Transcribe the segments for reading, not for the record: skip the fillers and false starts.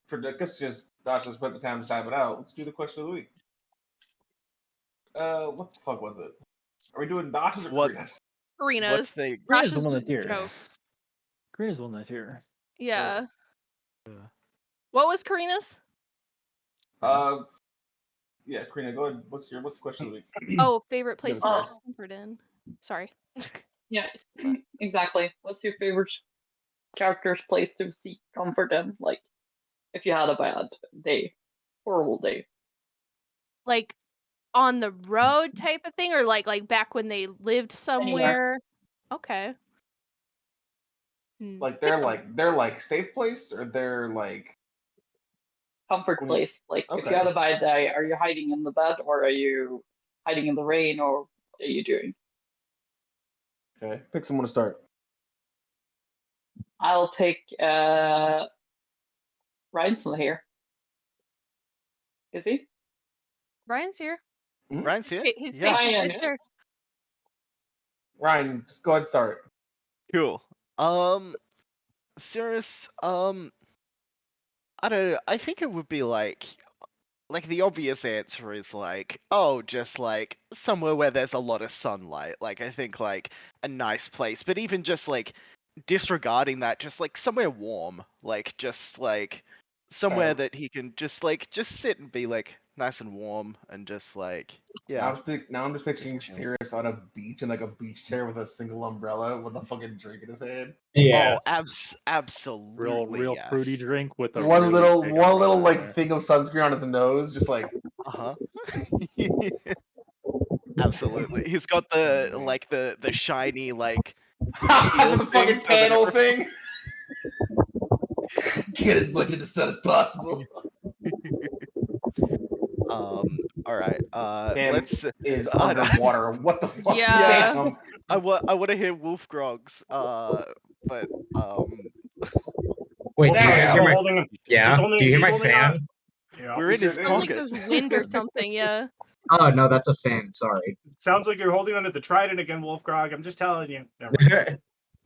for just Josh, let's put the time to type it out. Let's do the question of the week. What the fuck was it? Are we doing Dash's or Karina's? Karina's. Karina's the one that's here. Joke. Karina's the one that's here. Yeah. Yeah. What was Karina's? Yeah, Karina, go ahead. What's the question of the week? Oh, favorite place to Oh. seek comfort in. Sorry. Yeah, exactly. What's your favorite character's place to seek comfort in? Like, if you had a bad day, horrible day. Like on the road type of thing, or like back when they lived somewhere. Okay. Like they're like safe place, or they're like comfort place. Like if you had a bad day, are you hiding in the bed, or are you hiding in the rain, or what are you doing? Okay, pick someone to start. I'll pick Ryan's not here. Is he? Ryan's here. Ryan's here? His face Yeah. is right there. Ryan, just go ahead and start. Cool. Serious, I don't know, I think it would be like the obvious answer is like, oh, just like somewhere where there's a lot of sunlight. Like I think like a nice place, but even just like disregarding that, just like somewhere warm, like just like somewhere that he can just sit and be like nice and warm and just like, yeah. Now I'm just picturing Sirius on a beach in like a beach chair with a single umbrella with a fucking drink in his hand. Yeah. Oh, absolutely. Real yes. fruity drink with a one really little like thing of sunscreen on his nose, just like. Absolutely. He's got the like the shiny like the fucking panel thing. Get as much of the sun as possible. All right. Sam let's is underwater. What the fuck? Yeah. Sam? I want to hear Wolf Grogs. But Wait, do you Sam. guys hear my? Yeah. Do you hear my fan? We're in his Sounds like pocket. there's wind or something. Yeah. Oh no, that's a fan. Sorry. Sounds like you're holding onto the trident again, Wolfgrog. I'm just telling you.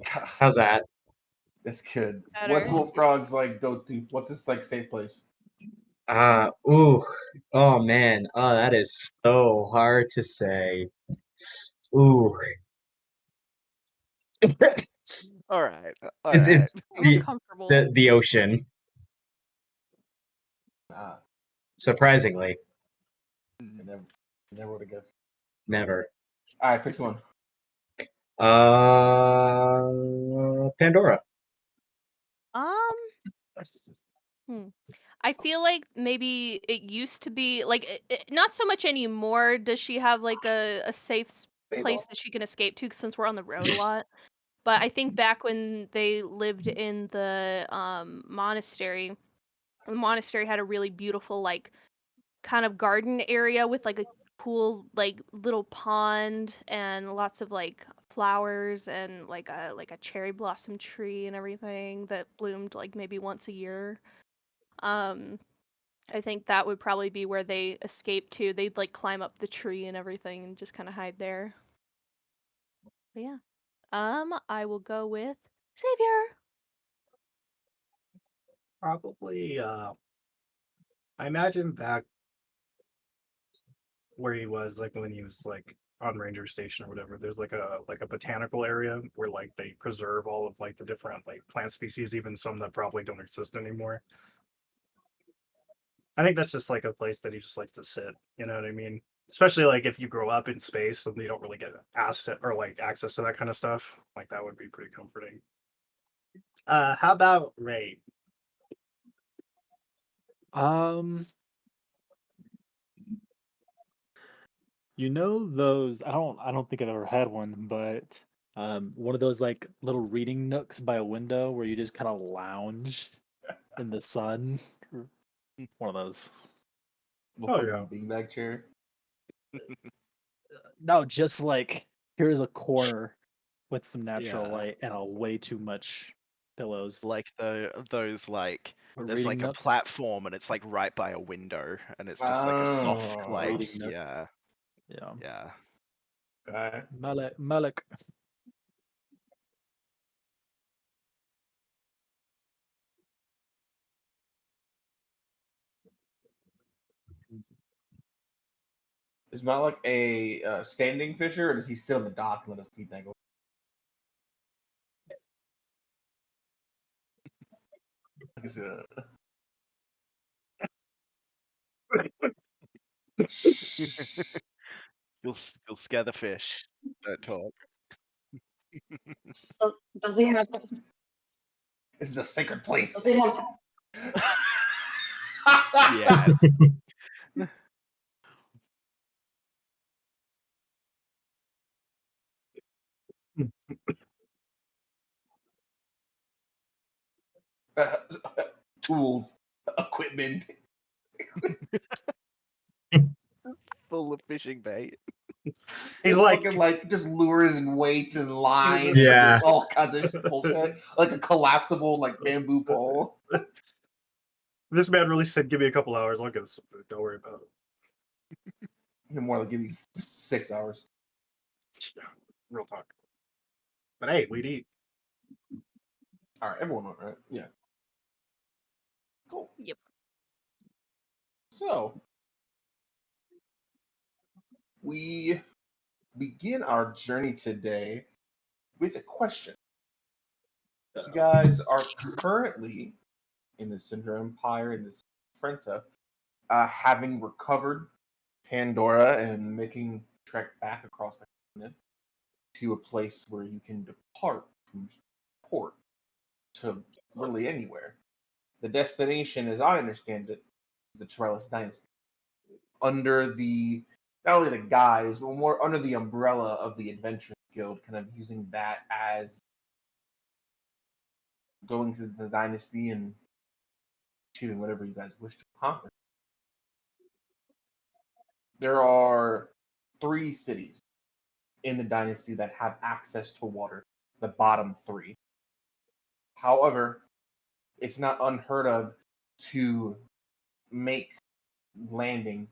How's that? That's good. Better. What's Wolfgrog's like go-to? What's his like safe place? Oh man. Oh, that is so hard to say. Ooh. All right. It's comfortable. the ocean. Surprisingly. I never would have guessed. Never. All right, pick someone. Pandora. I feel like maybe it used to be like not so much anymore. Does she have like a safe place that she can escape to since we're on the road a lot? But I think back when they lived in the monastery, the monastery had a really beautiful like kind of garden area with like a cool like little pond and lots of like flowers and like a cherry blossom tree and everything that bloomed like maybe once a year. I think that would probably be where they escape to. They'd like climb up the tree and everything and just kind of hide there. But yeah. I will go with Xavier. Probably, I imagine back where he was, like when he was like on ranger station or whatever. There's like a botanical area where like they preserve all of like the different like plant species, even some that probably don't exist anymore. I think that's just like a place that he just likes to sit. You know what I mean? Especially like if you grow up in space and you don't really get access to that kind of stuff. Like that would be pretty comforting. How about Ray? You know those? I don't think I've ever had one, but one of those like little reading nooks by a window where you just kind of lounge in the sun. One of those. Beanbag chair. No, just like here's a corner with some natural light and a way too much pillows. Like those like there's like nooks. a platform and it's like right by a window and it's just like a soft like reading nooks. Yeah. Malik. Is Malik a standing fisher, or does he sit on the dock and let his feet dangle? I can see that. You'll scare the fish. Don't talk. Does he have? This is a sacred place. Does he have? Yeah. Tools, equipment. Full of fishing bait. He's Just like, fucking like just lures and weights and lines, Yeah. and just all kinds of bullshit, like a collapsible like bamboo pole. this man really said, "Give me a couple hours. I'll get some food. Don't worry about it." More like give me 6 hours. Yeah, real talk. But hey, we'd eat. All right, everyone went right. Yeah. Cool. Yep. So we begin our journey today with a question. You guys are currently in the Cinder Empire in this Frenta, having recovered Pandora and making trek back across the continent to a place where you can depart from port to really anywhere. The destination, as I understand it, is the Terrelis Dynasty. Under the not only the guise, but more under the umbrella of the Adventurers Guild, kind of using that as going to the dynasty and achieving whatever you guys wish to accomplish. There are 3 cities in the dynasty that have access to water, the bottom 3. However, it's not unheard of to make landing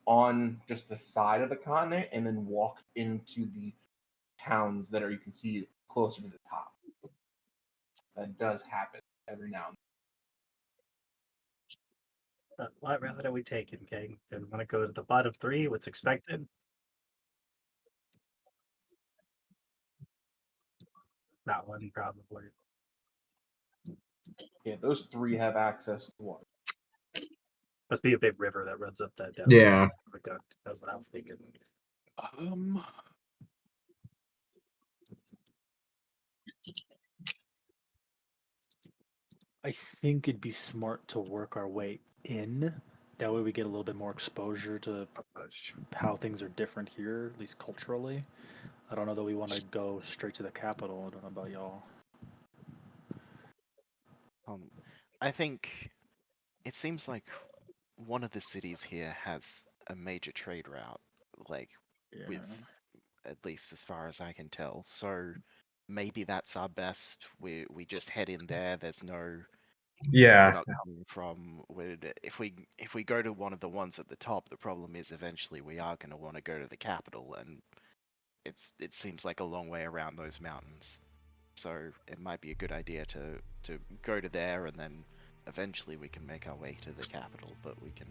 on just the side of the continent and then walk into the towns that are you can see closer to the top. That does happen every now and What route are we taking, King? Do we want to go to the bottom 3? What's expected? That one, probably. then. Yeah, those 3 have access to water. Must be a big river that runs up that down. Yeah. That's what I'm thinking. I think it'd be smart to work our way in. That way we get a little bit more exposure to how things are different here, at least culturally. I don't know that we want to go straight to the capital. I don't know about y'all. I think it seems like one of the cities here has a major trade route, like with at least as far as I can tell. So maybe that's our best. We just head in there. There's no we're Yeah. not coming from. If we go to one of the ones at the top, the problem is eventually we are going to want to go to the capital, and it seems like a long way around those mountains. So it might be a good idea to go to there, and then eventually we can make our way to the capital. But we can.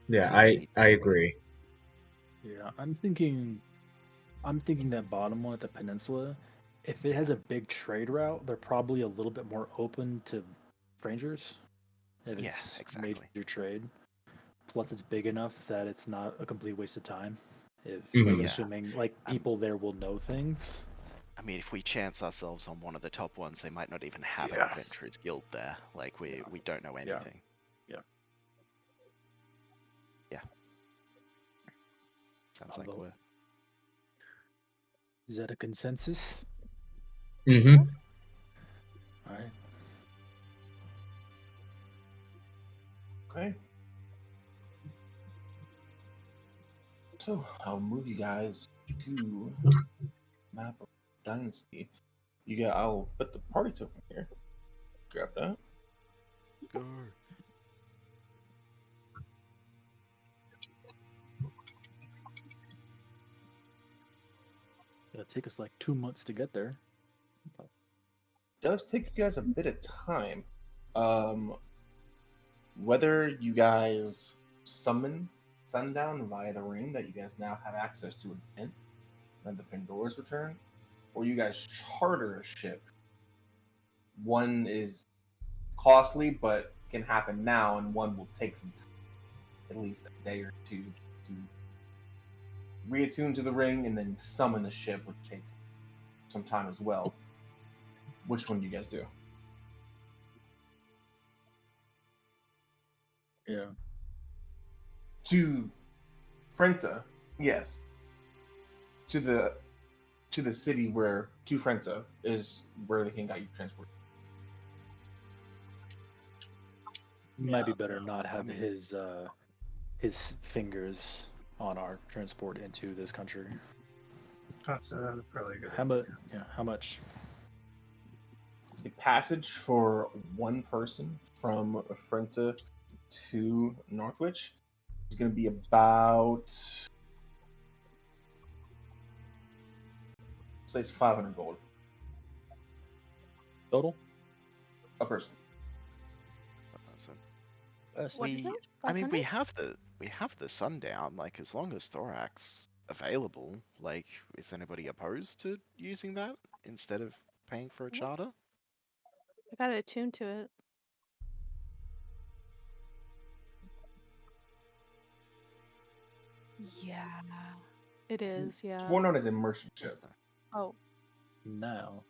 Yeah, see if we need I to- agree. Yeah, I'm thinking that bottom one at the peninsula, if it has a big trade route, they're probably a little bit more open to strangers. If Yeah, it's exactly. major trade. Plus it's big enough that it's not a complete waste of time. If Mhm. Yeah. assuming like people there will know things. I mean, if we chance ourselves on one of the top ones, they might not even have an Yeah. adventurers guild there. Like we don't know anything. Yeah. Sounds I'll like vote. we're Is that a consensus? Mm-hmm. All right. Okay. So I'll move you guys to map of dynasty. I'll put the party token here. Grab that. go. It'll take us like 2 months to get there. Does take you guys a bit of time. Whether you guys summon sundown via the ring that you guys now have access to again, when the Pandora's return, or you guys charter a ship. One is costly, but can happen now, and one will take some time, at least a day or two, to reattune to the ring and then summon the ship, which takes some time as well. Which one do you guys do? Yeah. To Frenta, yes. To the city where to Frenta is where the king got you transported. Might be better not I have mean- his fingers on our transport into this country. That's probably a good. How much? Yeah, how much? A passage for one person from Frenta to Northwich is going to be about, say, it's 500 gold Total? a person. Yes. What is it? I mean, 500? we have the sundown. Like, as long as Thorax available, like, is anybody opposed to using that instead of paying for a charter? I gotta attune to it. Yeah, it is. It's Yeah. more known as immersion ship. Oh, No.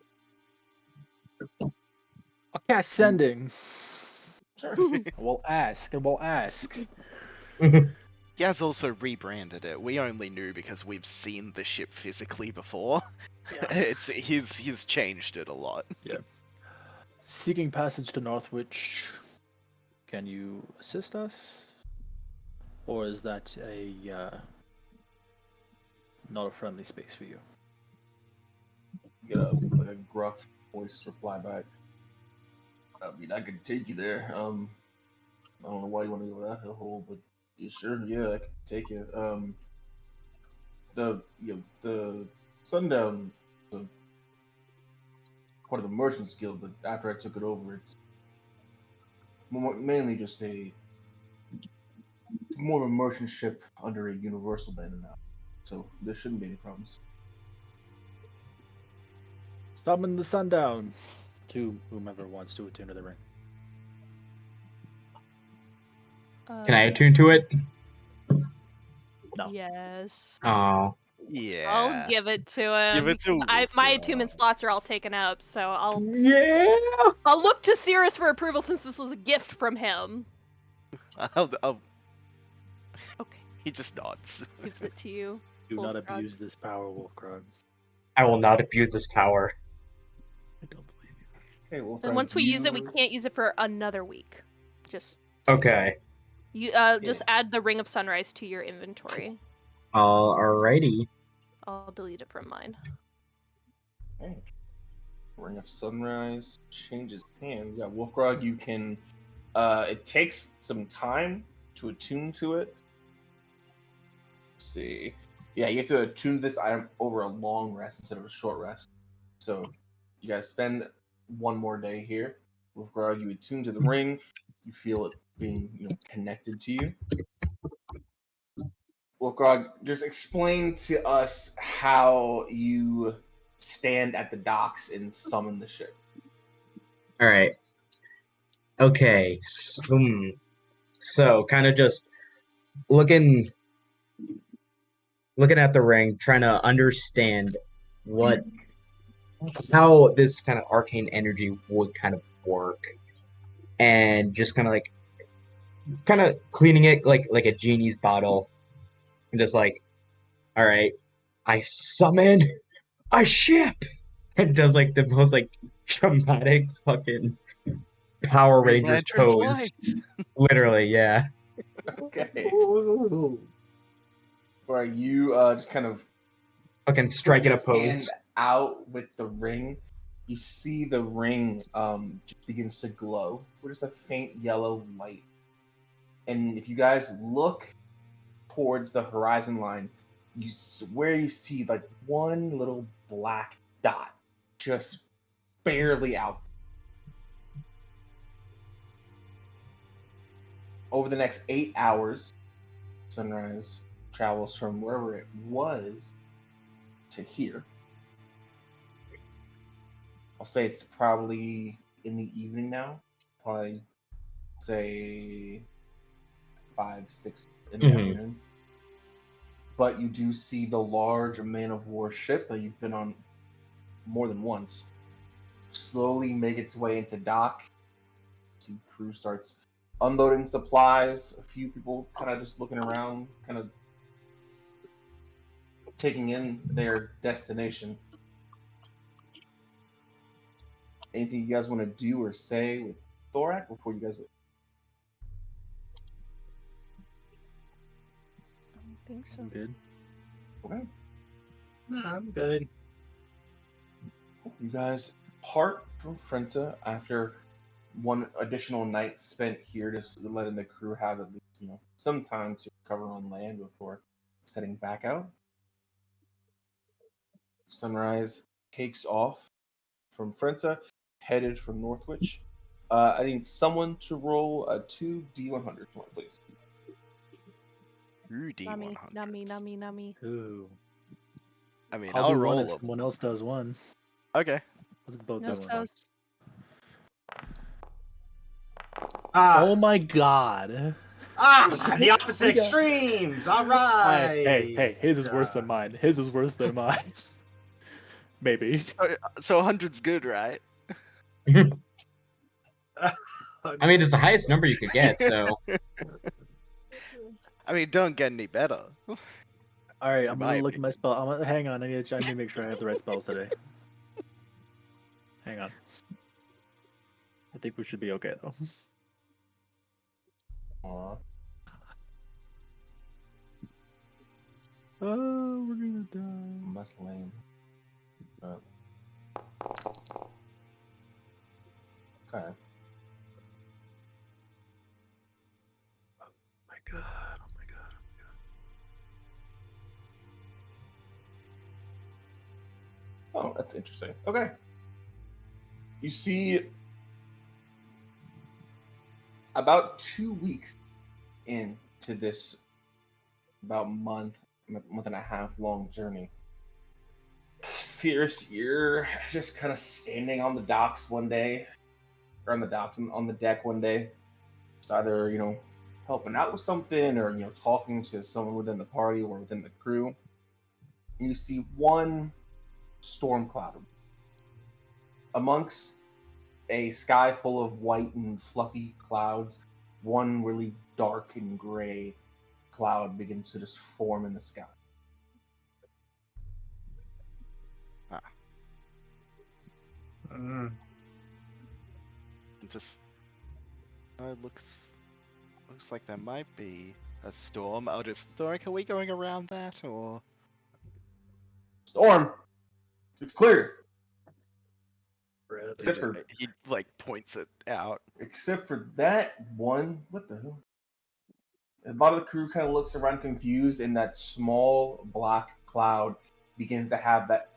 Okay, sending. Sure. We'll ask, and we'll ask. Gaz also rebranded it. We only knew because we've seen the ship physically before. Yeah. He's changed it a lot. Yeah. Seeking passage to Northwich. Can you assist us? Or is that a not a friendly space for you? You get a gruff voice reply back. I mean, I could take you there. I don't know why you want to go that hole, but yeah, sure, yeah, I could take you. The sundown is a part of the Merchants Guild, but after I took it over, it's mainly just more of a merchant ship under a universal banner now. So there shouldn't be any problems. Summon the sundown to whomever wants to attune to the ring. Can I attune to it? No. Yes. Oh. Yeah. I'll give it to him. Give it to My Wolfgang. attunement slots are all taken up, so Yeah. I'll look to Cirrus for approval since this was a gift from him. I'll- Okay, he just nods. gives it to you. Do not Wolfgrog. abuse this power, Wolfgrog. I will not abuse this power. I don't believe you. Okay, well, And once we use it, we can't use it for another week. Just Okay. you just add the Ring of Sunrise to your inventory. Alrighty. I'll delete it from mine. Okay. Ring of Sunrise changes hands. Yeah, Wolfgrog, you can. It takes some time to attune to it. Let's see. Yeah, you have to attune this item over a long rest instead of a short rest. So you guys spend one more day here. Wolfgrog, you attune to the ring. You feel it being, connected to you. Wolfgrog, just explain to us how you stand at the docks and summon the ship. All right. Okay. So kind of just looking at the ring, trying to understand how this kind of arcane energy would kind of work, and just kind of cleaning it like a genie's bottle, and just like, all right, I summon a ship. It does like the most like dramatic fucking Power Green Rangers Lantern's pose. light. Literally, yeah. Okay. Where you just kind of Fucking put striking your a pose. hand out with the ring. You see the ring just begins to glow with just a faint yellow light. And if you guys look towards the horizon line, you see like one little black dot just barely out. Over the next 8 hours, sunrise travels from wherever it was to here. I'll say it's probably in the evening now. Probably say 5, 6 in the afternoon. But you do see the large man of war ship that you've been on more than once slowly make its way into dock. The crew starts unloading supplies. A few people kind of just looking around, kind of taking in their destination. Anything you guys want to do or say with Thorak before you guys leave? I don't think so. I'm good. Okay. No, I'm good. You guys part from Frenta after one additional night spent here, just letting the crew have at least some time to recover on land before setting back out. Sunrise takes off from Frenta, headed from Northwich. I need someone to roll a 2d100 for me, please. Not me, D100. not me, not me, not me. Ooh. I mean, I'll I'll do one roll if them. someone else does one. Okay. Let's both No do one. toast. Oh my god. The opposite We got- extremes. All right. Hey, his is worse than mine. His is worse than mine. Maybe. So 100's good, right? I mean, it's the highest number you could get, so. I mean, don't get any better. Alright, I'm In gonna my look at my spell. Hang on, I need to make sure I have the right spells today. Hang on. I think we should be okay though. Aw. Oh, we're gonna die. That's lame. Okay. Oh my god, oh my god. Oh, that's interesting. Okay. You see, about 2 weeks into this about month and a half long journey, Cirrus, you're just kind of standing on the docks one day, or on the docks, on the deck one day, just either, helping out with something or, talking to someone within the party or within the crew. And you see one storm cloud amongst a sky full of white and fluffy clouds. One really dark and gray cloud begins to just form in the sky. Just it looks like there might be a storm. I'll just Thoric, are we going around that or? Storm! It's clear. Really? He like points it out. Except for that one. What the hell? A lot of the crew kind of looks around confused, and that small black cloud begins to have that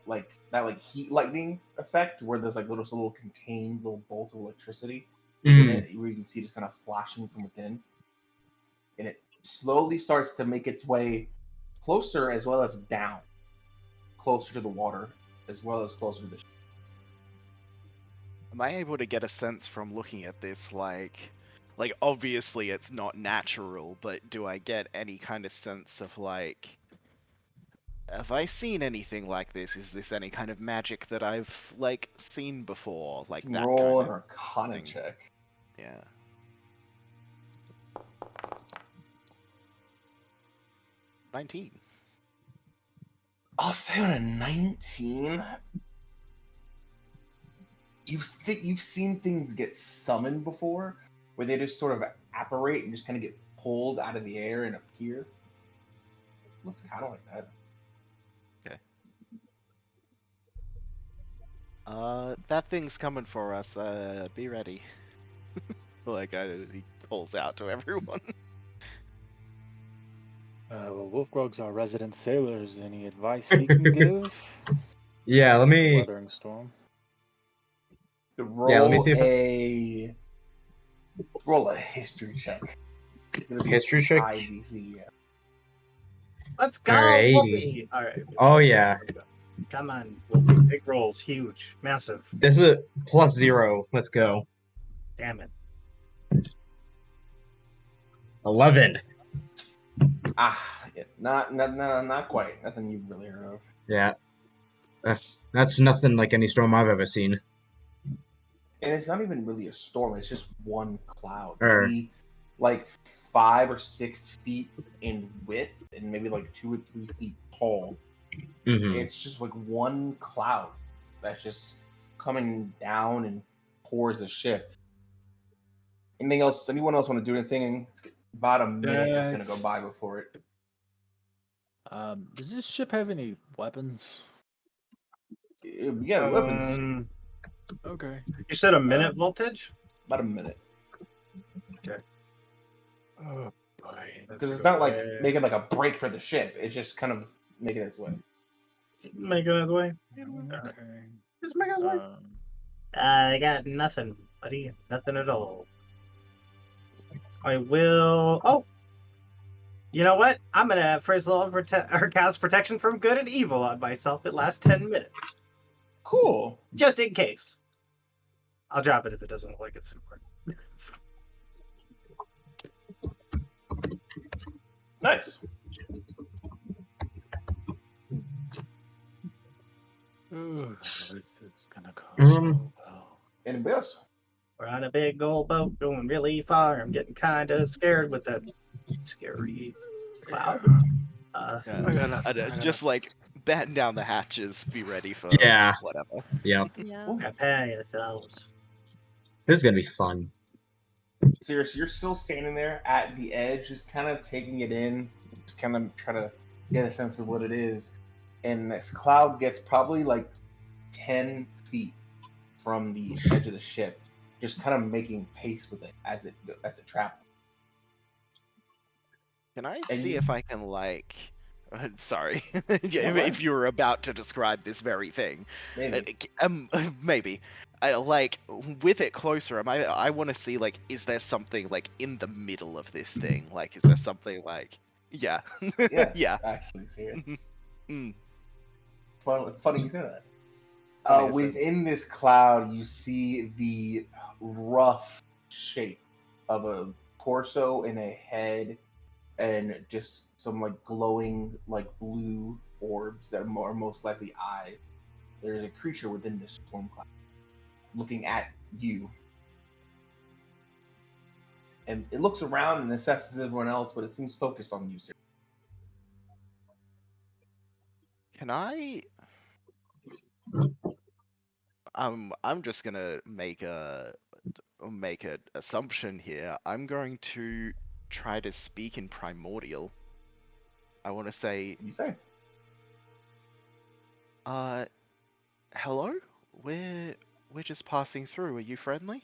heat lightning effect, where there's like little contained little bolts of electricity within it, where you can see just kind of flashing from within, and it slowly starts to make its way closer as well as down, closer to the water as well as closer to the ship. Am I able to get a sense from looking at this, like obviously it's not natural, but do I get any kind of sense of like, have I seen anything like this? Is this any kind of magic that I've like seen before? Like You can that roll kind an of Arcana thing. check. Yeah. 19. I'll say on a 19, you've seen things get summoned before, where they just sort of apparate and just kind of get pulled out of the air and appear. Looks kind of like that. That thing's coming for us. Be ready. He calls out to everyone. Well, Wolfgrog's our resident sailors. Any advice he can give? Yeah, let me. Weathering storm. Roll Yeah, let me see roll a history check. It's gonna be History check? high DC, yeah. Let's go, Alrighty. Wolfie! Alright. Oh yeah. Come on, Wolfie. Big rolls. Huge. Massive. This is a +0. Let's go. Damn it. 11. Yeah, not quite. Nothing you've really heard of. Yeah. That's nothing like any storm I've ever seen. And it's not even really a storm. It's just one cloud, Er. maybe like 5 or 6 feet in width, and maybe like 2 or 3 feet tall. Hmm. It's just like one cloud that's just coming down and pours the ship. Anything else? Anyone else want to do anything? And it's about a minute that's going to go by before it. Does this ship have any weapons? Yeah, weapons. Okay. You said a minute voltage? About a minute. Oh boy. Because it's not like making like a break for the ship. It's just kind of making its way. Making its way. Okay. Just making its way. I got nothing, buddy. Nothing at all. I will. Oh! You know what? I'm gonna first level cast protection from good and evil on myself. It lasts 10 minutes. Cool. Just in case. I'll drop it if it doesn't look like it's important. Nice. This is gonna go Um, so well. Anybody else? We're on a big old boat going really far. I'm getting kind of scared with that scary cloud. Yeah. I got nothing. I got Just nothing. like batten down the hatches, be ready for Yeah. whatever. Yep. Yeah. Prepare yourselves. This is gonna be fun. Seriously, you're still standing there at the edge, just kind of taking it in, just kind of trying to get a sense of what it is. And this cloud gets probably like 10 feet from the edge of the ship, just kind of making pace with it as it travels. Can I And see you- if I can like? Sorry, Yeah, right. if you were about to describe this very thing, Maybe. maybe. Like with it closer, I want to see like, is there something like in the middle of this thing? Like, is there something like? Yeah. Yes, Yeah. actually, serious. Mm. Funny you say that. Funny you say Within this cloud, you see the rough shape of a torso and a head, and just some like glowing like blue orbs that are most likely eyes. There's a creature within this storm cloud, looking at you, and it looks around and assesses everyone else, but it seems focused on you, sir. Can I? I'm just gonna make an assumption here. I'm going to try to speak in primordial. I want to say, What do you say? hello? We're just passing through. Are you friendly?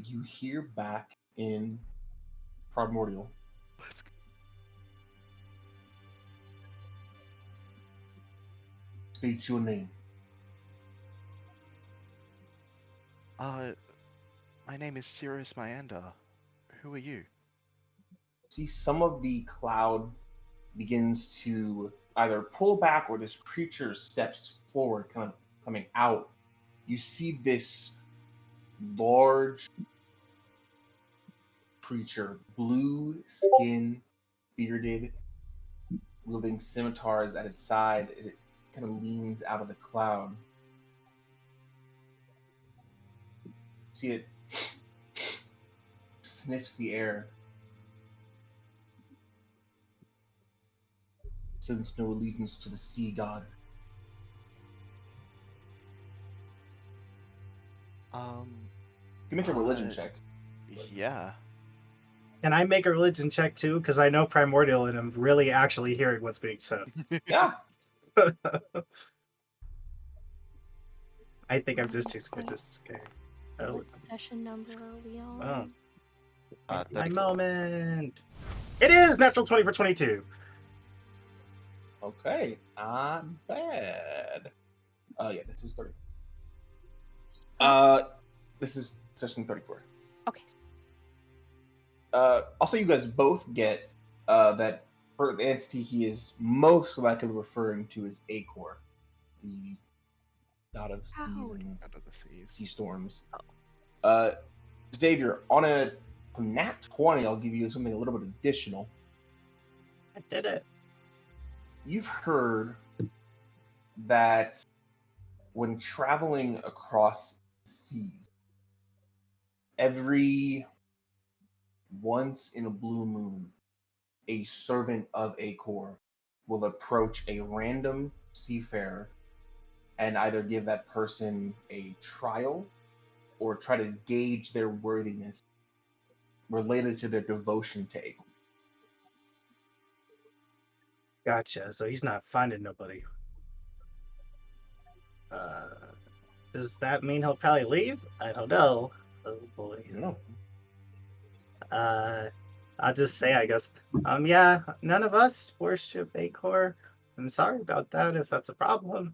You hear back in primordial. Let's go. State your name. My name is Sirius Myanda. Who are you? See, some of the cloud begins to either pull back or this creature steps forward, kind of coming out. You see this large creature, blue skin, bearded, wielding scimitars at his side as it kind of leans out of the cloud. See it sniffs the air. Sends no allegiance to the sea god. You can make a religion check. Yeah. Can I make a religion check too? Because I know primordial and I'm really actually hearing what's being said. Yeah. I think I'm just too scared. Oh, What session number are we on? my 34. moment. It is natural 20 for 22. Okay. Not bad. Yeah, this is 30. This is session 34. Okay. Also, you guys both get that the entity he is most likely referring to is Acor, the god of seas and Out of the seas. sea storms. Xavier, on a nat 20, I'll give you something a little bit additional. I did it. You've heard that when traveling across seas, every once in a blue moon, a servant of Acor will approach a random seafarer and either give that person a trial or try to gauge their worthiness related to their devotion to Acor. Gotcha. So he's not finding nobody. Does that mean he'll probably leave? I don't know. Oh boy. You know, I'll just say, I guess. Yeah, none of us worship Acor. I'm sorry about that if that's a problem.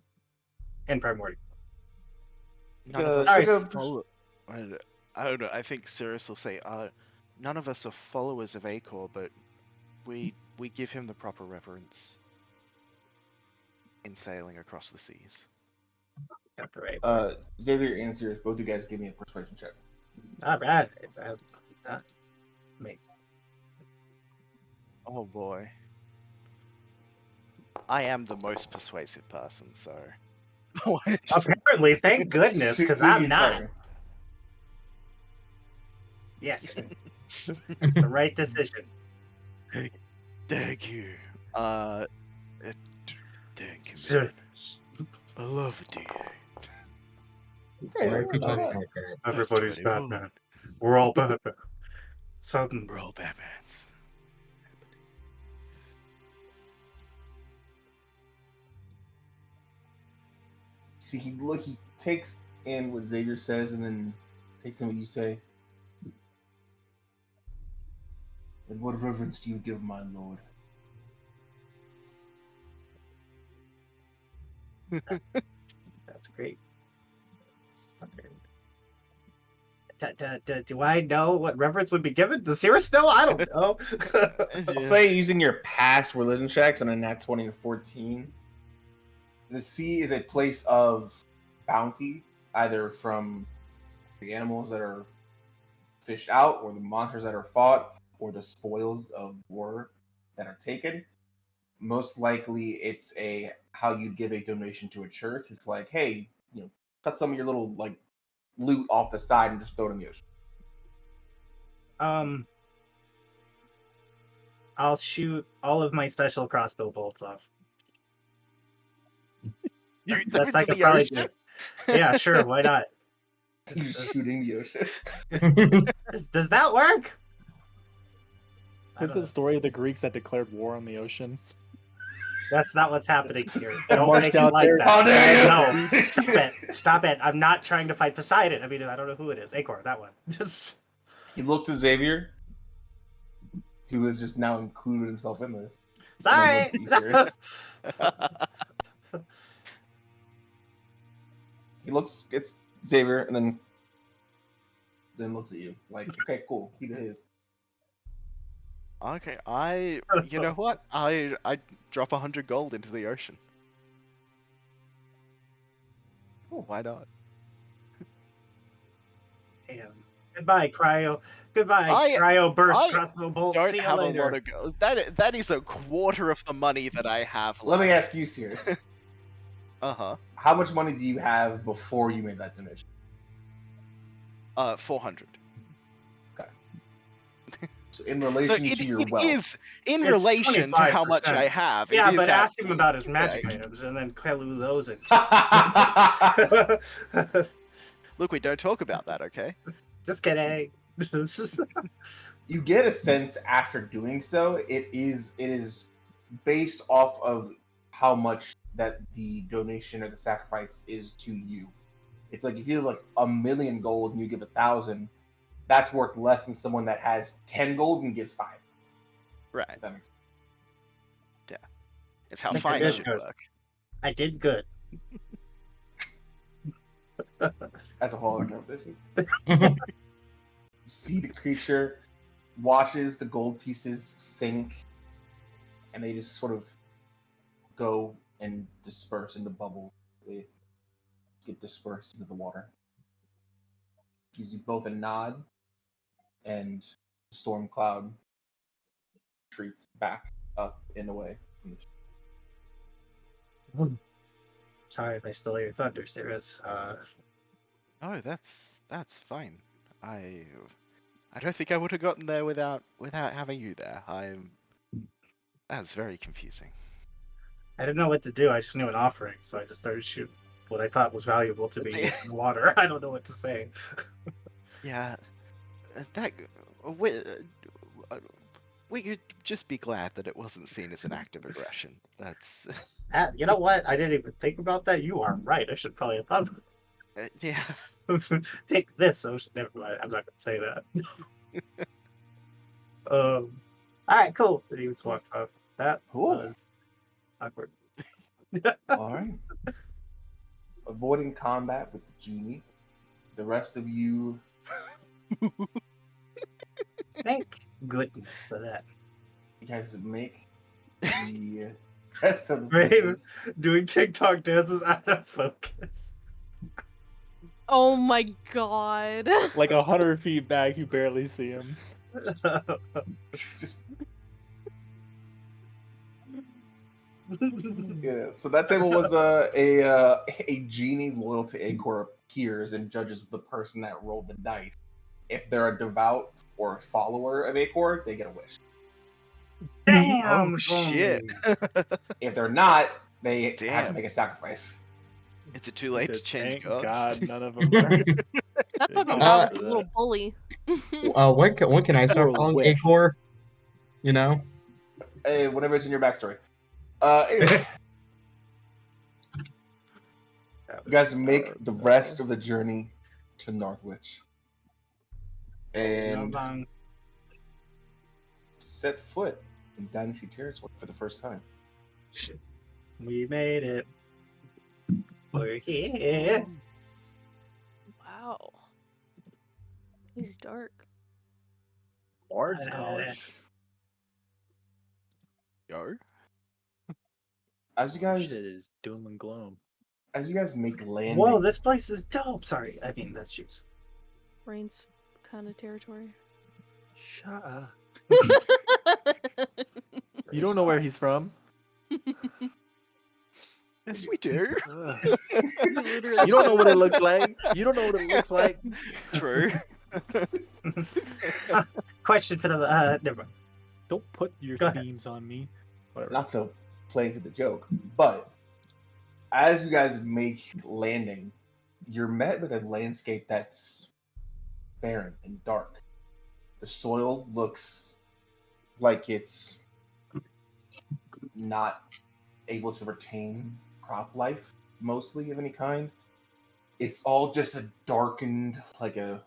And Primordial. None of us Sorry. follow. I don't know. I think Cirrus will say, none of us are followers of Acor, but we give him the proper reverence in sailing across the seas. Got the right word. Xavier and Sirius, both you guys give me a persuasion check. All right. Amazing. Oh boy. I am the most persuasive person, so. Apparently, thank goodness, because I'm not. Yes. It's the right decision. Thank you. Thank you, Sir, man. I love it, dude. Why is he talking like that? everybody's That's what Batman. We're all Batman. Sudden. We're all Batmans. See, he takes in what Xavier says and then takes in what you say. And what reverence do you give my lord? That's great. Do I know what reverence would be given? Does Cirrus know? I don't know. I'll say using your past religion checks on a nat 20 to 14. The sea is a place of bounty, either from the animals that are fished out, or the monsters that are fought, or the spoils of war that are taken. Most likely, it's how you give a donation to a church. It's like, hey, cut some of your little loot off the side and just throw it in the ocean. I'll shoot all of my special crossbow bolts off. That's I could probably do. Yeah, sure, why not? You're shooting the ocean. Does that work? Is the story of the Greeks that declared war on the ocean? That's not what's happening here. And Don't marched make it out like there. that. No, stop it. Stop it. I'm not trying to fight Poseidon. I mean, I don't know who it is. Acor, that one. Just. He looks at Xavier, who has just now included himself in this. Sorry. He looks at Xavier and then looks at you like, okay, cool. He did his. Okay, you know what? I drop 100 gold into the ocean. Cool. Why not? Damn. Goodbye, cryo. Goodbye, cryo burst crossbow bolt. Don't See you have later. a lot of gold. That is a quarter of the money that I have. Let me ask you, Sirius. Uh-huh. How much money do you have before you made that donation? 400. Okay. So in relation to your wealth. Is in relation to how much I have. Yeah, but ask him about his magic items and then clue those in. Look, we don't talk about that, okay? Just kidding. You get a sense after doing so, it is based off of how much that the donation or the sacrifice is to you. It's like if you have like 1,000,000 gold and you give 1,000, that's worth less than someone that has 10 gold and gives 5. Right. That makes sense. Yeah. It's how fine should work. I did good. That's a whole other conversation. You see the creature watches the gold pieces sink and they just sort of go and disperse into bubbles. They get dispersed into the water. Gives you both a nod, and the storm cloud retreats back up and away. Sorry if I stole your thunder, Cirrus. Oh, that's fine. I don't think I would have gotten there without having you there. That's very confusing. I didn't know what to do. I just knew an offering, so I just started shooting what I thought was valuable to me in the water. I don't know what to say. Yeah, that we could just be glad that it wasn't seen as an act of aggression. That's You know what? I didn't even think about that. You are right. I should probably have thought yeah. take this. Oh, never mind. I'm not gonna say that. All right, cool. And he just walks off. That Cool. was awkward. All right. Avoiding combat with the genie. The rest of you. Thank goodness for that. You guys make the rest of the Brave village. doing TikTok dances out of focus. Oh my god. Like 100 feet back, you barely see him. Yeah, so that table was a genie loyal to Acor appears and judges the person that rolled the dice. If they're a devout or a follower of Acor, they get a wish. Damn! Oh shit! If they're not, they have to Damn. make a sacrifice. Is it too late to change Thank gods? God none of them are. That fucking Uh, dog is a little bully. When can I start Or following wish. Acor? You know? Hey, whatever it's in your backstory. Anyway, you guys make the rest of the journey to Northwich. And set foot in Dynasty territory for the first time. We made it. We're here. Wow. He's dark. Bard's College. Yo. As you guys, Shit is doom and gloom. as you guys make landing, Whoa, this place is dope. Sorry, I mean that's juice. Rain's kind of territory. Shut up. You don't know where he's from. Yes, we do. Ugh. You literally You don't know what it looks like. You don't know what it looks like. True. Question for the never mind. Don't put your Go ahead. themes on me. Whatever. not to play into the joke, but as you guys make landing, you're met with a landscape that's barren and dark. The soil looks like it's not able to retain crop life, mostly of any kind. It's all just a darkened, like a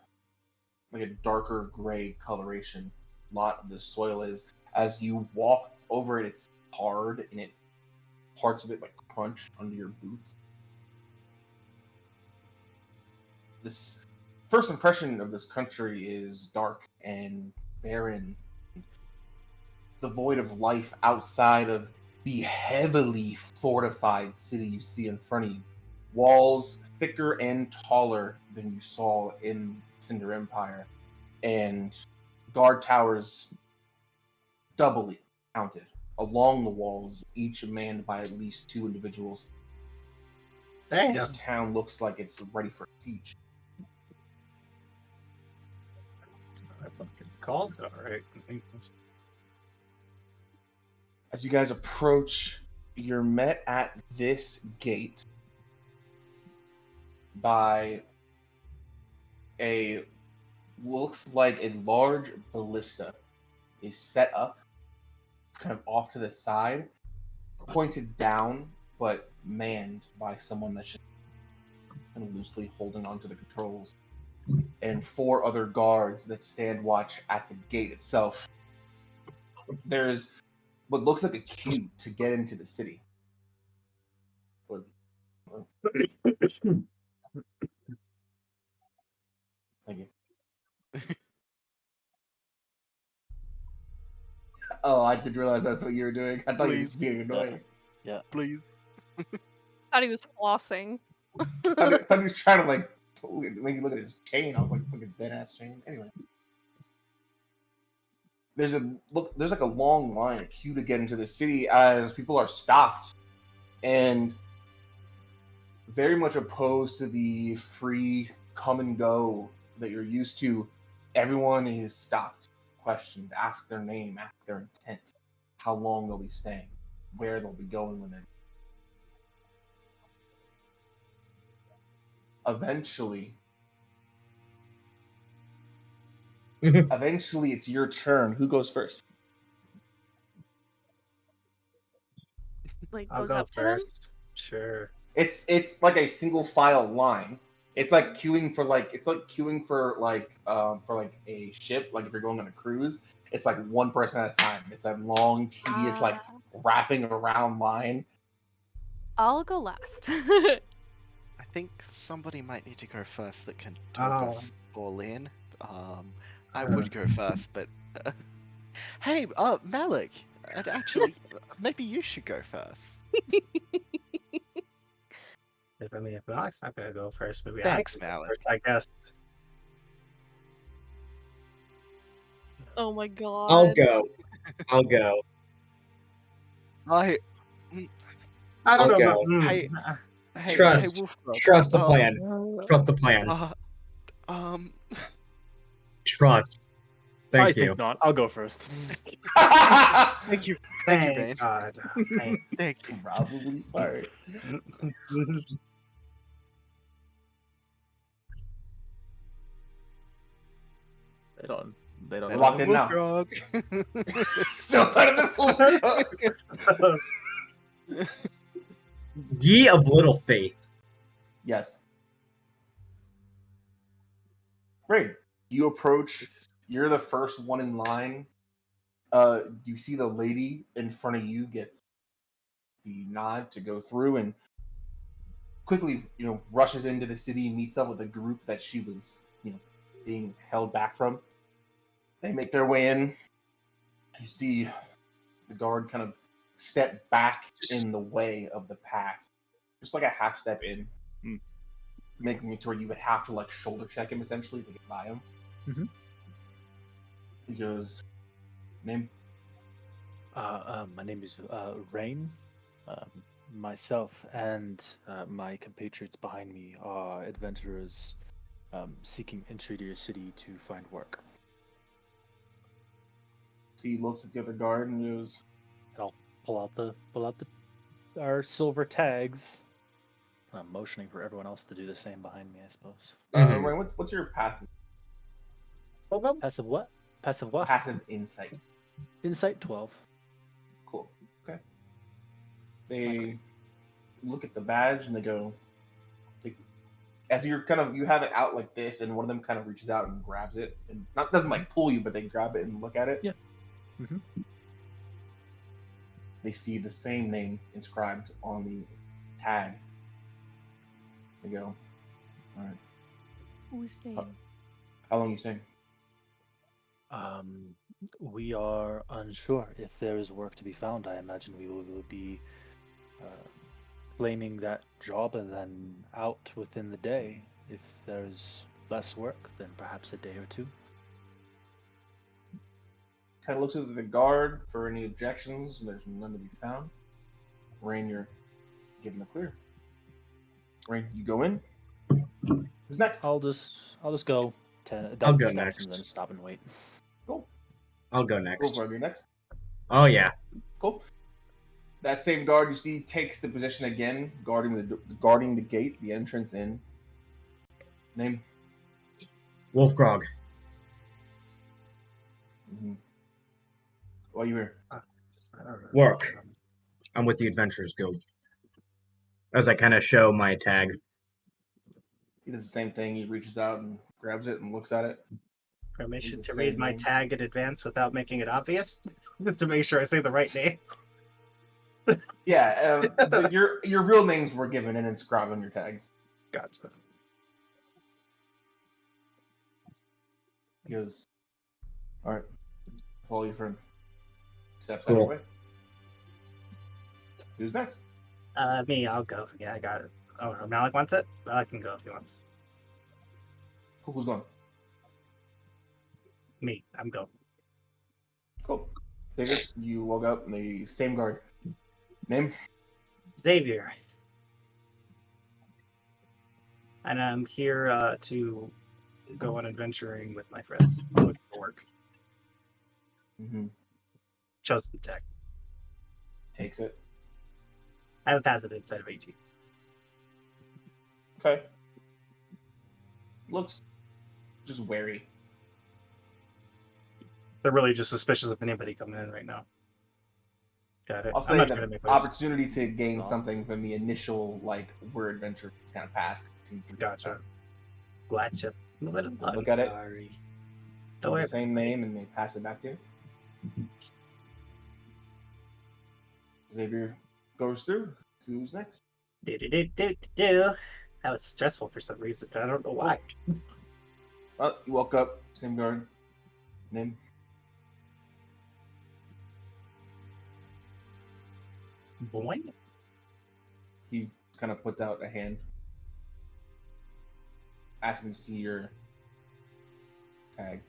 darker gray coloration. A lot of the soil is. As you walk over it, it's hard and parts of it like crunch under your boots. This first impression of this country is dark and barren, devoid of life outside of the heavily fortified city you see in front of you. Walls thicker and taller than you saw in Cinder Empire, and guard towers doubly counted along the walls, each manned by at least 2 individuals. Damn. This town looks like it's ready for siege. I fucking called it alright. As you guys approach, you're met at this gate by looks like a large ballista is set up kind of off to the side, pointed down, but manned by someone that's just kind of loosely holding onto the controls, and 4 other guards that stand watch at the gate itself. There's what looks like a queue to get into the city. Thank you. Oh, I didn't realize that's what you were doing. I thought you were just being annoying. Yeah. Please. Thought he was flossing. I thought he was trying to like make you look at his chain. I was like, fucking dead ass chain. Anyway, there's like a long line, a queue to get into the city as people are stopped and very much opposed to the free come and go that you're used to. Everyone is stopped, questioned, asked their name, asked their intent, how long they'll be staying, where they'll be going when they. Eventually, it's your turn. Who goes first? Like I'll goes go up to them. first. Sure. It's like a single file line. It's like queuing for a ship. Like if you're going on a cruise, it's like one person at a time. It's a long, tedious, like wrapping around line. I'll go last. I think somebody might need to go first that can talk Oh. us all in. I would go first, but hey, Malik, actually, maybe you should go first. If Malik's not gonna go first, maybe Thanks, I can go Malik. first, I guess. Oh my god. I'll go. I'll go. I I'll don't know go. about. Hey, hey, Trust. Wolfrock. Trust the plan. Trust the plan. Um, Trust. I Thank you. think not. I'll go first. thank you, Thank Bane. God. Thank you. Probably smart. They don't. They don't. They're know. locked in now. Wolfrock. Still better than full. Ye of little faith. Yes. Great. You approach. You're the first one in line. You see the lady in front of you gets the nod to go through and quickly, rushes into the city, meets up with a group that she was, being held back from. They make their way in. You see the guard kind of step back in the way of the path, just like a half step in, making it to where you would have to like shoulder check him essentially to get by him. Mm-hmm. He goes, name? My name is Rain. Myself and my compatriots behind me are adventurers seeking entry to your city to find work. So he looks at the other guard and goes, And I'll pull out our silver tags. I'm motioning for everyone else to do the same behind me, I suppose. Ryan, what's your passive Passive what? Passive what? passive insight? Insight 12. Cool. Okay. They look at the badge and they go, as you're you have it out like this, and one of them kind of reaches out and grabs it, and doesn't like pull you, but they grab it and look at it. Yeah. Mm-hmm. They see the same name inscribed on the tag. They go, all right. Who's saying? How long are you staying? We are unsure if there is work to be found. I imagine we will be claiming that job and then out within the day. If there's less work, then perhaps a day or two. Kind of looks at the guard for any objections, and there's none to be found. Rain, you're given the clear. Rain, you go in. Who's next? I'll just go 10 I'll go steps next. and then stop and wait. Cool. I'll go next. Go for it. You're next. Oh yeah. Cool. That same guard you see takes the position again, guarding the gate, the entrance in. Name? Wolfgrog. Mm-hmm. Why are you here? Work. I'm with the Adventurers Guild. As I kind of show my tag. He does the same thing. He reaches out and grabs it and looks at it. Permission He's to the read same my name. tag in advance without making it obvious, just to make sure I say the right name. Yeah, your real names were given and inscribed on your tags. Gotcha. He goes, all right, follow your friend. steps out of your Cool. way. Who's next? Me, I'll go. Yeah, I got it. Oh, no, Malik wants it? I can go if he wants. Cool, who's going? Me, I'm going. Cool. Xavier, you woke up in the same guard. Name? Xavier. And I'm here to go on adventuring with my friends. I'm looking for work. Mm-hmm. Chosen tech. Takes it. I have a passive inside of 18. Okay. Looks just wary. They're really just suspicious of anybody coming in right now. Got it. I'll I'm say not trying to the make waves. opportunity to gain Oh. something from the initial, like, we're adventure is kind of passed. Gotcha. Gotcha. Move it along. Look at it. Sorry. Don't worry The same about it. name, and they pass it back to you. Xavier goes through. Who's next? Do. That was stressful for some reason, but I don't know why. Oh, you woke up. Same guard. Name? Boy. He kind of puts out a hand, asking to see your tag.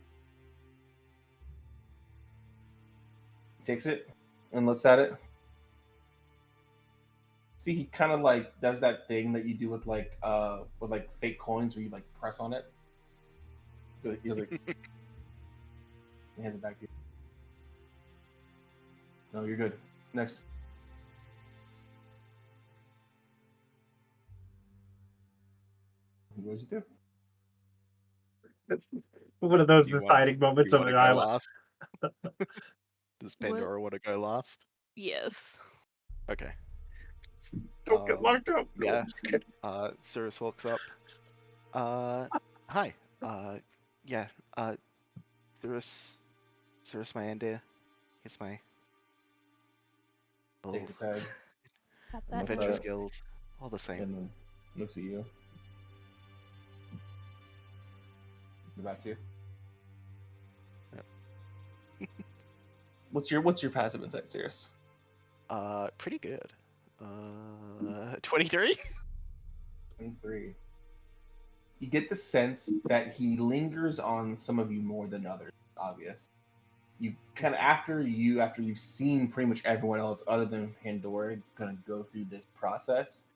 He takes it and looks at it. See, he kind of like does that thing that you do with fake coins where you like press on it. He goes like, he hands it back to you. No, you're good. Next. What does he do? One of those You deciding moments You of want an to go island. last? Does Pandora want to go last? Yes. Okay. Don't get locked up. No, Yeah. I'm just kidding. Cirrus walks up. Hi. Yeah. Cirrus, my Andir. Here's my Take the tag. Got And that looks at Adventurers it, Guild. All the same. and then looks at you. Is that you? Yep. What's your passive insight, Sirius? Pretty good. 23. 23. You get the sense that he lingers on some of you more than others. Obvious. You kind of after you've seen pretty much everyone else other than Pandora gonna go through this process.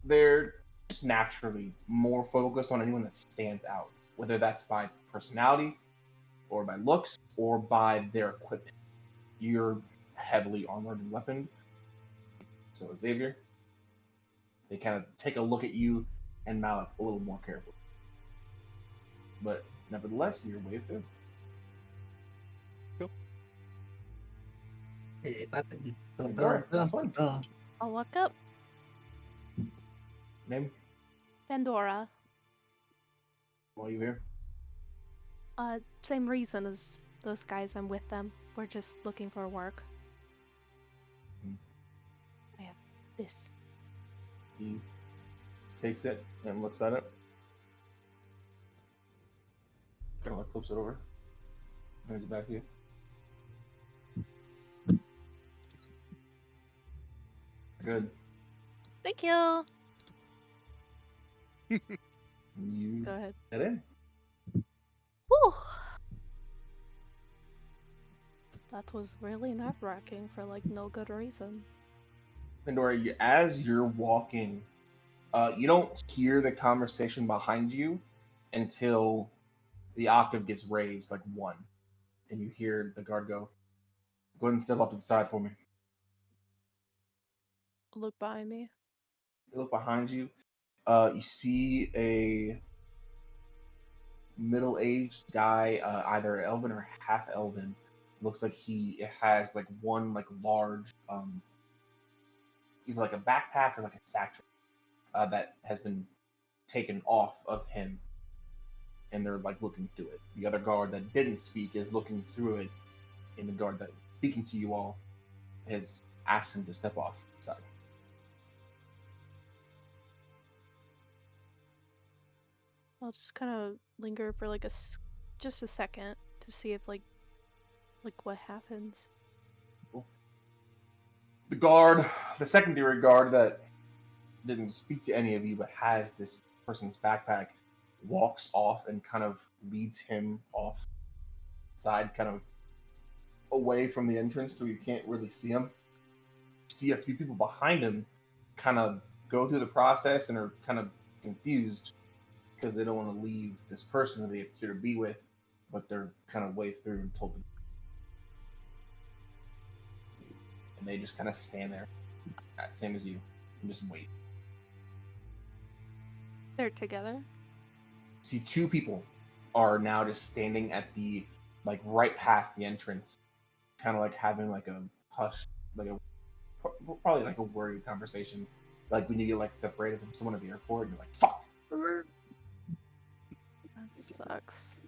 They're just naturally more focused on anyone that stands out, whether that's by personality, or by looks, or by their equipment. You're heavily armored and weaponed. So Xavier, they kind of take a look at you and Malik a little more carefully. But nevertheless, you're waved through. Hey, button. Pandora, last one. I'll walk up. Name? Pandora. Why are you here? Same reason as those guys. I'm with them. We're just looking for work. Hmm. I have this. He takes it and looks at it. Kind of like flips it over. Hands it back to you. Good. Thank you. You Go ahead. get in. Whew. That was really nerve-wracking for like no good reason. Pandora, as you're walking, you don't hear the conversation behind you until the octave gets raised, like 1. And you hear the guard go ahead and step off to the side for me. Look behind me. You look behind you. You see a middle-aged guy, either elven or half elven. Looks like he has like one like large, either like a backpack or like a satchel that has been taken off of him, and they're like looking through it. The other guard that didn't speak is looking through it, and the guard that speaking to you all has asked him to step off the side. I'll just kind of linger for like just a second to see if like Like, what happens? The guard, the secondary guard that didn't speak to any of you but has this person's backpack, walks off and kind of leads him off side, kind of away from the entrance so you can't really see him. See a few people behind him kind of go through the process and are kind of confused because they don't want to leave this person who they appear to be with, but they're kind of way through and told to. And they just kind of stand there, same as you, and just wait. They're together. See, two people are now just standing at the, like, right past the entrance, kind of like having like a hush, like a probably like a worried conversation, like when you get like separated from someone at the airport and you're like, fuck. That sucks.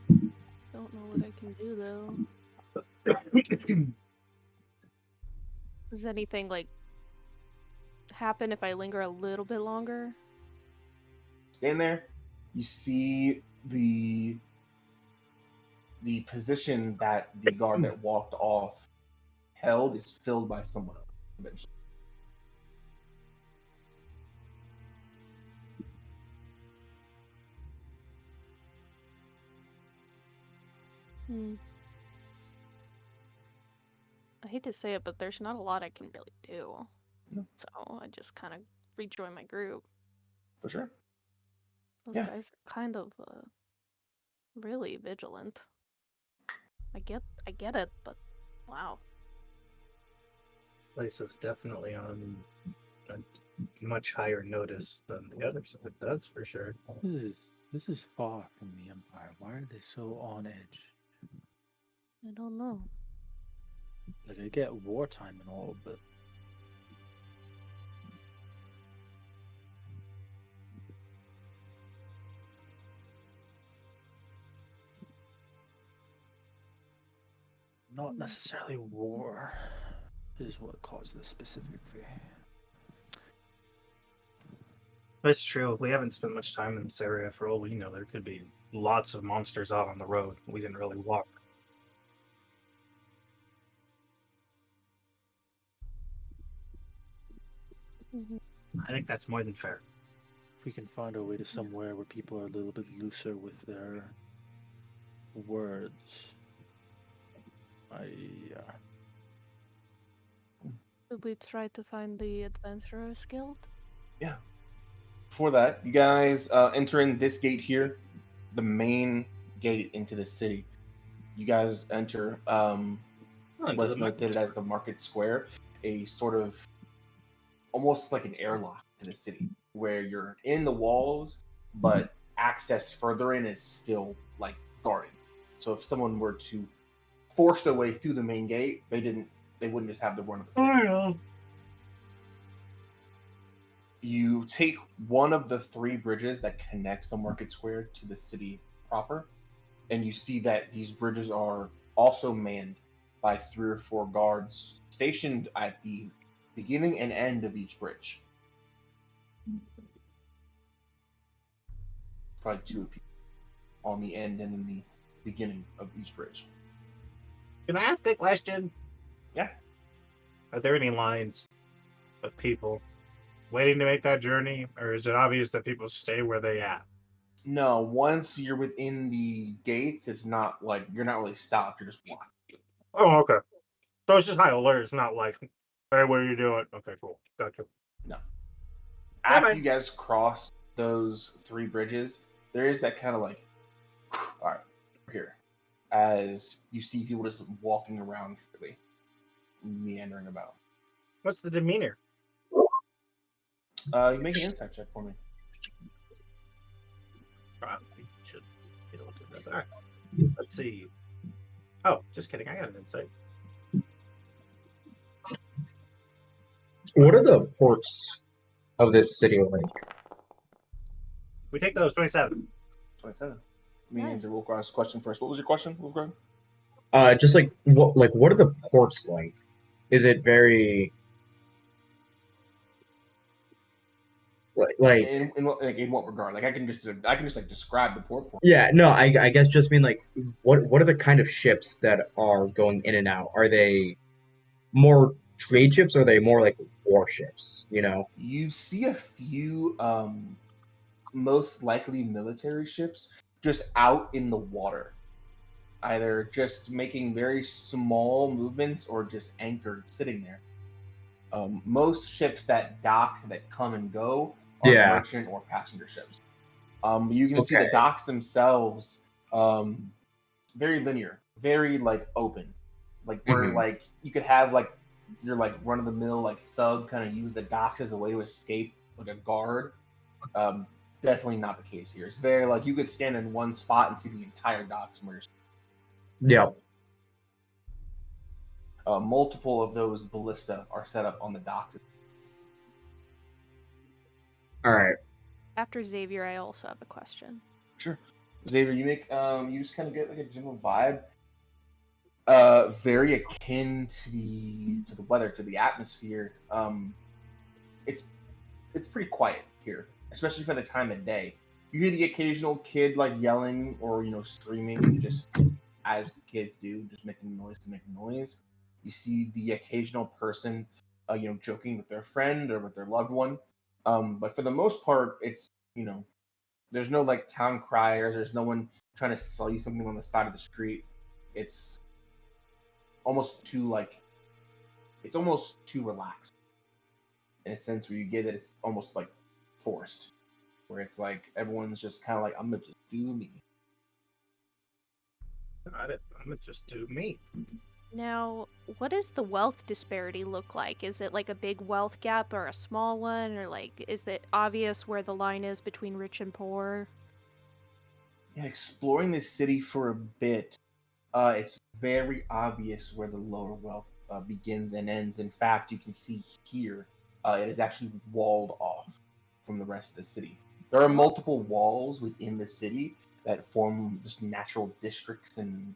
Don't know what I can do though. Does anything like happen if I linger a little bit longer? Stand there, you see the position that the guard that walked off held is filled by someone else eventually. I hate to say it, but there's not a lot I can really do. No. So I just kind of rejoin my group. For sure. Those Yeah. guys are kind of really vigilant. I get it, but wow. Place is definitely on a much higher notice than the other side. That's for sure. This is far from the Empire. Why are they so on edge? I don't know. Like, I get wartime and all, but not necessarily war is what caused this specifically. That's true. We haven't spent much time in this area. For all we know, there could be lots of monsters out on the road. We didn't really walk. I think that's more than fair. If we can find our way to somewhere where people are a little bit looser with their words, Should we try to find the Adventurers Guild? Yeah. Before that, you guys entering this gate here, the main gate into the city. You guys enter what's noted as the market square, a sort of almost like an airlock to the city, where you're in the walls, but access further in is still like guarded. So if someone were to force their way through the main gate, they wouldn't just have the run of the city. You take one of the three bridges that connects the market square to the city proper, and you see that these bridges are also manned by 3 or 4 guards stationed at the beginning and end of each bridge. Probably 2 people on the end and in the beginning of each bridge. Can I ask a question? Yeah. Are there any lines of people waiting to make that journey, or is it obvious that people stay where they at? No, once you're within the gates, it's not like you're not really stopped. You're just walking. Oh, okay. So it's just high alert. It's not like, hey, what are you doing? Okay, cool. Gotcha. No. After you guys cross those 3 bridges, there is that kind of like, all right, we're here. As you see people just walking around freely, meandering about. What's the demeanor? You make an insight check for me. Probably should get a look at that. All right. Let's see. Oh, just kidding. I got an insight. What are the ports of this city like? We take those 27. 27. Me answer Wolfgar's question first. What was your question, Wolfgar? Just like what are the ports like? Is it very Like, in what regard? Like I can just like describe the port for. yeah, no, I guess just mean like, what are the kind of ships that are going in and out? Are they more trade ships, or are they more like warships? You know? You see a few most likely military ships just out in the water, either just making very small movements or just anchored sitting there. Most ships that dock, that come and go, are Yeah. merchant or passenger ships. You can see Okay. the docks themselves, very linear, very like open, like where Mhm. like you could have like your like run of the mill like thug kind of use the docks as a way to escape, like a guard. Um, Definitely not the case here. It's very like you could stand in one spot and see the entire docks from where you're. Yeah. Multiple of those ballista are set up on the docks. All right. After Xavier, I also have a question. Sure, Xavier, you just kind of get like a general vibe, very akin to the weather, to the atmosphere. It's pretty quiet here, especially for the time of day. You hear the occasional kid like yelling or screaming, just as kids do, just making noise to make noise. You see the occasional person, joking with their friend or with their loved one. But for the most part, it's there's no like town criers. There's no one trying to sell you something on the side of the street. It's almost too like it's almost too relaxed in a sense where you get that it's almost like forced, where it's like everyone's just kind of like, I'm gonna just do me. I'm gonna just do me. Now, what does the wealth disparity look like? Is it like a big wealth gap or a small one? Or like, is it obvious where the line is between rich and poor? Yeah, exploring this city for a bit, it's very obvious where the lower wealth begins and ends. In fact, you can see here, it is actually walled off from the rest of the city. There are multiple walls within the city that form just natural districts and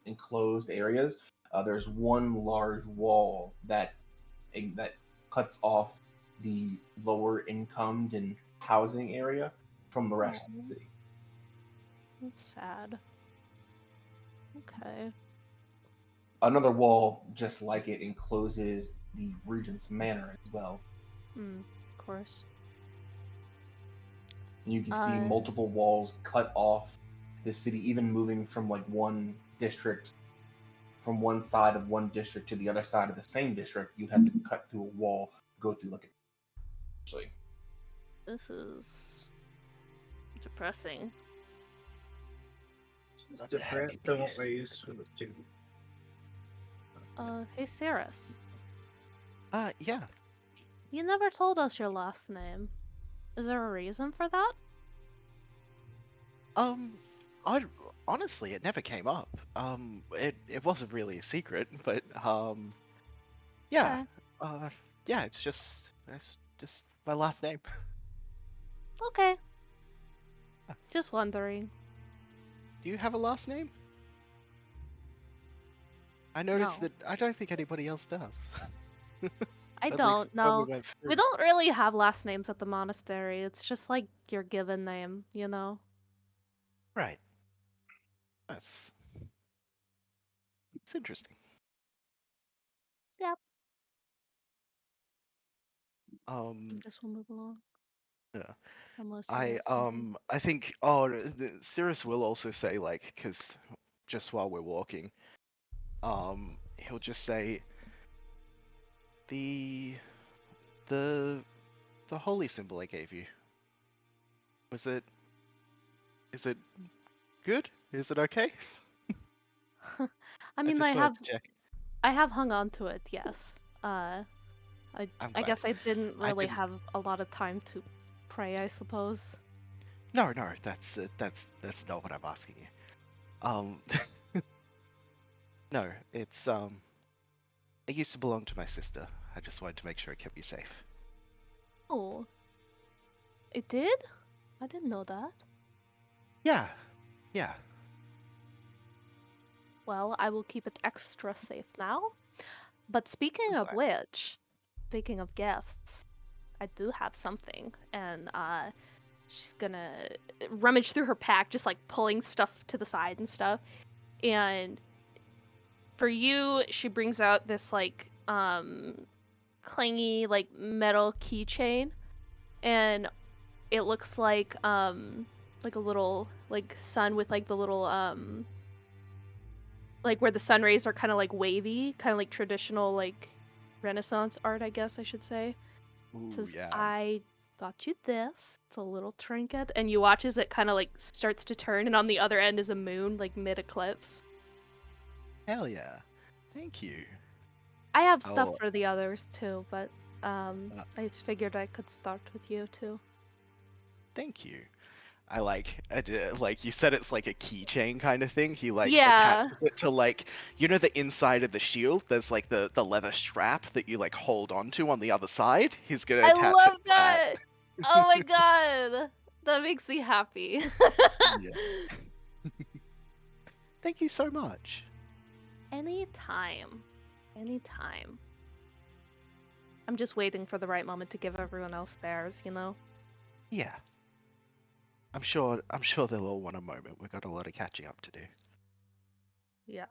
enclosed areas. There's one large wall that cuts off the lower incomed and housing area from the rest of the city. That's sad. Okay. Another wall just like it encloses the regent's manor as well. Of course. And you can see multiple walls cut off the city, even moving from like one district, from one side of one district to the other side of the same district. You'd have to cut through a wall, go through like actually. This is depressing. Different ways for the two. Hey Saris, Yeah. you never told us your last name. Is there a reason for that? I honestly, it never came up. It wasn't really a secret, but yeah. Okay. Yeah, it's just my last name. Okay. Just wondering. Do you have a last name? I noticed No. that I don't think anybody else does. I At least don't when we know. went We through. don't really have last names at the monastery. It's just like your given name, you know? Right. It's interesting. Yep. Um, I guess we'll move along. yeah. Unless you got something. I think Cirrus will also say like, because just while we're walking, he'll just say the the the holy symbol I gave you. Was it? Is it good? Is it okay? I mean, just wanted to check. I have hung on to it, yes. I'm I glad. guess I didn't I really didn't. have a lot of time to pray, I suppose. No, that's not what I'm asking you. Um, no, it's it used to belong to my sister. I just wanted to make sure it kept you safe. Oh. It did? I didn't know that. Yeah, yeah. Well, I will keep it extra safe now. But speaking of glad. which, speaking of gifts, I do have something, and she's gonna rummage through her pack, just like pulling stuff to the side and stuff. And for you, she brings out this like clangy like metal keychain, and it looks like a little like sun with like the little like where the sun rays are kind of like wavy, kind of like traditional like Renaissance art, I guess I should say. It Ooh, says, yeah. I got you this. It's a little trinket, and you watch as it kind of like starts to turn, and on the other end is a moon, like mid eclipse. Hell yeah. Thank you. I have stuff Oh, for the others too, but uh, I just figured I could start with you too. thank you. I like you said it's like a keychain kind of thing. He like Yeah. attaches it to like the inside of the shield. There's like the leather strap that you like hold onto on the other side. He's gonna I attach it love to that. that. Oh my god. That makes me happy. Yeah. Thank you so much. Anytime. Anytime. I'm just waiting for the right moment to give everyone else theirs, you know? Yeah. I'm sure they'll all want a moment. We've got a lot of catching up to do. Yeah.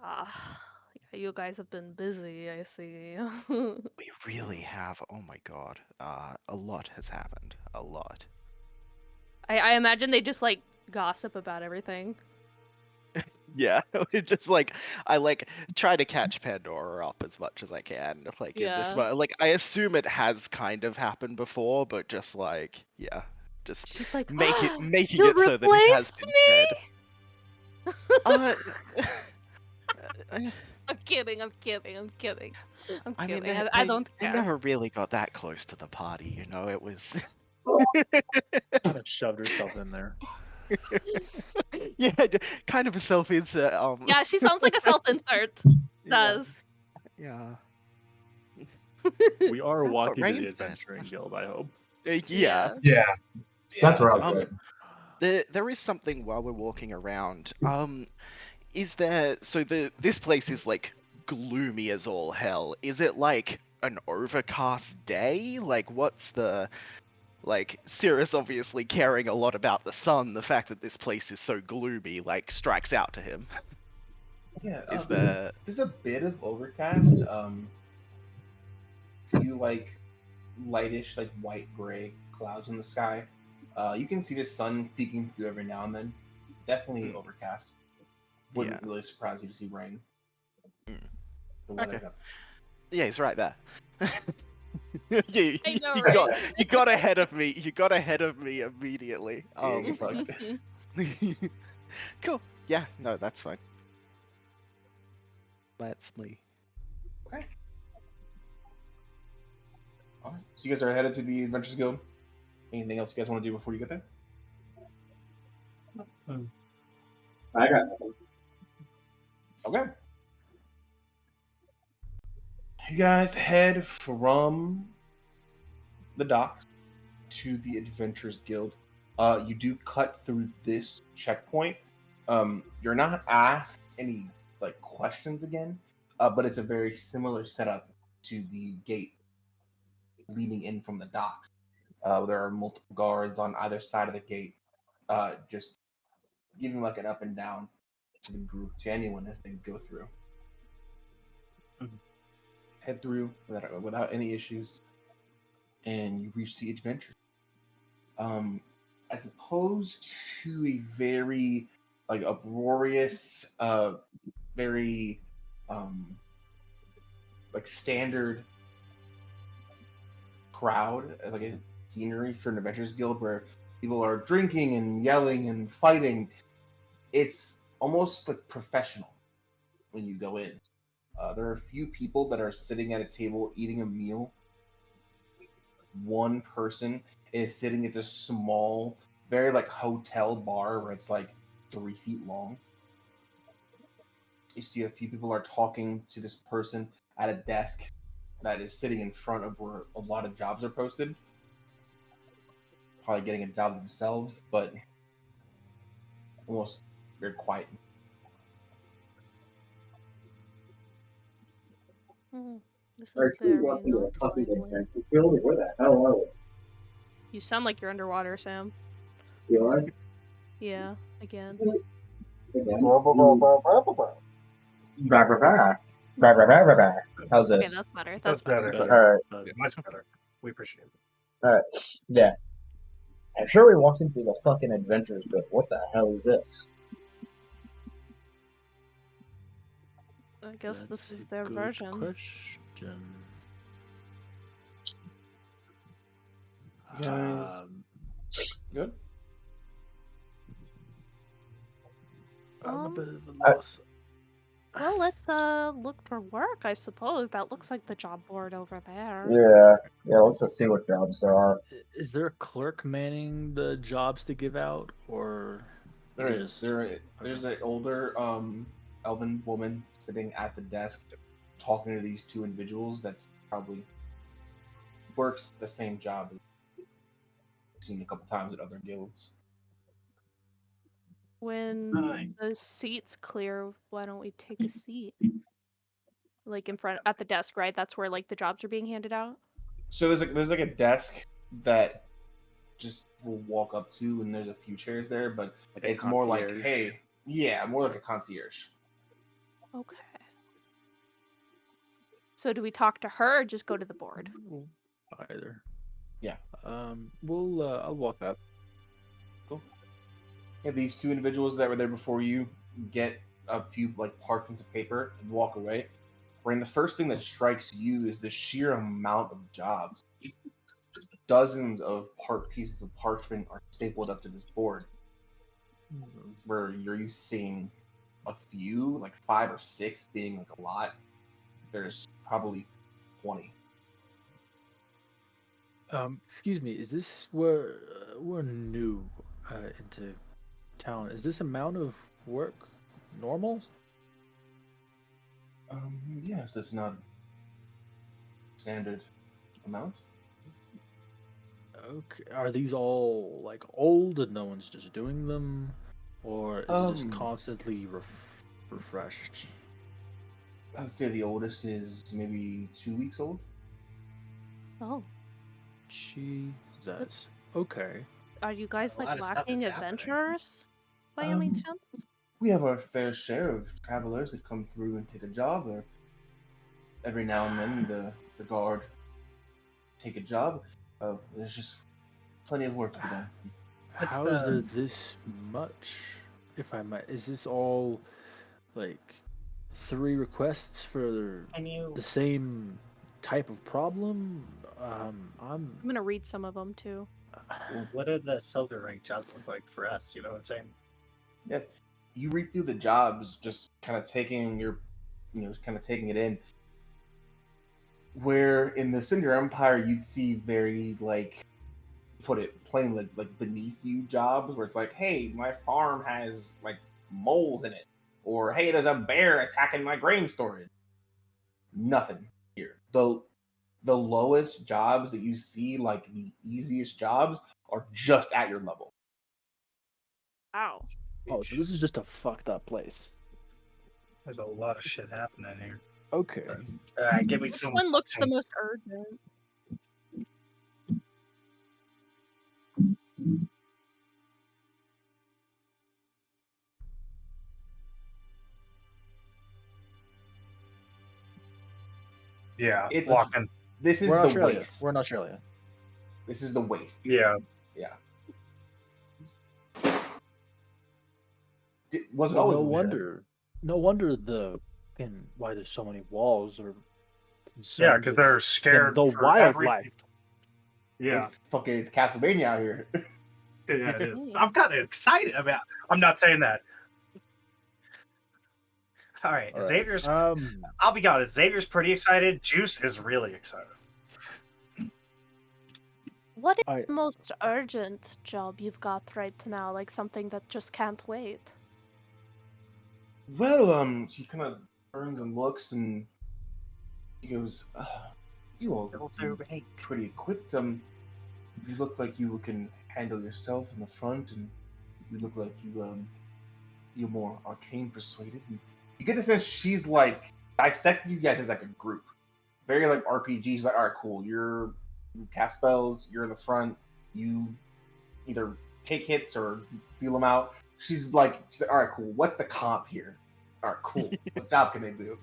You guys have been busy, I see. We really have. Oh my god. A lot has happened. A lot. I imagine they just like gossip about everything. Yeah, it's just like I like try to catch Pandora up as much as I can. Like in this, Yeah. like I assume it has kind of happened before, but just like just She's like, making you it so that it has replaced been said. me? Uh, I'm kidding, I'm kidding, I'm kidding. I'm I mean, kidding. they, I they don't they care. never really got that close to the party, It was Kind of shoved herself in there. yeah, kind of a self-insert. Yeah, she sounds like a self-insert. Yeah, Does. yeah. We are That's what walking to Rain the said. Adventuring Guild, I hope. Yeah. Yeah, that's Yeah. what I was saying. There is something while we're walking around. Is there this place is like gloomy as all hell. Is it like an overcast day? Like what's the like Cirrus obviously caring a lot about the sun, the fact that this place is so gloomy like strikes out to him. Yeah, Is there there's a bit of overcast. Few like lightish, like white gray clouds in the sky. You can see the sun peeking through every now and then. Definitely Mm. overcast. Yeah. Wouldn't really surprise you to see rain. Mm. The weather. Okay. Yeah, he's right there. you, I know, you right? got you got ahead of me. You got ahead of me immediately. Yeah, you're fucked. Cool. Yeah, no, that's fine. That's me. Okay. All right. So you guys are headed to the Adventures Guild. Anything else you guys want to do before you get there? I got nothing. Okay. You guys head from the docks to the Adventurers Guild. You do cut through this checkpoint. You're not asked any like questions again, but it's a very similar setup to the gate leading in from the docks. There are multiple guards on either side of the gate, just giving like an up and down to the group, to anyone as they go through. Mhm. Head through without any issues, and you reach the adventure. As opposed to a very like uproarious, very like standard crowd, like a scenery for an adventures guild where people are drinking and yelling and fighting. It's almost like professional when you go in. There are a few people that are sitting at a table eating a meal. One person is sitting at this small, very like hotel bar where it's like 3 feet long. You see a few people are talking to this person at a desk that is sitting in front of where a lot of jobs are posted. Probably getting a job themselves, but almost very quiet. This I is truly very want to not fucking lively. adventure field. Where the hell are we? You sound like you're underwater, Sam. You are? Yeah, again. How's Okay, this? that's better. That's better. Better. Yeah, much better. We appreciate it. Alright, yeah. I'm sure we walked into the fucking adventures, but what the hell is this? I guess this That's is a their good version. question. Guys, good. I'm a bit of a I- loss. Well, let's look for work, I suppose. That looks like the job board over there. Yeah, let's just see what jobs there are. Is there a clerk manning the jobs to give out, or There is it is. just There's an older elven woman sitting at the desk talking to these two individuals that's probably works the same job as I've seen a couple times at other guilds. When the seat's clear, why don't we take a seat? Like in front at the desk, right? That's where like the jobs are being handed out. So there's like a desk that just will walk up to, and there's a few chairs there, but like a it's more like, concierge? hey, yeah, more like a concierge. Okay. So do we talk to her or just go to the board? Either. Yeah. I'll walk up. Cool. Yeah, these two individuals that were there before you get a few like parchments of paper and walk away. And the first thing that strikes you is the sheer amount of jobs. Dozens of pieces of parchment are stapled up to this board, where you're used to seeing a few, like 5 or 6 being like a lot. There's probably 20. Excuse me. Is this we're new into town? Is this amount of work normal? Yes, it's not standard amount. Okay. Are these all like old and no one's just doing them, or is it just constantly refreshed? I would say the oldest is maybe 2 weeks old. Oh, Jesus. Okay. are you guys A like lot of stuff lacking is happening. adventurers by any chance? We have our fair share of travelers that come through and take a job, or every now and then the guard take a job. There's just plenty of work to be done. What's How is the- it this much? If I might, is this all like 3 requests for Can you? the same type of problem? I'm gonna read some of them too. What are the silver rank jobs look like for us? You know what I'm saying? Yeah, you read through the jobs, just kind of taking just kind of taking it in. Where in the Cinder Empire, you'd see very like, put it plainly, like beneath you jobs, where it's like, hey, my farm has like moles in it, or hey, there's a bear attacking my grain storage. Nothing here. The lowest jobs that you see, like the easiest jobs, are just at your level. Wow. Oh, so this is just a fucked up place. There's a lot of shit happening here. Okay. Give me Which some. one looks the most urgent? Yeah, It's walking. this is We're in the Australia. waste. We're in Australia. This is the waste. Yeah. Yeah. Was it Well, always no like that? wonder. No wonder and why there's so many walls or Yeah, because they're scared the for wildlife. everything. Yeah. It's fucking Castlevania out here. Yeah, it is. Hey. I'm kind of excited about. I'm not saying that. All right, All right. Xavier's. I'll be honest. Xavier's pretty excited. Juice is really excited. What is I- the most urgent job you've got right now? Like something that just can't wait? Well, she kind of turns and looks, and she goes, "You all seem pretty equipped. You look like you can handle yourself in the front, and you look like you're more arcane persuaded." And you get the sense she's like dissecting you guys as like a group, very like RPG. She's like, "All right, cool. You cast spells. You're in the front. You either take hits or deal them out. She's like, all right, cool. What's the comp here? All right, cool. What job can they do?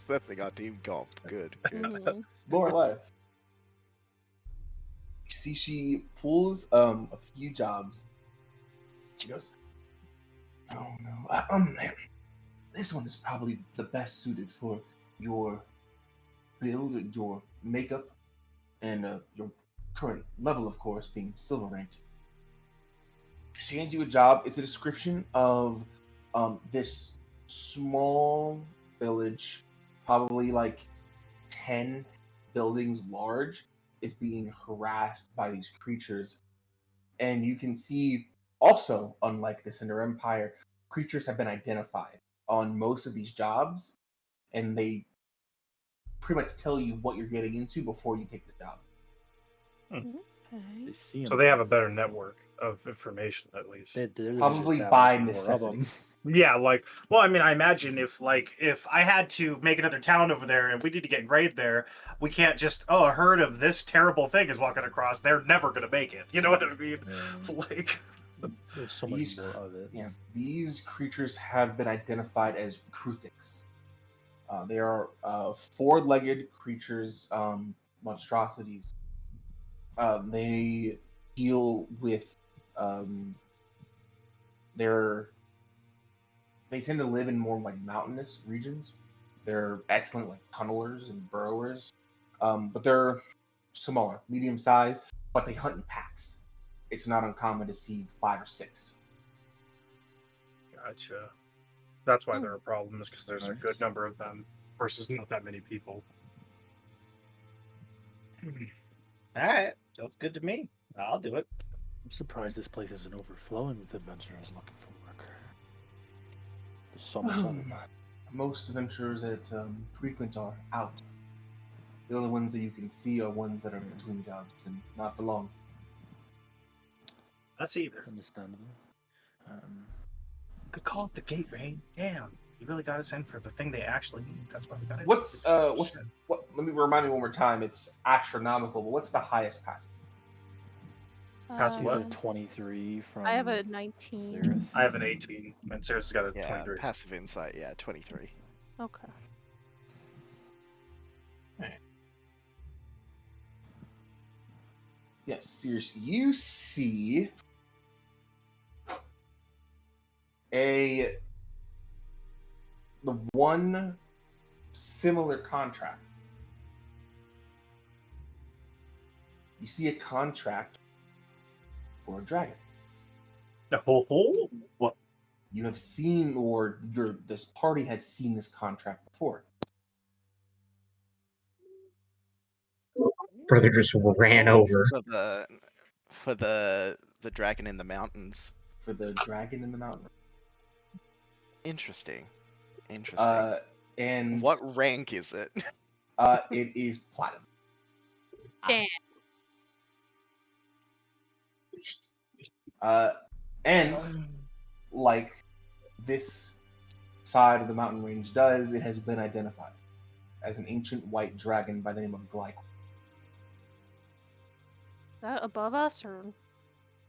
Setting our team comp. Good. Mhm. More or less. You see, she pulls a few jobs. She goes, "Oh no, this one is probably the best suited for your build, your makeup, and your current level, of course, being silver ranked." She hands you a job. It's a description of this small village, probably like 10 buildings large, is being harassed by these creatures. And you can see also, unlike the Cinder Empire, creatures have been identified on most of these jobs, and they pretty much tell you what you're getting into before you take the job. They see So they have a better network of information, at least. They're Probably just by establishing more of them. necessity. Yeah, like, well, I mean, I imagine if I had to make another town over there and we need to get raid there, we can't just a herd of this terrible thing is walking across. They're never gonna make it. You know what I mean? It's like There's so These, much more of it. yeah, these creatures have been identified as Kruthiks. They are four-legged creatures, monstrosities. They deal with they're they tend to live in more like mountainous regions. They're excellent like tunnelers and burrowers, but they're smaller, medium sized. But they hunt in packs. It's not uncommon to see 5 or 6. gotcha. That's why they're a problem, is because there's a good number of them versus not that many people. All right, sounds good to me. I'll do it. I'm surprised this place isn't overflowing with adventurers looking for work. There's so much of it. Most adventurers that frequent are out. The only ones that you can see are ones that are between jobs, and not for long. That's either. Understandable. Could call up the gate, Rain. Damn, you really got us in for the thing they actually need. That's why we got it. What? Let me remind you one more time. It's astronomical, but what's the highest passive? Pass These what? are 23 from I have a 19. Cirrus. I have an 18, and Sarah's got a Yeah, 23. passive insight. Yeah, 23. Okay. Yes, seriously. You see the one similar contract. You see a contract for a dragon. Oh, what? You have seen, or this party has seen this contract before. Brother just ran over. For the dragon in the mountains. For the dragon in the mountain. Interesting. Interesting. And What rank is it? it is platinum. Damn. And like this side of the mountain range does, it has been identified as an ancient white dragon by the name of Glycor. Is that above us, or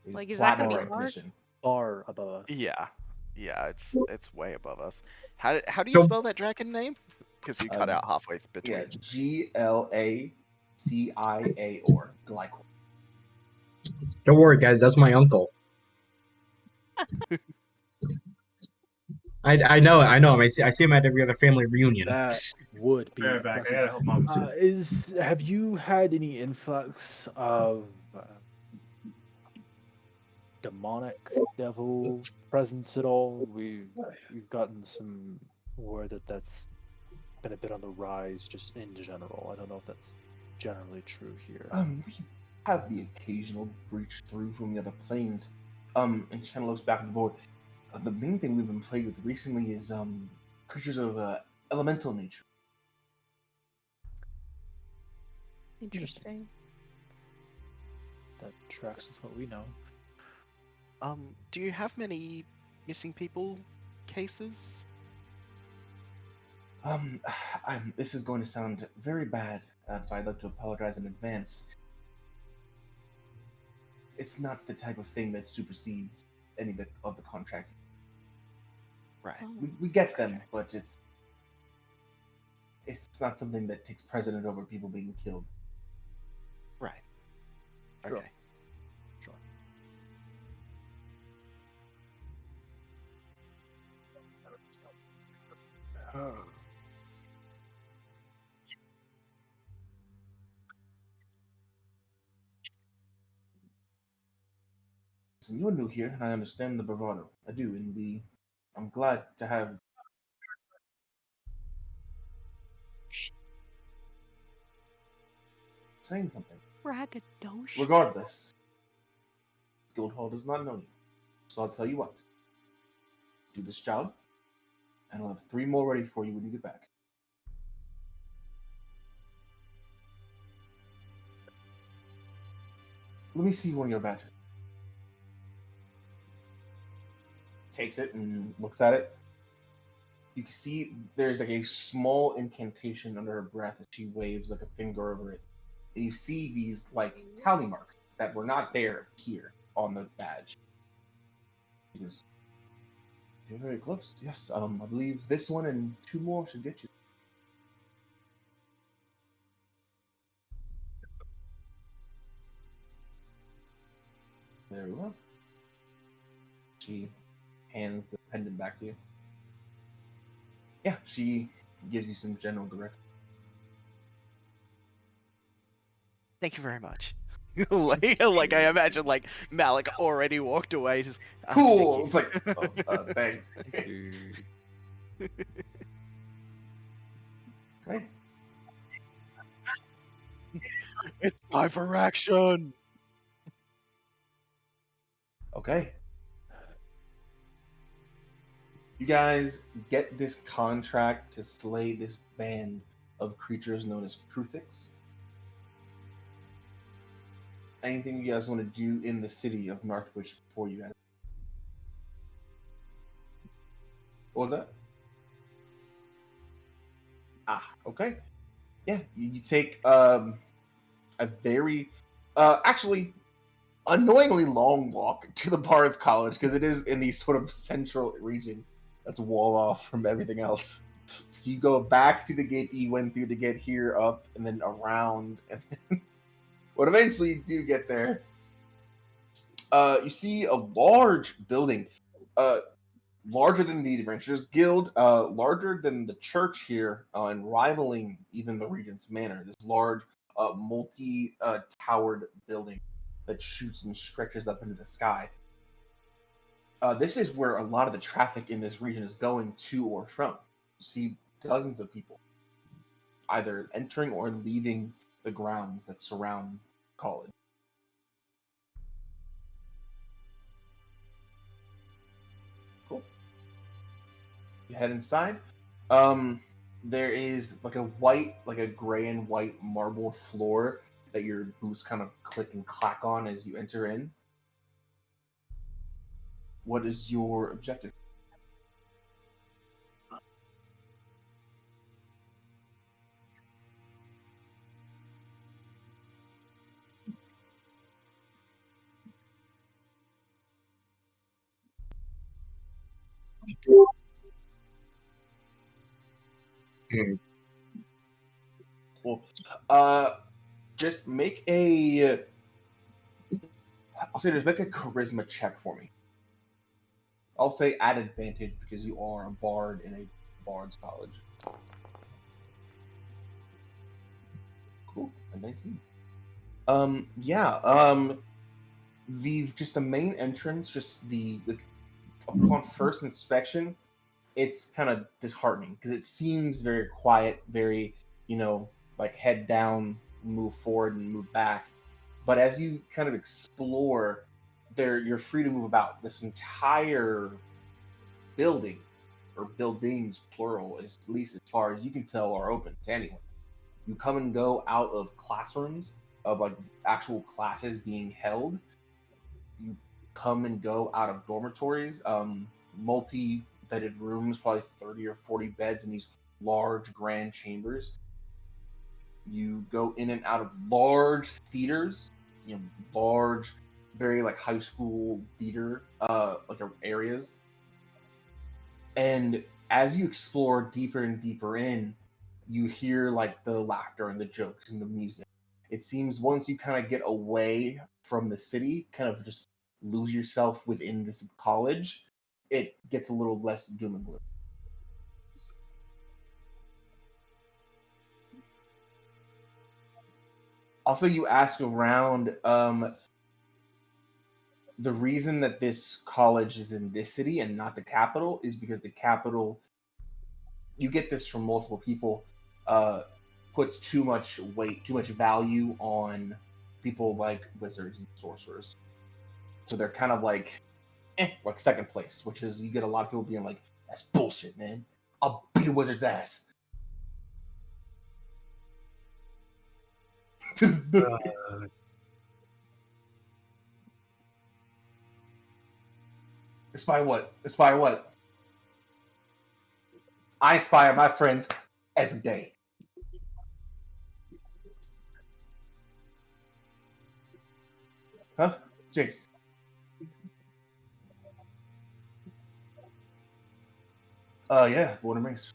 It like, is that gonna be platinum hard? recognition. Far above us. Yeah, it's way above us. How do you Nope. spell that dragon name? Because you cut out halfway between. Yeah, GLACIA or Glycor. Don't worry, guys. That's my uncle. I know him. I see him at every other family reunion. That would be Right back. I impressive. gotta help mom. Have you had any influx of demonic devil presence at all? We've gotten some word that's been a bit on the rise, just in general. I don't know if that's generally true here. We have the occasional breach through from the other planes. And she kind of looks back at the board. The main thing we've been playing with recently is creatures of elemental nature. Interesting. That tracks with what we know. Do you have many missing people cases? This is going to sound very bad, so I'd like to apologize in advance. it's not the type of thing that supersedes any of the contracts. Right. We get them, Okay. but it's not something that takes precedent over people being killed. Right. Sure. Okay. Sure. So you're new here, and I understand the bravado. I do, and I'm glad to have. Saying something. Braggadocio. Regardless, Guildhall does not know you, so I'll tell you what. Do this job, and I'll have 3 more ready for you when you get back. Let me see one of your badges. Takes it and looks at it. You can see there's like a small incantation under her breath as she waves like a finger over it. And you see these like tally marks that were not there here on the badge. She goes, "You're very close. Yes, I believe this one and 2 more should get you." Very well. She hands the pendant back to you. Yeah, she gives you some general direction. Thank you very much. like I imagine like Malik already walked away. Just Cool. thank It's like, oh, thanks. you. Okay. It's time for action. Okay. You guys get this contract to slay this band of creatures known as Kruthiks. Anything you guys want to do in the city of Northwich before you guys? What was that? Okay. Yeah, you take a very actually annoyingly long walk to the Bard's College because it is in the sort of central region that's wall off from everything else. So you go back to the gate you went through to get here up and then around and then but eventually you do get there. You see a large building, larger than the Adventurers Guild, larger than the church here, and rivaling even the Regent's Manor. This large, multi-towered building that shoots and stretches up into the sky. This is where a lot of the traffic in this region is going to or from. You see dozens of people either entering or leaving the grounds that surround college. Cool. You head inside. There is like a gray and white marble floor that your boots kind of click and clack on as you enter in. What is your objective? Hmm. Cool. Just make a. I'll say just make a charisma check for me. I'll say at advantage because you are a bard in a bard's college. Cool. A 19. Yeah. The main entrance, just the upon first inspection, it's kind of disheartening because it seems very quiet, very, like head down, move forward and move back. But as you kind of explore, you're free to move about. This entire building, or buildings plural, is at least as far as you can tell, are open to anyone. You come and go out of classrooms of like actual classes being held. You come and go out of dormitories, multi-bedded rooms, probably 30 or 40 beds in these large grand chambers. You go in and out of large theaters, large very like high school theater areas. And as you explore deeper and deeper in, you hear like the laughter and the jokes and the music. It seems once you kind of get away from the city, kind of just lose yourself within this college, it gets a little less doom and gloom. Also, you ask around. The reason that this college is in this city and not the capital is because the capital, you get this from multiple people, puts too much weight, too much value on people like wizards and sorcerers. So they're kind of like second place, which is you get a lot of people being like, "That's bullshit, man. I'll beat a wizard's ass." Inspire what? Inspire what? I inspire my friends every day. Huh? Jace. Yeah, born and raised.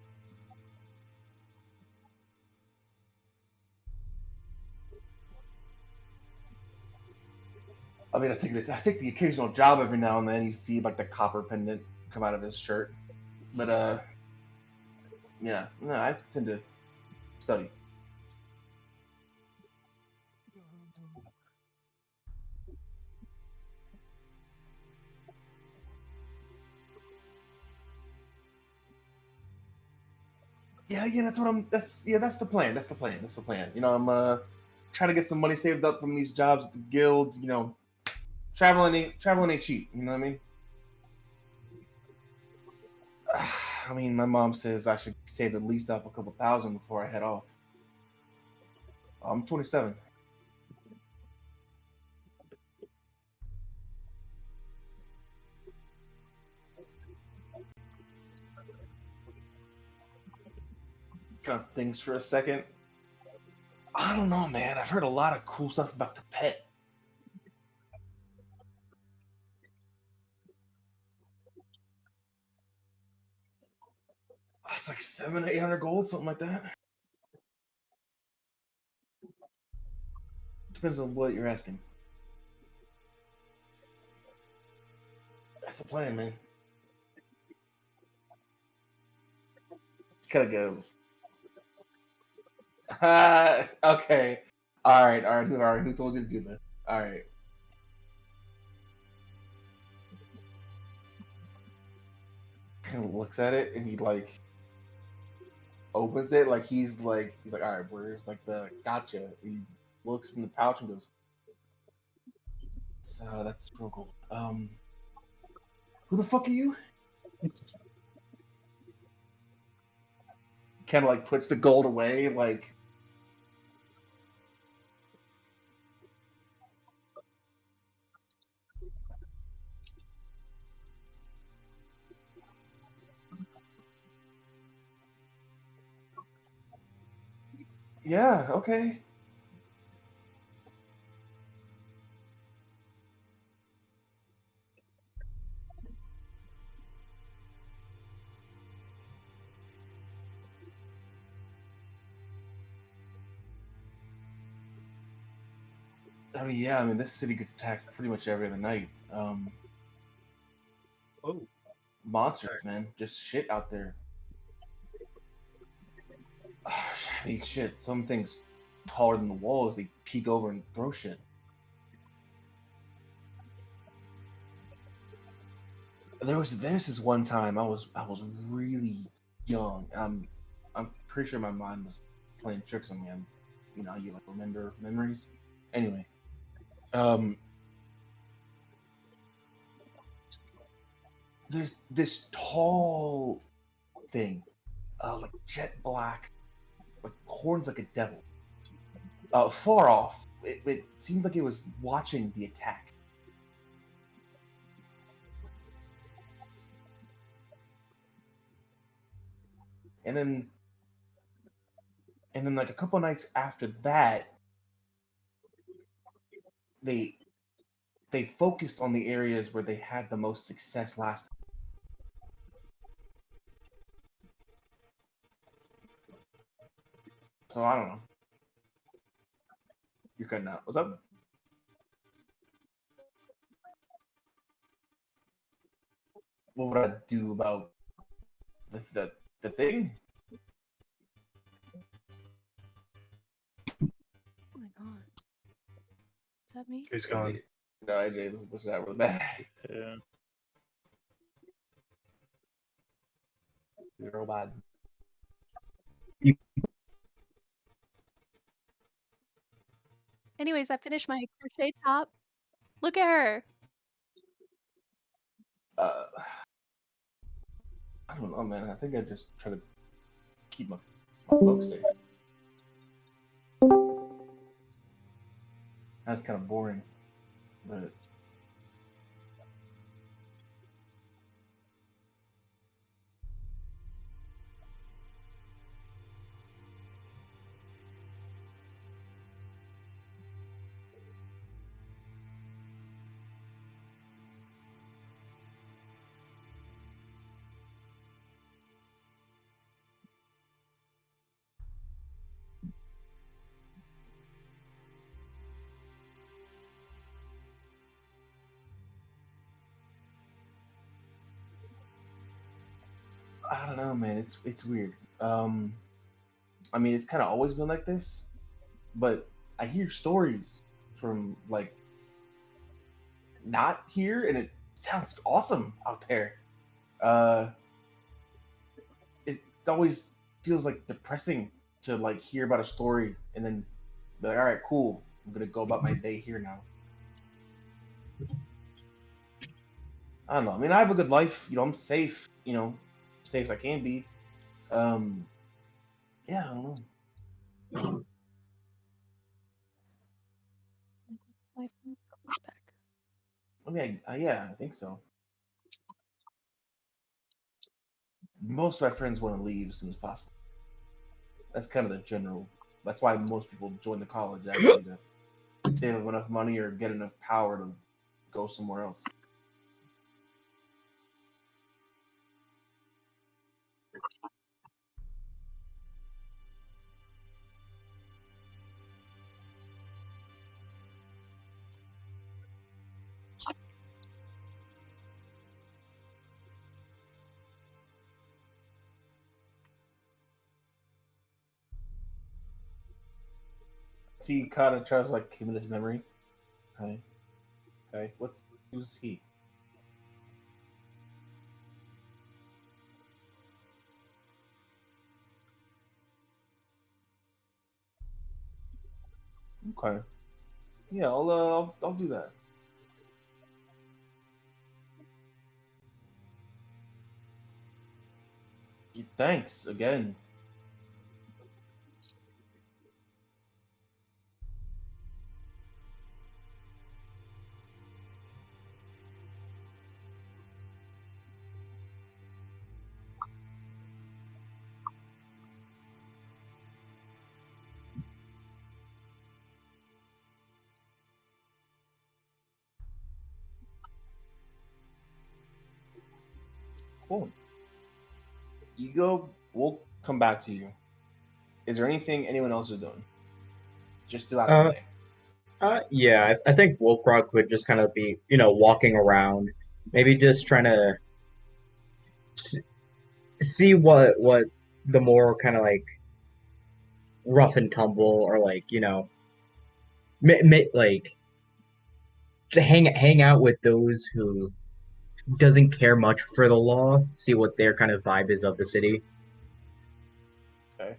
I mean, I take the occasional job every now and then. You see like the copper pendant come out of his shirt, but yeah, no, I tend to study. Yeah, that's what I'm. That's the plan. That's the plan. That's the plan. You know, I'm trying to get some money saved up from these jobs at the guild. You know, traveling ain't cheap. You know what I mean? I mean, my mom says I should save at least up a couple thousand before I head off. I'm 27. Kind of things for a second. I don't know, man. I've heard a lot of cool stuff about the pet. It's like 700-800 gold, something like that. Depends on what you're asking. That's the plan, man. Gotta go. Okay. All right. All right. Who told you to do that? All right. Kind of looks at it and he like opens it like he's like all right. Where's like the gotcha? He looks in the pouch and goes, "So that's real cool. Who the fuck are you?" Kind of like puts the gold away, like. Yeah. Okay. I mean, yeah. I mean, this city gets attacked pretty much every other night. Oh, Monsters, man. Just shit out there. I mean, shit. Some things taller than the walls. They peek over and throw shit. There's this one time I was really young. I'm pretty sure my mind was playing tricks on me. You know, you like remember memories. Anyway, um, there's this tall thing, like jet black, like horns like a devil. Far off, it seemed like it was watching the attack. And then like a couple nights after that, they they focused on the areas where they had the most success last time. So I don't know. You're cutting out. What's up? What would I do about the thing? Oh my god. Is that me? He's gone. No, AJ, this is not really bad. Yeah. Zero bad. Anyways, I finished my crochet top. Look at her. I don't know, man. I think I just try to keep my folks safe. That's kind of boring, but I don't know, man. It's weird. I mean, it's kind of always been like this, but I hear stories from like not here, and it sounds awesome out there. Uh, it always feels like depressing to like hear about a story and then be like, all right, cool. I'm gonna go about my day here now. I don't know. I mean, I have a good life. You know, I'm safe. You know, safe as I can be. Um, yeah, I don't know. My phone comes back. I mean, yeah, I think so. Most of my friends want to leave as soon as possible. That's kind of the general. That's why most people join the college actually to save up enough money or get enough power to go somewhere else. So he kind of tries to like keep in his memory. Okay, okay. Who's he? Okay. Yeah, I'll do that. Thanks again. Cool. Ego, we'll come back to you. Is there anything anyone else is doing? Just throughout the Uh, day. yeah, I think Wolfrock would just kind of be, walking around, maybe just trying to see what the more kind of like rough and tumble or like like to hang out with those who doesn't care much for the law, see what their kind of vibe is of the city. Okay.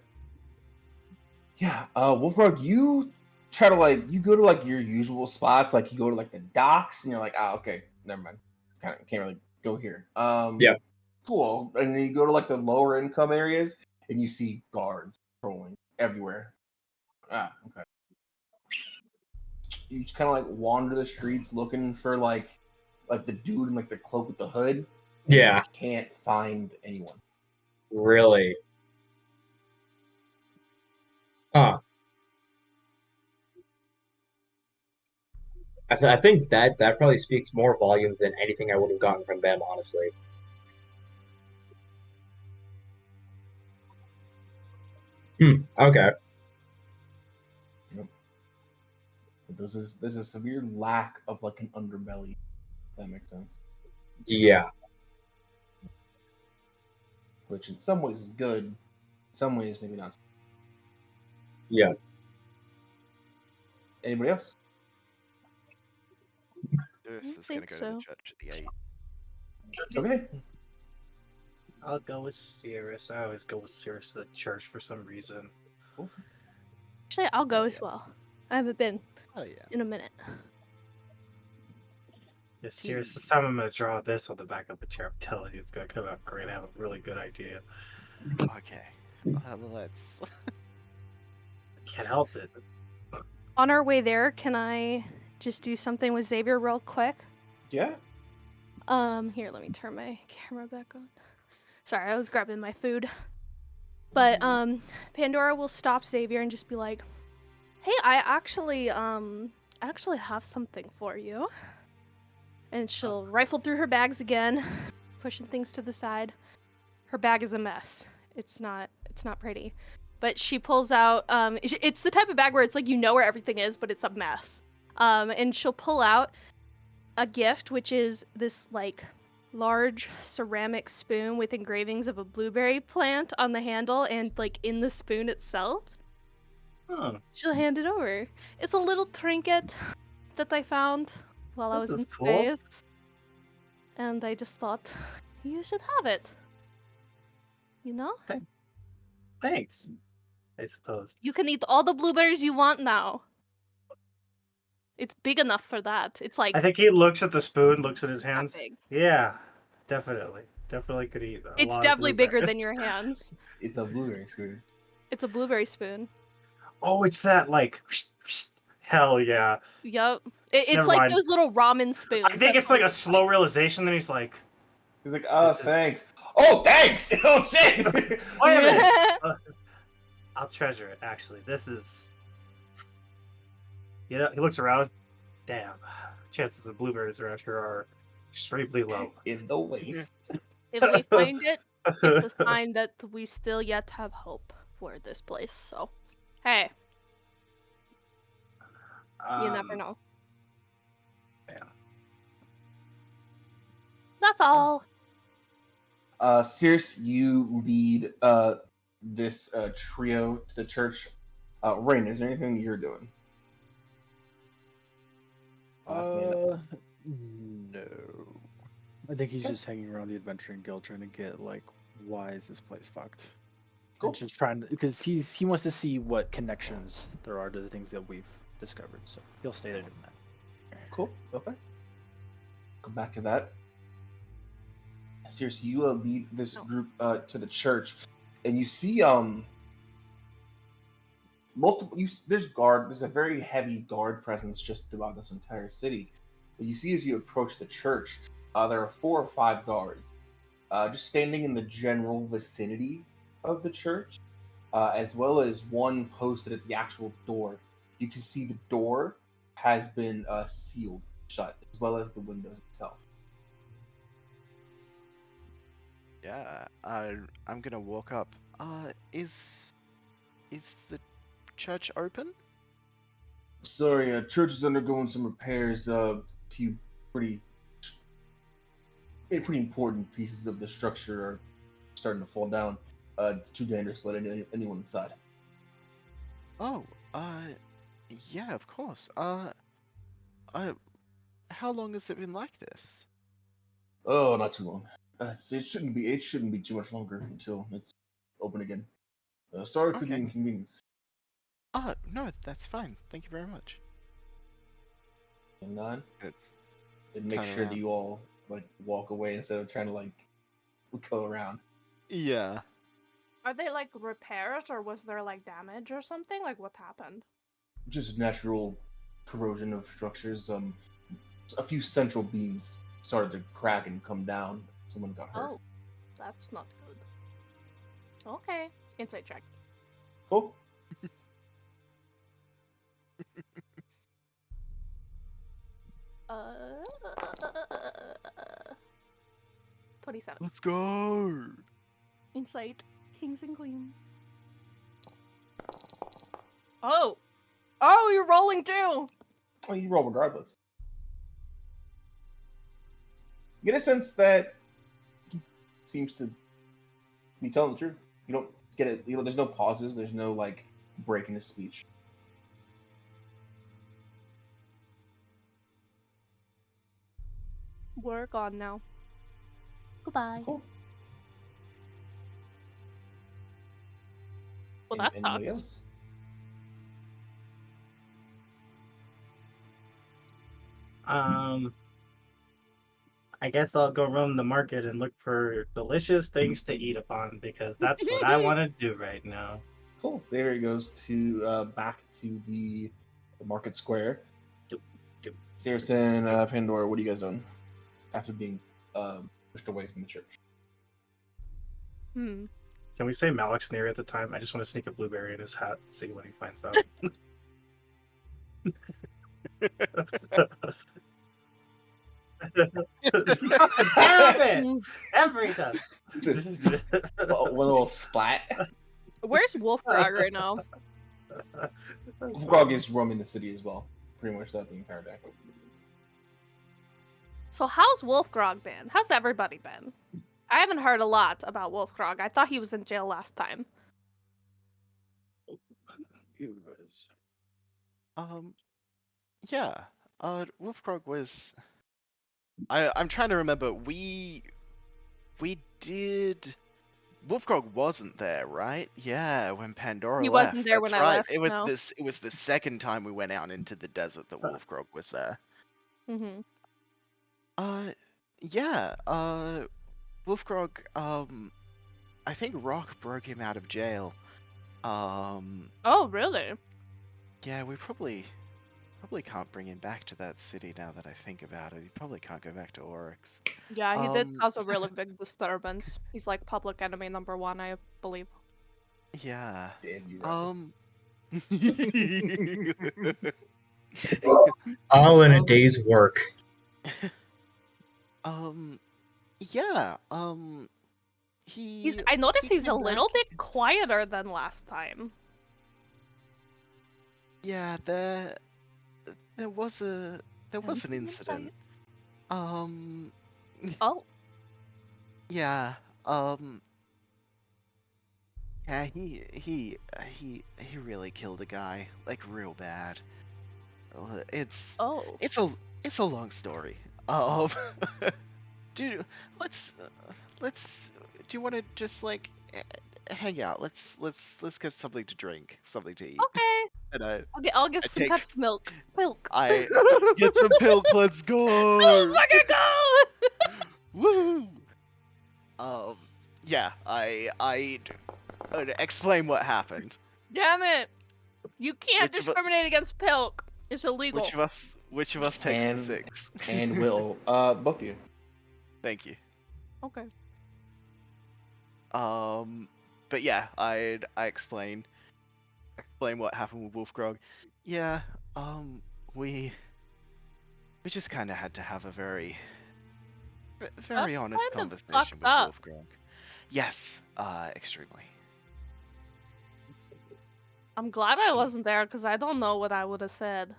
Yeah, Wolfrock, you try to like you go to like your usual spots, like you go to like the docks, and you're like, okay, never mind, kind of can't really go here. Yeah. Cool. And then you go to like the lower income areas, and you see guards patrolling everywhere. Okay. You just kind of like wander the streets looking for like the dude in like the cloak with the hood, and you Yeah, can't find anyone. really. Huh. I think that probably speaks more volumes than anything I would have gotten from them, honestly. Okay. There's a severe lack of like an underbelly. If that makes sense. Yeah. Which in some ways is good, in some ways maybe not. Yeah. Anybody else? Lewis is think gonna go to the so. church at the 8. Okay. I'll go with Cirrus. I always go with Cirrus to the church for some reason. Actually, I'll go Oh, as yeah. well. I haven't been Oh yeah. in a minute. Yeah, Cirrus, this time I'm gonna draw this on the back of the chair. I'm telling you, it's gonna come out great. I have a really good idea. Okay. Let's. Can't help it. On our way there, can I just do something with Xavier real quick? Yeah. Here, let me turn my camera back on. Sorry, I was grabbing my food. But Pandora will stop Xavier and just be like, "Hey, I actually have something for you." And she'll rifle through her bags again, pushing things to the side. Her bag is a mess. It's not pretty. But she pulls out it's the type of bag where it's like you know where everything is, but it's a mess. And she'll pull out a gift, which is this like large ceramic spoon with engravings of a blueberry plant on the handle and like in the spoon itself. Huh. She'll hand it over. It's a little trinket that I found while I This was is in cool. space. And I just thought you should have it. You know? Thanks. I suppose. You can eat all the blueberries you want now. It's big enough for that. It's like I think he looks at the spoon, looks at his that hands. big. Yeah, definitely. Definitely could eat a It's lot definitely of bigger blueberries. than your hands. It's a blueberry scooter. It's a blueberry spoon. Oh, it's that like. Hell yeah. Yup. It's Never like mind. those little ramen spoons. I think That's it's like what a slow realization. Then he's like, He's like, This is- thanks. Oh, thanks. Oh shit. "Wait a minute." I'll treasure it. Actually, this is. You know, he looks around. Damn, chances of blueberries around here are extremely low. In the waste. If we find it, it's a sign that we still yet have hope for this place. So, hey, you never know. Yeah. That's all. Circe, you lead this trio to the church. Rain, is there anything that you're doing? Last man up. No. I think he's just hanging around the Adventuring Guild trying to get like, why is this place fucked? Cool. And just trying to, because he wants to see what connections there are to the things that we've discovered. So he'll stay there doing that. Cool. Okay. Come back to that. Seriously, you lead this group to the church, and you see multiple. There's a very heavy guard presence just throughout this entire city. But you see as you approach the church, there are 4 or 5 guards, just standing in the general vicinity of the church, as well as one posted at the actual door. You can see the door has been sealed shut, as well as the windows itself. Yeah, I'm gonna walk up. Is the church open? Sorry, church is undergoing some repairs. A few pretty important pieces of the structure are starting to fall down. It's too dangerous to let anyone inside. Oh, yeah, of course. How long has it been like this? Oh, not too long. It shouldn't be. It shouldn't be too much longer until it's open again. Sorry for the Okay. inconvenience. No, that's fine. Thank you very much. And nine. Good. And make Turn sure that around. you all like walk away instead of trying to like go around. Yeah. Are they like repairs or was there like damage or something? Like what happened? Just natural corrosion of structures. A few central beams started to crack and come down. Someone got hurt. Oh, that's not good. Okay, insight check. Cool. Uh, 27. Let's go. Insight. Kings and queens. Oh! Oh, you're rolling too! Well, you roll regardless. You get a sense that he seems to be telling the truth. You don't get it. You know, there's no pauses. There's no like break in his speech. We're gone now. Goodbye. Cool. Well, that Anybody sucks. else? I guess I'll go roam the market and look for delicious things to eat upon because that's what I want to do right now. Cool. Xavier goes to back to the market square. Saracen, Pandora, what are you guys doing after being pushed away from the church? Hmm. Can we say Malik's near at the time? I just want to sneak a blueberry in his hat, see what he finds out. Damn it! Every time. One little splat. Where's Wolfgrog right now? Grog is roaming the city as well, pretty much throughout the entire day. So how's Wolfgrog been? How's everybody been? I haven't heard a lot about Wolfgrog. I thought he was in jail last time. Yeah. Wolfgrog was. I'm trying to remember. We did. Wolfgrog wasn't there, right? Yeah, when Pandora He left. wasn't there when That's I right. left, It was no. this. It was the second time we went out into the desert that Wolfgrog was there. Mm-hmm. Yeah. Wolfgrog. I think Rock broke him out of jail. Oh, really? Yeah, we probably can't bring him back to that city now that I think about it. He probably can't go back to Oryx. Yeah, he did cause a really big disturbance. He's like public enemy #1, I believe. Yeah. Damn you, All in a day's work. Yeah. I noticed he's a came little back. bit quieter than last time. Yeah, there was an incident. Oh, Yeah. Yeah, he really killed a guy, like real bad. It's oh. it's a it's a long story. Um, dude, let's do you want to just like hang out? Let's get something to drink, something to eat. Okay. And I'll get I some take Pepsi milk. Pilk. I get some pilk. Let's go. Let's fucking go! Woo! Yeah, I explain what happened. Damn it! You can't Which of, discriminate against Pilk. It's illegal. which of us takes the And- 6? And Will, both of you. Thank you. Okay. But yeah, I explain what happened with Wolfgrog. Yeah, we just kind of had to have a very That's honest kind of conversation fucked with up. Wolfgrog. Yes, extremely. I'm glad I wasn't there because I don't know what I would have said.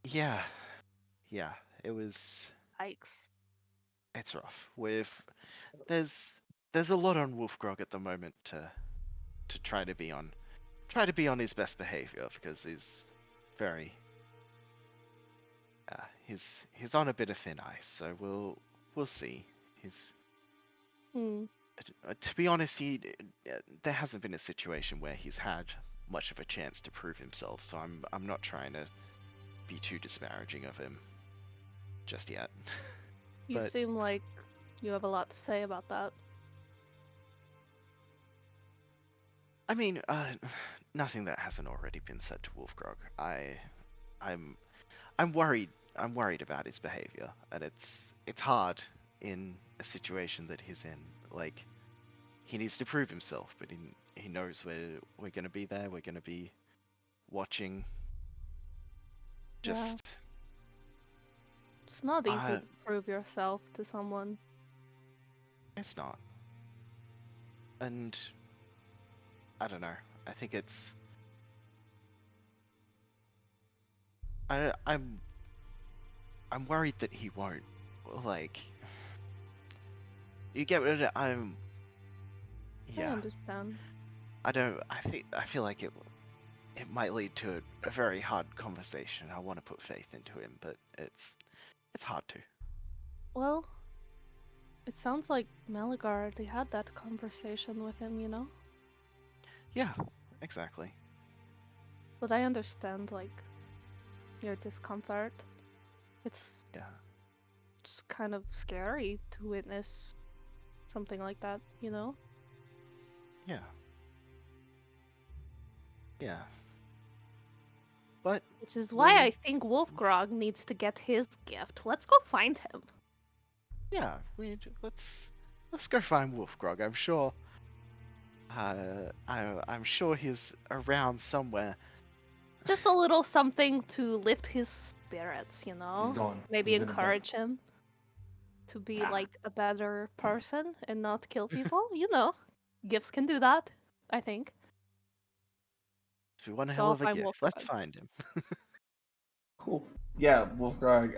Yeah, it was. Yikes. It's rough. There's a lot on Wolfgrog at the moment to try to be on his best behavior because he's very he's on a bit of thin ice. So we'll see. He's to be honest, there hasn't been a situation where he's had much of a chance to prove himself. So I'm not trying to be too disparaging of him just yet. You But- seem like you have a lot to say about that. I mean, nothing that hasn't already been said to Wolfgrog. I'm worried. I'm worried about his behavior, and it's hard in a situation that he's in. Like, he needs to prove himself, but he knows we're gonna be there. We're gonna be watching. Just It's not easy Uh, to prove yourself to someone. It's not. And I don't know. I think it's. I'm worried that he won't. Like, you get rid of. I Yeah. understand. I don't. I feel like it might lead to a very hard conversation. I want to put faith into him, but it's hard to. Well, it sounds like Meligar already had that conversation with him, you know? Yeah, exactly. But I understand, like, your discomfort. It's Yeah. just kind of scary to witness something like that, you know? Yeah. Yeah. But Which is why we'll. I think Wolfgrog needs to get his gift. Let's go find him. Yeah, let's go find Wolfgrog. I'm sure. I'm sure he's around somewhere. Just a little something to lift his spirits, you He's know? gone. Maybe He's in the encourage him to be Ah. like a better person and not kill people. You know, gifts can do that, I think. If we want a So hell I'll of a find gift, let's Wolfgrog. find him. Cool. Yeah, Wolfgrog,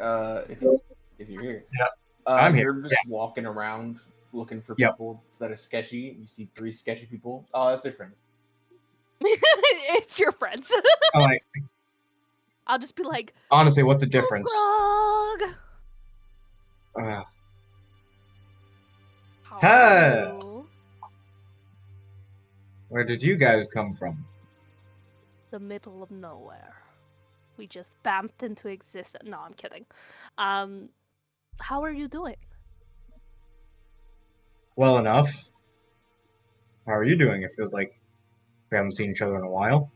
if you're here. Yeah, I'm here. You're just walking around looking for Yep. people that are sketchy. You see 3 sketchy people. Oh, that's their friends. It's your friends. I'm like, I'll just be like, honestly, what's the difference? Wolfgrog! Uh, How Hey! are you? Where did you guys come from? The middle of nowhere. We just bumped into existence. No, I'm kidding. How are you doing? Well enough. How are you doing? It feels like we haven't seen each other in a while.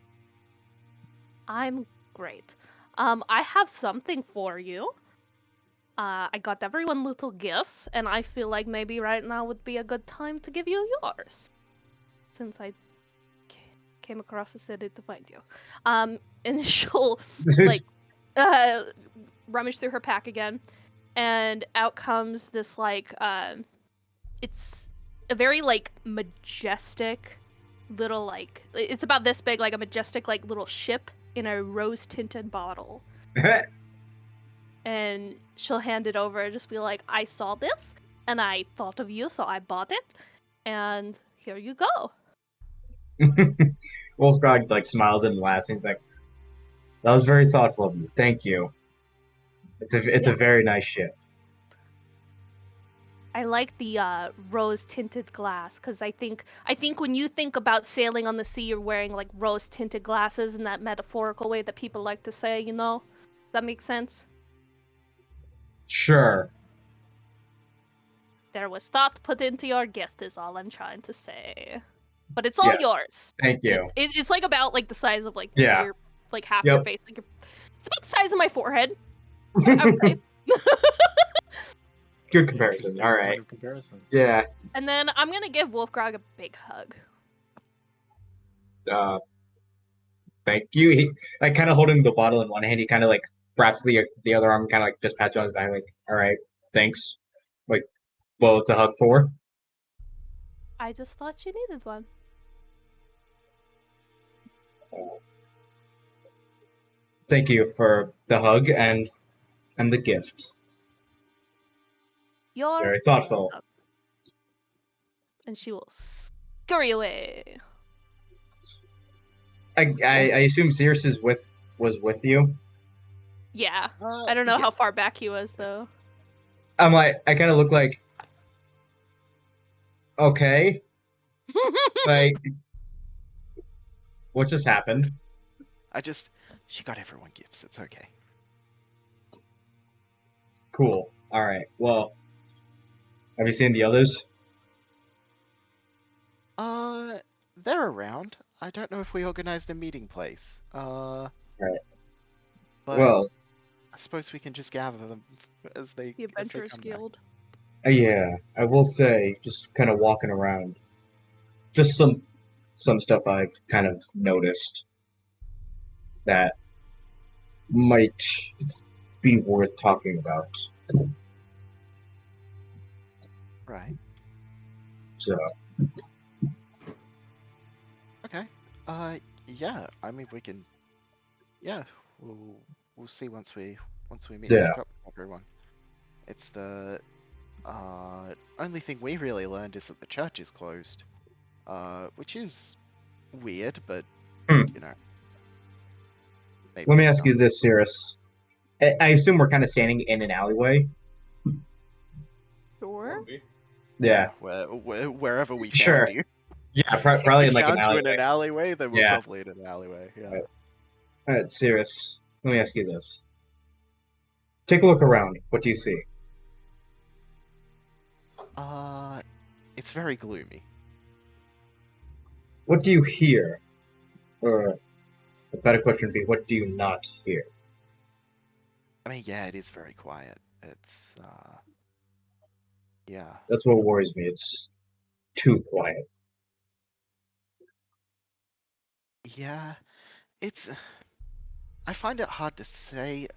I'm great. I have something for you. I got everyone little gifts, and I feel like maybe right now would be a good time to give you yours. Since I came across the city to find you. And she'll, like, rummage through her pack again, and out comes this, like, it's a very, like, majestic little, like, it's about this big, like, a majestic, like, little ship in a rose-tinted bottle. And she'll hand it over and just be like, I saw this, and I thought of you, so I bought it, and here you go. Wolfgard like smiles and laughs. He's like, "That was very thoughtful of you. Thank you. It's Yeah. a very nice ship." I like the rose-tinted glass, because I think when you think about sailing on the sea, you're wearing, like, rose-tinted glasses in that metaphorical way that people like to say, you know? Does that make sense? Sure. There was thought put into your gift is all I'm trying to say. But it's all Yes. yours. Thank you. It's like about, like, the size of, like, Yeah. your, like, half your Yep. face. Like, it's about the size of my forehead, I would say. Good comparison. Interesting All point right. of comparison. Yeah. And then I'm gonna give Wolfgrog a big hug. Thank you. He like kind of holding the bottle in one hand. He kind of like wraps the other arm, kind of like just pats you on his back, like, "All right, thanks." Like, what was the hug for? I just thought you needed one. Thank you for the hug and the gift. You're Very thoughtful. welcome. And she will scurry away. I assume Circe was with you. Yeah. I don't know Yeah. how far back he was, though. I'm like, I kind of look like, okay, like, what just happened? She got everyone gifts. It's okay. Cool. All right. Well, have you seen the others? They're around. I don't know if we organized a meeting place. Right. But Well, I suppose we can just gather them as they The Adventurers come back. Guild. yeah, I will say, just kind of walking around, just some stuff I've kind of noticed that might be worth talking about. Right. So Okay. Yeah. I mean, we can. Yeah. We'll see once we meet yeah, back up with everyone. It's the only thing we really learned is that the church is closed. Which is weird, but Hmm. you know. Maybe let me it's ask you not. this, Cirrus. I assume we're kind of standing in an alleyway. Sure. Maybe. Yeah, Wherever we sure. found you. Yeah, If probably we in like an found you in an alleyway. alleyway, then we're Yeah. probably in an alleyway. Yeah. Right. All right, Cirrus. Let me ask you this. Take a look around. What do you see? It's very gloomy. What do you hear? Or a better question would be, what do you not hear? I mean, yeah, it is very quiet. It's yeah. That's what worries me. It's too quiet. Yeah, it's. I find it hard to say.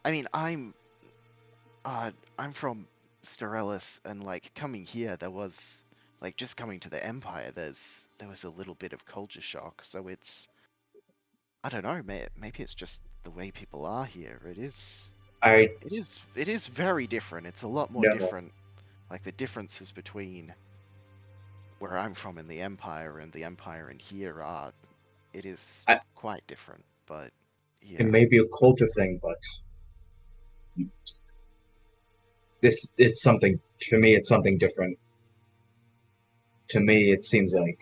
I mean, I'm from Terrelis, and like coming here, there was like just coming to the Empire. There was a little bit of culture shock. So it's. I don't know. Maybe it's just the way people are here. I It is very different. It's a lot more know. different. Like the differences between where I'm from in the Empire and the Empire in here are. It is I, quite different. But it yeah. may be a culture thing, but it's something, to me, it's something different. To me, it seems like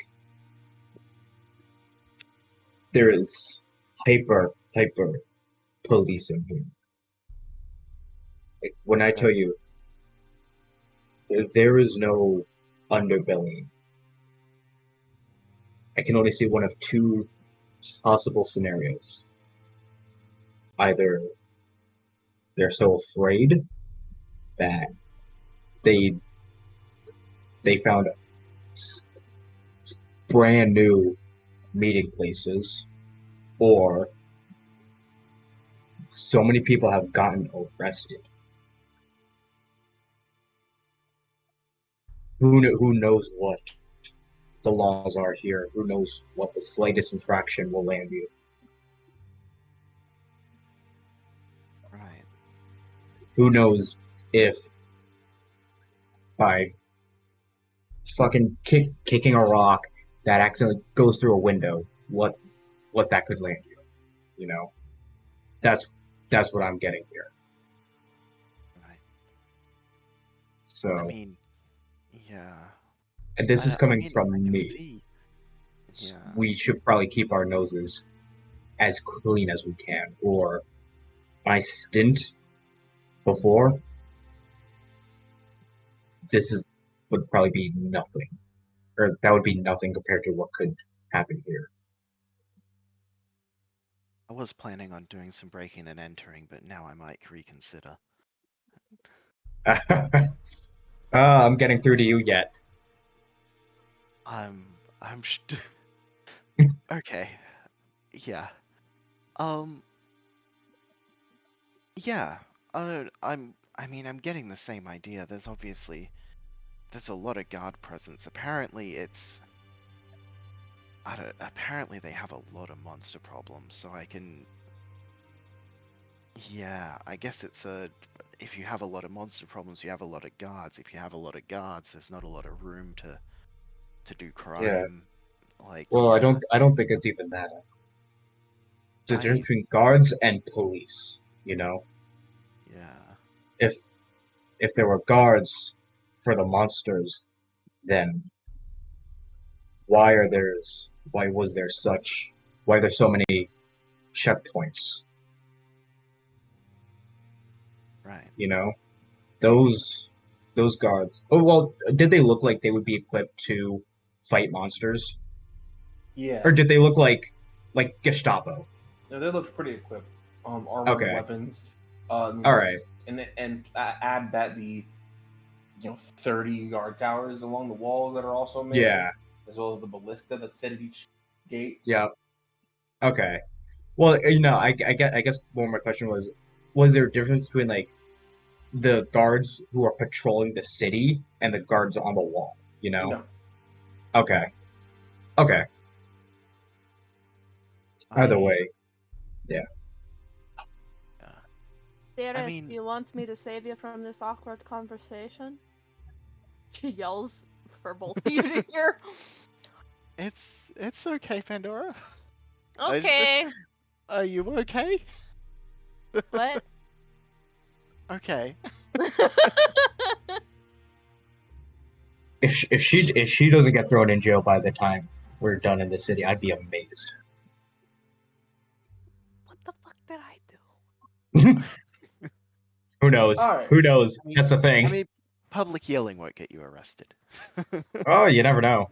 there is hyper policing here. Like, when I tell Right. you there is no underbelly, I can only see one of two possible scenarios. Either they're so afraid that they found brand new meeting places, or so many people have gotten arrested. Who knows what the laws are here? Who knows what the slightest infraction will land you? Right. Who knows if by fucking kicking a rock that accidentally goes through a window, what that could land you? You know, that's what I'm getting here. Right. I So, mean, yeah. and this is I coming mean, from I can me. see. Yeah. We should probably keep our noses as clean as we can. Or my stint before, this is would probably be nothing, or that would be nothing compared to what could happen here. I was planning on doing some breaking and entering, but now I might reconsider. I'm getting through to you yet. I'm okay. Yeah. Um. Yeah. I mean, I'm getting the same idea. There's a lot of guard presence. Apparently, it's. I don't. Apparently, they have a lot of monster problems. So I can. Yeah. I guess it's a. If you have a lot of monster problems, you have a lot of guards. If you have a lot of guards, there's not a lot of room to do Yeah. crime. Like, Well, yeah. I don't think it's even that. There's a difference I. between guards and police. You know, Yeah. if there were guards for the monsters, then why was there such why are there so many checkpoints? Right. You know, those guards. Oh well, did they look like they would be equipped to fight monsters, Yeah. or did they look like Gestapo? No, they looked pretty equipped. Armor and Okay, weapons. all right, And add that the 30 guard towers along the walls that are also melee, yeah, as well as the ballista that's set at each gate. yeah, okay. Well, I guess one more question was there a difference between like the guards who are patrolling the city and the guards on the wall? You know? No. Okay. Okay. Either I- way, yeah. Terrelis, mean- do you want me to save you from this awkward conversation? She yells for both of you to hear. It's okay, Pandora. I just- Okay. Are you okay? What? Okay. If she doesn't get thrown in jail by the time we're done in the city, I'd be amazed. What the fuck did I do? Who knows? All right. Who knows? I mean- That's the thing. I mean, public yelling won't get you arrested. Oh, you never know.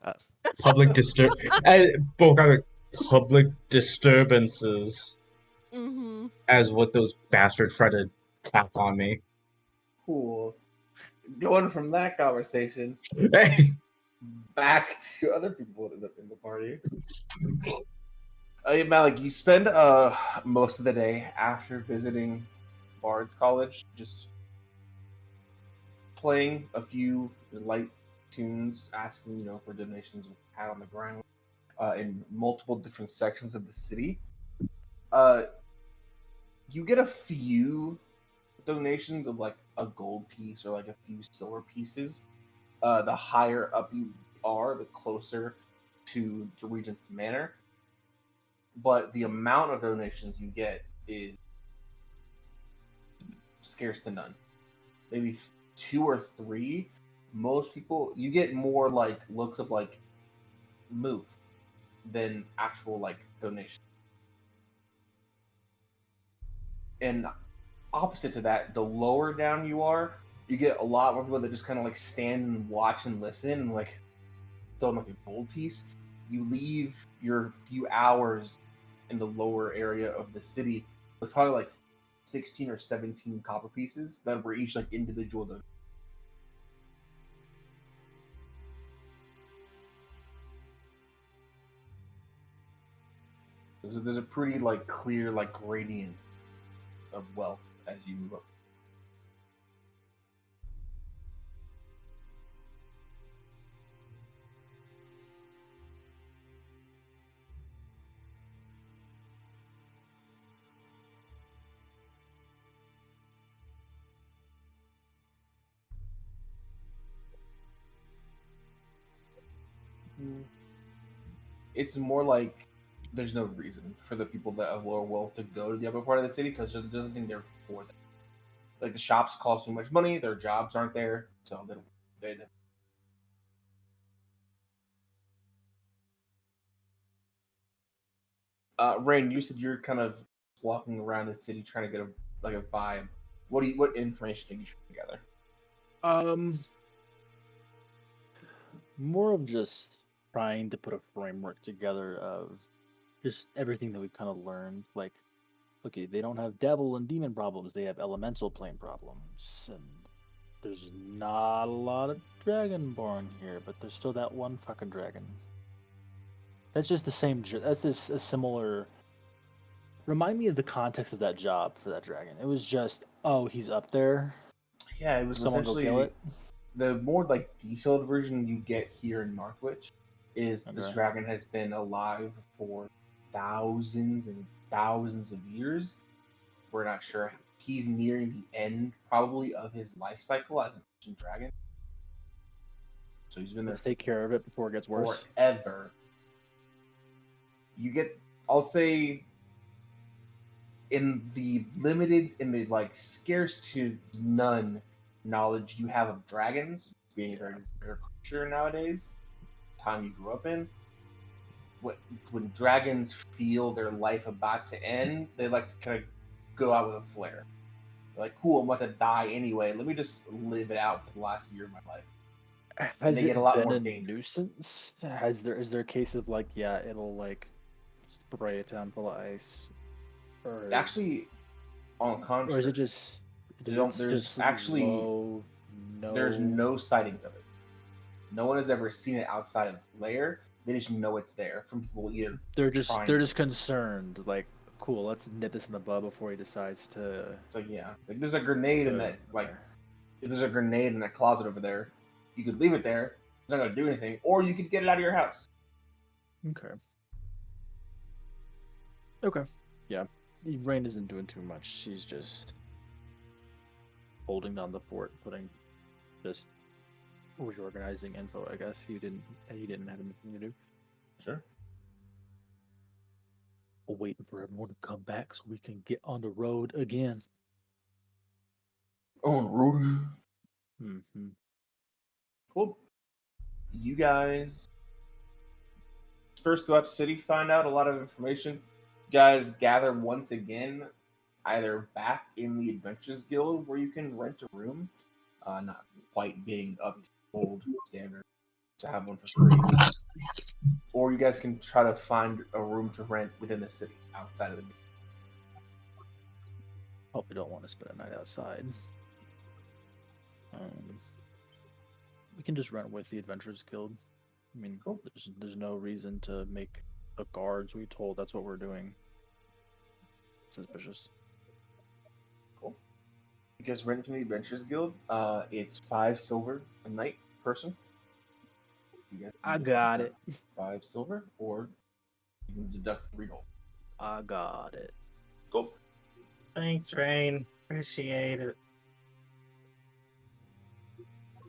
Uh. Public public disturbances, Mm-hmm. as what those bastards try to tack on me. Cool. Going from that conversation Hey, back to other people in the party. Malik, you spend most of the day after visiting Bard's College just playing a few light tunes, asking for donations with a hat on the ground in multiple different sections of the city. You get a few donations of like a gold piece or like a few silver pieces. The higher up you are, the closer to Regent's Manor. But the amount of donations you get is scarce to none. Maybe 2 or 3. Most people, you get more like looks of like move than actual like donation. And opposite to that, the lower down you are, you get a lot more people that just kind of like stand and watch and listen and like throw in like a gold piece. You leave your few hours in the lower area of the city with probably like 16 or 17 copper pieces that were each like individual donations. So there's a pretty like clear like gradient of wealth as you move up. It's more like there's no reason for the people that have lower wealth to go to the upper part of the city because there's nothing there for them. Like the shops cost too much money, their jobs aren't there, so they Rain, you said you're kind of walking around the city trying to get a vibe. What information can you put together? More of just trying to put a framework together of just everything that we've kind of learned. Like, okay, they don't have devil and demon problems; they have elemental plane problems, and there's not a lot of dragonborn here, but there's still that one fucking dragon. That's just the same. That's just a similar. Remind me of the context of that job for that dragon. It was just, oh, he's up there. Yeah, it was Someone go kill essentially it. the more like detailed version you get here in Northwich is this Okay. dragon has been alive for thousands and thousands of years. We're not sure. He's nearing the end probably of his life cycle as an ancient dragon. So he's been there Let's take care of it before it gets worse. forever. You get, I'll say, in the like scarce to none knowledge you have of dragons being a very rare creature nowadays, time you grew up in. When dragons feel their life about to end, they like to kind of go out with a flare. They're like, cool, I'm about to die anyway. Let me just live it out for the last year of my life. Has they it get a lot been more a dangerous. nuisance? Is there a case of like, yeah, it'll like spray a town full of ice, or Actually, on the contrary, or is it just They don't- it's there's just actually- low, there's no sightings of it. No one has ever seen it outside of its lair. They just know it's there from people either. They're trying just concerned. Like, cool, let's nip this in the bud before he decides to. It's like, yeah, like there's a grenade in that, like, if there's a grenade in that closet over there, you could leave it there. It's not gonna do anything, or you could get it out of your house. Okay. Okay. Yeah. Rain isn't doing too much. She's just holding down the fort, just reorganizing info. I guess he didn't have anything to do. Sure. Waiting for everyone to come back so we can get on the road again. On the road. Mm-hmm. Cool. You guys first throughout the city find out a lot of information. You guys gather once again, either back in the Adventures Guild where you can rent a room, not quite being up to old standard to have one for free, or you guys can try to find a room to rent within the city outside of the. Probably don't want to spend a night outside. We can just rent with the Adventurers Guild. I mean, Cool. There's no reason to make a guards. We told that's what we're doing. Suspicious. Cool. You guys rent from the Adventurers Guild. It's 5 silver a night person. You guys I can got it. 5 silver, or you can deduct 3 gold. I got it. Cool. Thanks, Rain. Appreciate it.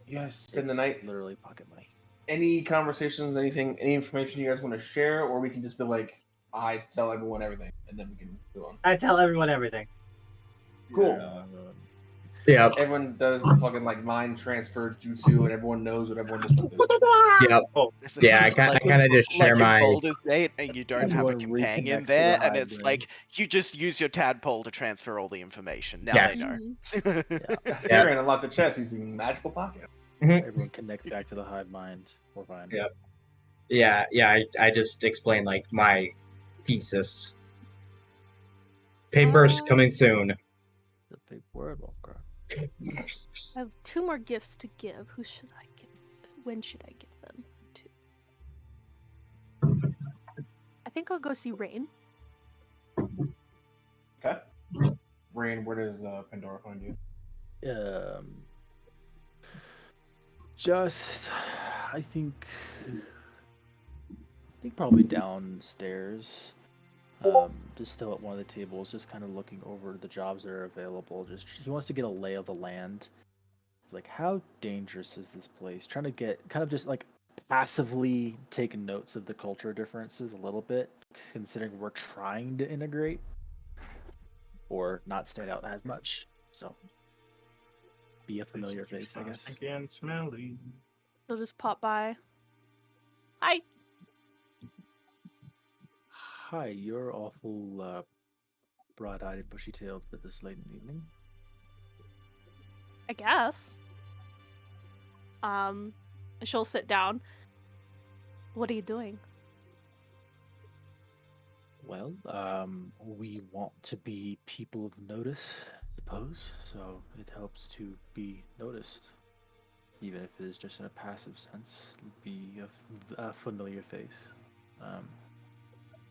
You guys spend the It's night. literally pocket money. Any conversations, anything, any information you guys want to share, or we can just be like, I tell everyone everything, and then we can go on. I tell everyone everything. Cool. Yep. Everyone does the fucking like mind transfer jutsu, and everyone knows what everyone does. Yep. Oh, Yeah, I kind of just share like my. in Baldur's Gate, and you don't have a Everyone companion reconnects to the there, and hive it's brain. like you just use your tadpole to transfer all the information. Now Yes. they Mhm. know. Yeah. Sarah and unlock the chest using magical pocket. Everyone connects back to the hive mind. We're fine. Yep. Yeah. I just explained like my thesis. Papers coming soon. The big word, Lovecraft. I have 2 more gifts to give. Who should I give? When should I give them to? I think I'll go see Rain. Okay. Rain, where does Pandora find you? Just, I think probably downstairs. Just still at one of the tables, just kind of looking over the jobs that are available. Just he wants to get a lay of the land. He's like, how dangerous is this place? Trying to get kind of just like passively take notes of the culture differences a little bit, considering we're trying to integrate or not stand out as much. So be a familiar face, I guess. Again, smelly. They'll just pop by. Hi. Hi, you're awful broad-eyed and bushy-tailed for this late in the evening. I guess. She'll sit down. What are you doing? Well, we want to be people of notice, I suppose, so it helps to be noticed. Even if it is just in a passive sense, be a familiar face.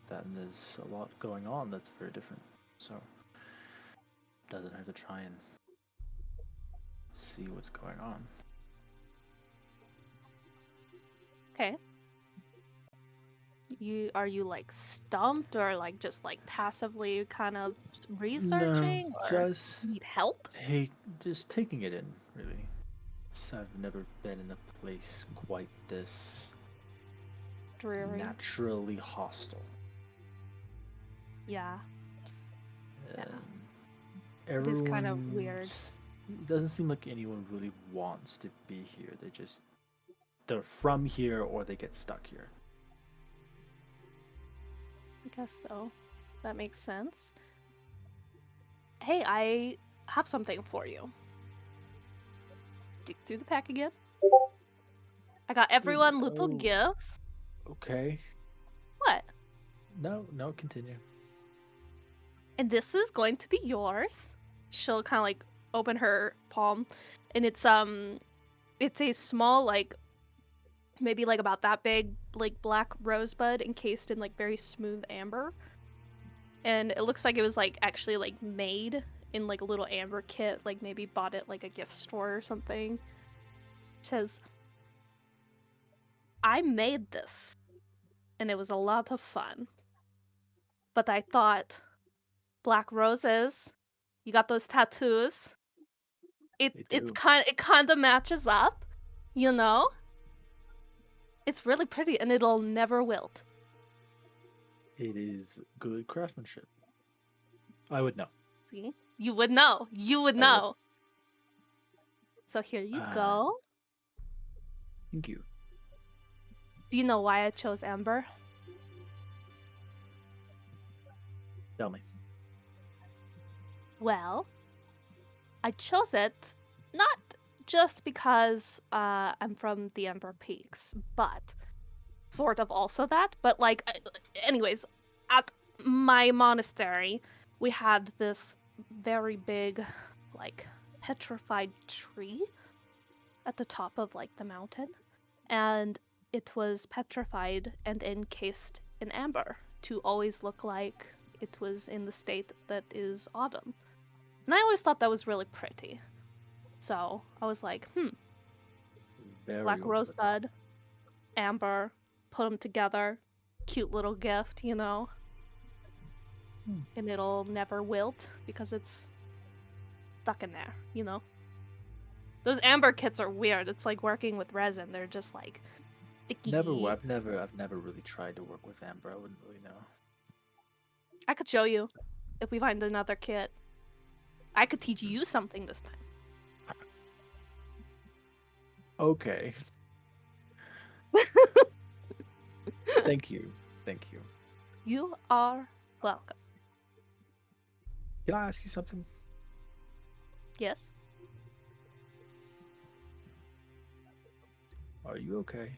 Then there's a lot going on that's very different, so doesn't hurt to try and see what's going on. Okay. Are you like stumped or like just like passively kind of researching No, or just need help? just taking it in, really. So I've never been in a place quite this Dreary. naturally hostile. Yeah. Yeah. Everyone, It is kind of weird. It doesn't seem like anyone really wants to be here. They're from here or they get stuck here. I guess so. That makes sense. Hey, I have something for you. Dig through the pack again. I got everyone little Oh. gifts. Okay. What? No, continue. And this is going to be yours. She'll kind of like open her palm, and it's a small like maybe like about that big, like black rosebud encased in like very smooth amber. And it looks like it was like actually like made in like a little amber kit, like maybe bought at like a gift store or something. It says, I made this and it was a lot of fun. But I thought, black roses, you got those tattoos. They do. It kind of matches up, you know? It's really pretty and it'll never wilt. It is good craftsmanship. I would know. See? You would know. You would I would. know. So here you go. Thank you. Do you know why I chose amber? Tell me. Well, I chose it not just because I'm from the Ember Peaks, but sort of also that. But like, anyways, at my monastery, we had this very big, like, petrified tree at the top of like the mountain, and it was petrified and encased in amber to always look like it was in the state that is autumn. And I always thought that was really pretty. So I was like, Very black over the top. rosebud, amber, put them together, cute little gift, you know? And it'll never wilt because it's stuck in there, you know? Those amber kits are weird. It's like working with resin. They're just like sticky. I've never really tried to work with amber. I wouldn't really know. I could show you if we find another kit. I could teach you something this time. Okay. Thank you. Thank you. You are welcome. Can I ask you something? Yes? Are you okay?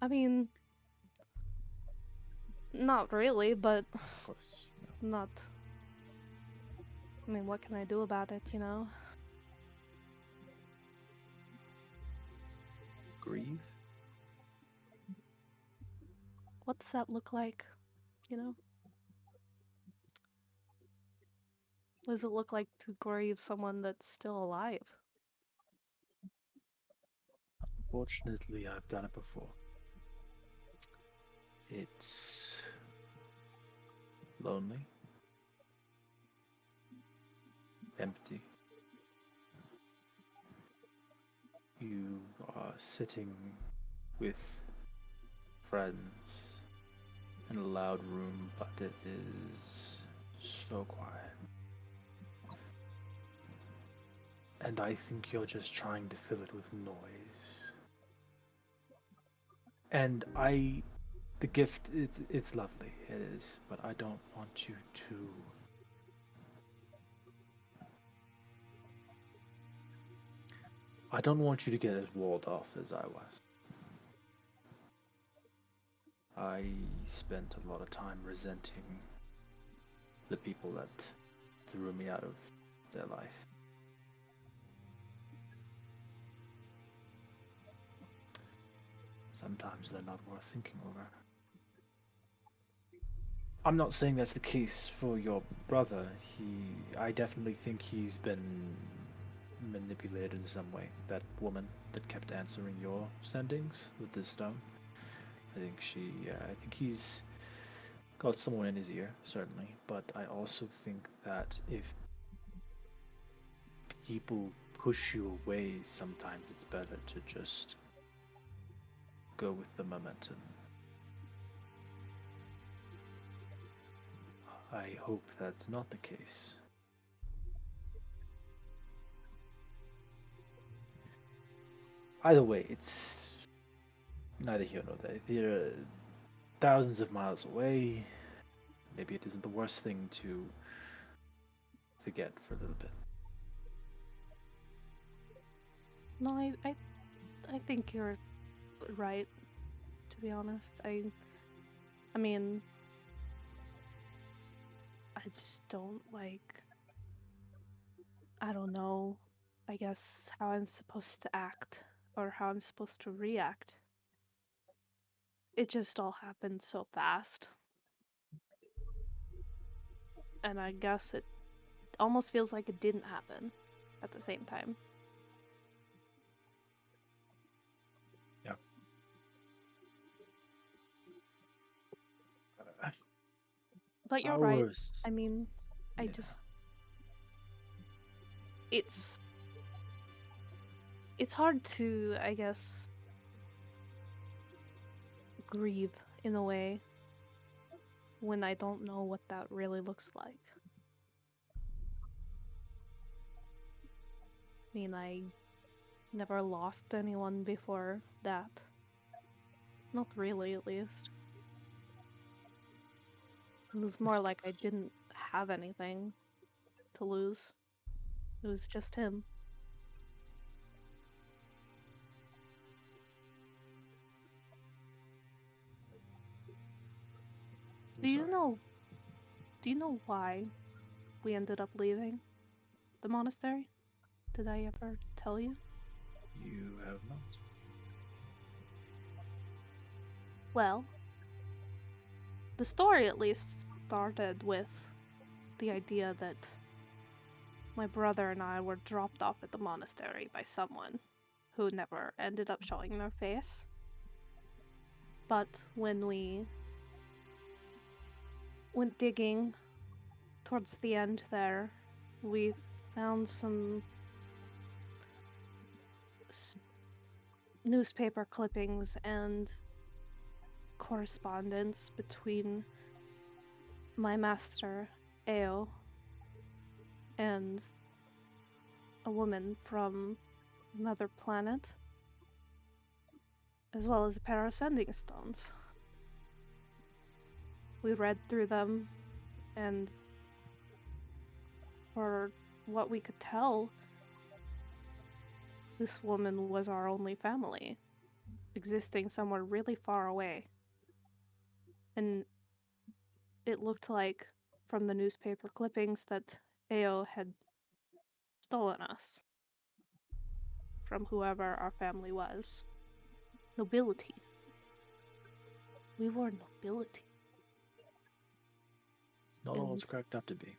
I mean, not really, but Of course. No. not. I mean, what can I do about it, you know? Grieve? What does that look like, you know? What does it look like to grieve someone that's still alive? Unfortunately, I've done it before. It's lonely, empty. You are sitting with friends in a loud room, but it is so quiet. And I think you're just trying to fill it with noise. And the gift, it's lovely, it is, but I don't want you to. I don't want you to get as walled off as I was. I spent a lot of time resenting the people that threw me out of their life. Sometimes they're not worth thinking over. I'm not saying that's the case for your brother. I definitely think he's been manipulated in some way. That woman that kept answering your sendings with this stone. I think he's got someone in his ear, certainly. But I also think that if people push you away, sometimes it's better to just go with the momentum. I hope that's not the case. Either way, it's neither here nor there. They're thousands of miles away. Maybe it isn't the worst thing to forget for a little bit. No, I think you're right, to be honest. I mean, I just don't like I don't know, I guess, how I'm supposed to act or how I'm supposed to react. It just all happened so fast. And I guess it almost feels like it didn't happen at the same time. Yeah. But you're right. I mean, I just it's hard to, I guess, grieve in a way when I don't know what that really looks like. I mean, I never lost anyone before that. Not really, at least. It was more like I didn't have anything to lose. It was just him. Do you know why we ended up leaving the monastery? Did I ever tell you? You have not. Well, the story at least started with the idea that my brother and I were dropped off at the monastery by someone who never ended up showing their face. But when we went digging towards the end there, we found some newspaper clippings and correspondence between my master, Eo, and a woman from another planet, as well as a pair of sending stones. We read through them, and for what we could tell, this woman was our only family, existing somewhere really far away. And it looked like, from the newspaper clippings, that Eo had stolen us from whoever our family was. Nobility. We were nobility. It's not all it's cracked up to be.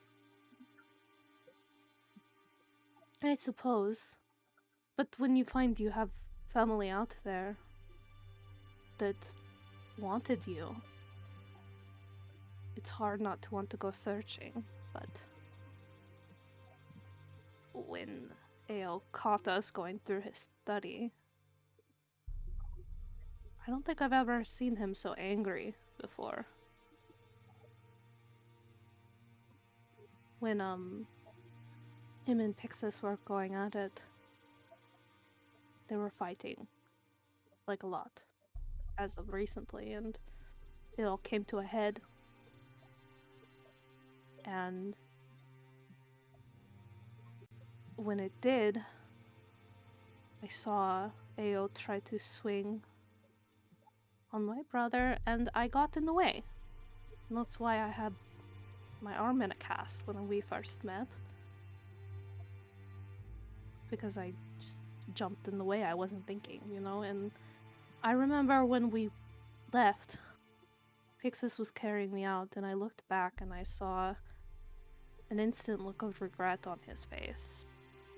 I suppose. But when you find you have family out there that wanted you, it's hard not to want to go searching. But when Ao caught us going through his study, I don't think I've ever seen him so angry before. When him and Pixis were going at it, they were fighting like a lot as of recently, and it all came to a head. And when it did, I saw Ao try to swing on my brother, and I got in the way. And that's why I had my arm in a cast when we first met. Because I just jumped in the way, I wasn't thinking, you know? And I remember when we left, Pixis was carrying me out, and I looked back and I saw an instant look of regret on his face,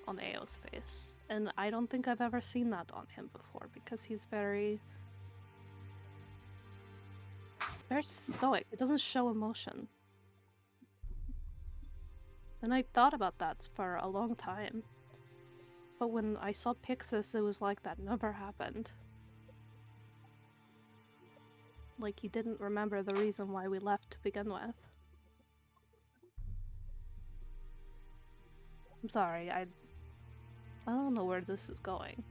on Ao's face. And I don't think I've ever seen that on him before, because he's very stoic. It doesn't show emotion. And I thought about that for a long time. But when I saw Pixis, it was like that never happened. Like he didn't remember the reason why we left to begin with. I'm sorry, I don't know where this is going.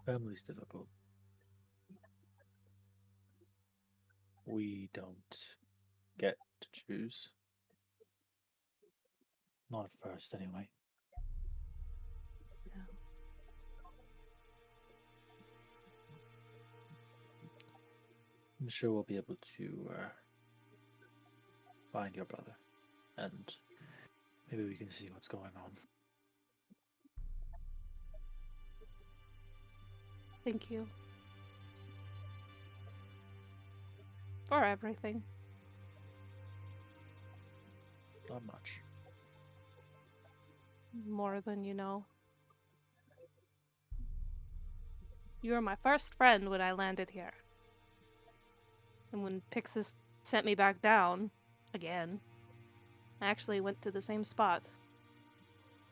Family's difficult. We don't get to choose. Not at first, anyway. Yeah. I'm sure we'll be able to find your brother, and maybe we can see what's going on. Thank you. For everything. Not much. More than you know. You were my first friend when I landed here. And when Pixis sent me back down, again, I actually went to the same spot.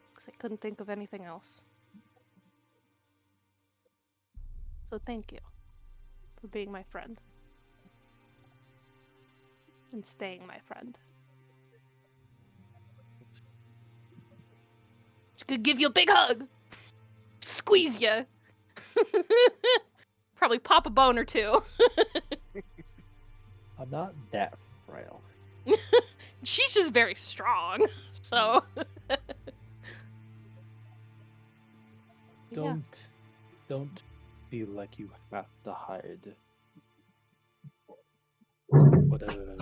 Because I couldn't think of anything else. So thank you for being my friend. And staying my friend. Just could give you a big hug! Squeeze you! Probably pop a bone or two. I'm not that frail. She's just very strong, so... Yeah. Don't feel like you have to hide whatever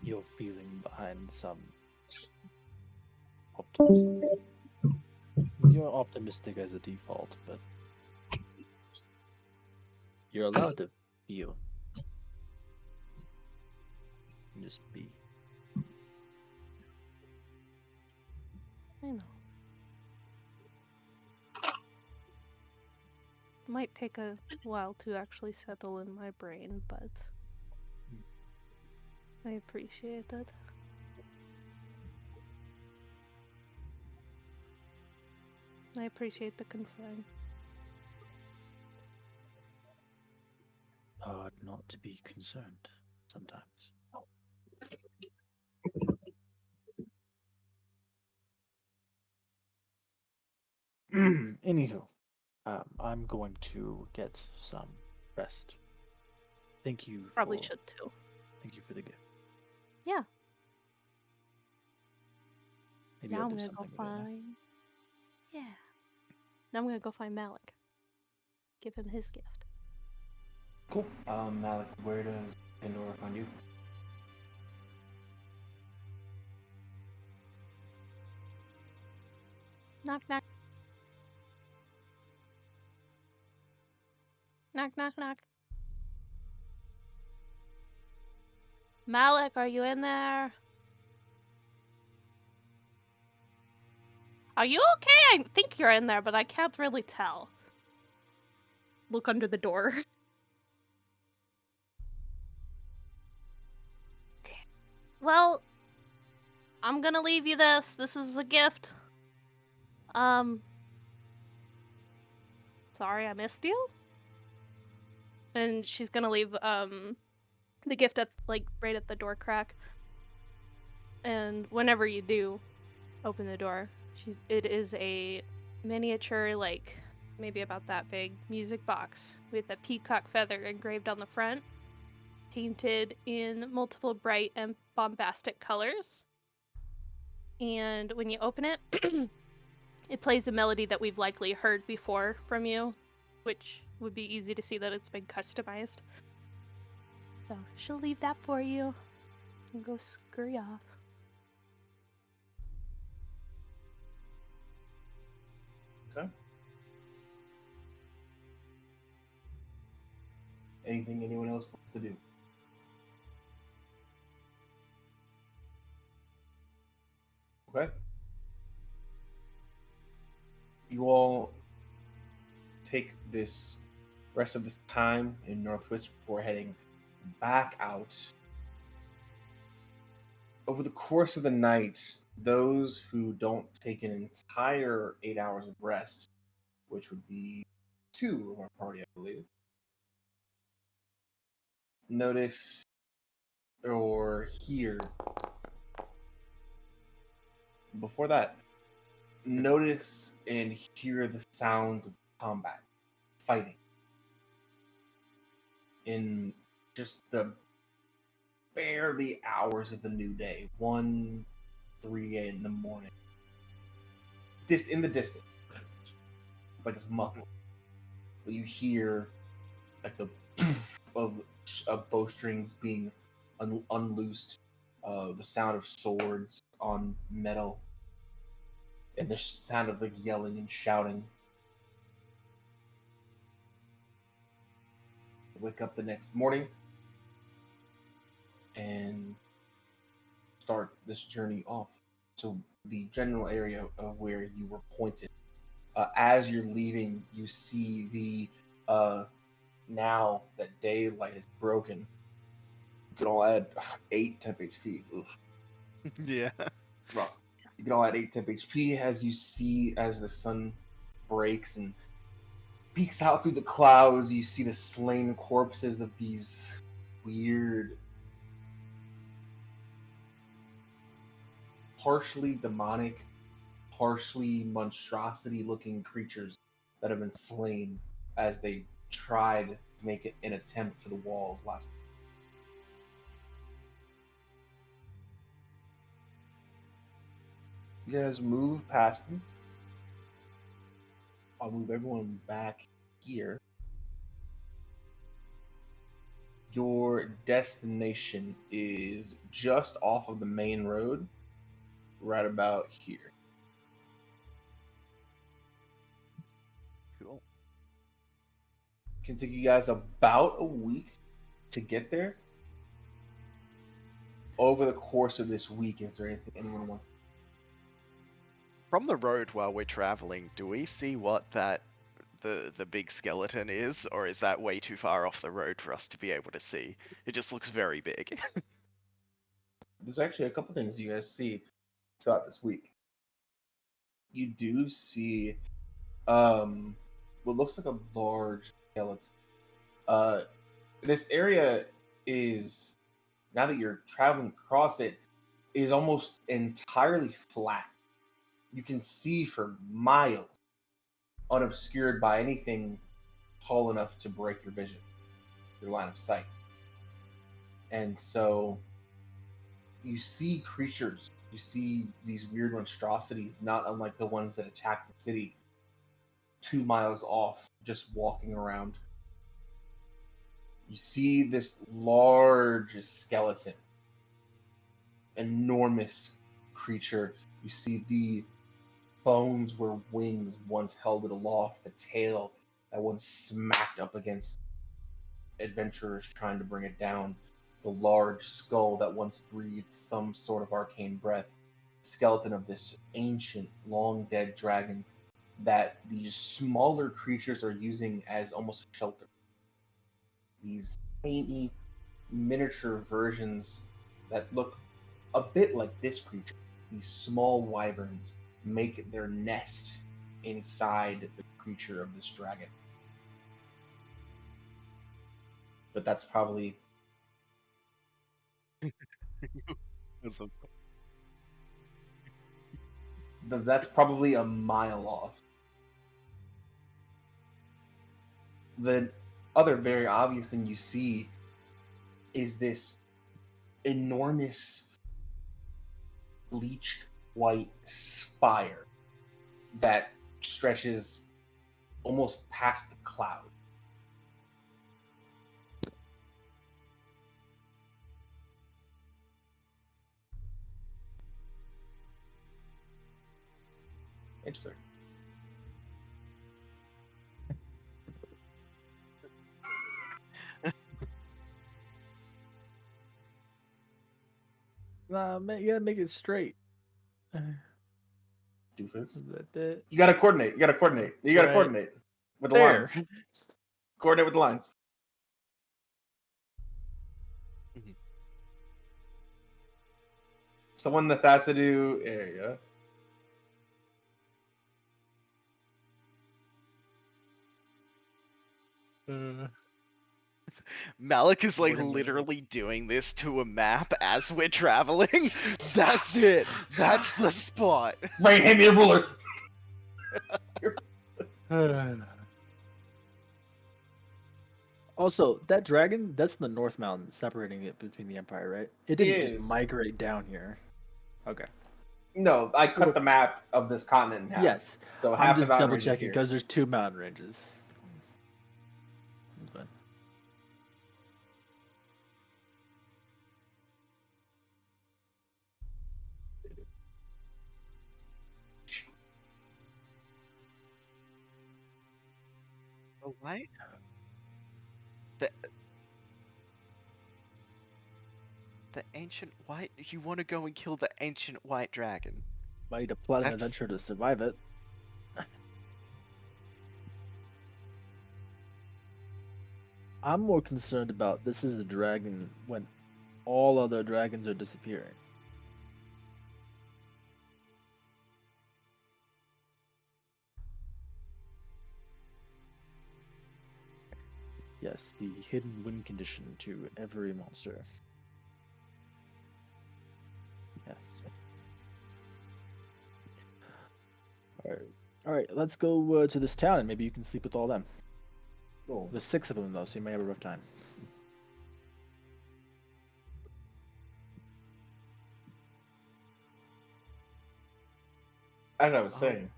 you're feeling behind some optimism. You're optimistic as a default, but you're allowed to feel. Just be. I know. Might take a while to actually settle in my brain, but I appreciate it. I appreciate the concern. Hard not to be concerned sometimes. Anywho, I'm going to get some rest. Thank you. Probably should too. Thank you for the gift. Yeah. Maybe Now I'll I'm do gonna go something with it. find. Yeah. Now I'm gonna go find Malik. Give him his gift. Cool. Malik, where does Pandora find you? Knock knock. Knock knock knock. Malik, are you in there? Are you okay? I think you're in there, but I can't really tell. Look under the door. Okay. Well, I'm gonna leave you this. This is a gift. Sorry I missed you. And she's gonna leave the gift at right at the door crack. And whenever you do open the door, it is a miniature, maybe about that big, music box with a peacock feather engraved on the front, painted in multiple bright and bombastic colors. And when you open it, it plays a melody that we've likely heard before from you, which would be easy to see that it's been customized. So she'll leave that for you and go scurry off. Okay. Anything anyone else wants to do? Okay. You all take this rest of this time in Northwich before heading back out. Over the course of the night, those who don't take an entire 8 hours of rest, which would be 2 of our party, I believe, notice or hear. Before that, notice and hear the sounds of combat, fighting, in just the barely hours of the new day, 3 in the morning. In the distance, like it's muffled. You hear like the of bowstrings being unloosed, the sound of swords on metal, and the sound of like yelling and shouting. Wake up the next morning and start this journey off to the general area of where you were pointed. As you're leaving, you see the now that daylight is broken. You can all add 8 temp HP. Ugh, Yeah. rough. You can all add 8 temp HP as you see as the sun breaks and peeks out through the clouds. You see the slain corpses of these weird, partially demonic, partially monstrosity-looking creatures that have been slain as they tried to make an attempt for the walls last time. You guys move past them. I'll move everyone back here. Your destination is just off of the main road, right about here. Cool. Can take you guys about a week to get there. Over the course of this week, is there anything anyone wants? From the road while we're traveling, do we see what that the big skeleton is, or is that way too far off the road for us to be able to see? It just looks very big. There's actually a couple things you guys see throughout this week. You do see what looks like a large skeleton. This area is, now that you're traveling across it, is almost entirely flat. You can see for miles, unobscured by anything tall enough to break your vision, your line of sight. And so you see creatures, you see these weird monstrosities, not unlike the ones that attacked the city 2 miles off, just walking around. You see this large skeleton, enormous creature. You see the bones where wings once held it aloft, the tail that once smacked up against adventurers trying to bring it down, the large skull that once breathed some sort of arcane breath, skeleton of this ancient, long dead dragon that these smaller creatures are using as almost a shelter. These tiny, miniature versions that look a bit like this creature, these small wyverns, make their nest inside the creature of this dragon. But that's probably a mile off. The other very obvious thing you see is this enormous bleached white spire that stretches almost past the cloud. Interesting. Nah, man, you gotta make it straight. Doofus. Is that it? You gotta coordinate. You gotta coordinate with the There. lines. Coordinate with the lines. Mhm. Someone in the Thassadoo area. Malik is like Whatever. literally doing this to a map as we're traveling. That's it. That's the spot. Rain, hand me a ruler. Also, that dragon, that's the North Mountain separating it between the Empire, right? It didn't Is. just migrate down here. Okay. No, I cut the map of this continent in half. Yes. So I'm half just the mountain double range is checking here. because there's 2 mountain ranges. Oh, wait. The ancient white. You want to go and kill the ancient white dragon? Might need to plan an That's- adventure to survive it. I'm more concerned about this is a dragon when all other dragons are disappearing. Yes, the hidden win condition to every monster. Yes. Alright, let's go to this town and maybe you can sleep with all them. Cool. There's 6 of them though, so you may have a rough time. As I was saying,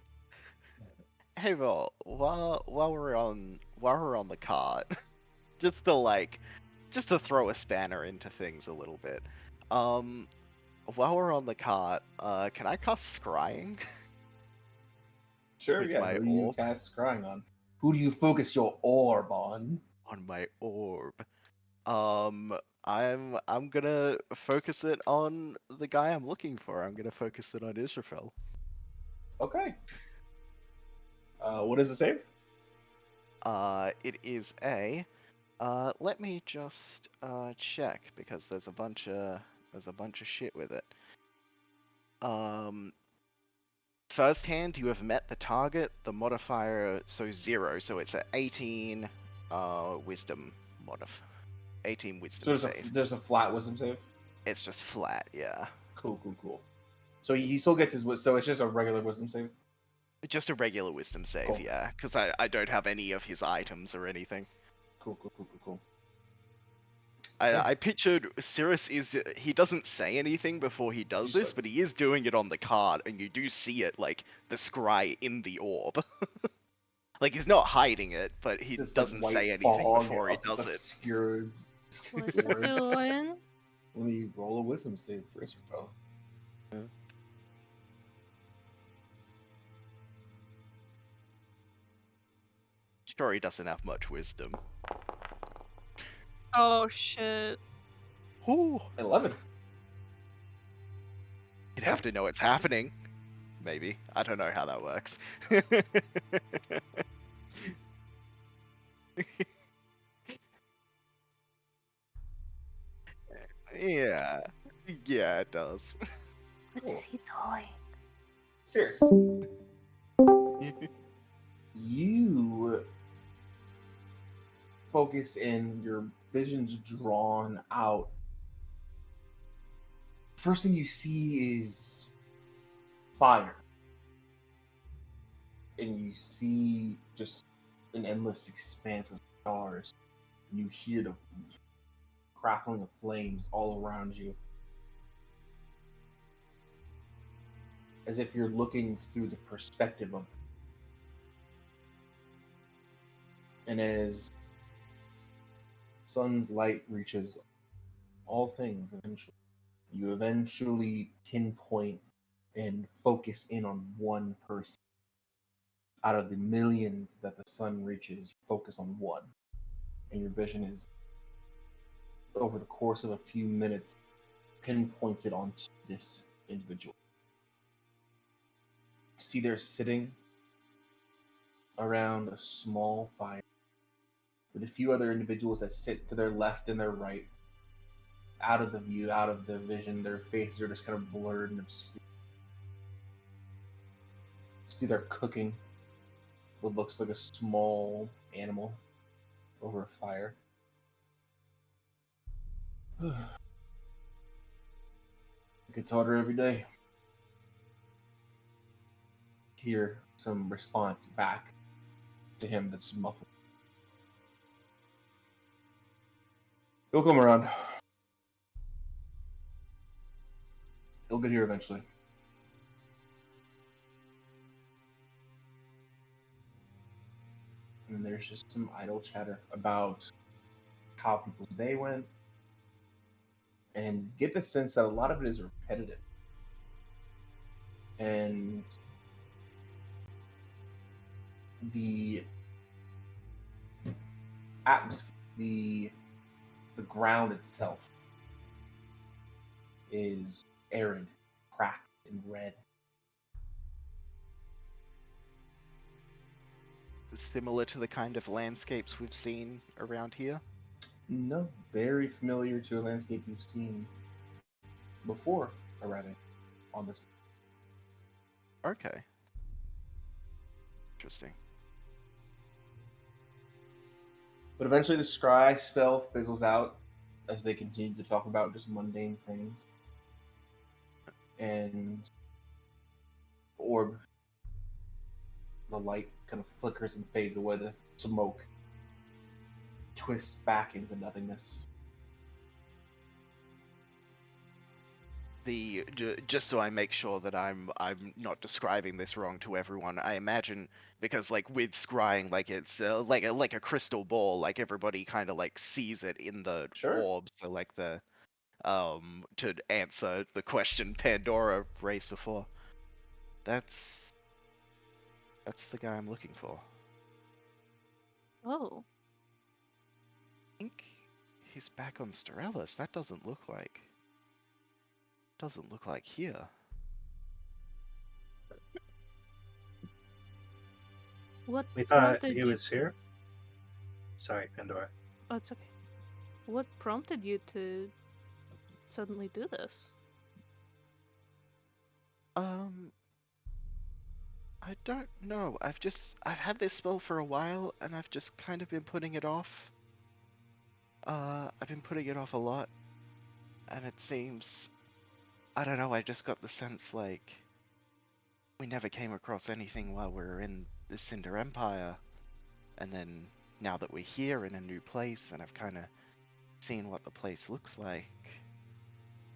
Hey, Vol. While we're on the cart, just to throw a spanner into things a little bit. While we're on the cart, can I cast scrying sure, with yeah. my Who do you orb? cast scrying on? Who do you focus your orb on? On my orb. I'm gonna focus it on the guy I'm looking for. I'm gonna focus it on Israfel. Okay. What is the save? It is a. Let me just check because there's a bunch of shit with it. First hand, you have met the target. The modifier, so 0, so it's a 18 wisdom modif. 18 wisdom So save. there's a flat wisdom save. It's just flat, yeah. Cool. So he still gets his so it's just a regular wisdom save. Just a regular wisdom save, Cool. yeah, because I don't have any of his items or anything. Cool. I pictured Cirrus he doesn't say anything before he does Just this, like- but he is doing it on the card, and you do see it, like, the scry in the orb. Like, he's not hiding it, but he This, doesn't white say anything fog before he of does it. obscured What you word. doing? Let me roll a wisdom save for Israfel. Sure, he doesn't have much wisdom. Oh shit. Ooh, 11. you'd have to know it's happening. Maybe. I don't know how that works. Yeah. Yeah, it does. What Cool. is he doing? Serious. You focus in, your vision's drawn out. First thing you see is fire. And you see just an endless expanse of stars. And you hear the crackling of flames all around you. As if you're looking through the perspective of them. And as sun's light reaches all things eventually, you eventually pinpoint and focus in on one person. Out of the millions that the sun reaches, you focus on one. And your vision is, over the course of a few minutes, pinpoints it onto this individual. You see they're sitting around a small fire with a few other individuals that sit to their left and their right, out of the view, out of the vision. Their faces are just kind of blurred and obscure. You see they're cooking what looks like a small animal over a fire. It gets harder every day. Hear some response back to him that's muffled. He'll come around. He'll get here eventually. And there's just some idle chatter about how people's day went. And get the sense that a lot of it is repetitive. And the atmosphere, the ground itself is arid, cracked, and red. Similar to the kind of landscapes we've seen around here. No, very familiar to a landscape you've seen before arriving on this. Okay. Interesting. But eventually the scry spell fizzles out as they continue to talk about just mundane things. And orb, the light kind of flickers and fades away. The smoke twists back into nothingness. Just so I make sure that I'm not describing this wrong to everyone, I imagine because like with scrying, like it's like a crystal ball, like everybody kind of like sees it in the Sure. orb. So like the to answer the question Pandora raised before, that's the guy I'm looking for. Oh. I think he's back on Terrelis. That doesn't look like here. What We thought prompted he you? was here. Sorry, Pandora. Oh, it's okay. What prompted you to suddenly do this? I don't know. I've had this spell for a while, and I've just kind of been putting it off. I've been putting it off a lot, and it seems, I don't know, I just got the sense like we never came across anything while we were in the Cinder Empire, and then now that we're here in a new place, and I've kind of seen what the place looks like,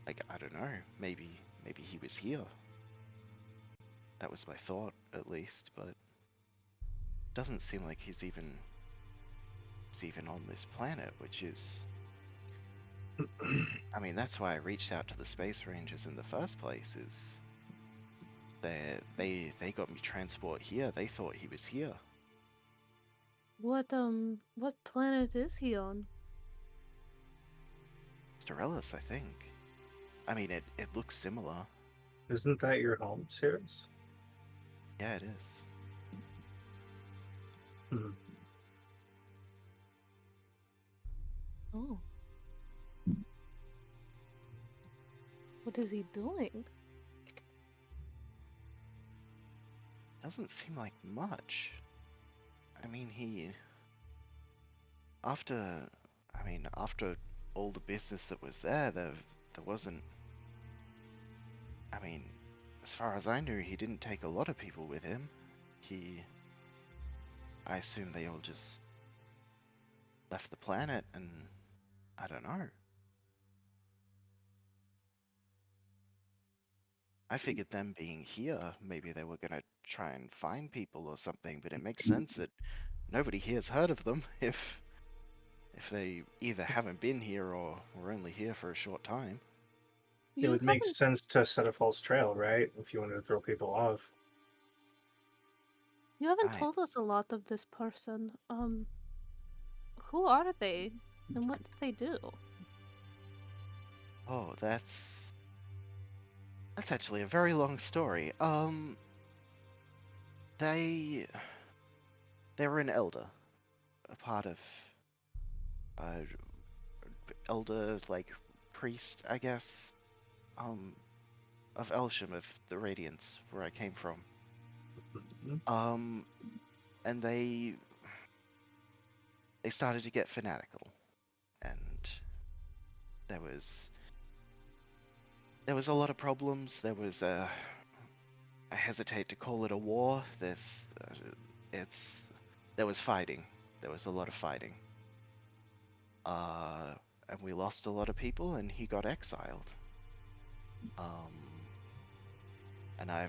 I don't know, maybe he was here. That was my thought, at least, but doesn't seem like he's even on this planet, which is, I mean, that's why I reached out to the Space Rangers in the first place, is they got me transport here. They thought he was here. What planet is he on? Terrelis, I think. I mean, it looks similar. Isn't that your home, Sirius? Yeah, it is. Hmm. Oh. What is he doing? Doesn't seem like much. I mean, after all the business that was there wasn't, I mean, as far as I knew, he didn't take a lot of people with him. I assume they all just left the planet, and I don't know. I figured them being here, maybe they were gonna try and find people or something, but it makes sense that nobody here's heard of them if they either haven't been here or were only here for a short time. It would make sense to set a false trail, right? If you wanted to throw people off. You haven't told us a lot of this person. Who are they, and what do they do? Oh, that's actually a very long story. They were an elder, a part of elder like priest, I guess, of Elsham, of the Radiance, where I came from. And they started to get fanatical, and there was a lot of problems. There was I hesitate to call it a war. There was fighting. There was a lot of fighting. And we lost a lot of people, and he got exiled. And I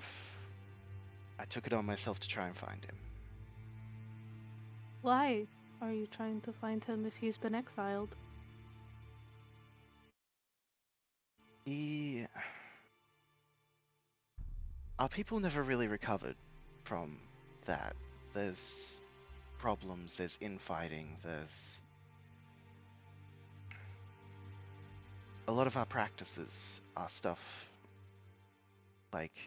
took it on myself to try and find him. Why are you trying to find him if he's been exiled? Our people never really recovered from that. There's problems, there's infighting, there's a lot of our practices are stuff like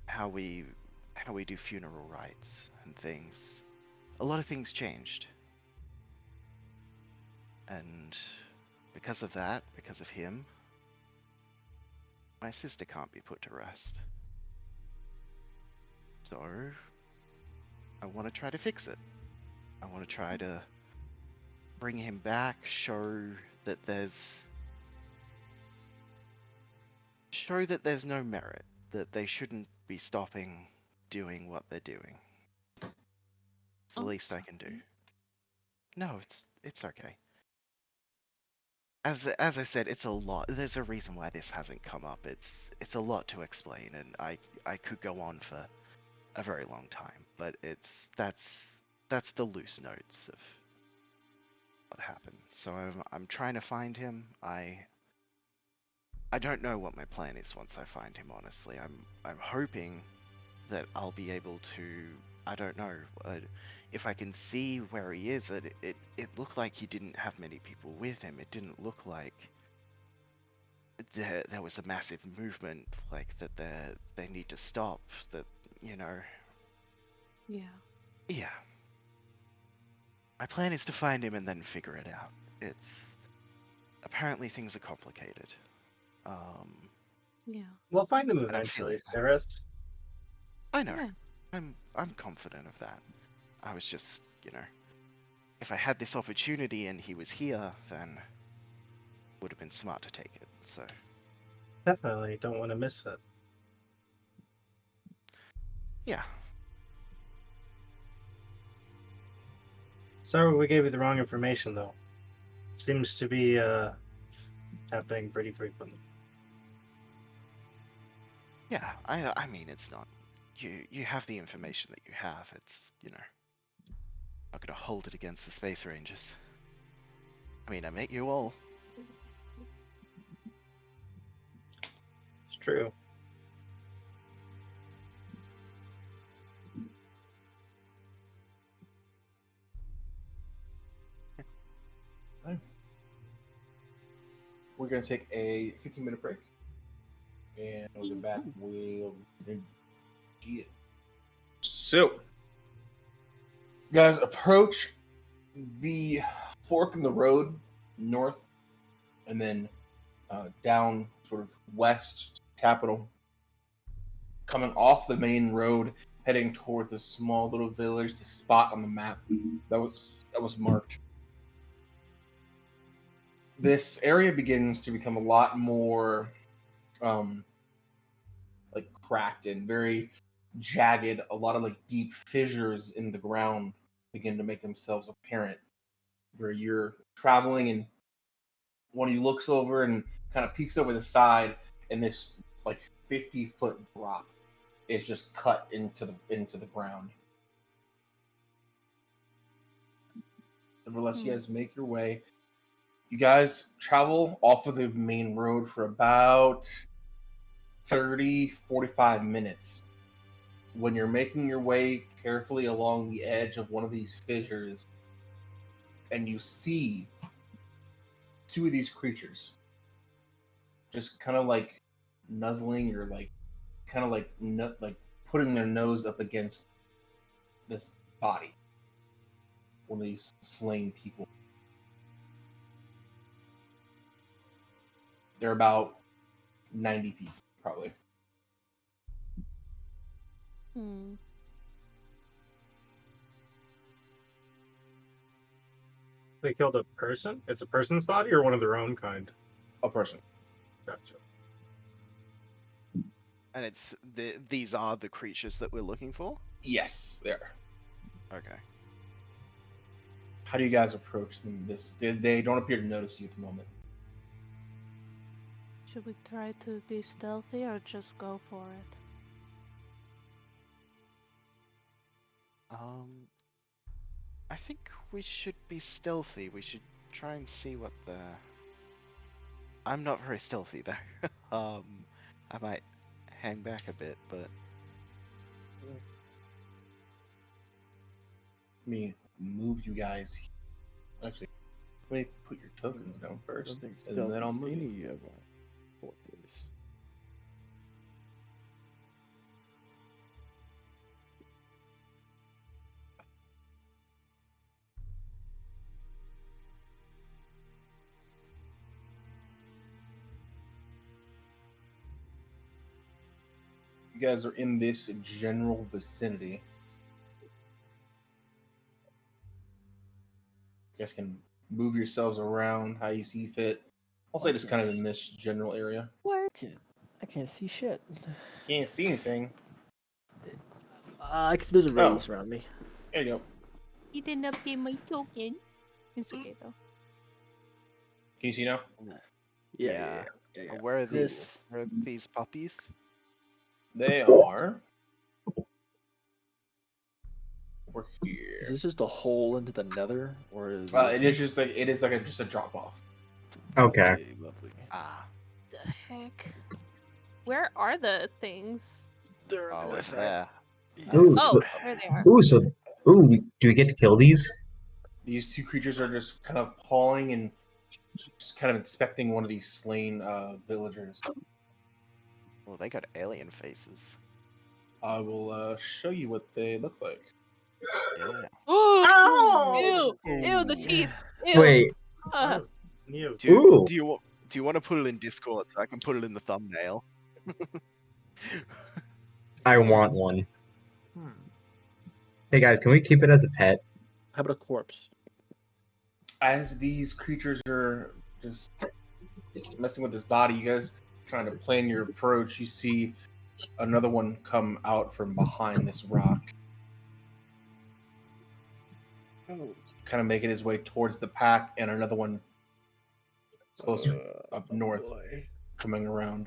how we do funeral rites and things. A lot of things changed. And because of that, because of him, my sister can't be put to rest. So I want to try to fix it. I want to try to bring him back, show that there's no merit, that they shouldn't be stopping doing what they're doing. It's the least I can do. No, it's okay. As I said, it's a lot. There's a reason why this hasn't come up. It's a lot to explain, and I could go on for a very long time, but that's the loose notes of what happened. So I'm trying to find him. I don't know what my plan is once I find him. Honestly, I'm hoping that I'll be able to. I don't know if I can see where he is. It looked like he didn't have many people with him. It didn't look like there was a massive movement like that. They need to stop. That Yeah. Yeah. My plan is to find him and then figure it out. It's apparently things are complicated. Yeah. We'll find them And I feel eventually, it. Saris. I know. Yeah. I'm confident of that. I was just, if I had this opportunity and he was here, then it would have been smart to take it. So Definitely don't want to miss it. yeah. Sorry we gave you the wrong information, though. Seems to be happening pretty frequently. Yeah. I mean, it's not. You have the information that you have. It's not gonna hold it against the Space Rangers. I mean, I met you all. It's true. We're gonna take a 15-minute break, and we'll be back. We'll see it. So, guys, approach the fork in the road north, and then down sort of west capital. Coming off the main road, heading toward the small little village, the spot on the map that was marked. This area begins to become a lot more like cracked and very jagged. A lot of like deep fissures in the ground begin to make themselves apparent where you're traveling, and one of you looks over and kind of peeks over the side, and this like 50-foot drop is just cut into the ground. Nevertheless, you guys make your way. You guys travel off of the main road for about 30-45 minutes. When you're making your way carefully along the edge of one of these fissures, and you see two of these creatures just kind of like nuzzling, or like kind of like putting their nose up against this body, one of these slain people. They're about 90 feet, probably. Hmm. They killed a person? It's a person's body or one of their own kind? A person. Gotcha. And these are the creatures that we're looking for? Yes, there. Okay. How do you guys approach them? They don't appear to notice you at the moment. Should we try to be stealthy or just go for it? I think we should be stealthy. We should try and see what the... I'm not very stealthy though. I might hang back a bit, but... Let me move you guys. Actually, Let me put your tokens down I first, don't think and stealth then I'll is move you. any of our forces. You guys are in this general vicinity. You guys can move yourselves around how you see fit. I'll say just kind of in this general area. I can't see shit. Can't see anything. I can see there's a radius around me. There you go. You didn't update my token. It's okay though. Can you see now? Yeah. Where are these? Where are these puppies? They are over Is here. this just a hole into the nether, or is It is just like just a drop off. Okay. Lovely. Ah. The heck? Where are the things? They're Oh, on the it's side. there. Ooh, Oh, so, there they are. do we get to kill these? These two creatures are just kind of pawing and just kind of inspecting one of these slain villagers. Oh, they got alien faces. I will show you what they look like. Yeah. Oh! Ew, the teeth. Ew. Wait. Uh, New. Ooh. Do you want to put it in Discord so I can put it in the thumbnail? I want one. Hmm. Hey guys, can we keep it as a pet? How about a corpse? As these creatures are just messing with his body, you guys trying to plan your approach, you see another one come out from behind this rock, kind of making his way towards the pack, and another one closer up north coming around.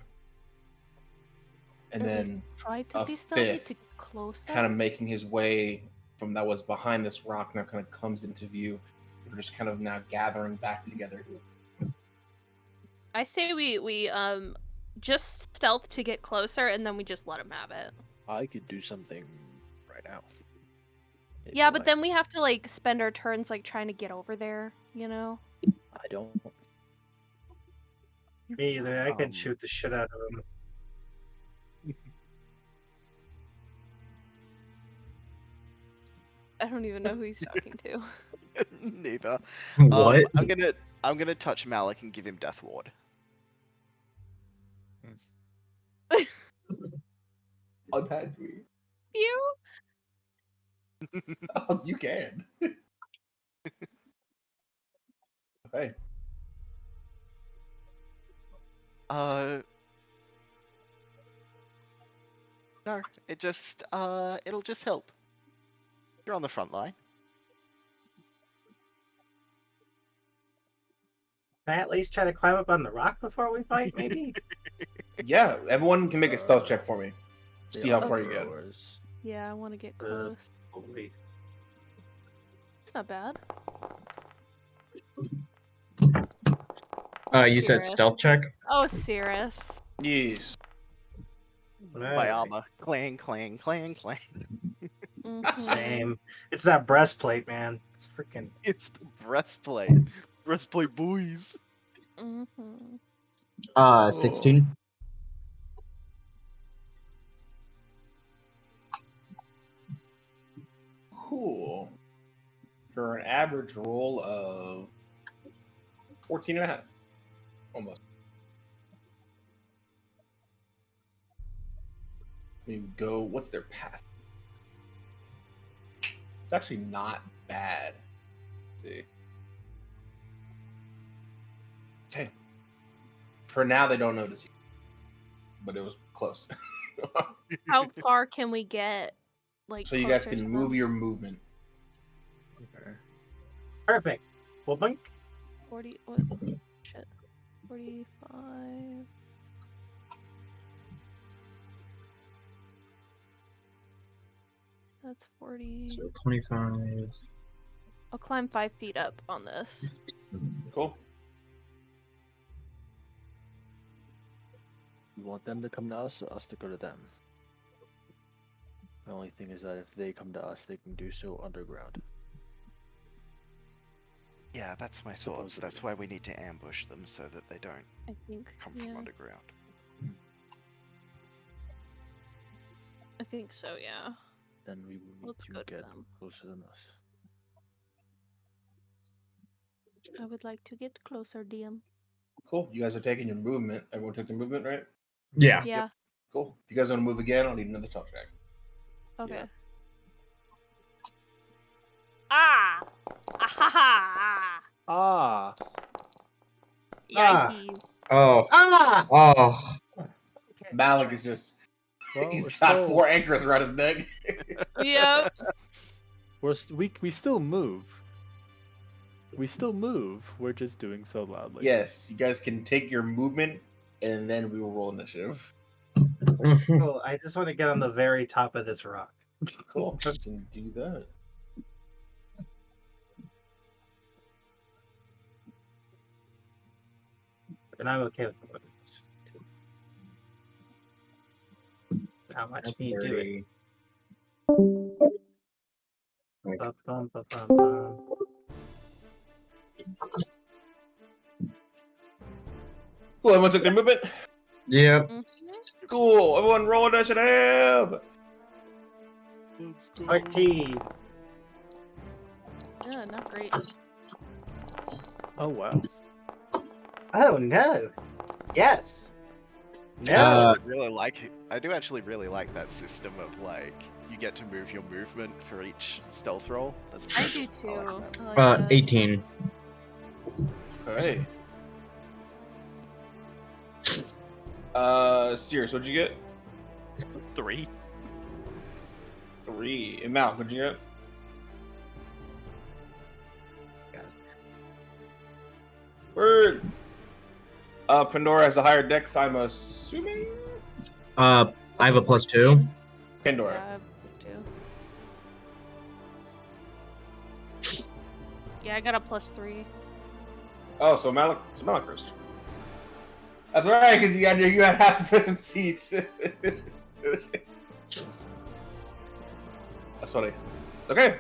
And at least then try to a be stealthy fifth to get closer. kind of making his way from that was behind this rock now kind of comes into view. We're just kind of now gathering back together. I say we just stealth to get closer, and then we just let him have it. I could do something right now. If Yeah, you but like. then we have to like spend our turns like trying to get over there, you know? I don't. Me either. I can Um, shoot the shit out of him. I don't even know who he's talking to. Neither. What? I'm gonna touch Malik and give him Death Ward. Unhand me. You? Oh, you can. Hey. No, it'll just help. You're on the front line. Can I at least try to climb up on the rock before we fight, maybe? Yeah, everyone can make a stealth check for me. They See how are far you get. throwers. Yeah, I want to get close. Holy. It's not bad. You said Cirrus. stealth check? Oh, Cirrus. Yes. My Alright. armor. Clang, clang, clang, clang. Mhm. Same. It's that breastplate, man. It's freaking. It's the breastplate. Breastplate boys. Mhm. 16. Cool. For an average roll of 14 and a half. Almost. We go, what's their path? It's actually not bad. Let's see. Okay. For now, they don't notice you. But it was close. How far can we get? Like, So you guys closer can to move them? your movement. Okay. Perfect. Well, blink. 40. What? Shit. 45. That's 40. So 25. I'll climb 5 feet up on this. Cool. You want them to come to us, or us to go to them? The only thing is that if they come to us, they can do so underground. Yeah, that's my thoughts. Supposedly. That's why we need to ambush them so that they don't I think. come Yeah. from underground. I think so. Yeah. Then we will need Let's to go to get them. closer than us. I would like to get closer, DM. Cool. You guys have taken your movement. Everyone took their movement, right? Yeah. Yeah. Cool. If you guys want to move again, I'll need another talk track. Okay. Yeah. Ah! Ahaha! Ah! Yikes. Oh. Ah! Oh. Malik is just. Well, He's we're got still 4 anchors around his neck. Yep. we still move. We still move. We're just doing so loudly. Yes, you guys can take your movement, and then we will roll initiative. Cool. I just want to get on the very top of this rock. Cool. You can do that. And I'm okay with this. How much can you do it? Bum, bum, bum, bum, bum. Cool. Everyone took their movement. Yep. Cool. Everyone roll initiative. Let's go. 14. Yeah, not great. Oh wow. Oh no. Yes. No. I do actually really like that system of like you get to move your movement for each stealth roll. That's I pretty do cool. I too. like that. I like that. 18. Okay. Sirius, what'd you get? 3. 3. And Mal, what'd you get? Word. Pandora has a higher dex, I'm assuming. I have a +2. Pandora. Yeah, I have +2. Yeah, I got a +3. Oh, so Malik first. That's right, because you had half the seats. That's funny. Okay.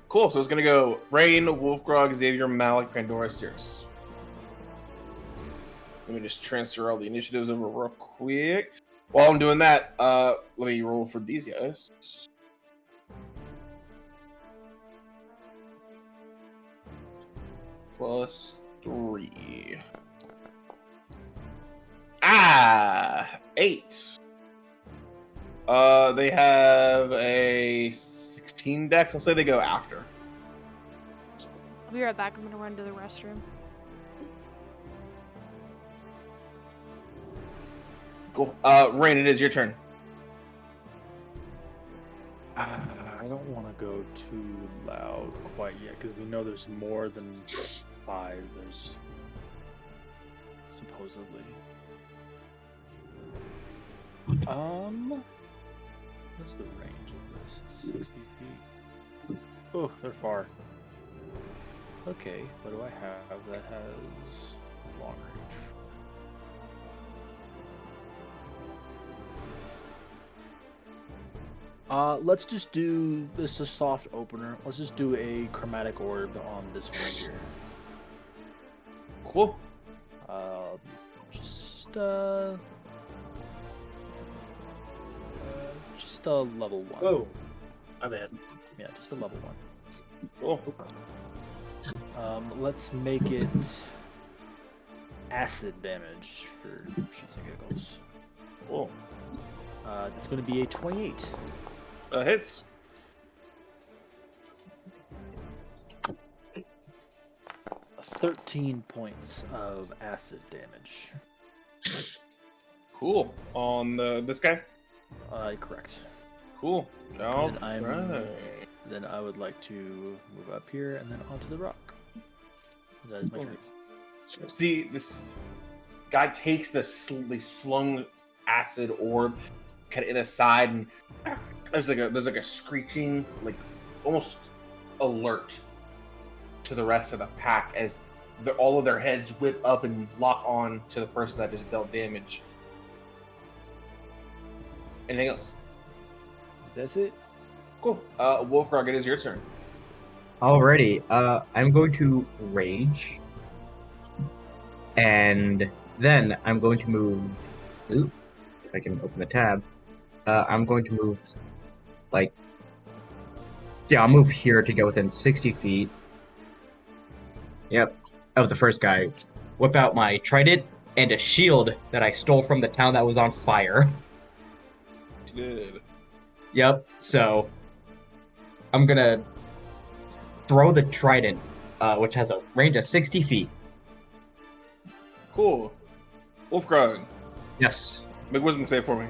Cool. So it's gonna go Rain, Wolfgrog, Xavier, Malik, Pandora, Cirrus. Let me just transfer all the initiatives over real quick. While I'm doing that, let me roll for these guys. +3. 8. They have a 16 dex. I'll say they go after. I'll be right back. I'm gonna run to the restroom. Cool. Rain, it is your turn. I don't want to go too loud quite yet because we know there's more than 5. There's supposedly. What's the range of this? It's 60 feet. Oh, they're far. Okay, what do I have that has long range? Let's just do this. A soft opener. Let's just do a chromatic orb on this one here. Cool. Just a level 1. Whoa. My bad. Yeah, just a level 1. Cool. Let's make it acid damage for shits and giggles. Cool. That's going to be a 28. Hits. $13 points of acid damage. Cool. On this guy? Correct. Cool. All Then right. Then I would like to move up here and then onto the rock. That is my turn. See, this guy takes the slung acid orb, kind of in the side, and there's like a screeching, like almost alert to the rest of the pack as all of their heads whip up and lock on to the person that just dealt damage. Anything else? That's it. Cool. Wolfgrog, it is your turn. Alrighty. I'm going to rage, and then I'm going to move. Ooh, if I can open the tab. I'm going to move, like, yeah, I'll move here to get within 60 feet. Yep, of the first guy. Whip out my trident and a shield that I stole from the town that was on fire. Good. Yep, so I'm gonna throw the trident, which has a range of 60 feet. Cool. Wolfgrog, Yes. make wisdom save for me.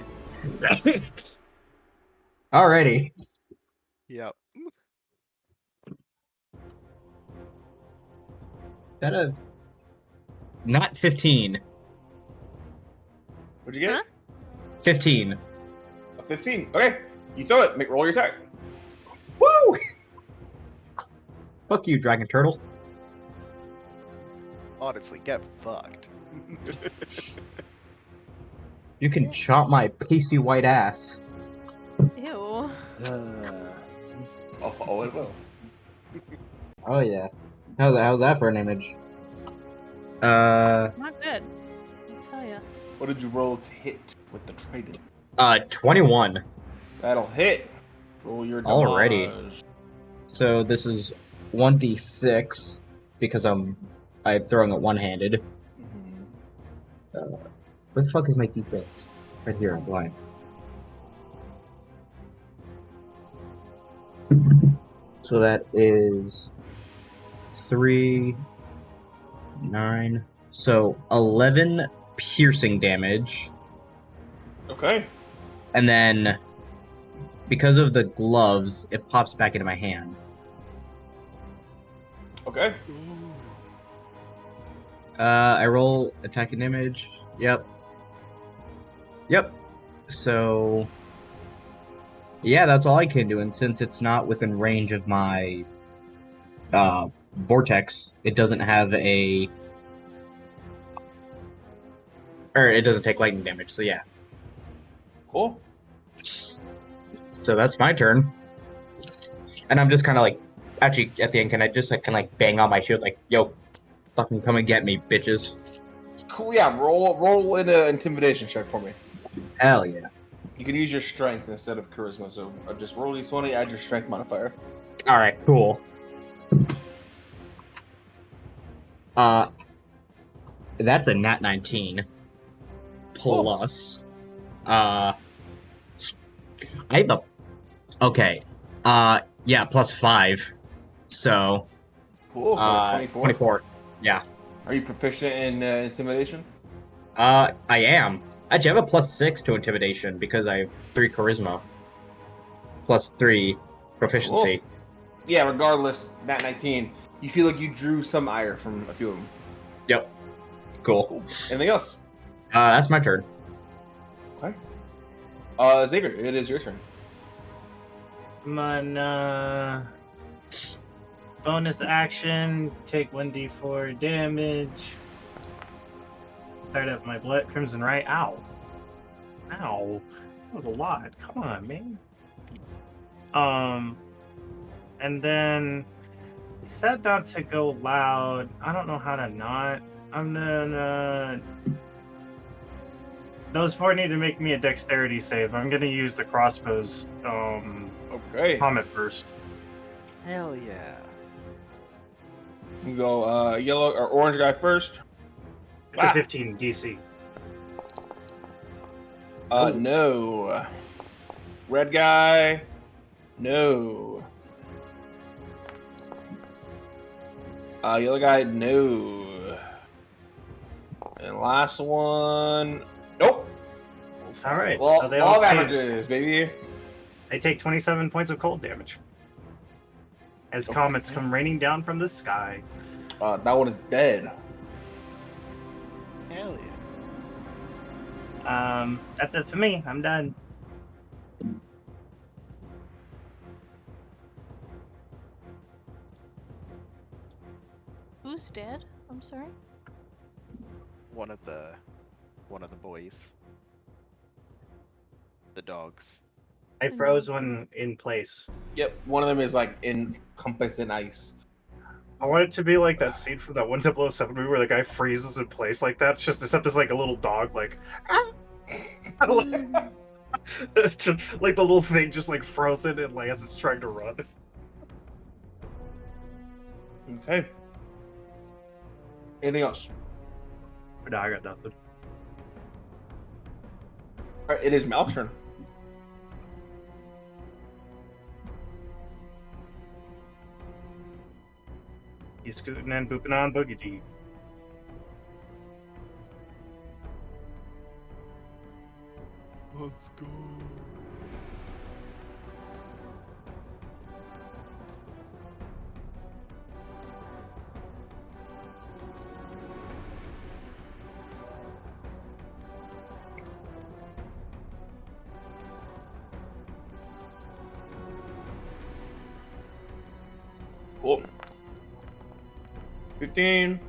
Alrighty. Yep. That a not 15. What'd you get? Huh? 15. A 15. Okay. You throw it. Roll your attack. Woo! Fuck you, dragon turtle. Honestly, get fucked. You can chomp my pasty white ass. Ew. Oh, it will. Oh yeah. How's that for an image? Not good. I'll tell ya. What did you roll to hit with the trident? 21. That'll hit. Roll your Already. damage. So this is 1d6 because I'm throwing it one-handed. Mhm. Where the fuck is my d6? Right here, I'm blind. So that is 3, 9. So 11 piercing damage. Okay. And then because of the gloves, it pops back into my hand. Okay. I roll attack and damage. Yep. So yeah, that's all I can do. And since it's not within range of my vortex, it doesn't have a, or it doesn't take lightning damage. So yeah. Cool. So that's my turn. And I'm just kind of like, actually, at the end, can I just like kind of like bang on my shield, like, yo, fucking come and get me, bitches. Cool. Yeah. Roll in an intimidation check for me. Hell yeah. You can use your strength instead of charisma. So just roll d20, add your strength modifier. All right, cool. That's a nat 19 plus. I have a. Okay. Yeah, plus 5. So. Cool. So 24. 24. Yeah. Are you proficient in intimidation? I am. Actually, I have a plus 6 to intimidation because I have 3 charisma. Plus 3 proficiency. Cool. Yeah. Regardless, nat 19. You feel like you drew some ire from a few of them. Yep. Cool. Cool. Anything else? That's my turn. Okay. Xavier, it is your turn. I'm on bonus action, take 1d4 damage. Start up my blood crimson right. Ow. That was a lot. Come on, man. And then he said not to go loud. I don't know how to not. I'm gonna. Those 4 need to make me a dexterity save. I'm gonna use the crossbow's Okay. comet burst. Hell yeah. You go yellow or orange guy first. It's a 15 DC. No. Red guy. No. Yellow guy. No. And last one. Nope. All right. Law, So they law all of take, averages, baby. they take 27 points of cold damage as comets come raining down from the sky. That one is dead. Hell yeah. That's it for me. I'm done. Who's dead? I'm sorry. One of the boys. The dogs. I froze one in place. Yep, one of them is like encompassed in ice. I want it to be like that scene from that one 007 movie where the guy freezes in place like that. It's just except it's like a little dog, like just, like the little thing just like frozen and like as it's trying to run. Okay. Anything else? No, I got nothing. All right, it is Mal's turn. He's scooting and booping on Boogie G. Let's go. Cool. 15.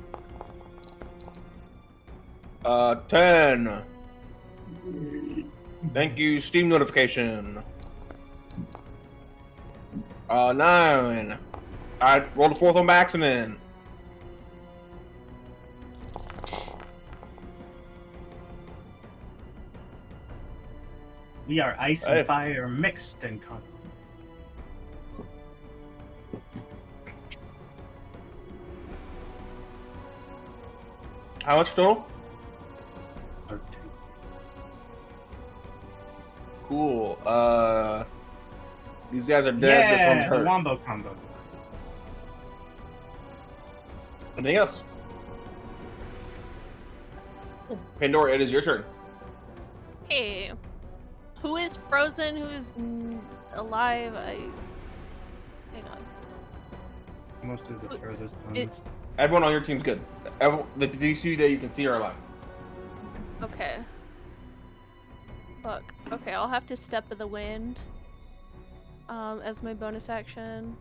10. Thank you, Steam notification. 9. I rolled a 4th on by accident. We are ice Hey. and fire mixed in con. How much total? 13. Cool. These guys are dead. This one's Yeah, the hurt. wombo combo. Anything else? Pandora, it is your turn. Hey, who is frozen? Who's alive? Hang on. Most of the furthest it- ones. Everyone on your team's good. The DC that you can see are alive. Okay. Fuck. Okay, I'll have to Step of the Wind as my bonus action,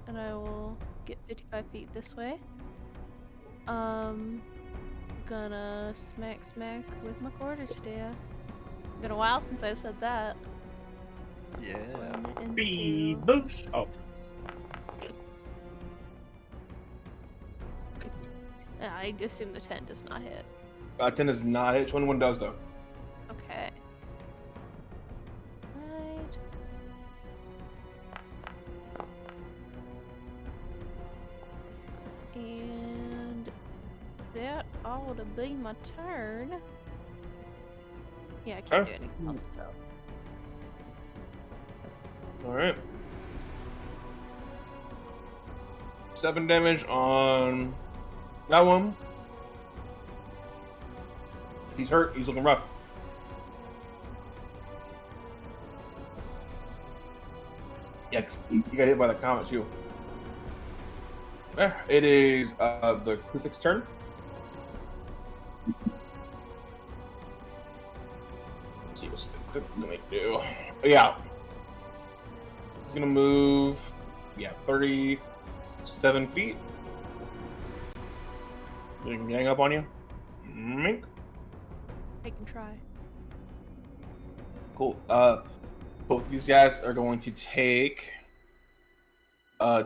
and I will get 55 feet this way. Gonna smack with my quarterstaff. Been a while since I said that. Yeah. 1 and Speed 2. boost. Oh, Yeah, I assume the 10 does not hit. 10 is not hit. 21 does, though. Okay. Right. And that ought to be my turn. Yeah, I can't do anything else, so. Alright. 7 damage on that one. He's hurt. He's looking rough. Yeah, he got hit by the comet too. It is the Kruthik's turn. Let's see what's the Kruthik gonna do. Yeah. He's gonna move, 37 feet. They can gang up on you. Mink. I can try. Cool. Both of these guys are going to take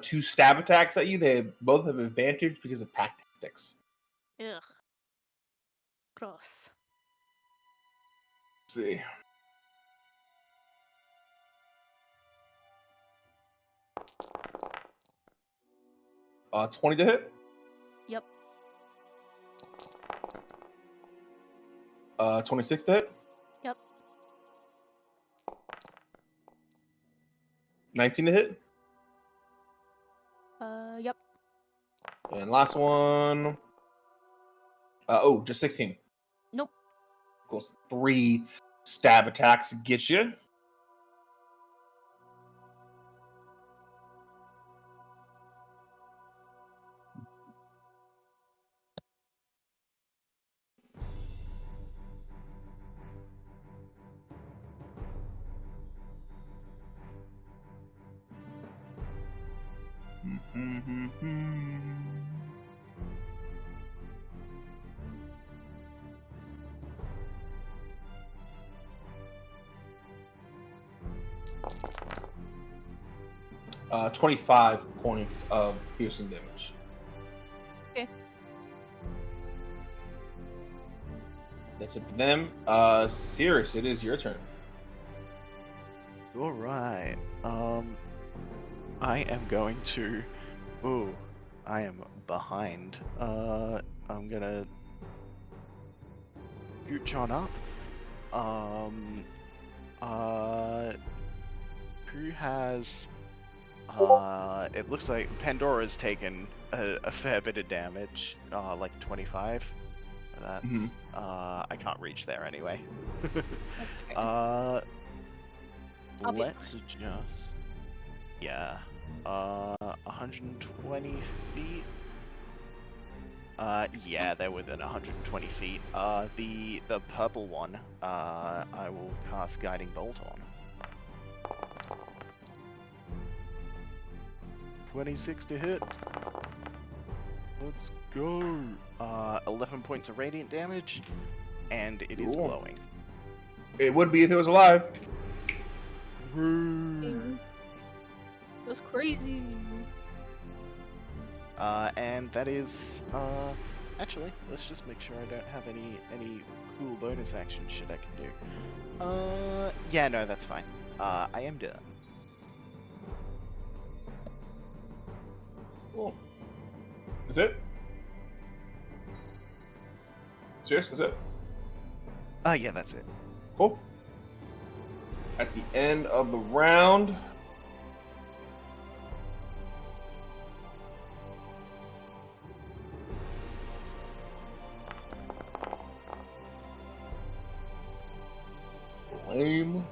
2 stab attacks at you. They both have advantage because of pack tactics. Ugh. Gross. Let's see. Uh, 20 to hit. Yep. 26 to hit. Yep. 19 to hit. Yep. And last one. Just 16. Nope. Cool. 3 stab attacks get you. 25 points of piercing damage. Okay. That's it for them. Cirrus, it is your turn. All right. I am going to. Ooh, I am behind. I'm gonna gooch on up. Who has? It looks like Pandora's taken a fair bit of damage. Like 25. That's. Mhm. I can't reach there anyway. Okay. Uh. I'll be Let's just. Yeah. 120 feet. Yeah, they're within 120 feet. The purple one, I will cast Guiding Bolt on. 26 to hit. Let's go. 11 points of radiant damage, and it is Cool. glowing. It would be if it was alive. That's crazy. And that is, actually, let's just make sure I don't have any cool bonus action shit I can do. Yeah, no, that's fine. I am done. Cool. That's it? Serious? That's it? Yeah, that's it. Cool. At the end of the round, lame.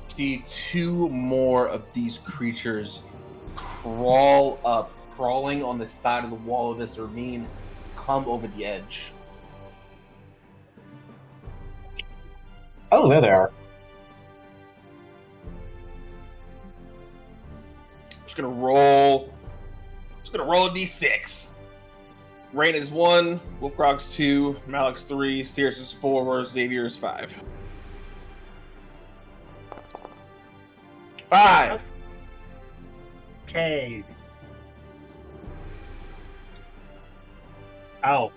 See two more of these creatures crawling on the side of the wall of this ravine, come over the edge. Oh, there they are. Just gonna roll a d6. Rain is 1, Wolfgrog's 2, Malik's 3, Sears is 4, Xavier is 5. 5. Okay. Ow.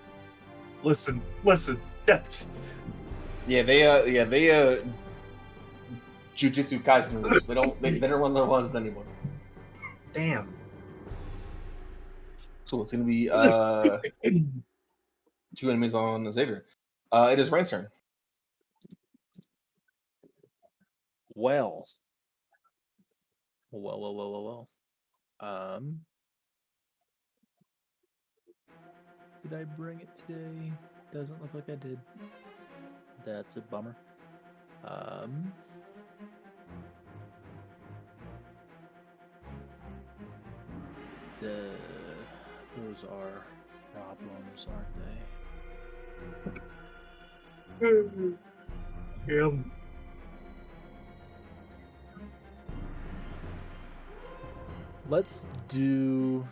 Listen. That's Yeah, they Jujutsu Kaisen rules. They don't run their ones anymore. damn. So it's gonna be 2 enemies on Xavier. It is Rain's turn. Well. Did I bring it today? Doesn't look like I did. That's a bummer. Those are problems, aren't they? Yeah. Let's do.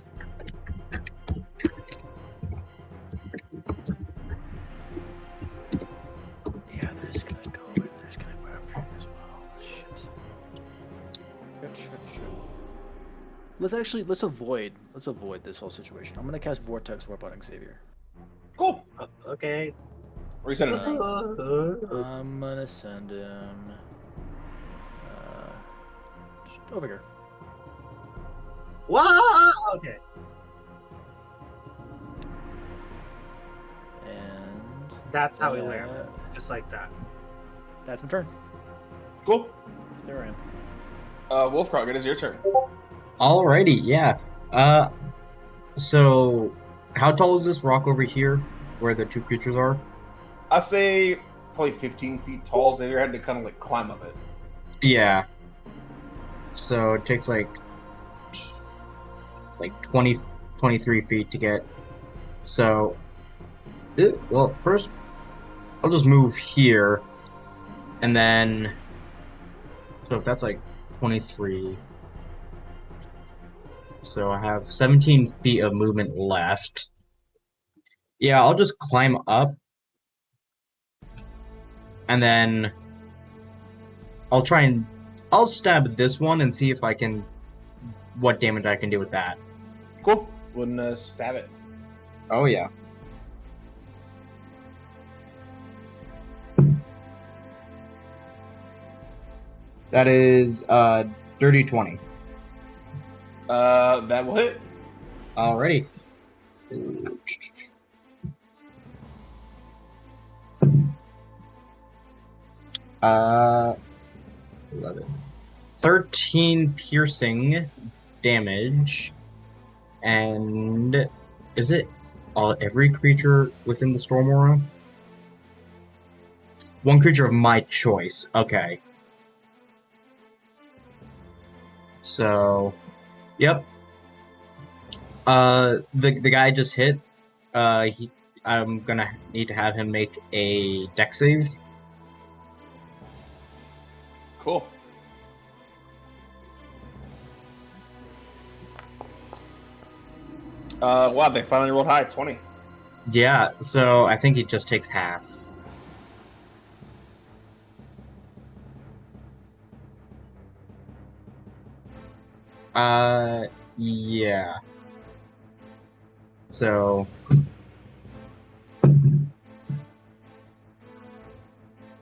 Yeah, they're just gonna go and they're just gonna go after him as well. Shit. Let's avoid this whole situation. I'm gonna cast Vortex Warp on Xavier. Cool. Okay. Where you sending him? I'm gonna send him just over here. Wow. Okay. And That's how we learn. Just like that. That's my turn. Cool. There I am. Wolfgrog, it is your turn. Alrighty, yeah. So how tall is this rock over here where the two creatures are? I say probably 15 feet tall. Xavier had to kind of like climb up it. Yeah. So it takes like 20, 23 feet to get. So, well, first I'll just move here, and then, so if that's like 23, so I have 17 feet of movement left. Yeah, I'll just climb up and then I'll stab this one and see if I can what damage I can do with that. Cool. Wouldn't stab it. Oh yeah. That is dirty 20. That will hit. Alrighty. Uh 11. 13 piercing damage. And is it every creature within the storm aura? One creature of my choice. Okay. So, yep. The guy just hit. I'm gonna need to have him make a dex save. Cool. Wow, they finally rolled high, 20. Yeah, so I think he just takes half. Yeah. So,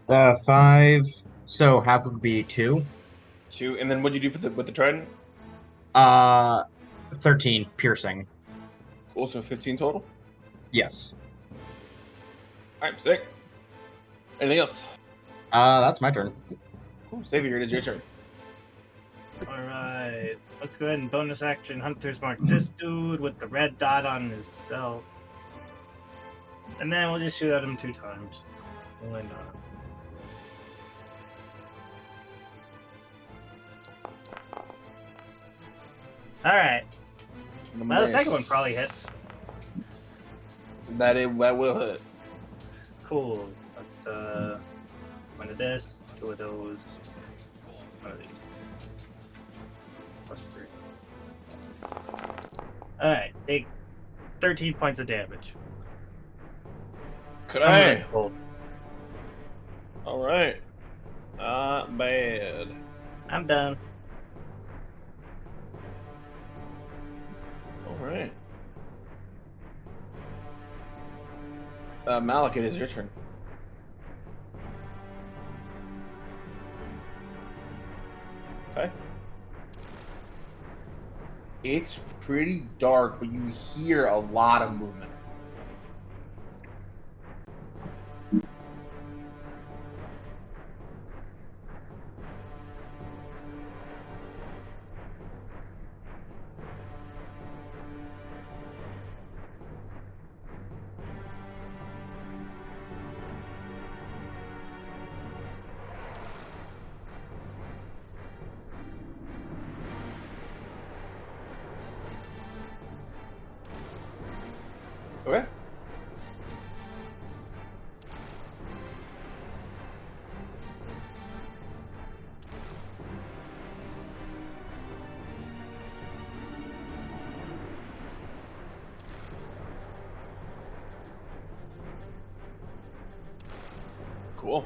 5. So half would be 2. 2, and then what'd you do with the trident? 13 piercing. Cool, so 15 total? Yes. Alright, sick. Anything else? That's my turn. Cool, Xavier, it is your turn. Alright, let's go ahead and bonus action Hunter's Mark this dude with the red dot on his self. And then we'll just shoot at him 2 times. Why not? Alright. Well, the second one probably hits. That will hit. Cool. Let's, one of this, 2 of those, 1 of these. +3. Alright, take 13 points of damage. Okay. Alright. Not bad. I'm done. Alright. Malik, it is your turn. Okay. It's pretty dark, but you hear a lot of movement. Okay. Cool.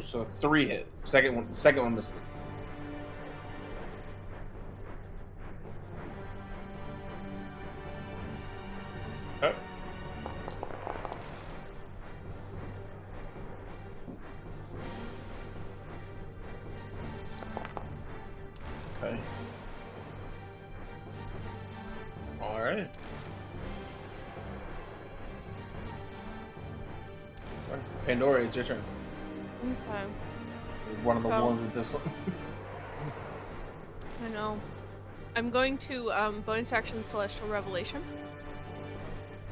So 3 hit. Second one misses. Okay. Okay. All right. Pandora, it's your turn. Okay. One of the Oh. ones with this one. I know. I'm going to bonus action Celestial Revelation.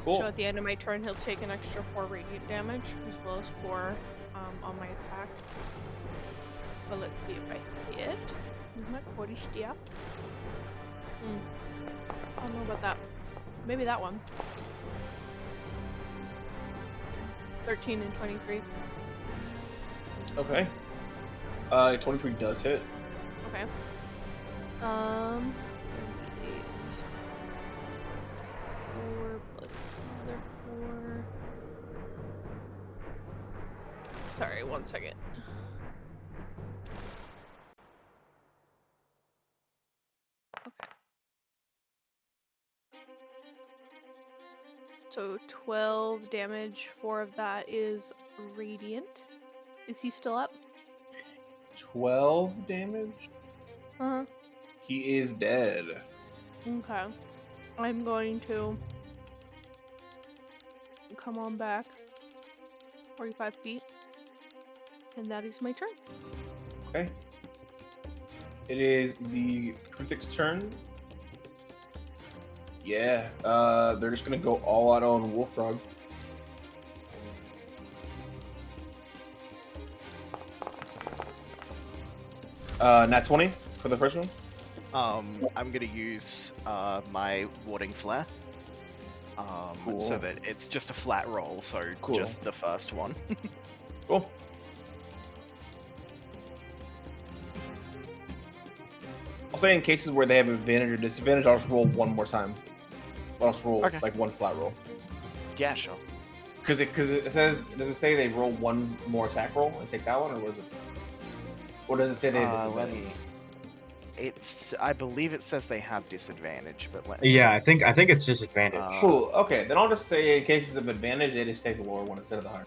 Cool. So at the end of my turn, he'll take an extra 4 radiant damage, as well as 4 on my attack. But let's see if I hit. Not 40 yeah. I don't know about that. Maybe that one. 13 and 23. Okay. 23 does hit. Okay. 38. 4 plus another 4. Sorry, 1 second. Okay. So 12 damage, 4 of that is radiant. Is he still up? 12 damage? Uh-huh. He is dead. Okay. I'm going to come on back 45 feet. And that is my turn. Okay. It is the critic's turn. Yeah, they're just gonna go all out on Wolfgrog. Nat 20 for the first one. I'm gonna use my warding flare. Cool. So that it's just a flat roll, so Cool. just the first one. Cool. I'll say in cases where they have advantage or disadvantage, I'll just roll one more time. I'll just roll Okay. like one flat roll. Yeah, sure. Because it says, does it say they roll one more attack roll and take that one, or what is it? Or does it say they have Let disadvantage? me. I believe it says they have disadvantage, but let Yeah, I think it's disadvantage. Cool. Okay, then I'll just say in cases of advantage, they just take the lower one instead of the higher.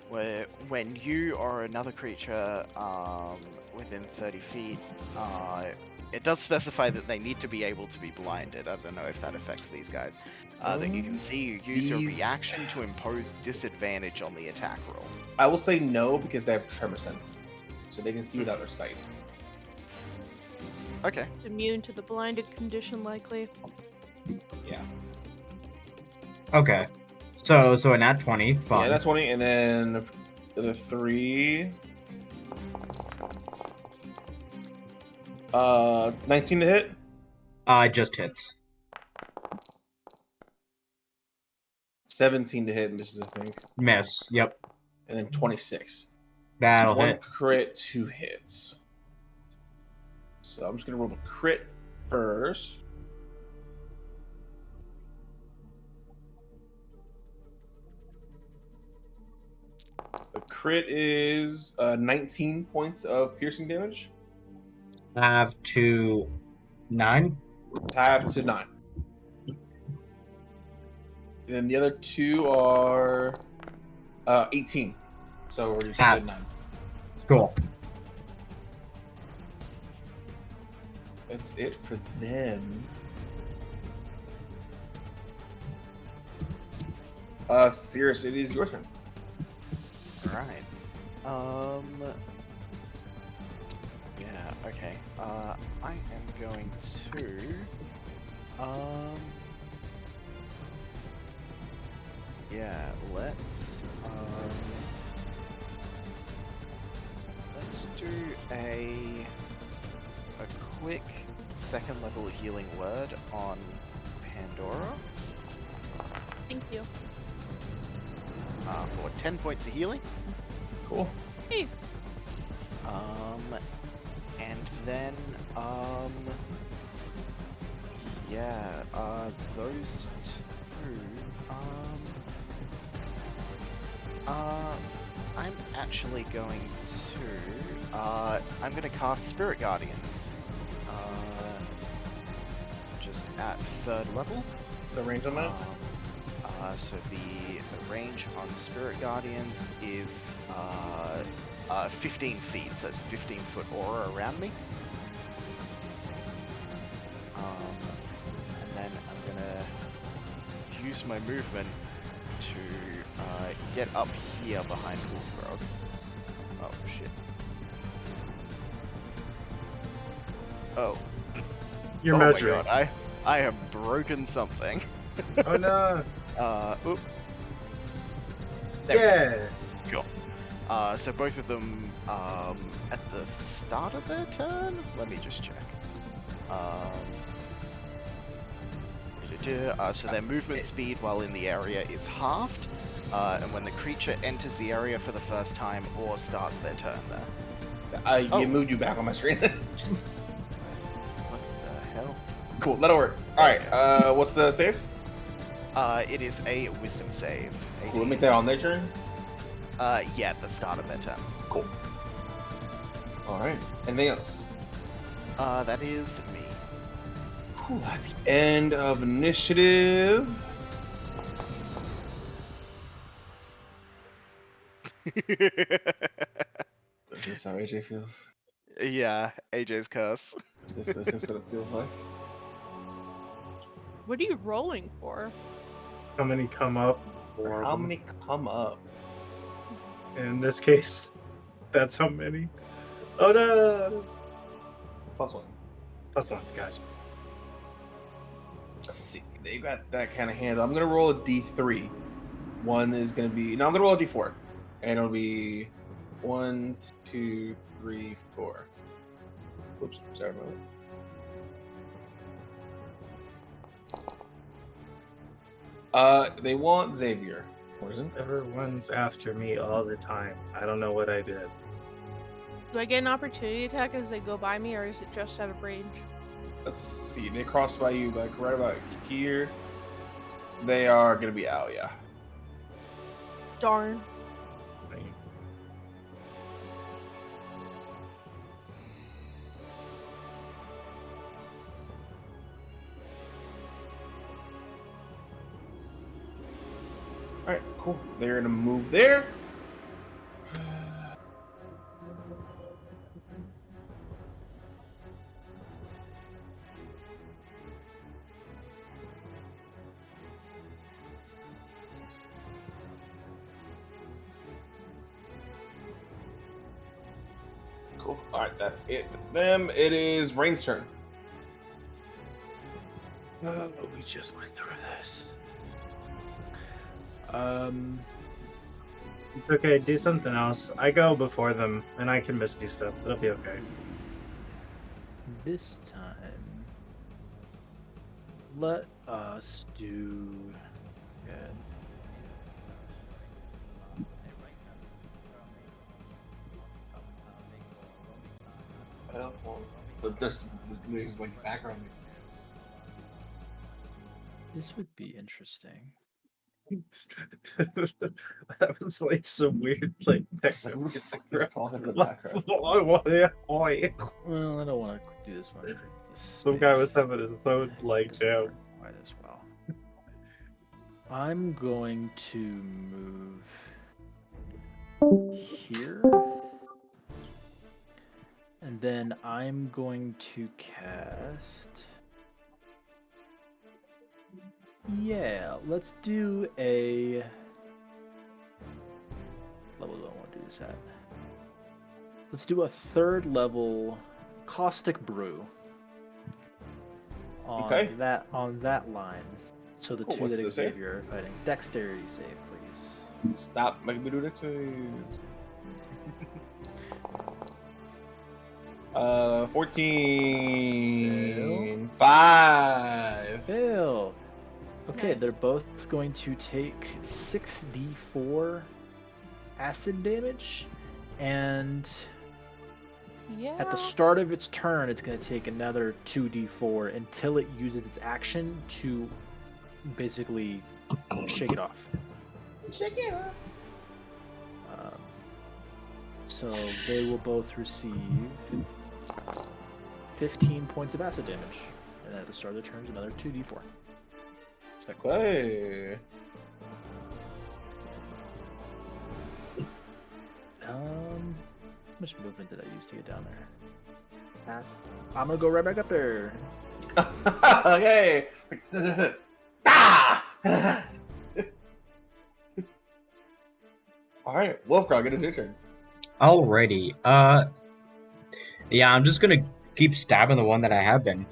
where when you or another creature within 30 feet, it does specify that they need to be able to be blinded. I don't know if that affects these guys. That you can see, you use your These- reaction to impose disadvantage on the attack roll. I will say no because they have tremor sense, so they can see without their sight. Okay. It's immune to the blinded condition, likely. Yeah. Okay. So a nat 20, fun. Yeah, that's 20, and then the other 3. 19 to hit. Just hits. 17 to hit misses, I think, Miss. Yep. and then 26. That'll One hit. crit, 2 hits. So I'm just gonna roll the crit first. The crit is 19 points of piercing damage. Have to 9. Half to 9. And then the other 2 are 18. So we're just Ah. at 9. Cool. That's it for them. Cirrus, it is your turn. Alright. Yeah, okay. I am going to yeah, let's do a quick second level healing word on Pandora Thank you. for 10 points of healing. Cool. Hey. And then, yeah, those 2, I'm actually going to, I'm gonna cast Spirit Guardians, just at 3rd level. What's the range on that? So the range on Spirit Guardians is 15 feet, so it's a 15-foot aura around me. And then I'm gonna use my movement to get up here behind Wolfgrog. Oh shit. Oh. You're Oh measuring. my god, I have broken something. Oh no. Oop. There we go. Yeah. Cool. So both of them at the start of their turn? Let me just check. So their movement speed while in the area is halved, and when the creature enters the area for the first time or starts their turn there. You moved you back on my screen. What the hell? Cool, that'll work. Alright, what's the save? It is a wisdom save. Cool, we'll make that on their turn. Yeah, at the start of their turn. Cool. Alright, anything else? That is me. Cool, at the end of initiative. Is this how AJ feels? Yeah, AJ's curse. Is this what it feels like? What are you rolling for? How many come up? Or how many come up? In this case, that's how many. Oh no! +1. +1, guys. Let's see, they got that kind of handle. I'm gonna roll a D3. One is gonna be I'm gonna roll a D4, and it'll be 1, 2, 3, 4. Whoops, sorry about that. They want Xavier. Poison. Everyone's after me all the time. I don't know what I did. Do I get an opportunity attack as they go by me, or is it just out of range? Let's see. They cross by you, like right about here. They are gonna be out, yeah. Darn. All right, cool. They're gonna move there. Cool. All right, that's it for them. It is Rain's turn. We just went through this. It's okay, do something else. I go before them, and I can misty stuff. It'll be okay. This time, let us do. Good. I don't want. There's like background. This would be interesting. That was like some weird, like, Who the it's fuck is talking in the background? Well, I don't want to do this one. Some guy was having his own, like, jam. Quite as well. I'm going to move here. And then I'm going to cast... Yeah, let's do a... level do I want to do this at? Let's do a 3rd level Caustic Brew. On that line. So the Cool, two what's that the save? Xavier are fighting. Dexterity save, please. Stop making me do that too. 14. 5. Fail. Okay, Nice. they're both going to take 6d4 acid damage, and Yeah. at the start of its turn, it's going to take another 2d4 until it uses its action to basically shake it off. Shake it up. So they will both receive 15 points of acid damage, and at the start of their turns, another 2d4. Okay. How much movement did I use to get down there? I'm gonna go right back up there. Okay. Ah! All right, Wolfgrog, it is your turn. Alrighty. Yeah, I'm just gonna keep stabbing the one that I have been.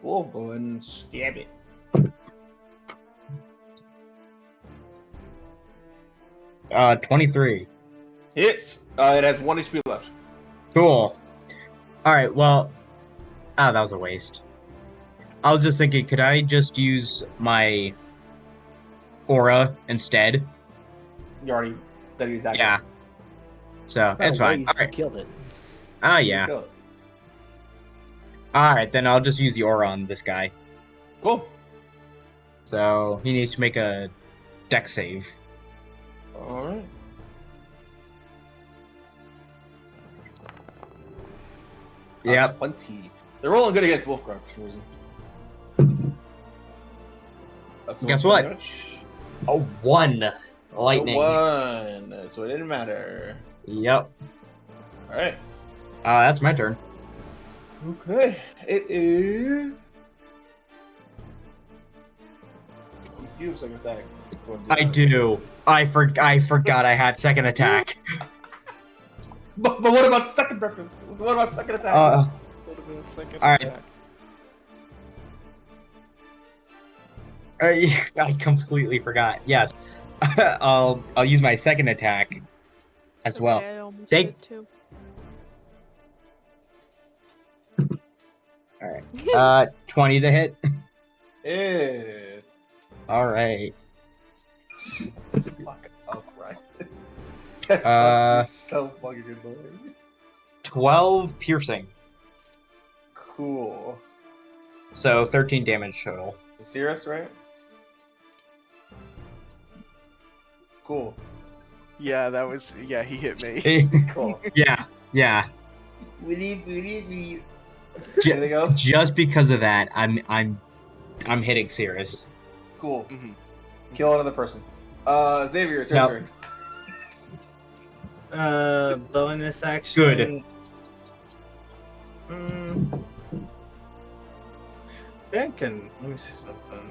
Cool, go ahead and stab it. Uh, 23. Hits. It has 1 HP left. Cool. Alright, well... Ah, that was a waste. I was just thinking, could I just use my aura instead? You already said you attacked. Yeah. So, Not it's a fine. waste, you Alright. killed it. Ah, You yeah. kill it. Alright, then I'll just use the aura on this guy. Cool. So he needs to make a deck save. All right. Yep. 20. They're rolling good against Wolfguard for some reason. That's Guess what's what? damage. A 1. Lightning. So 1. So it didn't matter. Yep. All right. That's my turn. Okay. It is. You have second attack. I do. I forgot I had second attack. But what about second breakfast? What about second attack? Alright. I completely forgot. Yes. I'll use my second attack as well. Okay, I almost They- did too. Alright. 20 to hit. Yeah. Alright. Fuck up, right? That's so fucking annoying. 12 piercing. Cool. So 13 damage total. Cirrus, right? Cool. Yeah, that was. Yeah, he hit me. Cool. Yeah. Anything Ju- else? Just because of that, I'm hitting Cirrus. Cool. Mhm. Kill another person. Xavier, it's your Yep. turn. Bonus action. Good. Thinking. Let me see something.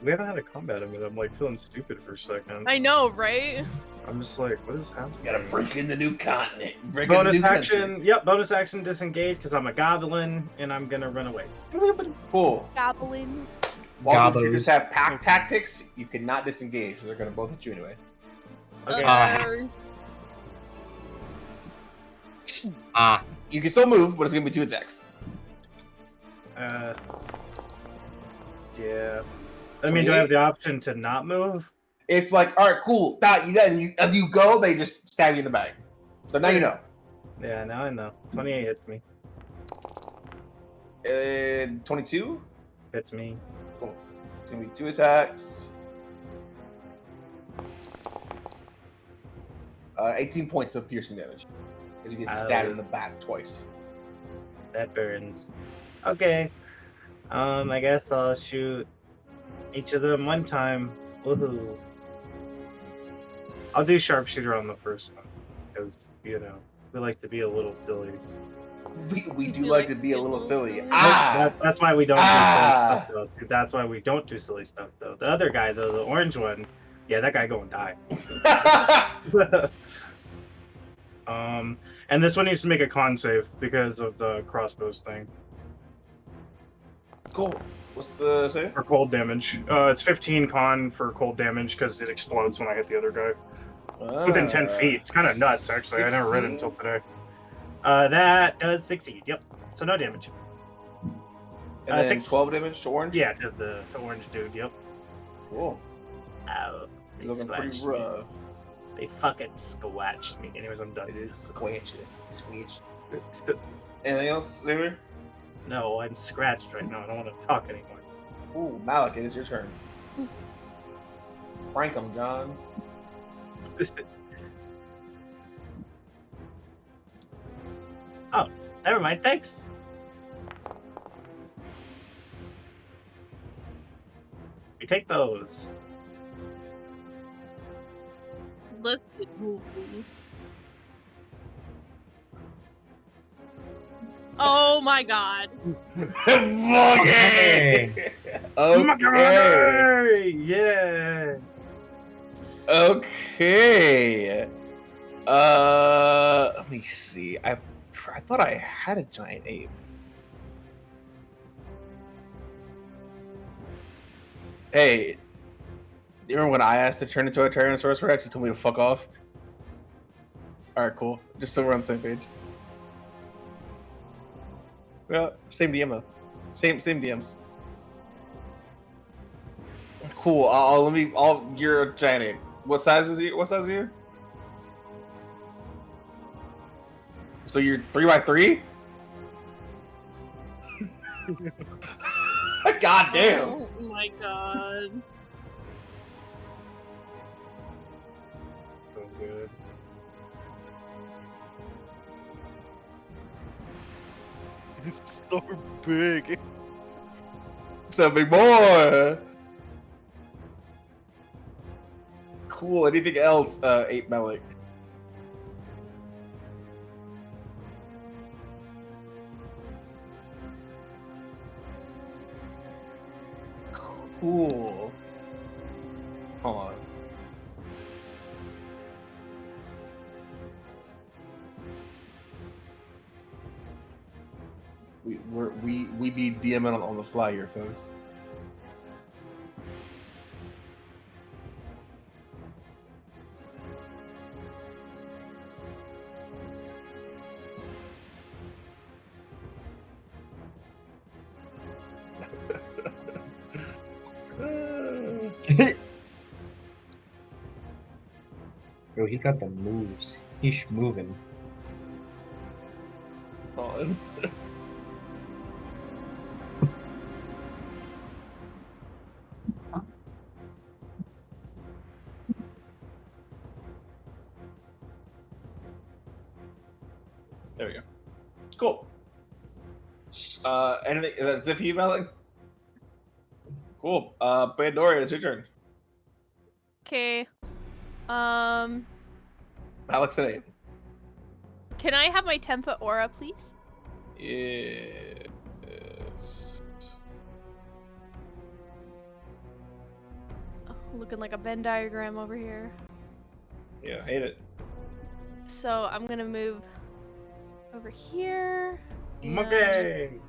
We haven't had a combat in it. I'm like feeling stupid for a second. I know, right? I'm just like, what is happening? You gotta break in the new continent. Break in the Bonus new action. country. Yep, bonus action disengage because I'm a goblin and I'm gonna run away. Cool. Goblin. While you Gobos. just have pack tactics, you cannot disengage. They're gonna both hit you anyway. Okay. You can still move, but it's gonna be 2 attacks. Yeah. I mean, do I have the option to not move? It's like, all right, cool. As you go, they just stab you in the back. So now you know. Yeah, now I know. 28 hits me. 22. Hits me. Cool. It's gonna be 2 attacks. 18 points of piercing damage as you get stabbed in the back twice. That burns. Okay. I guess I'll shoot each of them one time. Woohoo. I'll do sharpshooter on the first one. Because, we like to be a little silly. We do like to be a little silly. That's why we don't do silly stuff, though. That's why we don't do silly stuff, though. The other guy, though, the orange one, yeah, that guy going to die. And this one needs to make a con save because of the crossbows thing. Cool. What's the save? For cold damage. It's 15 con for cold damage because it explodes when I hit the other guy. Within 10 feet. It's kind of nuts, actually. 16? I never read it until today. That does succeed. Yep. So no damage. And then 12 damage to orange? Yeah, to orange dude. Yep. Cool. Ow. He's looking pretty rough. They fucking squatched me. Anyways, I'm done. It is squished. Anything else, Xavier? No, I'm scratched right now. I don't want to talk anymore. Ooh, Malik, it is your turn. Prank him, John. Oh, never mind. Thanks. We take those. Listen. Oh my god. Okay. Okay. Yeah. Okay. Let me see. I thought I had a giant ape. Hey, you remember when I asked to turn into a Tyrannosaurus Rex? You told me to fuck off. All right, cool. Just so we're on the same page. Well, same DM though. Same DMs. Cool. You're a giant ape. What size is you? What size are you? So you're 3x3? God damn. Oh my god. So good. It's so big. So big boy. Cool. Anything else, 8 Melik? Cool. Hold on. We be DMing on the fly here, folks. Bro, he got the moves. He's moving. On. There we go. Cool. Anything? That's it for you, Melik? Cool. Pandora, it's your turn. Okay. Alex and Abe. Can I have my 10-foot aura, please? Yes. Oh, looking like a Venn diagram over here. Yeah, hate it. So I'm gonna move over here. and, Monkey!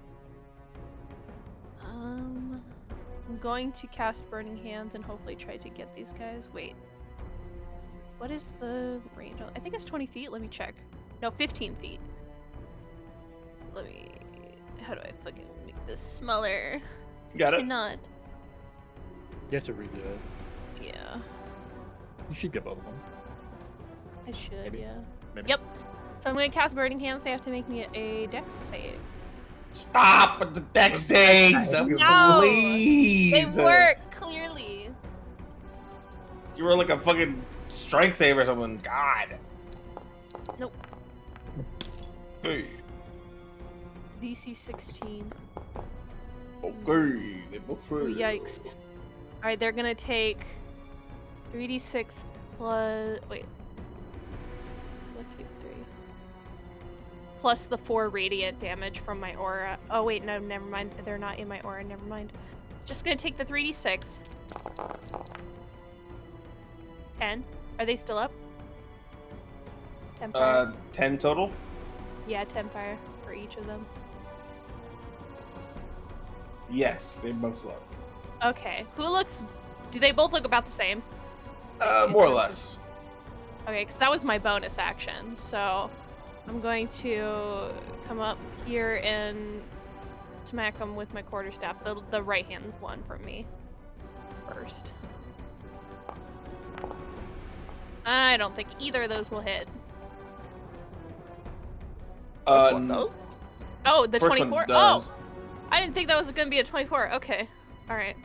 I'm going to cast Burning Hands and hopefully try to get these guys. Wait. What is the range? I think it's 20 feet. Let me check. No, 15 feet. Let me... How do I fucking make this smaller? You got it. Cannot. You have to redo it. Yeah, You should get both of them. I should, Maybe. yeah. Maybe. Yep. So I'm gonna cast Burning Hands. They have to make me a dex save. Stop with the deck saves, No! please. They work, clearly. You were like a fucking strength save or something. God. Nope. Hey. DC 16. Okay. They both Oh, fail. yikes. Alright, they're gonna take 3d6 plus... Wait. 1, 2, 3. Plus the 4 radiant damage from my aura. Oh, wait, no, never mind. They're not in my aura, never mind. Just gonna take the 3d6. 10. Are they still up? 10 fire? 10 total? Yeah, 10 fire for each of them. Yes, they both slow. Okay. Who looks... Do they both look about the same? More or less. Okay, because that was my bonus action, so I'm going to come up here and smack them with my quarterstaff, the right-hand one from me first. I don't think either of those will hit. First one, no? Oh, the First one 24? does. Oh! I didn't think that was going to be a 24. Okay. Alright.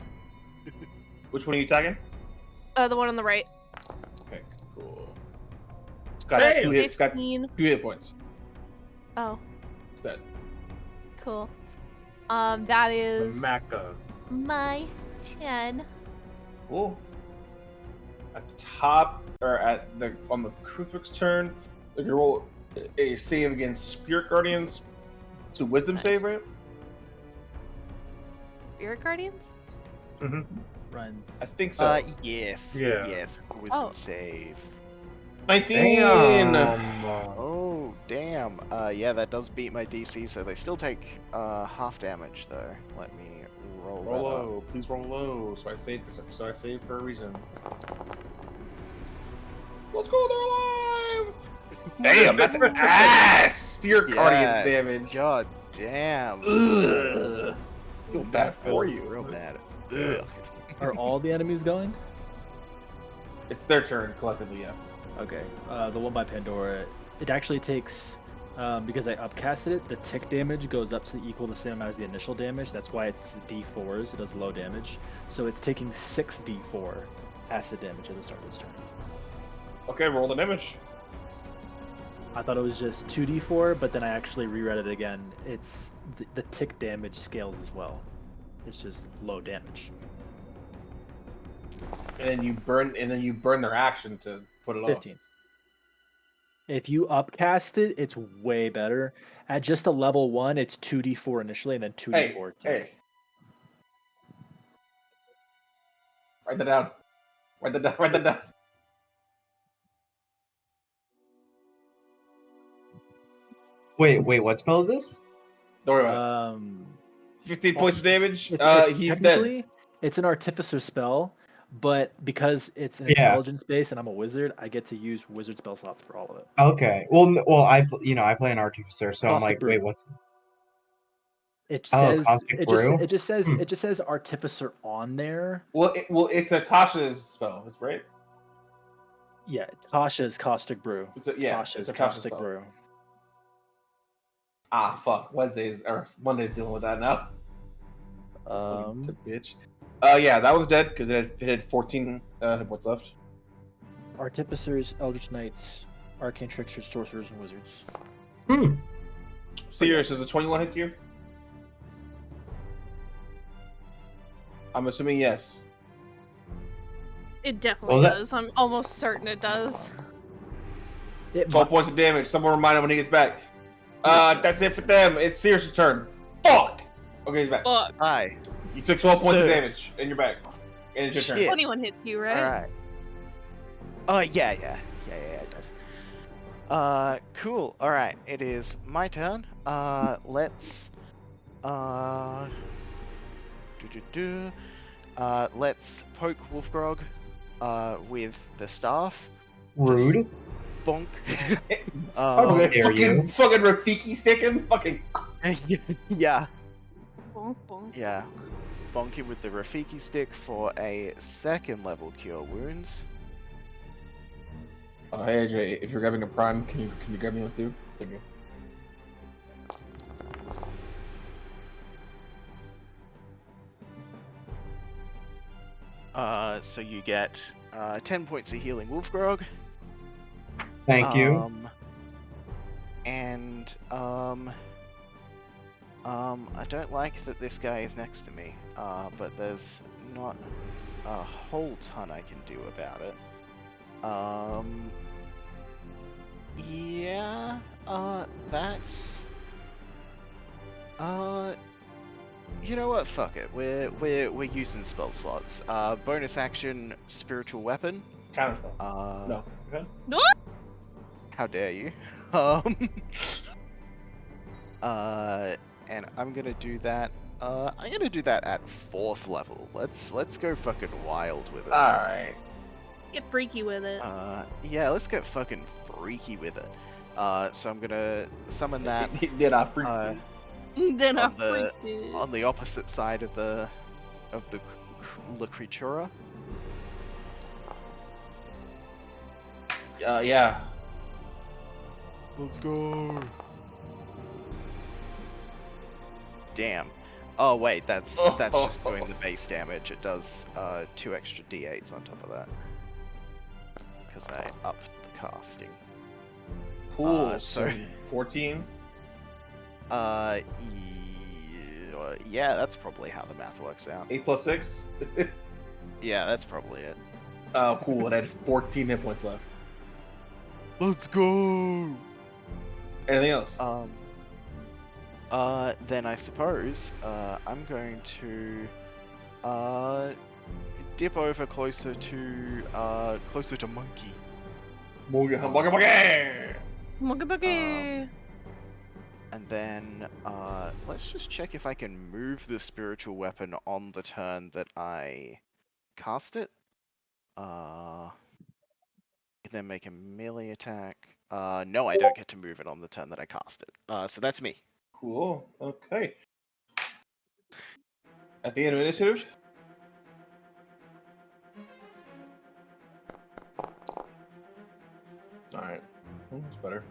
Which one are you tagging? The one on the right. Okay, cool. It's got Hey! 2 hit, it's got 2 15. hit points. Oh, It's dead. cool. That is Macca. my 10. Cool. At the top, or on the Kruthwick's turn, you can roll a save against Spirit Guardians. It's a Wisdom Nice. save, right? Spirit Guardians? Mm-hmm. Runs. I think so. Yes. Yeah. Yes. Wisdom Oh. save. 19! Oh, damn. Yeah, that does beat my DC, so they still take half damage, though. Let me roll Roll that up. low. Please roll low. So I saved for a reason. Let's go, they're alive! Damn, that's ass! Spirit Guardians Yeah, damage. God damn. Ugh. Feel bad for Feels you. Real bad. Ugh. Are all the enemies going? It's their turn collectively, yeah. Okay. The one by Pandora, it actually takes because I upcasted it, the tick damage goes up to equal the same amount as the initial damage. That's why it's D4s. It does low damage. So it's taking 6 D4 acid damage at the start of its turn. Okay, roll the damage. I thought it was just 2d4, but then I actually reread it again. It's the tick damage scales as well. It's just low damage. And then you burn their action to put it 15. If you upcast it, it's way better. At just a level 1, it's 2d4 initially, and then 2d4 tick. Hey. Write that down. Write that down. Wait, what spell is this? Don't worry about it. 15 points of damage. He's dead. It's an artificer spell, but because it's an intelligence base and I'm a wizard, I get to use wizard spell slots for all of it. Okay. Well, I play an artificer, so I'm like, wait, what's? It says Caustic Brew? it just says artificer on there. Well, it's a Tasha's spell, right? Yeah, Tasha's caustic brew. Tasha's caustic brew. Ah, fuck. Monday's dealing with that now. Bitch. Yeah, that was dead because it had 14 what's left. Artificers, Eldritch Knights, Arcane Tricksters, Sorcerers, and Wizards. Serious, is a 21 hit you? I'm assuming yes. It definitely does. I'm almost certain it does. 12 points of damage. Someone remind him when he gets back. That's it for them. It's Sirius's turn. Fuck! Okay, he's back. Fuck. Hi. You took 12 points of damage, and you're back. And it's your turn. 21 hits you, right? Alright. Yeah, it does. Cool. Alright, it is my turn. Let's poke Wolfgrog with the staff. Rude. Just bonk. Fucking Rafiki stick him. Fucking. Yeah. Bonk, bonk. Yeah. Bonk him with the Rafiki stick for a 2nd level cure wounds. Oh, hey AJ, if you're grabbing a prime, can you grab me one too? Thank you. So you get 10 points of healing Wolfgrog. Thank you. And I don't like that this guy is next to me, but there's not a whole ton I can do about it. Yeah, that's you know what? Fuck it. We're using spell slots. Bonus action, spiritual weapon. Counter spell. No. Okay. No. How dare you? And I'm gonna do that. I'm gonna do that at 4th level. Let's go fucking wild with it. All right. Get freaky with it. Yeah, let's get fucking freaky with it. So I'm gonna summon that. Did I freak? Then I on freaked on the opposite side of the La Creatura. Yeah. Let's go. Damn. Oh wait, that's just doing the base damage. It does 2 extra d8s on top of that. Because I upped the casting. Cool. So 14. Yeah, that's probably how the math works out. 8 plus 6. Yeah, that's probably it. Oh, cool. It had 14 hit points left. Let's go. Anything else? Then I suppose I'm going to dip over closer to Monkey. Monkey. And then let's just check if I can move the spiritual weapon on the turn that I cast it. And then make a melee attack. No, I don't get to move it on the turn that I cast it. So that's me. Cool. Okay. At the end of initiative. All right. That's better.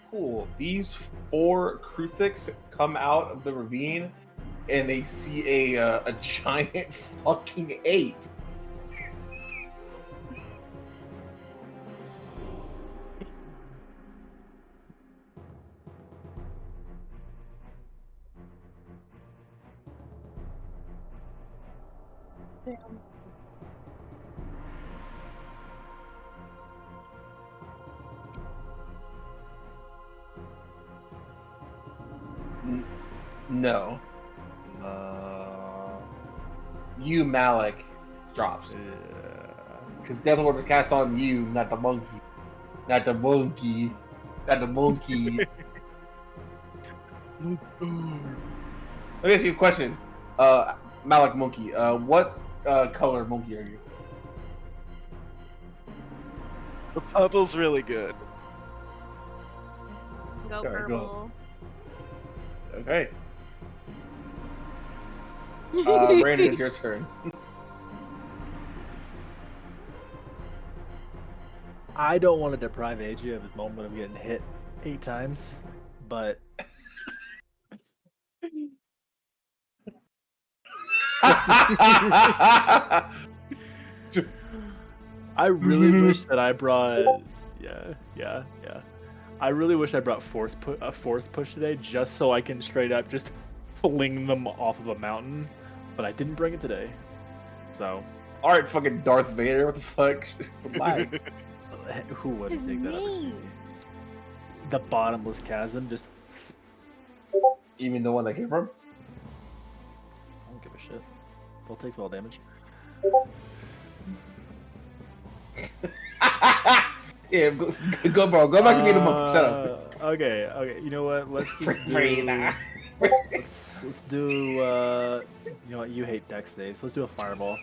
Cool. These 4 Kruthiks come out of the ravine, and they see a giant fucking ape. No. You, Malik, drops. Because Death Ward was cast on you, not the monkey. Not the monkey. Not the monkey. Let me ask you a question. Malik Monkey, what color monkey are you? The purple's really good. Go Alright, purple. Okay. Brandon, it's your turn. I don't want to deprive AJ of his moment of getting hit 8 times, but I really wish that I brought yeah. I really wish I brought force push today just so I can straight up just fling them off of a mountain, but I didn't bring it today. So, all right, fucking Darth Vader, what the fuck? Relax. Who wouldn't His take that name. opportunity? The bottomless chasm, just You mean the one that came from? I don't give a shit. They'll take fall damage. Yeah, go, bro. Go back to being a monkey. Shut up. Okay. You know what? Let's just Breathe do. out. Let's do. You know what? You hate deck saves. Let's do a fireball.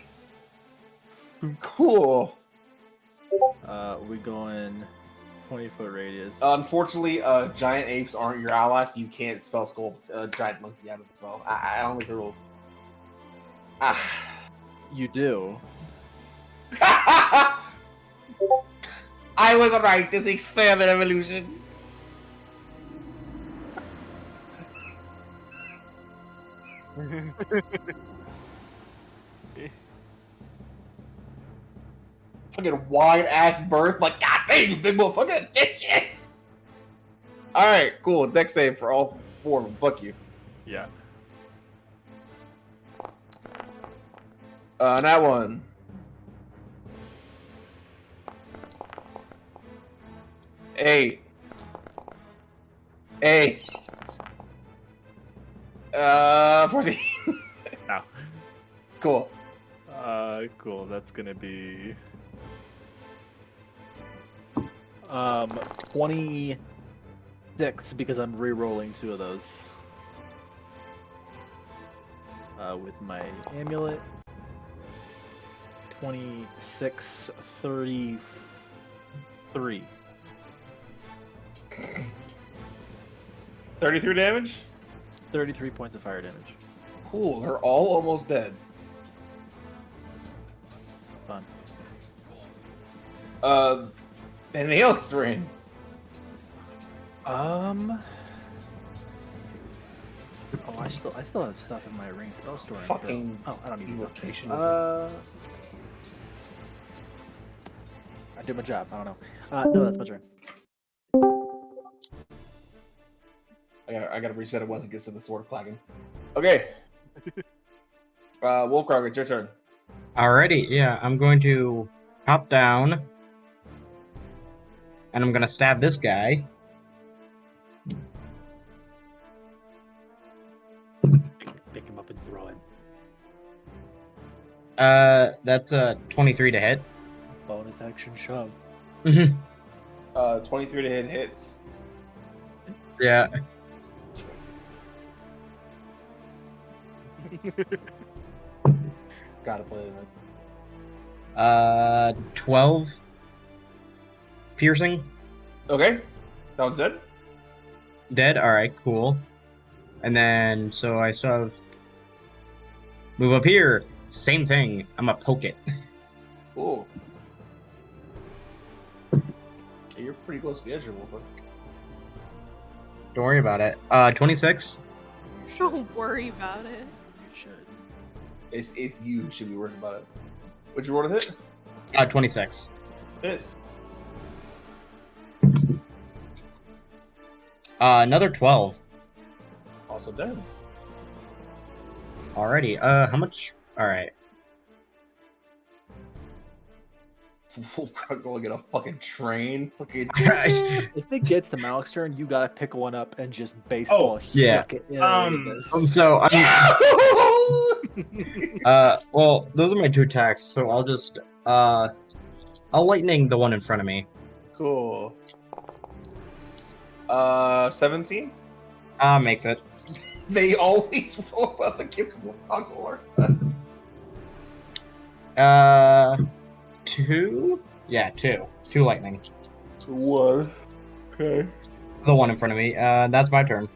Cool. We going 20-foot radius. Unfortunately, giant apes aren't your allies. So you can't spell sculpt a giant monkey out of the spell. I don't make the rules. You do. I was right to seek further evolution. Fucking wide ass birth, like god dang, you big motherfucker, shit. All right, cool. Deck save for all 4 of them. Fuck you. Yeah. That one. Eight. 14. No. Cool. Cool. That's gonna be 26 because I'm re-rolling 2 of those. With my amulet. 26, 33. 33 damage? 33 points of fire damage. Cool, they're all almost dead. Fun. Anything else, Rain? Oh, I still have stuff in my ring spell store. Fucking I don't need evocation. I do my job. I don't know. No, that's my turn. I gotta reset it once it gets to the sword clacking. Okay. Wolfcrog, it's your turn. Alrighty, yeah, I'm going to hop down, and I'm gonna stab this guy. Pick him up and throw him. That's a 23 to hit. Bonus action shove. 23 to hit hits. Yeah. Gotta play it. 12 piercing. Okay. That one's dead. Dead. All right, cool. And then so I still have move up here. Same thing. I'm gonna poke it. Cool. Okay, you're pretty close to the edge of Wolfer. Don't worry about it. 26. You should. Don't worry about it. You should. It's you who should be worried about it. What'd you roll to hit? 26. It is. Another 12. Also dead. Alrighty. How much? All right. Wolfcrug going to get a fucking train. Fucking. If it gets to Malik's turn, you gotta pick one up and just baseball yeah. huck it in this. So well, those are my 2 attacks. So I'll just I'll lightning the one in front of me. Cool. 17? Makes it. They always roll well against Wolfcrug's lore. 2? Yeah, 2. 2 lightning. 1. Okay. The one in front of me. That's my turn.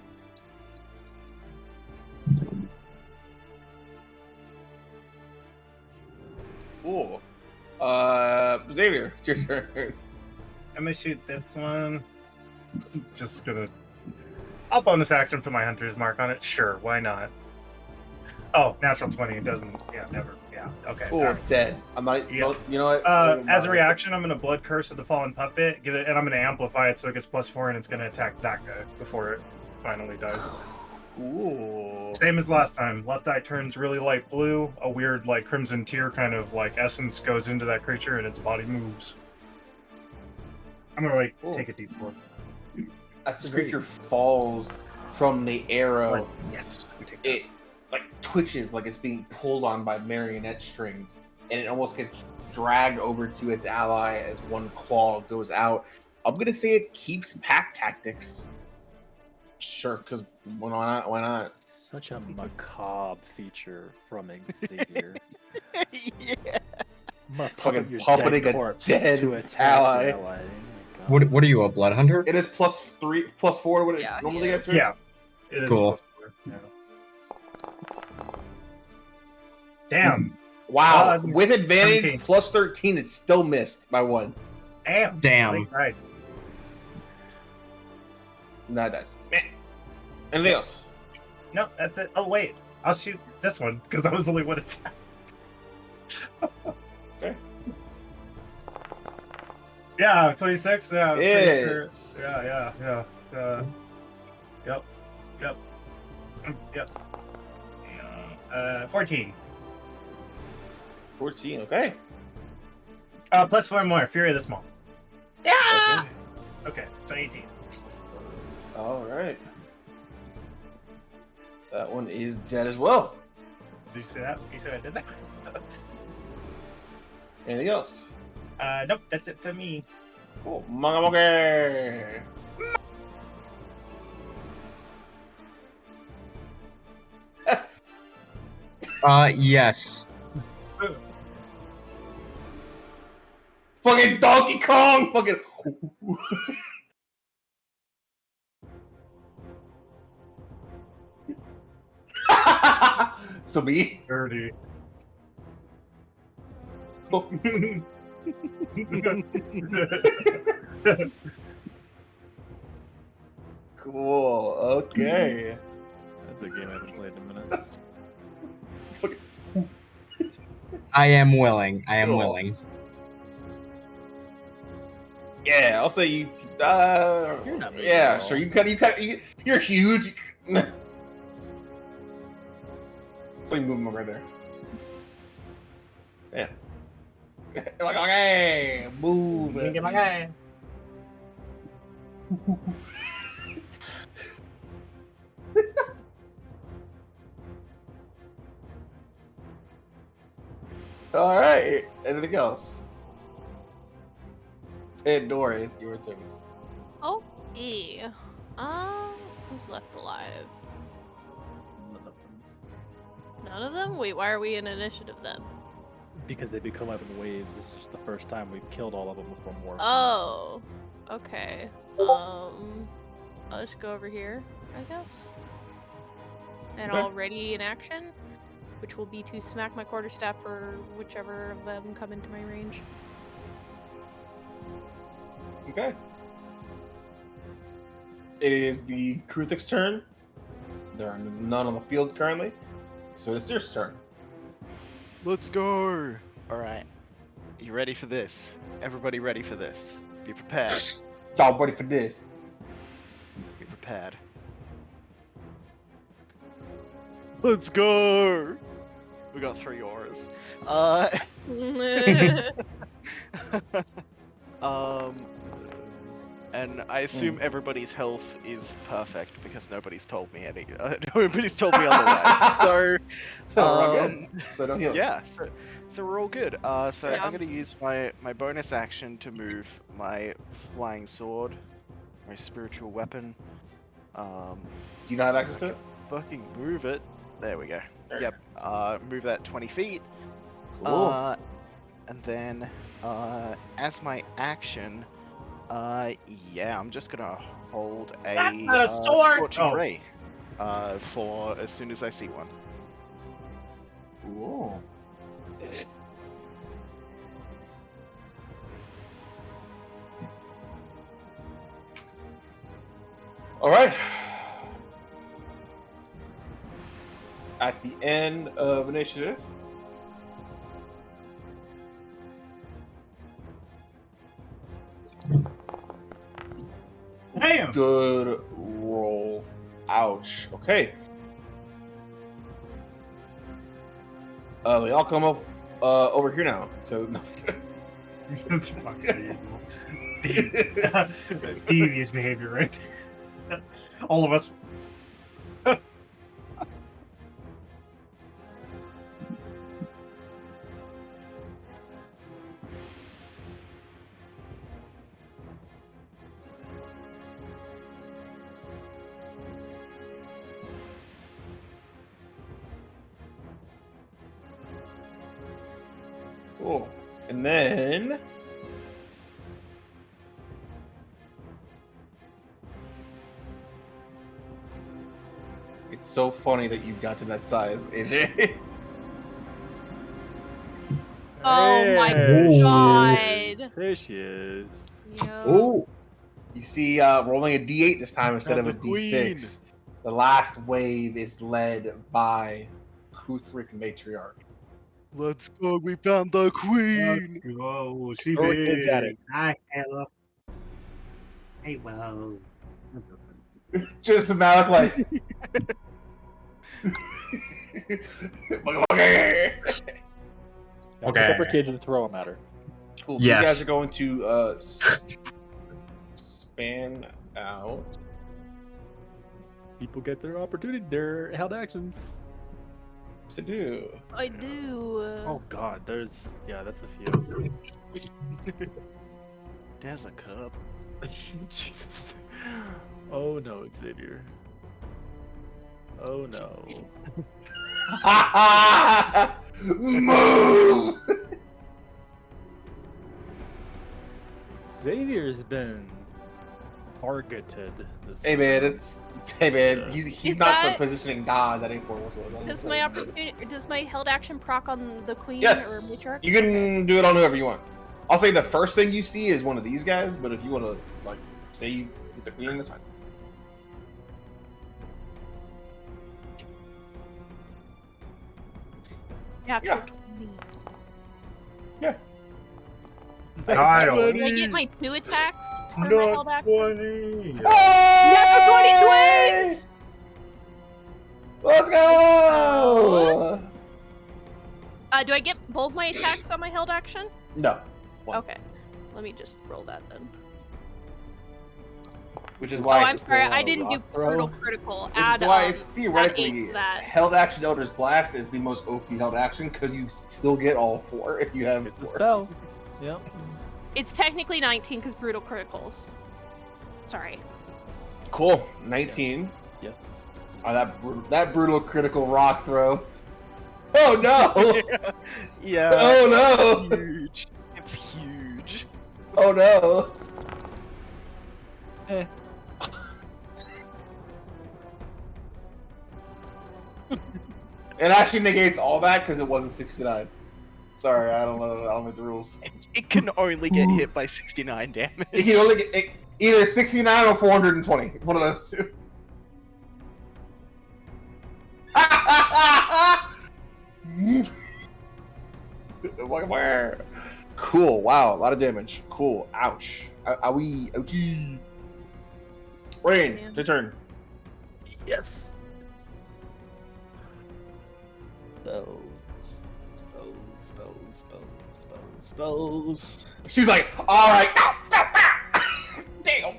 Cool. Xavier, it's your turn. I'm gonna shoot this one. Just gonna. I'll bonus action to my hunter's mark on it. Sure, why not? Oh, natural 20. It doesn't. Yeah, never. Yeah. Okay. Oh, it's dead. I'm not. Yeah. You know what? As a reaction, I'm gonna blood curse of the fallen puppet. Give it, and I'm gonna amplify it so it gets +4, and it's gonna attack that guy before it finally dies. Ooh. Same as last time. Left eye turns really light blue. A weird, like, crimson tear kind of like essence goes into that creature, and its body moves. I'm gonna take a deep 4. As the creature falls from the arrow, yes, we take that. it like twitches like it's being pulled on by marionette strings, and it almost gets dragged over to its ally as one claw goes out. I'm gonna say it keeps pack tactics. Sure, because why not? Why not? Such a macabre feature from Xavier. Yeah. Fucking puppeting a dead to attack ally. the ally. Oh my God. What are you, a blood hunter? It is +3, +4. What it Yeah, normally he gets? is. Yeah. It is Cool. +4. Yeah. Damn. Wow. With advantage 17. +13, it's still missed by 1. Damn. Damn. Right. No, it does. Meh. Anything else? No, that's it. Oh wait, I'll shoot this one because that was only one attack. Okay. Yeah, 26. Yeah. Pretty sure. Yes. Yeah. Yep. Yep. 14. 14. Okay. +4 more. Fury of the Small. Yeah. Okay, so 18. All right. That one is dead as well. Did you see that? You said I did that? Anything else? Nope, that's it for me. Cool. Mangamoge. Yes. Fucking Donkey Kong. Fucking. So me. Dirty. Cool. Okay. That's a game I haven't played in a minute. I am willing. Cool. Yeah, I'll say you. You're not big Yeah, at all. sure. You're huge. So you move him over there. Yeah. Like, okay, move. All right. Anything else? Hey, Dora, it's your turn. Okay. Who's left alive? None of them? Wait, why are we in initiative then? because they become up in waves. This is just the first time we've killed all of them before more. Oh, okay. I'll just go over here, I guess. And Okay. I'll ready an action, which will be to smack my quarterstaff for whichever of them come into my range. Okay. It is the Kruthik's turn. There are none on the field currently, so it's your turn. Let's go! Alright. You ready for this? Everybody ready for this? Be prepared. Y'all ready for this? Be prepared. Let's go! We got 3 auras. And I assume everybody's health is perfect because nobody's told me nobody's told me otherwise. So we're all good. So don't heal. Yeah, so we're all good. So Yeah. I'm gonna use my bonus action to move my flying sword, my spiritual weapon. Do you not have access to it? Fucking move it. There we go. There. Yep. Move that 20 feet. Cool. And then as my action, yeah, I'm just gonna hold a That's not a sword! scorching Oh. ray for as soon as I see one. Cool. All right. At the end of initiative, Damn! good roll. Ouch. Okay. They all come over here now. Devious behavior, right? All of us. Cool. And then it's so funny that you got to that size, AJ. Oh my There she god! is. There she is. Yo. Ooh. You see, rolling a D8 this time instead of And a the queen. D6. The last wave is led by Kuthrik Matriarch. Let's go! We found the queen. Whoa, she Throw her kids at big. it. Hi, Kayla. Hey, well. Just Malik like. Okay. Now pick up her kids and throw them at her. Cool. Yes. These guys are going to span out. People get their opportunity. Their held actions. To do. I do. Oh god, that's a few. There's a cup. Jesus. Oh no, Xavier. Oh no. Move. Xavier's been targeted. Hey man, hey man. Yeah. He's Is not that- the positioning god that A4 was. Does my held action proc on the queen or Yes, matriarch? you can do it on whoever you want. I'll say the first thing you see is one of these guys, but if you want to like say you get the queen, that's fine. Natural Yeah. 20. Yeah. Kyle. Do I get my 2 attacks for my held Not action? 20. Hey! Let's go! Do I get both my attacks on my held action? No. One. Okay. Let me just roll that then. Which is Oh, why. I'm sorry. I didn't do rock throw? brutal critical. Which Add is why add theoretically, 8 to that. held action Elder's Blast is the most OP held action because you still get all 4 if you have It's the 4. spell. Yep. It's technically 19 because brutal criticals. Sorry. Cool. 19. Yep. Oh, that brutal critical rock throw. Oh no! Yeah. Oh no! Huge. It's huge. Oh no! Eh. It actually negates all that because it wasn't 69. Sorry, I don't know. I don't make the rules. It can only get hit by 69 damage. It can only get either 69 or 420. One of those two. Cool. Wow, a lot of damage. Cool. Ouch. Owie. Ouchie. Rain, Yeah. your turn. Yes. Spells. She's like, all right. Ow, ow, ow. Damn.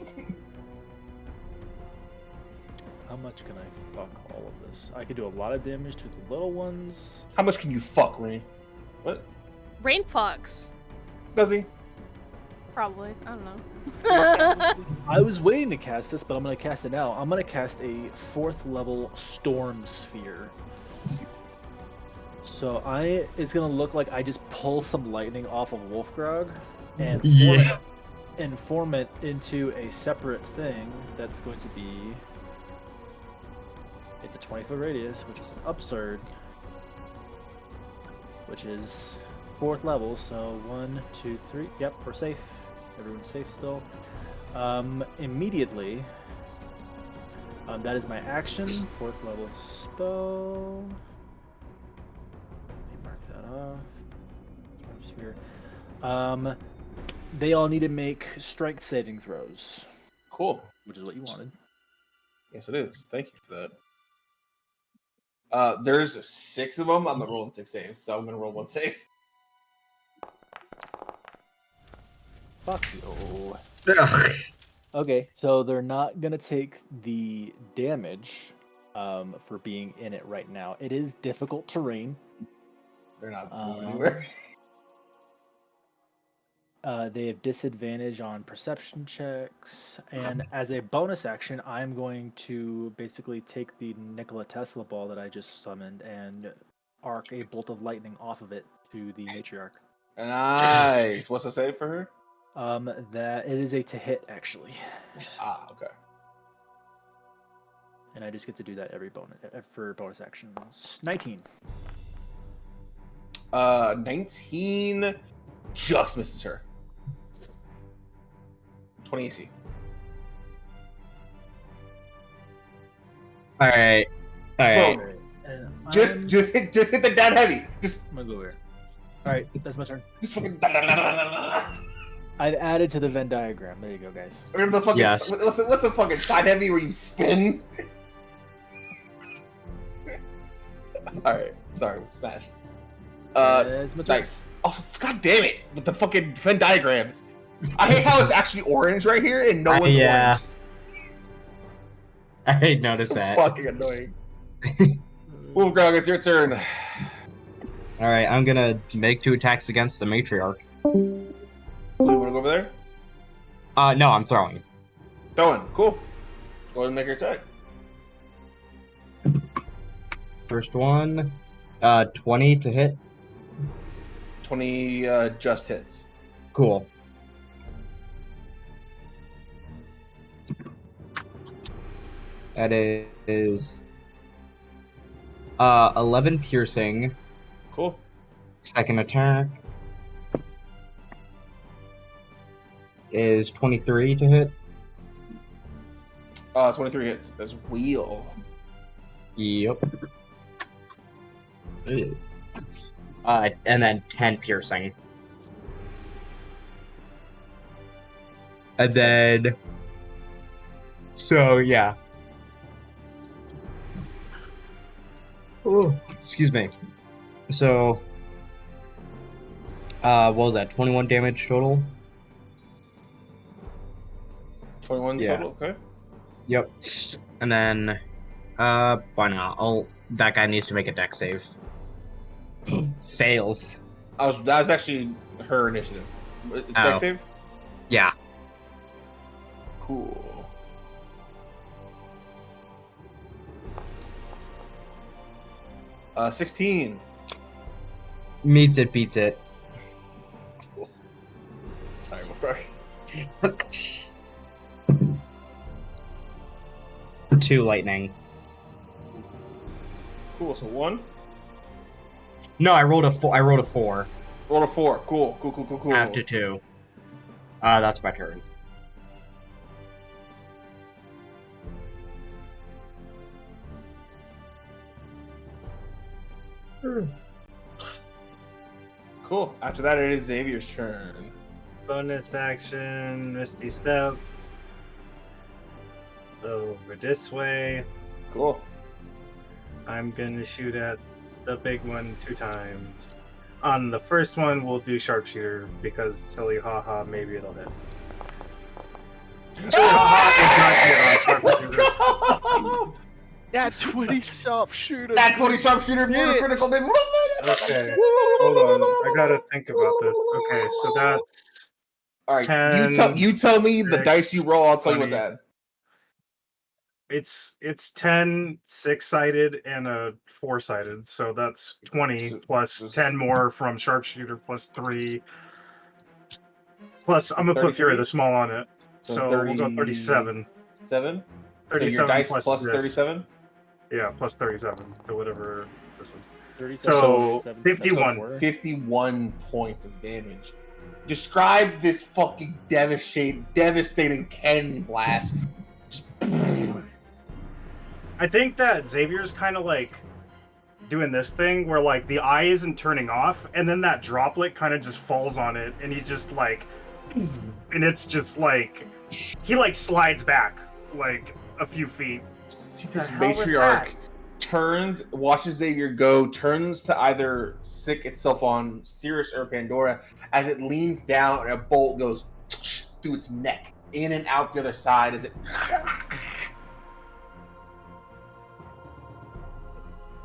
How much can I fuck all of this? I could do a lot of damage to the little ones. How much can you fuck, Rain? What? Rain fucks. Does he? Probably. I don't know. I was waiting to cast this, but I'm gonna cast it now. I'm gonna cast a 4th level Storm Sphere. So it's gonna look like I just pull some lightning off of Wolfgrog and form it into a separate thing that's going to be. It's a 20-foot radius, which is an absurd, which is 4th level. So 1, 2, 3. Yep, we're safe. Everyone's safe still. Immediately. That is my action. 4th level spell. Let me mark that off. Sphere. They all need to make strength saving throws. Cool. Which is what you wanted. Yes, it is. Thank you for that. There's 6 of them. I'm not rolling 6 saves, so I'm gonna roll 1 save. Fuck you. Ugh. Okay, so they're not gonna take the damage for being in it right now. It is difficult terrain. They're not moving anywhere. They have disadvantage on perception checks, and as a bonus action, I'm going to basically take the Nikola Tesla ball that I just summoned and arc a bolt of lightning off of it to the matriarch. Nice. What's the save for her? That it is a to hit actually, Ah, okay. and I just get to do that every bonus actions. 19. 19 just misses her. 20 AC. All right. Boom. And Just hit the down heavy. Just I'm gonna go here. All right, that's my turn. just fucking. I've added to the Venn diagram. There you go, guys. Remember the fucking Yes. what's the fucking side heavy where you spin? All right, sorry, smash. That's my turn. Nice. Also, god damn it with the fucking Venn diagrams. I hate how it's actually orange right here and no one's Yeah. orange. I noticed So that. fucking annoying. Wolfgrog, it's your turn. All right, I'm gonna make 2 attacks against the matriarch. Cool, you wanna go over there? No, I'm throwing. Throwing. Cool. Go ahead and make your attack. First one, 20 to hit. 20 just hits. Cool. That is 11 piercing. Cool. Second attack is 23 to hit. 23 hits as wheel. Yep. And then 10 piercing. And then... So, yeah. Oh, excuse me. So... what was that? 21 damage total? 21 Yeah. total, okay. Yep. And then... why not? That guy needs to make a dex save. Fails. That was actually her initiative. Dex Oh. save? Yeah. Cool. Uh, 16. Meets it, beats it. Sorry, Wolfbrook. 2 lightning. Cool. So 1. No, I rolled a 4. Rolled a 4. Cool. After 2. That's my turn. Cool. After that, it is Xavier's turn. Bonus action, Misty Step. Over this way. Cool. I'm gonna shoot at the big one 2 times. On the first one, we'll do Sharpshooter because silly haha, maybe it'll hit. Silly haha does not hit on Sharpshooter. That 20 sharpshooter. That 20 sharpshooter for the critical, baby. Okay, hold on. I gotta think about this. Okay, so that's All right. 10, you tell me the 6, dice you roll. I'll tell you what 20. that. It's 10 6-sided and a 4-sided, so that's 20 plus 10 more from Sharpshooter plus 3. Plus, I'm gonna put Fury the Small on it, so we'll go 37. 7? 37 So your dice plus this. 37? Yeah, plus 37 to whatever this is. 37, So 7, 51. 4. 51 points of damage. Describe this fucking devastating cannon blast. Just I think that Xavier's kind of like doing this thing where like the eye isn't turning off, and then that droplet kind of just falls on it, and he just like, and it's just like he like slides back like a few feet. See, this matriarch turns, watches Xavier go, turns to either sick itself on Cirrus or Pandora as it leans down and a bolt goes through its neck, in and out the other side as it.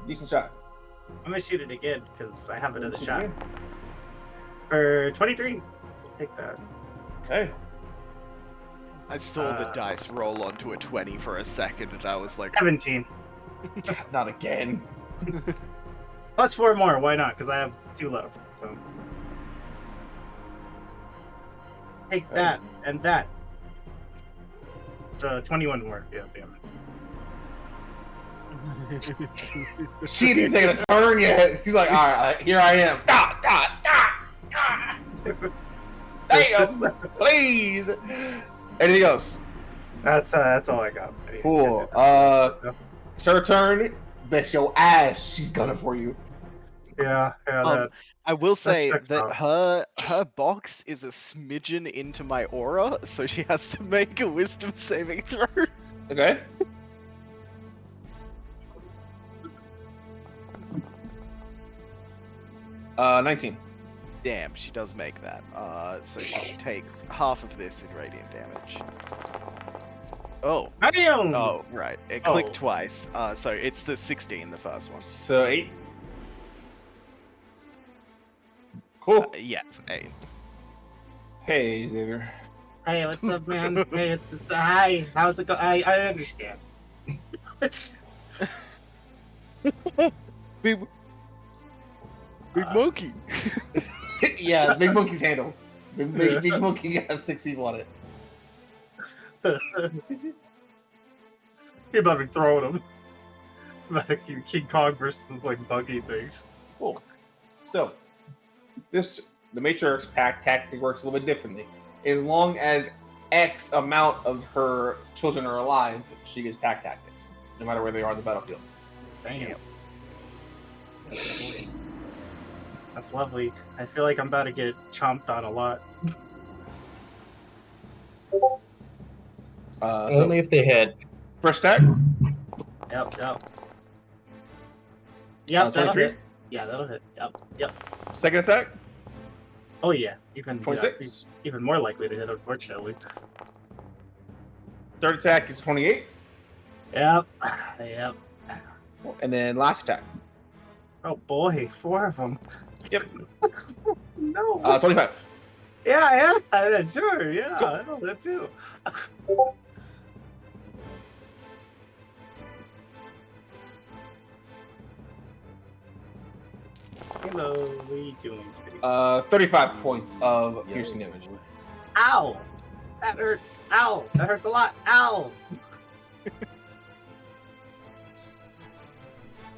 Decent shot. I'm gonna shoot it again because I have another shot. For 23. We'll take that. Okay. I saw the dice roll onto a 20 for a second, and I was like, 17. Not again. Plus 4 more. Why not? Because I have 2 left. So take that and that. So 21 more. Yeah, damn it. She ain't even taking a turn yet. He's like, all right, here I am. Damn, please. Anything else? That's all I got. Cool. It's her turn. Bet your ass she's gunning for you. Yeah. I will say checks that out. her box is a smidgen into my aura, so she has to make a wisdom saving throw. Okay. Uh, 19. Damn, she does make that. So she takes half of this in radiant damage. Oh. Damn! Oh, right. It clicked twice. So it's the 16, the first one. So 8. Cool. Yes, 8. Hey, Xavier. Hey, what's up, man? Hey, it's hi. How's it going? I understand. It's Big monkey. Yeah, big monkey's handle. Big monkey has 6 people on it. You're about to be throwing them. Like King Kong versus those like buggy things. Cool. So, the Matriarch's pack tactic works a little bit differently. As long as X amount of her children are alive, she gets pack tactics, no matter where they are on the battlefield. Damn. That's lovely. I feel like I'm about to get chomped on a lot. Only if they hit. First attack. Yep. That'll 23. hit. Yeah, that'll hit. Yep. Second attack. Oh yeah, even 26. Even more likely to hit, unfortunately. Third attack is 28. Yep. And then last attack. Oh boy, 4 of them. Yep. No. 25. Yeah, sure. Yeah, cool. I know that too. Hello, what are you doing? 35 points of piercing damage. Ow! That hurts. Ow! That hurts a lot. Ow!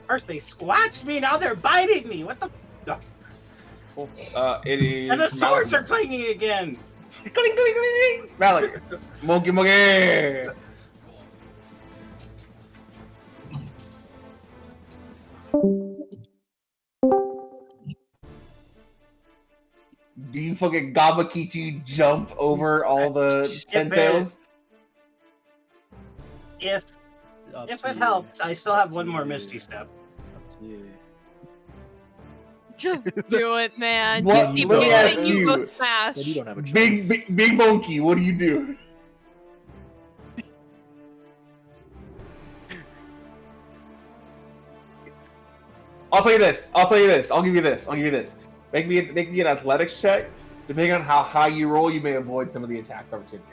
First they squashed me, now they're biting me. What the? Cool. It is. And the swords Malik. are clanging again. Cling, cling, cling, cling. Malik. Monkey, monkey. Do you fucking Gabakichi jump over all the Tentails? If it helps, I still have one more Misty Step. Up to you. Just do it, man. What? Just keep Let me hitting ask it, you go you. smash. Then you don't have a choice. Big monkey, what do you do? I'll tell you this. I'll give you this. Make me an athletics check. Depending on how high you roll, you may avoid some of the attacks opportunity.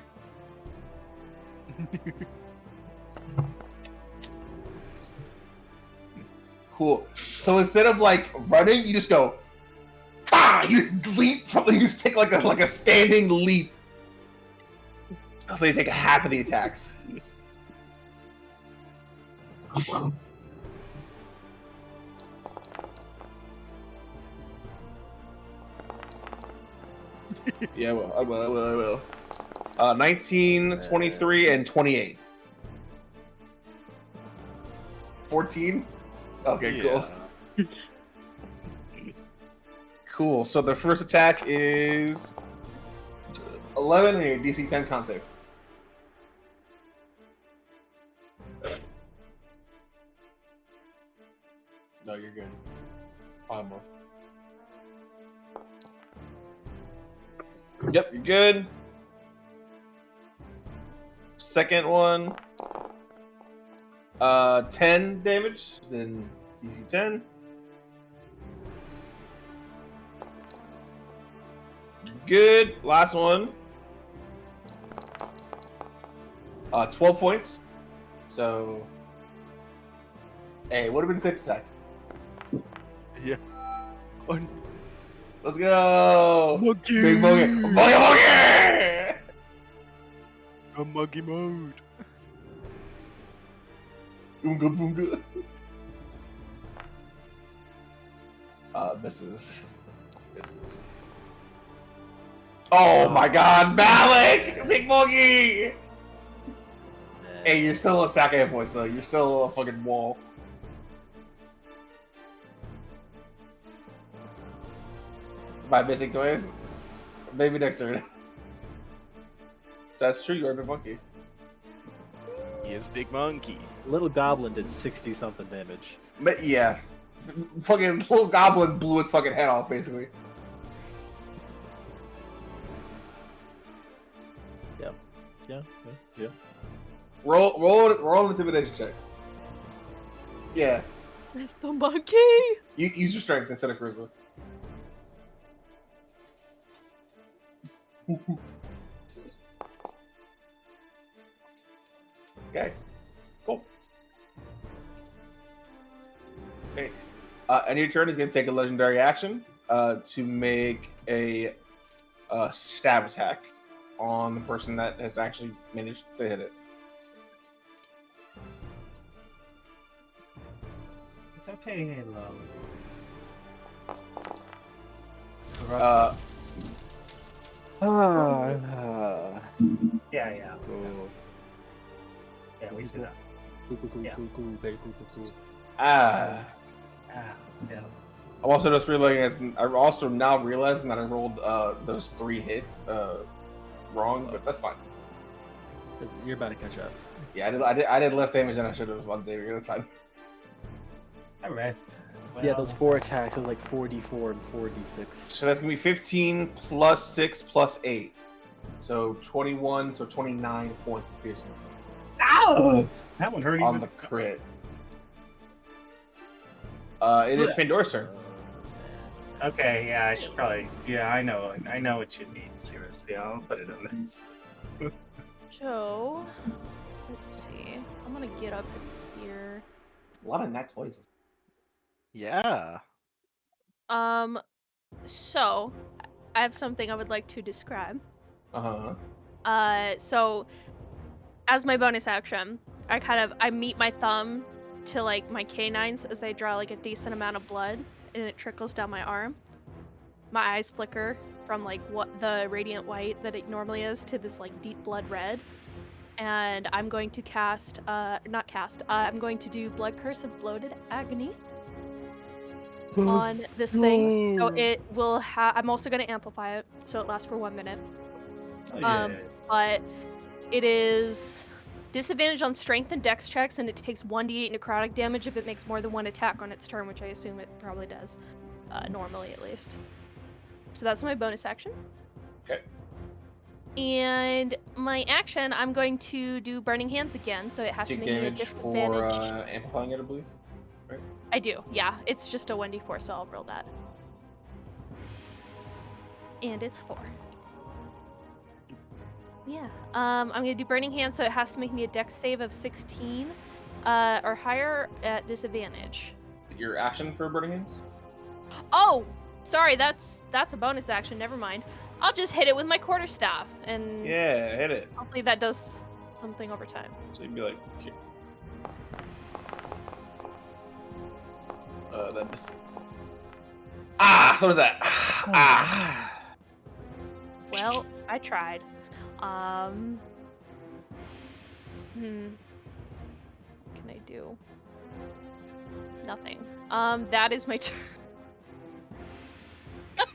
Cool. So instead of like running, you just go. Bah! You just leap from. You just take like a standing leap. So you take half of the attacks. Yeah, I will. 19, 23, and 28. 14? Okay, cool. Cool. So the first attack is 11 and your DC 10 con save. No, you're good. One more. Yep, you're good. Second one. 10 damage, then DC 10. Good. Last one. 12 points. So, hey, it would have been 6 attacks. Yeah. Let's go. Monkey. Big monkey. Monkey. A monkey mode. Boonga boonga. Misses. Oh my god, Malik! Big monkey! Hey, you're still a sack of hit points though. You're still a fucking wall. By missing twice? Maybe next turn. That's true, you're a big monkey. He is big monkey. Little goblin did 60 something damage. But yeah. Fucking little goblin blew its fucking head off, basically. Yeah. Roll an intimidation check. Yeah. It's the monkey. Use your strength instead of charisma. Okay. Cool. Okay. And your turn is going to take a legendary action to make a stab attack on the person that has actually managed to hit it. It's okay, Halo. Yeah. Cool. Yeah, we see that. Yeah. Cool. Very cool. Yeah. I'm also now realizing that I rolled those 3 hits wrong, but that's fine. You're about to catch up. Yeah, I did less damage than I should have on Xavier. That's fine. All right. Yeah, those 4 attacks are like 4d4 and 4d6. So that's gonna be 15 plus 6 plus 8, so 21, so 29 points of piercing. Ow! That one hurt On even. the crit. It is Pandora's turn. Okay, yeah, I should probably. Yeah, I know what you need. Seriously, I'll put it in there. So, let's see. I'm gonna get up here. A lot of nat 20s. Yeah. So I have something I would like to describe. Uh-huh. So as my bonus action, I meet my thumb to like my canines as I draw like a decent amount of blood, and it trickles down my arm. My eyes flicker from like what the radiant white that it normally is to this like deep blood red. And I'm going to cast, I'm going to do Blood Curse of Bloated Agony on this thing. So it will I'm also going to amplify it, so it lasts for 1 minute. Oh, yeah. But it is disadvantage on strength and dex checks, and it takes 1d8 necrotic damage if it makes more than one attack on its turn, which I assume it probably does, normally at least. So that's my bonus action. Okay. And my action, I'm going to do Burning Hands again, so it has to Take make me a damage disadvantage. for amplifying it, I believe. Right? I do, yeah. It's just a 1d4, so I'll roll that. And it's 4. Yeah. I'm gonna do Burning Hands, so it has to make me a dex save of 16 or higher at disadvantage. Your action for Burning Hands? Oh! Sorry, that's a bonus action, never mind. I'll just hit it with my quarterstaff, and Yeah, hit it. hopefully that does something over time. So you'd be like, here. That misses. Ah, so was that. Ah. Well, I tried. What can I do? Nothing. That is my turn.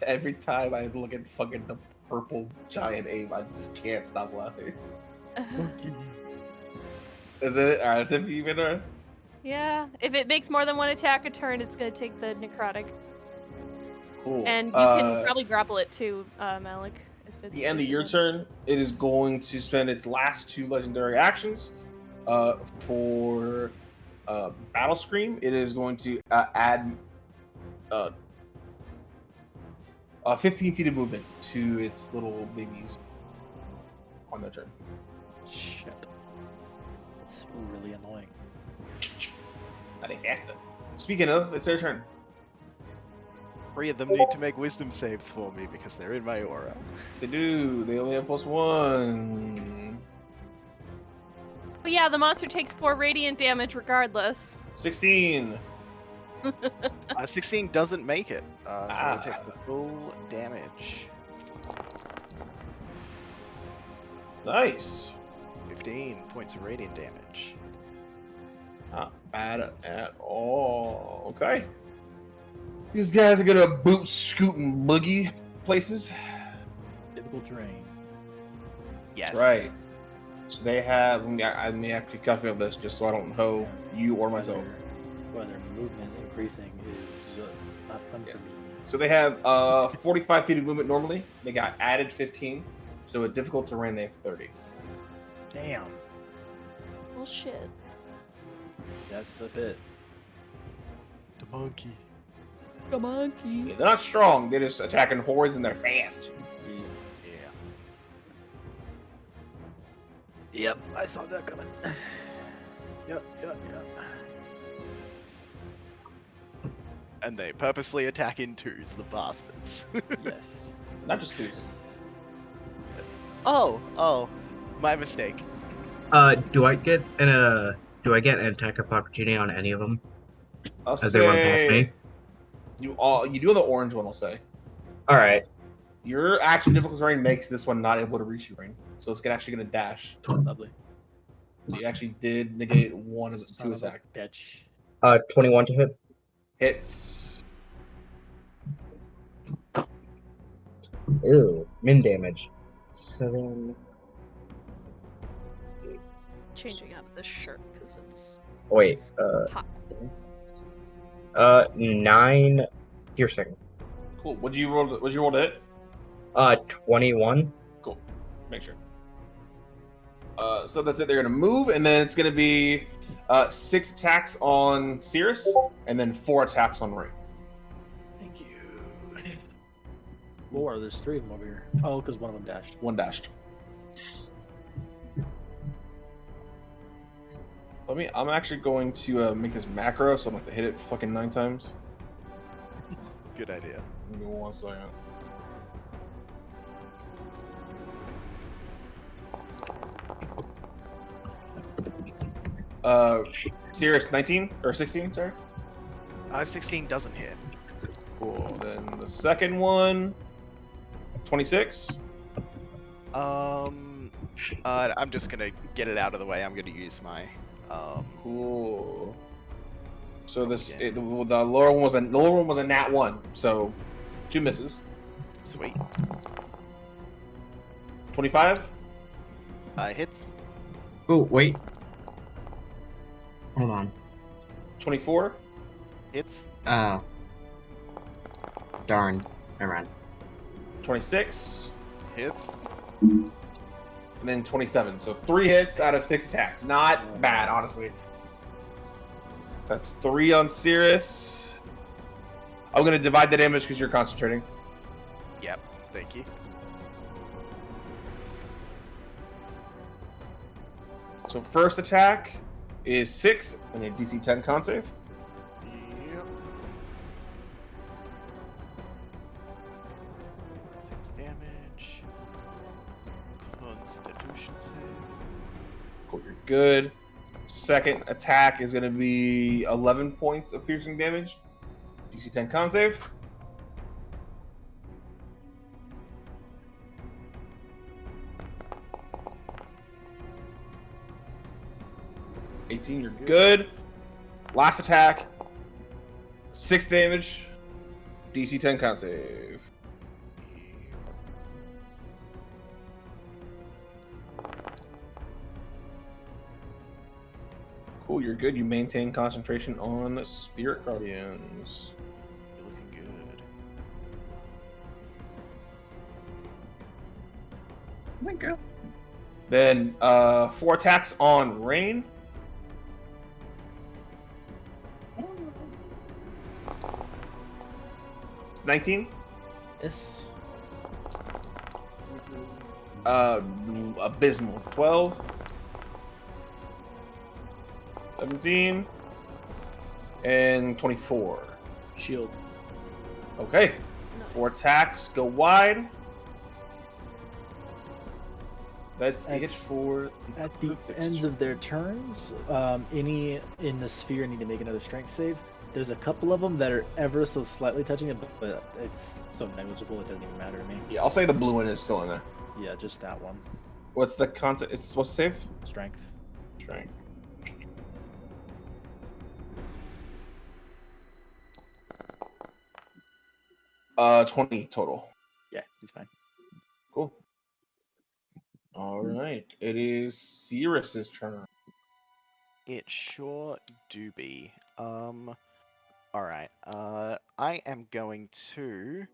Every time I look at fucking the purple giant ape, I just can't stop laughing. Is it? Alright, that's it for you, Vidor? Yeah, if it makes more than one attack a turn, it's gonna take the necrotic. Cool. And you can probably grapple it too, Malik. At the end of your turn, it is going to spend its last 2 legendary actions. For Battle Scream, it is going to add 15 feet of movement to its little babies on their turn. Shit. That's really annoying. Not a faster. Speaking of, it's their turn. 3 of them need to make wisdom saves for me because they're in my aura. Yes, they do. They only have +1. But yeah, the monster takes 4 radiant damage regardless. 16. 16 doesn't make it, so they take the full damage. Nice. 15 points of radiant damage. Not bad at all. Okay. These guys are gonna boot, scoot, and boogie places. Difficult terrain. Yes. That's right. So they have. I may actually calculate this just so I don't hoe you or myself. Why their movement increasing is not fun for me. So they have 45 feet of movement normally. They got added 15. So at difficult terrain, they have 30. Damn. Well, shit. That's a bit. The monkey. The monkey. Yeah, they're not strong. They're just attacking hordes and they're fast. Yeah. Yep, I saw that coming. Yep. And they purposely attack in twos, the bastards. Yes. Not just twos. Oh, my mistake. Do I get an attack of opportunity on any of them I'll as they run past me? You do on the orange one, I'll say. All right. Your action difficult terrain makes this one not able to reach you, Ring. So it's actually going to dash. Lovely. So you actually did negate one of the 2 attacks. Bitch. 21 to hit. Hits. Ew. Min damage. 7. Changing out of this shirt because it's Wait. hot. 9 piercing. Cool. What'd you roll to hit? 21. Cool. Make sure. So that's it. They're gonna move, and then it's gonna be 6 attacks on Cirrus, and then 4 attacks on Ring. Thank you. 4. There's 3 of them over here. Oh, because one of them dashed. 1 dashed. I'm actually going to make this macro, so I'm going to hit it fucking 9 times. Good idea. Give me 1 second. Sirius 19 or 16, sorry. 16 doesn't hit. Cool. Then the second one, 26. I'm just gonna get it out of the way. I'm gonna use my Cool. So this again. the lower one was a nat 1, so 2 misses. Sweet. 25. Hits. Oh, wait. Hold on. 24. Hits. Darn. Never mind. 26. Hits. And then 27. So 3 hits out of 6 attacks. Not bad, honestly. So that's 3 on Cirrus. I'm gonna divide the damage because you're concentrating. Yep. Thank you. So first attack is 6 and a DC 10 con save. Yep. 6 damage. Constitution save. Cool, you're good. Second attack is going to be 11 points of piercing damage. DC 10 con save. You're good. Last attack, 6 damage. DC 10 con save. Cool, you're good. You maintain concentration on Spirit Guardians. You're looking good. Thank you. Then 4 attacks on Rain. 19. Yes. Abysmal. 12. 17. And 24. Shield. Okay. 4 attacks. Go wide. That's it for At the ends of their turns, any in the sphere need to make another strength save. There's a couple of them that are ever so slightly touching it, but it's so negligible it doesn't even matter to me. Yeah, I'll say the blue one is still in there. Yeah, just that one. What's the concept? It's supposed to save? Strength. Strength. Uh, 20 total. Yeah, he's fine. Cool. All right. It is Cirrus's turn. It sure do be. Alright. I am going to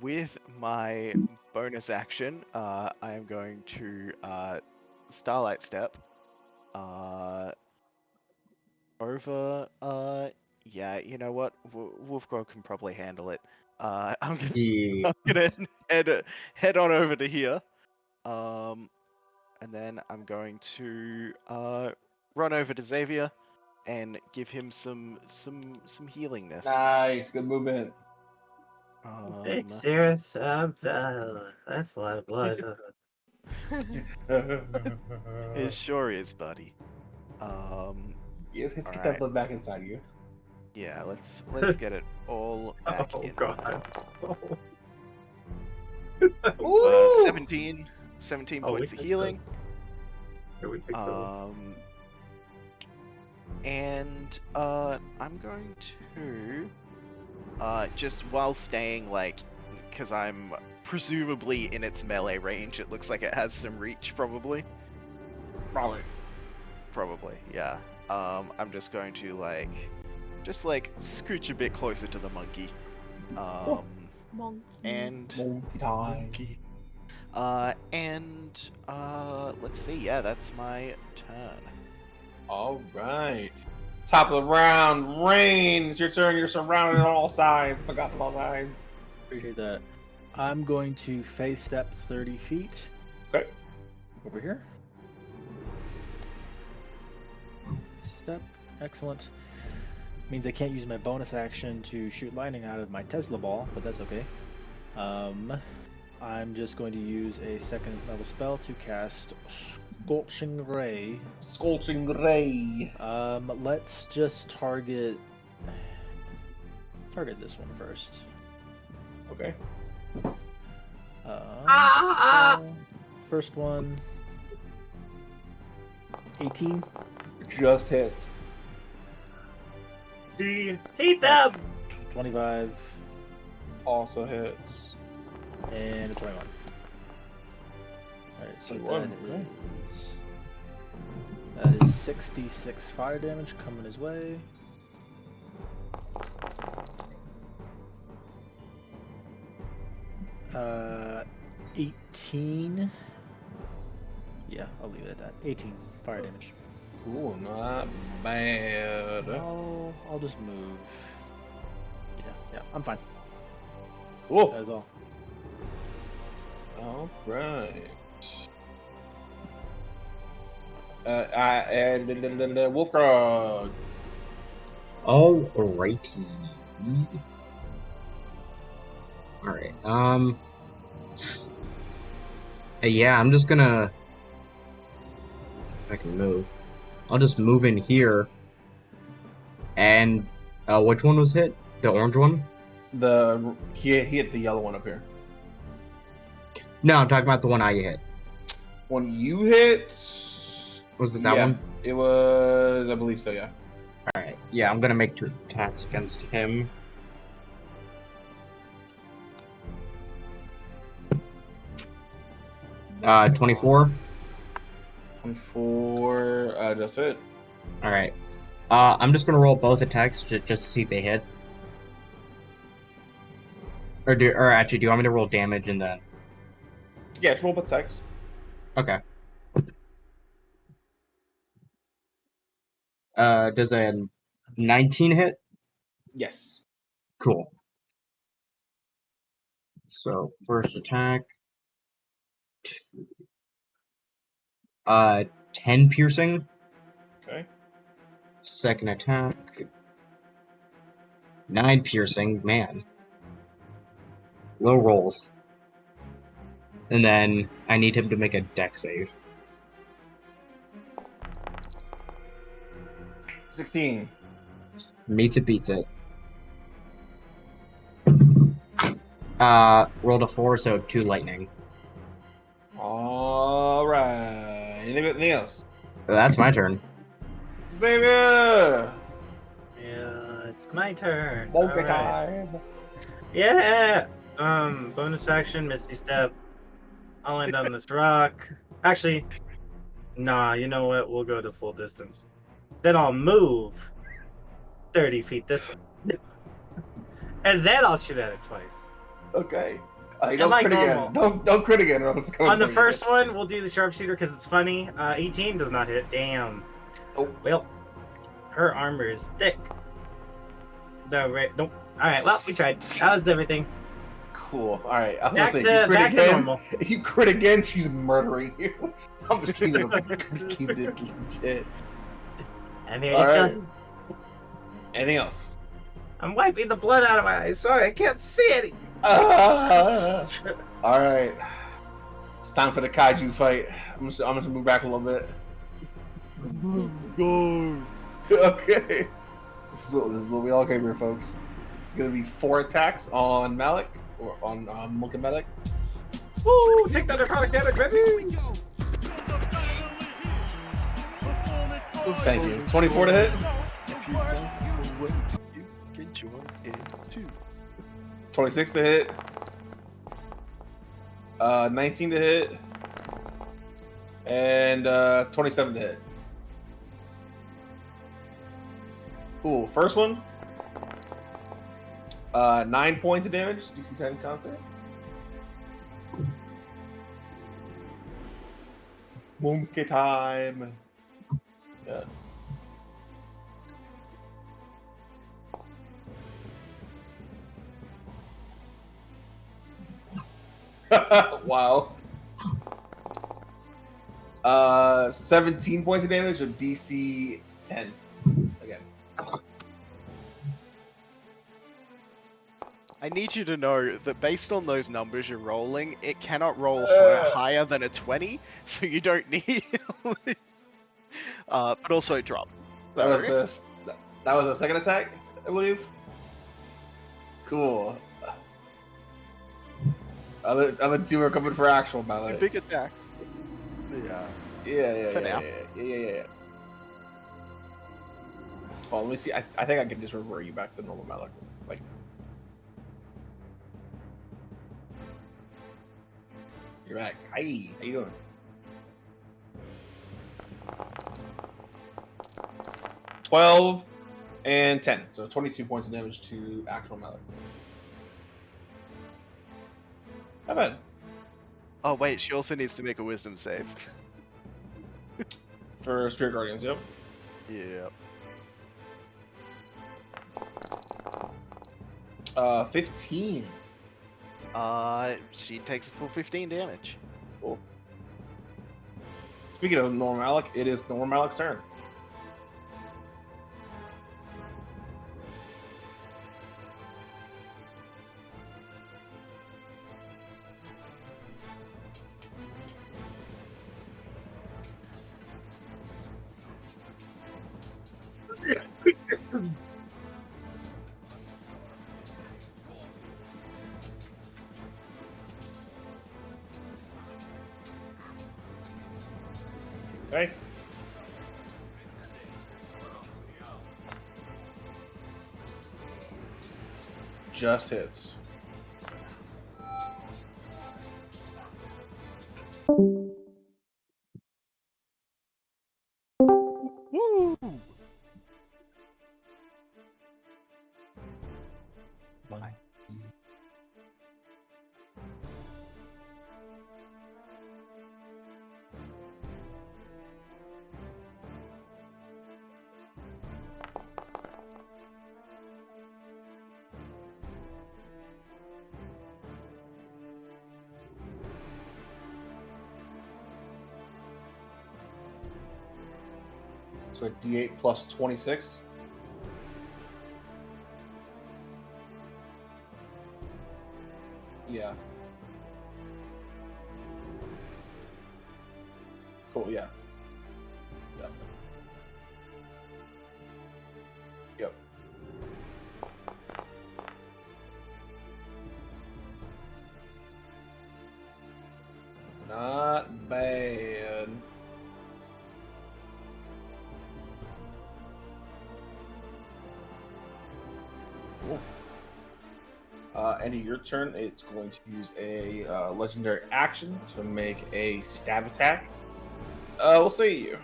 with my bonus action, I am going to Starlight Step over yeah, you know what? Wolfgirl can probably handle it. I'm gonna Yeah. I'm gonna head on over to here. And then I'm going to run over to Xavier and give him some healingness. Nice. Good movement. Big serious. That's a lot of blood. It sure is, buddy. Let's get Alright. that blood back inside you. Yeah, let's get it all back Oh in god. there. Ooh! 17 Oh, points we of picked healing. Here we pick those. And I'm going to just while staying like, because I'm presumably in its melee range, it looks like it has some reach probably. Probably, yeah. I'm just going to just scooch a bit closer to the monkey. Monkey. And Monkey time. monkey. Let's see. Yeah, that's my turn. All right. Top of the round. Rain. It's your turn. You're surrounded on all sides. Forgot on all sides. Appreciate that. I'm going to phase step 30 feet. Okay. Over here. Step. Excellent. Means I can't use my bonus action to shoot lightning out of my Tesla ball, but that's okay. I'm just going to use a second level spell to cast Scorching Ray. Scorching Ray. Let's just target this one first. Okay. First one. 18. Just hits. Hate them! 25. Also hits. And a 21. Alright, so 21, that is 66 fire damage coming his way. Uh, 18. Yeah, I'll leave it at that. 18 fire damage. Ooh, not bad. I'll just move. Yeah, I'm fine. Cool. That is all. All right. And Wolfgrog. Alrighty. Alright, yeah, I'm just gonna... I can move. I'll just move in here. And, which one was hit? The orange one? He hit the yellow one up here. No, I'm talking about the one I hit. When you hit... Was it that one? It was... I believe so, yeah. Alright, yeah, I'm gonna make 2 attacks against him. Uh, 24. 24, that's it. Alright. I'm just gonna roll both attacks just to see if they hit. Or actually, do you want me to roll damage and then... Yeah, it's roll both attacks. Okay. Does a 19 hit? Yes. Cool. So, first attack. 10 piercing. Okay. Second attack. 9 piercing. Man. Low rolls. And then I need him to make a dex save. 16. Meets it, beats it. Rolled a 4, so 2 lightning. Alright. Anything else? That's my turn. Xavier! Yeah, it's my turn. Monkey Alright. time. Yeah! Bonus action, Misty Step. I'll land on this rock. Actually, nah, you know what? We'll go to full distance. Then I'll move 30 feet this way. And then I'll shoot at it twice. Okay. Don't like crit again. Don't crit again. Or else On the first one, we'll do the sharpshooter because it's funny. 18 does not hit. Damn. Oh. Well, her armor is thick. Nope. Alright, well, we tried. That was everything. Cool. Alright. I was Back gonna to, say, you crit back to again. normal. If you crit again, she's murdering you. I'm just keeping it legit. And here Alright. you go. Anything else? I'm wiping the blood out of my eyes. Sorry, I can't see it. Alright. It's time for the kaiju fight. I'm just gonna move back a little bit. Go. Okay. This is what we all came here, folks. It's gonna be 4 attacks on Malik, or on Monkey Malik. Woo! Take that necrotic damage, baby! Thank you. 24 to hit. If you want the ways, you can join in too. 26 to hit. 19 to hit. And 27 to hit. Cool. First one. 9 points of damage. DC 10 con save. Monkey time. Yeah. Wow. 17 points of damage of DC 10. Again. need you to know that based on those numbers you're rolling, it cannot roll higher than a 20, so you don't need. But also drop. That was the second attack, I believe. Cool. Other two are coming for actual melee. Big attacks. Yeah. For now. Yeah. Well, let me see. I think I can just revert you back to normal melee. Like, you're back. Hi, how you doing? 12 and 10, so 22 points of damage to actual melee. Not bad. Oh wait, she also needs to make a wisdom save. For Spirit Guardians, yep. Yeah. 15. She takes a full 15 damage. Cool. Speaking of Normalic, it is Normalic's turn. Okay. Just hits. Woo! So a D8 plus 26. Yeah. Cool, yeah. Yep. Yep. Not bad. Cool. End of your turn, it's going to use a legendary action to make a stab attack. We'll say you.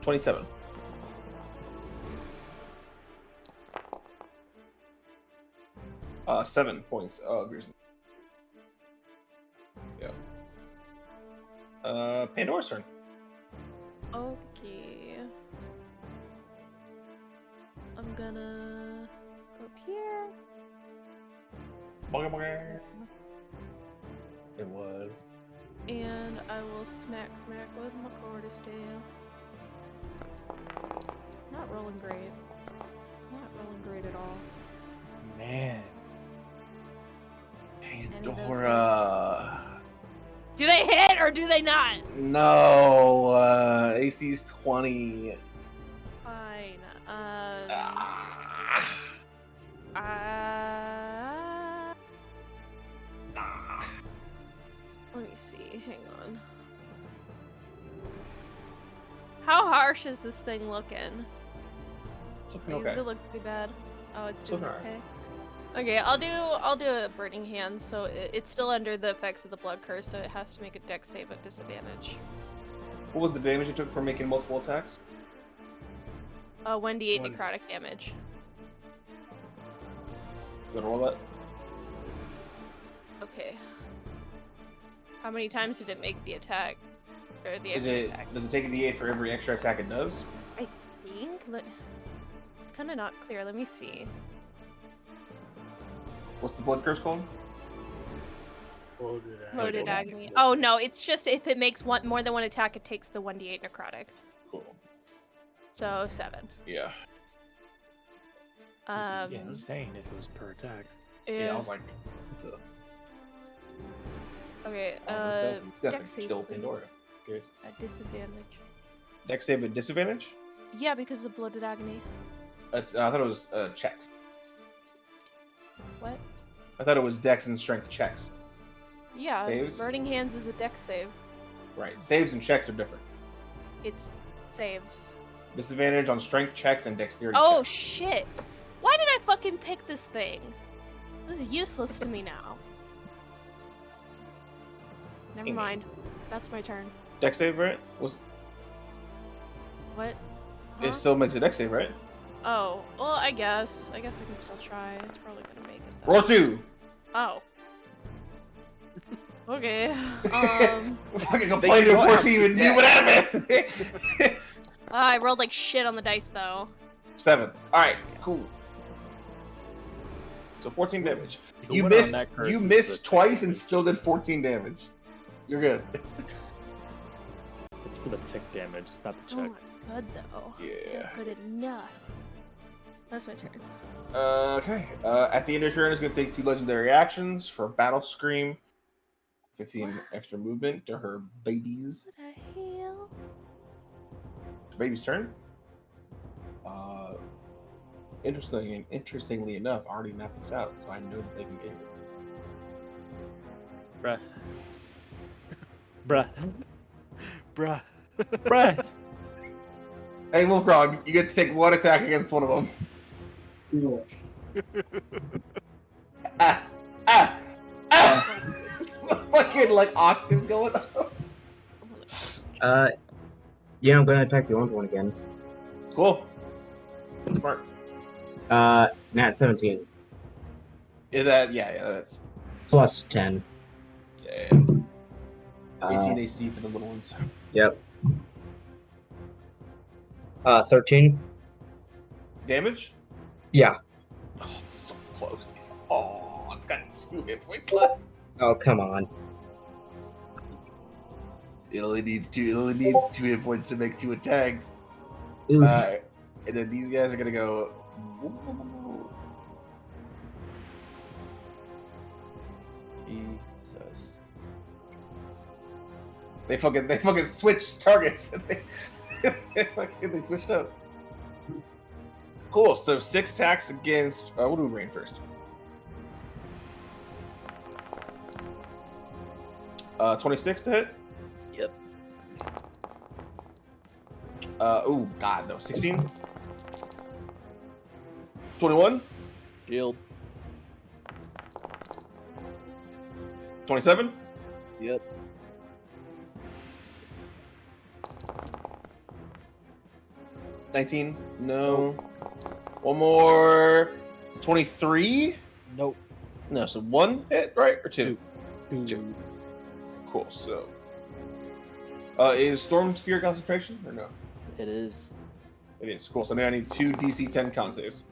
27. Uh, 7 points of piercing. Yeah. Pandora's turn. Okay. I'm gonna go up here. It was. And I will smack with my quarterstaff. Not rolling great. Not rolling great at all. Man. Pandora. Do they hit or do they not? No, AC's 20. Fine. Ah. Let me see. Hang on. How harsh is this thing looking? It's looking Does okay. it look pretty bad? Oh, it's doing looking okay. Okay, I'll do a burning hand. So it's still under the effects of the blood curse, so it has to make a dex save at disadvantage. What was the damage you took for making multiple attacks? 1d8 necrotic damage. Good roll that. Okay. How many times did it make the attack? Or the Does extra attack? it take a D8 for every extra attack it does? I think. It's kind of not clear. Let me see. What's the blood curse called? Loaded agony. Oh no, it's just if it makes more than one attack, it takes the 1d8 necrotic. Cool. So 7. Yeah. It'd be insane if it was per attack. Yeah, I was like, ugh. Okay, It's gonna dex saves, kill please. Pandora. Okay. At disadvantage. Dex save at disadvantage? Yeah, because of blooded agony. I thought it was checks. What? I thought it was dex and strength checks. Yeah, Saves? Burning Hands is a dex save. Right. Saves and checks are different. It's saves. Disadvantage on strength checks and dexterity Oh checks. shit! Why did I fucking pick this thing? This is useless to me now. Never mind. That's my turn. Dex save, right? What? Huh? It still makes a dex save, right? Oh, well, I guess. I can still try. It's probably gonna make it though. Roll 2! Oh. Okay. Fucking complained before she even knew what happened! I rolled like shit on the dice though. 7. Alright, cool. So 14 damage. The You winner on missed that curse you is missed the twice and still did 14 damage. You're good. It's for the tick damage, not the Oh checks. my god though. Yeah. Not good enough. That's my turn. Okay. At the end of your turn, it's going to take 2 legendary actions for Battle Scream. 15 extra movement to her babies. What the hell? Baby's turn. Interestingly enough, I already mapped this out, so I know that they can get it. Bruh. Bruh. Bruh. Bruh. Hey, Wolfgrog, you get to take 1 attack against one of them. Fucking like octave going up. Yeah, I'm gonna attack the orange one again. Cool. Smart. Nat 17. Is that that's Plus 10. yeah. 18 AC for the little ones. Yep. 13. Damage? Yeah. Oh, it's so close. Oh, it's got 2 hit points left. Oh, come on. It only needs 2 hit points to make 2 attacks. Oof. Alright. And then these guys are gonna go. Jesus. They fucking switched targets. they switched up. Cool. So 6 attacks against. We'll do rain first. 26 to hit. Yep. Oh god, no. 16. 21. Shield. 27. Yep. $19. No. One more. 23. Nope. No, so 1 hit, right? Or 2? Two. Cool. So, is Storm Sphere concentration or no? It is. It is. Cool. So then I need 2 DC 10 con saves.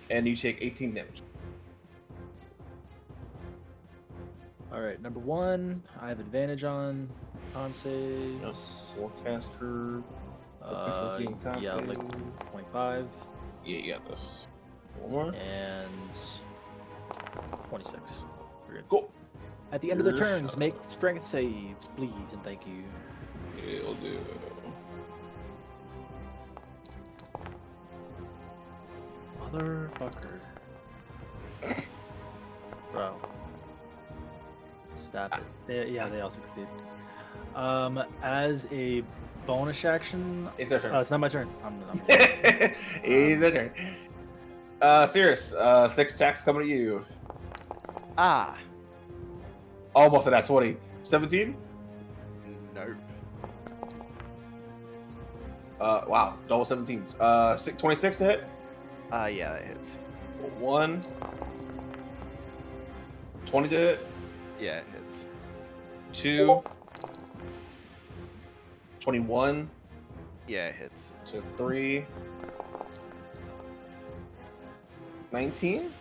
And you take 18 damage. Alright, number 1, I have advantage on saves. Yes. Forecaster. Proficiency in con Yeah, like saves. 25. Yeah, you got this. One more. And 26. We're good. Cool. At the end of the Your turns, shot. make strength saves, please, and thank you. It'll do. Motherfucker. Bro. Stop it. They all succeed. As a bonus action. It's their turn. It's not my turn. It's their turn. Cirrus, 6 attacks coming to you. Ah. Almost at that 20. 17? Nope. Wow, double 17s. 26 to hit. Yeah, that hits. 1. 20 to hit. Yeah, it hits. 2. 21. Yeah, it hits. So 3. 19?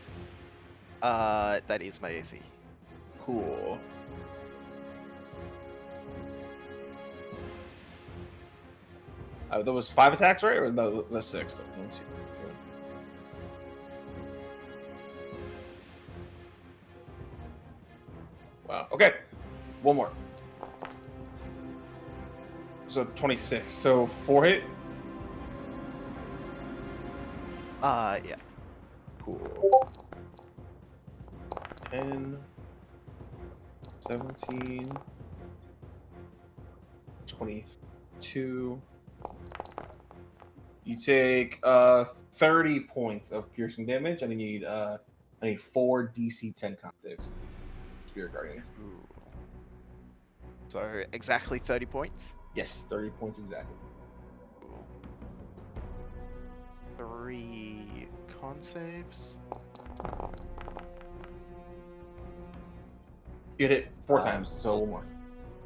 That is my AC. Cool. That was 5 attacks, right? Or that's 6? 1, 2, 3. Wow. Okay. One more. So 26. So 4 hit. Yeah. Cool. 10, 17, 22. You take 30 points of piercing damage, and I need 4 DC 10 con saves. Spirit Guardians. Ooh. So exactly 30 points. Yes, 30 points exactly. Cool. 3 con saves. You hit it 4 times, so one more.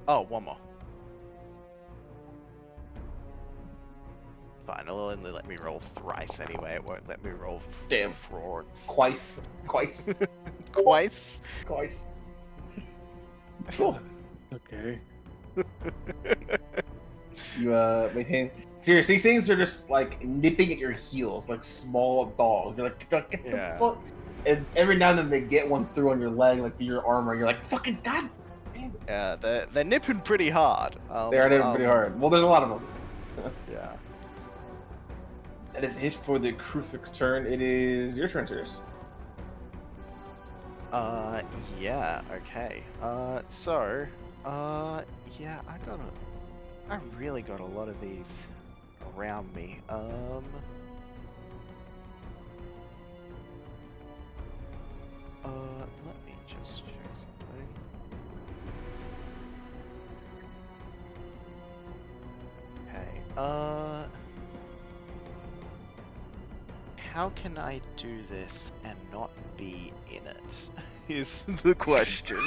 Oh, one more. Fine, it'll only let me roll thrice anyway. It won't let me roll Damn. frauds. Twice. Twice? Twice. Cool. Okay. You maintain. Seriously, these things are just like nipping at your heels, like small dogs. You're like, get the fuck. And every now and then they get one through on your leg, like through your armor. You're like, fucking god. Yeah, they're nipping pretty hard. They are nipping pretty hard. Well, there's a lot of them. Yeah. That is it for the Crucifix turn. It is your turn, Sirius. Yeah, okay. Yeah, I really got a lot of these around me. Let me just check something. Okay, how can I do this and not be in it? Is the question.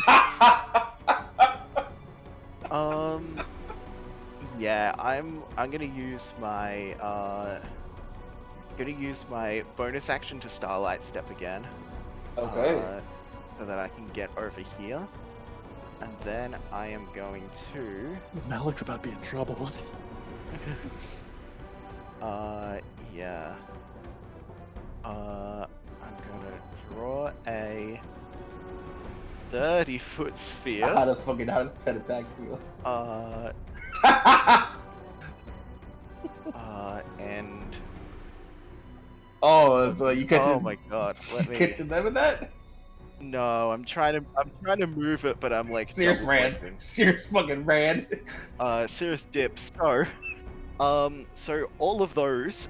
Yeah, I'm gonna use my bonus action to Starlight Step again. Okay. So that I can get over here. And then I am going to Malik's about to be in trouble. yeah. I'm gonna draw a 30-foot sphere. How does 10 attacks seal? And oh, so you catch oh my god, let me catching them with that? No, I'm trying to move it, but I'm like Serious double ran. clicking. Serious fucking ran. Serious dip. So all of those,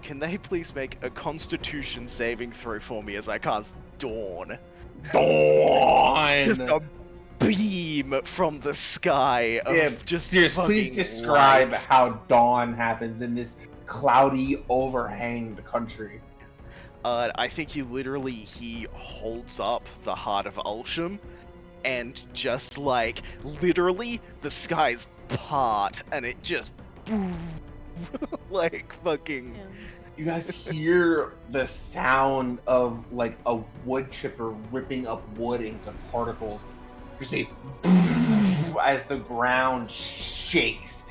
can they please make a Constitution saving throw for me as I cast Dawn? Just a beam from the sky of just Serious, please fucking describe light. how dawn happens in this cloudy, overhanged country. I think he holds up the Heart of Ulsham, and just like literally the skies part, and it just like fucking. Yeah. You guys hear the sound of like a wood chipper ripping up wood into particles. You see as the ground shakes.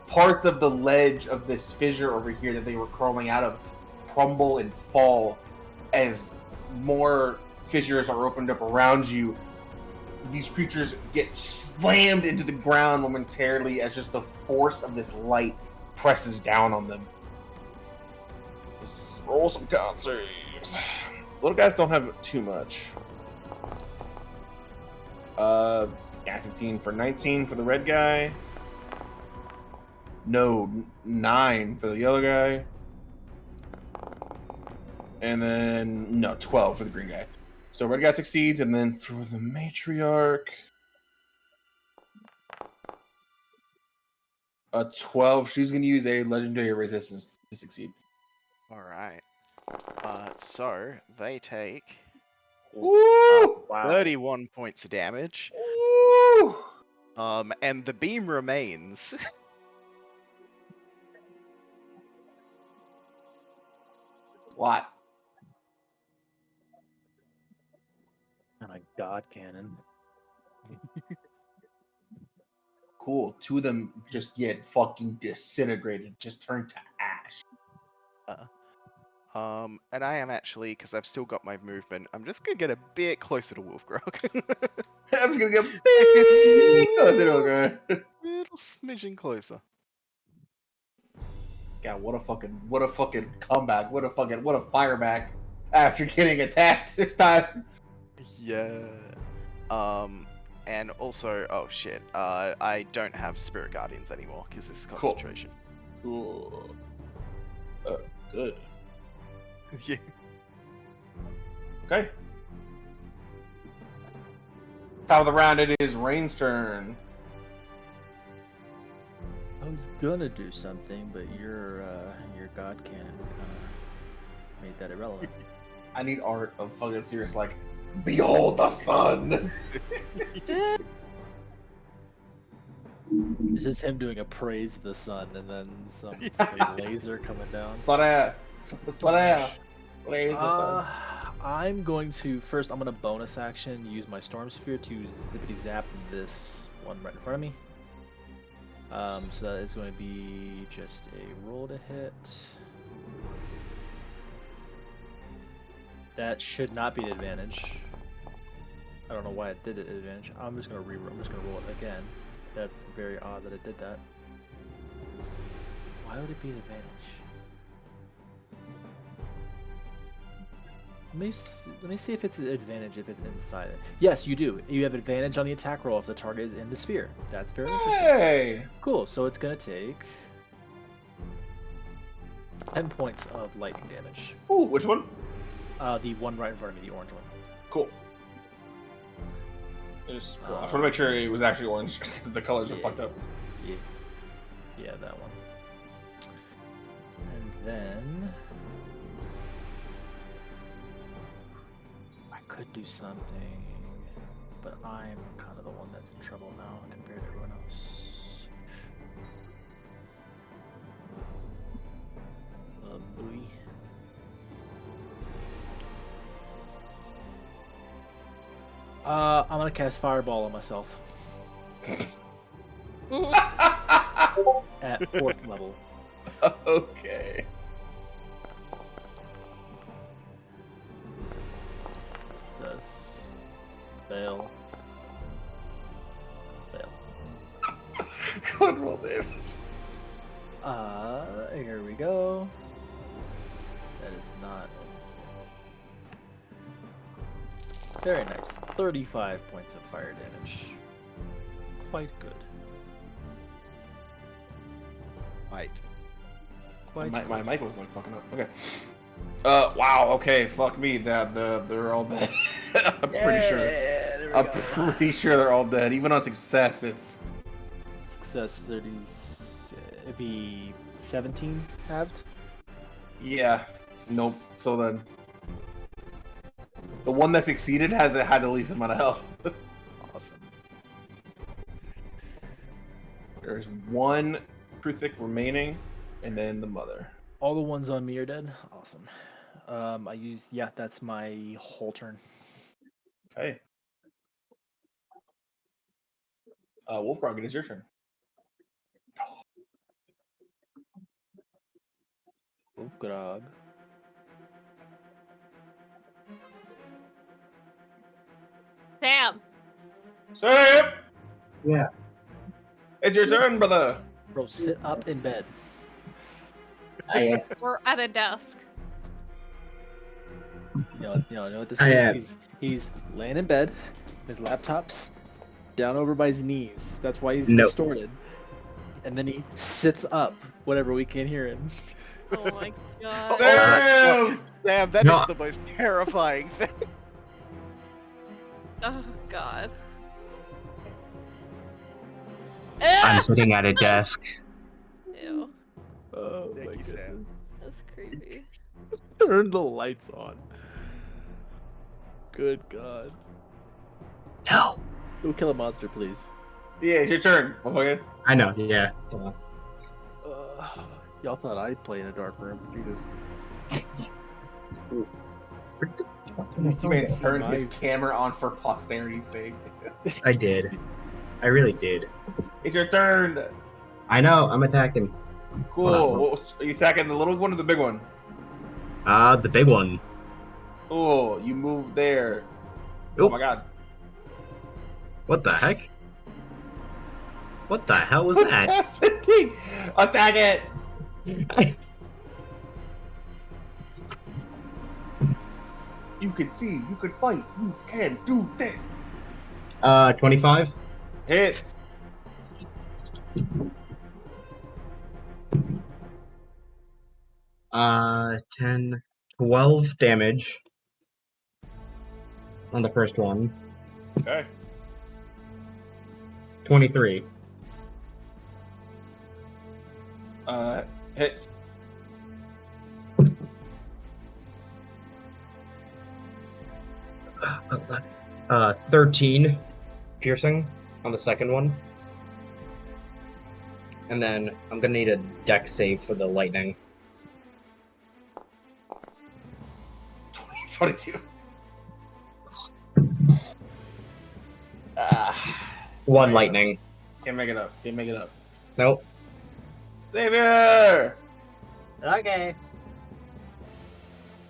Parts of the ledge of this fissure over here that they were crawling out of crumble and fall as more fissures are opened up around you. These creatures get slammed into the ground momentarily as just the force of this light presses down on them. Let's roll some con saves. Little guys don't have too much. 15 for 19 for the red guy. No, 9 for the yellow guy. And then, no, 12 for the green guy. So red guy succeeds, and then for the matriarch, 12. She's going to use a legendary resistance to succeed. Alright. So they take Woo! Wow. 31 points of damage. Woo! And the beam remains. Lot. And a god cannon. Cool. Two of them just get fucking disintegrated, just turned to ash. And I am actually, because I've still got my movement, I'm just gonna get a bit closer to Wolfgrog. I'm just gonna get closer to him, okay? Little smidgen closer. God, what a fucking comeback. What a fireback after getting attacked 6 times. Yeah. And also, oh shit, I don't have Spirit Guardians anymore because this is Cool. concentration. Cool. Good. Yeah. Okay. Top of the round, it is Rain's turn. I was gonna do something, but your god cannon kind of made that irrelevant. I need art of fucking serious, like, behold the sun. It's just him doing a praise the sun and then some fucking laser coming down. Sun. Praise the sun. I'm going to first. I'm going to bonus action use my storm sphere to zippity zap this one right in front of me. So that is going to be just a roll to hit. That should not be an advantage. I don't know why it did it advantage. I'm just gonna roll it again. That's very odd that it did that. Why would it be an advantage? Let me see if it's an advantage if it's inside it. Yes, you do. You have advantage on the attack roll if the target is in the sphere. That's very interesting. Hey! Cool. So it's gonna take 10 points of lightning damage. Ooh, which one? The one right in front of me, the orange one. Cool. I just want to make sure it was actually orange because the colors are fucked up. Yeah, that one. And then I could do something, but I'm kind of the one that's in trouble now compared to everyone else. Oh boy. I'm gonna cast Fireball on myself. At 4th level. Okay. Success. Fail. Fail. Good roll damage. Here we go. That is not... Very nice. 35 points of fire damage. Quite good. Right. My mic was like fucking up. Okay. Wow. Okay. Fuck me. They're all dead. I'm pretty sure. I'm pretty sure they're all dead. Even on success, it's success 30. It'd be 17 halved. Yeah. Nope. So then, the one that succeeded had the least amount of health. Awesome. There's one Kruthic remaining, and then the mother. All the ones on me are dead. Awesome. I used, yeah, that's my whole turn. Okay. Wolfgrog, it is your turn. Wolfgrog. Sam. Sam! Yeah. It's your turn, brother. Bro, sit up in bed. We're at a desk. You know what this is? He's laying in bed. His laptop's down over by his knees. That's why he's distorted. And then he sits up whenever we can't hear him. Oh my god. Sam! Sam, that is the most terrifying thing. Oh god. I'm sitting at a desk. Ew. Oh Thank my you, Sam. goodness. That's creepy. Turn the lights on. Good god. No. Go kill a monster, please. Yeah, it's your turn, motherfucker. I know. Yeah. Hold on. Y'all thought I'd play in a dark room. This man turned his camera on for posterity's sake. I did. I really did. It's your turn. I know. I'm attacking. Cool. Are you attacking the little one or the big one? The big one. Cool. You move there. Oop. Oh my god. What the heck? What the hell was What's that? happening? Attack it. You can see. You can fight. You can do this. 25. Hits. Uh, 10, 12 damage on the first one. Okay. 23. Hits. What was that? 13 piercing on the second one. And then I'm gonna need a dex save for the lightning. 22. One lightning. Can't make it up. Can't make it up. Nope. Xavier! Okay.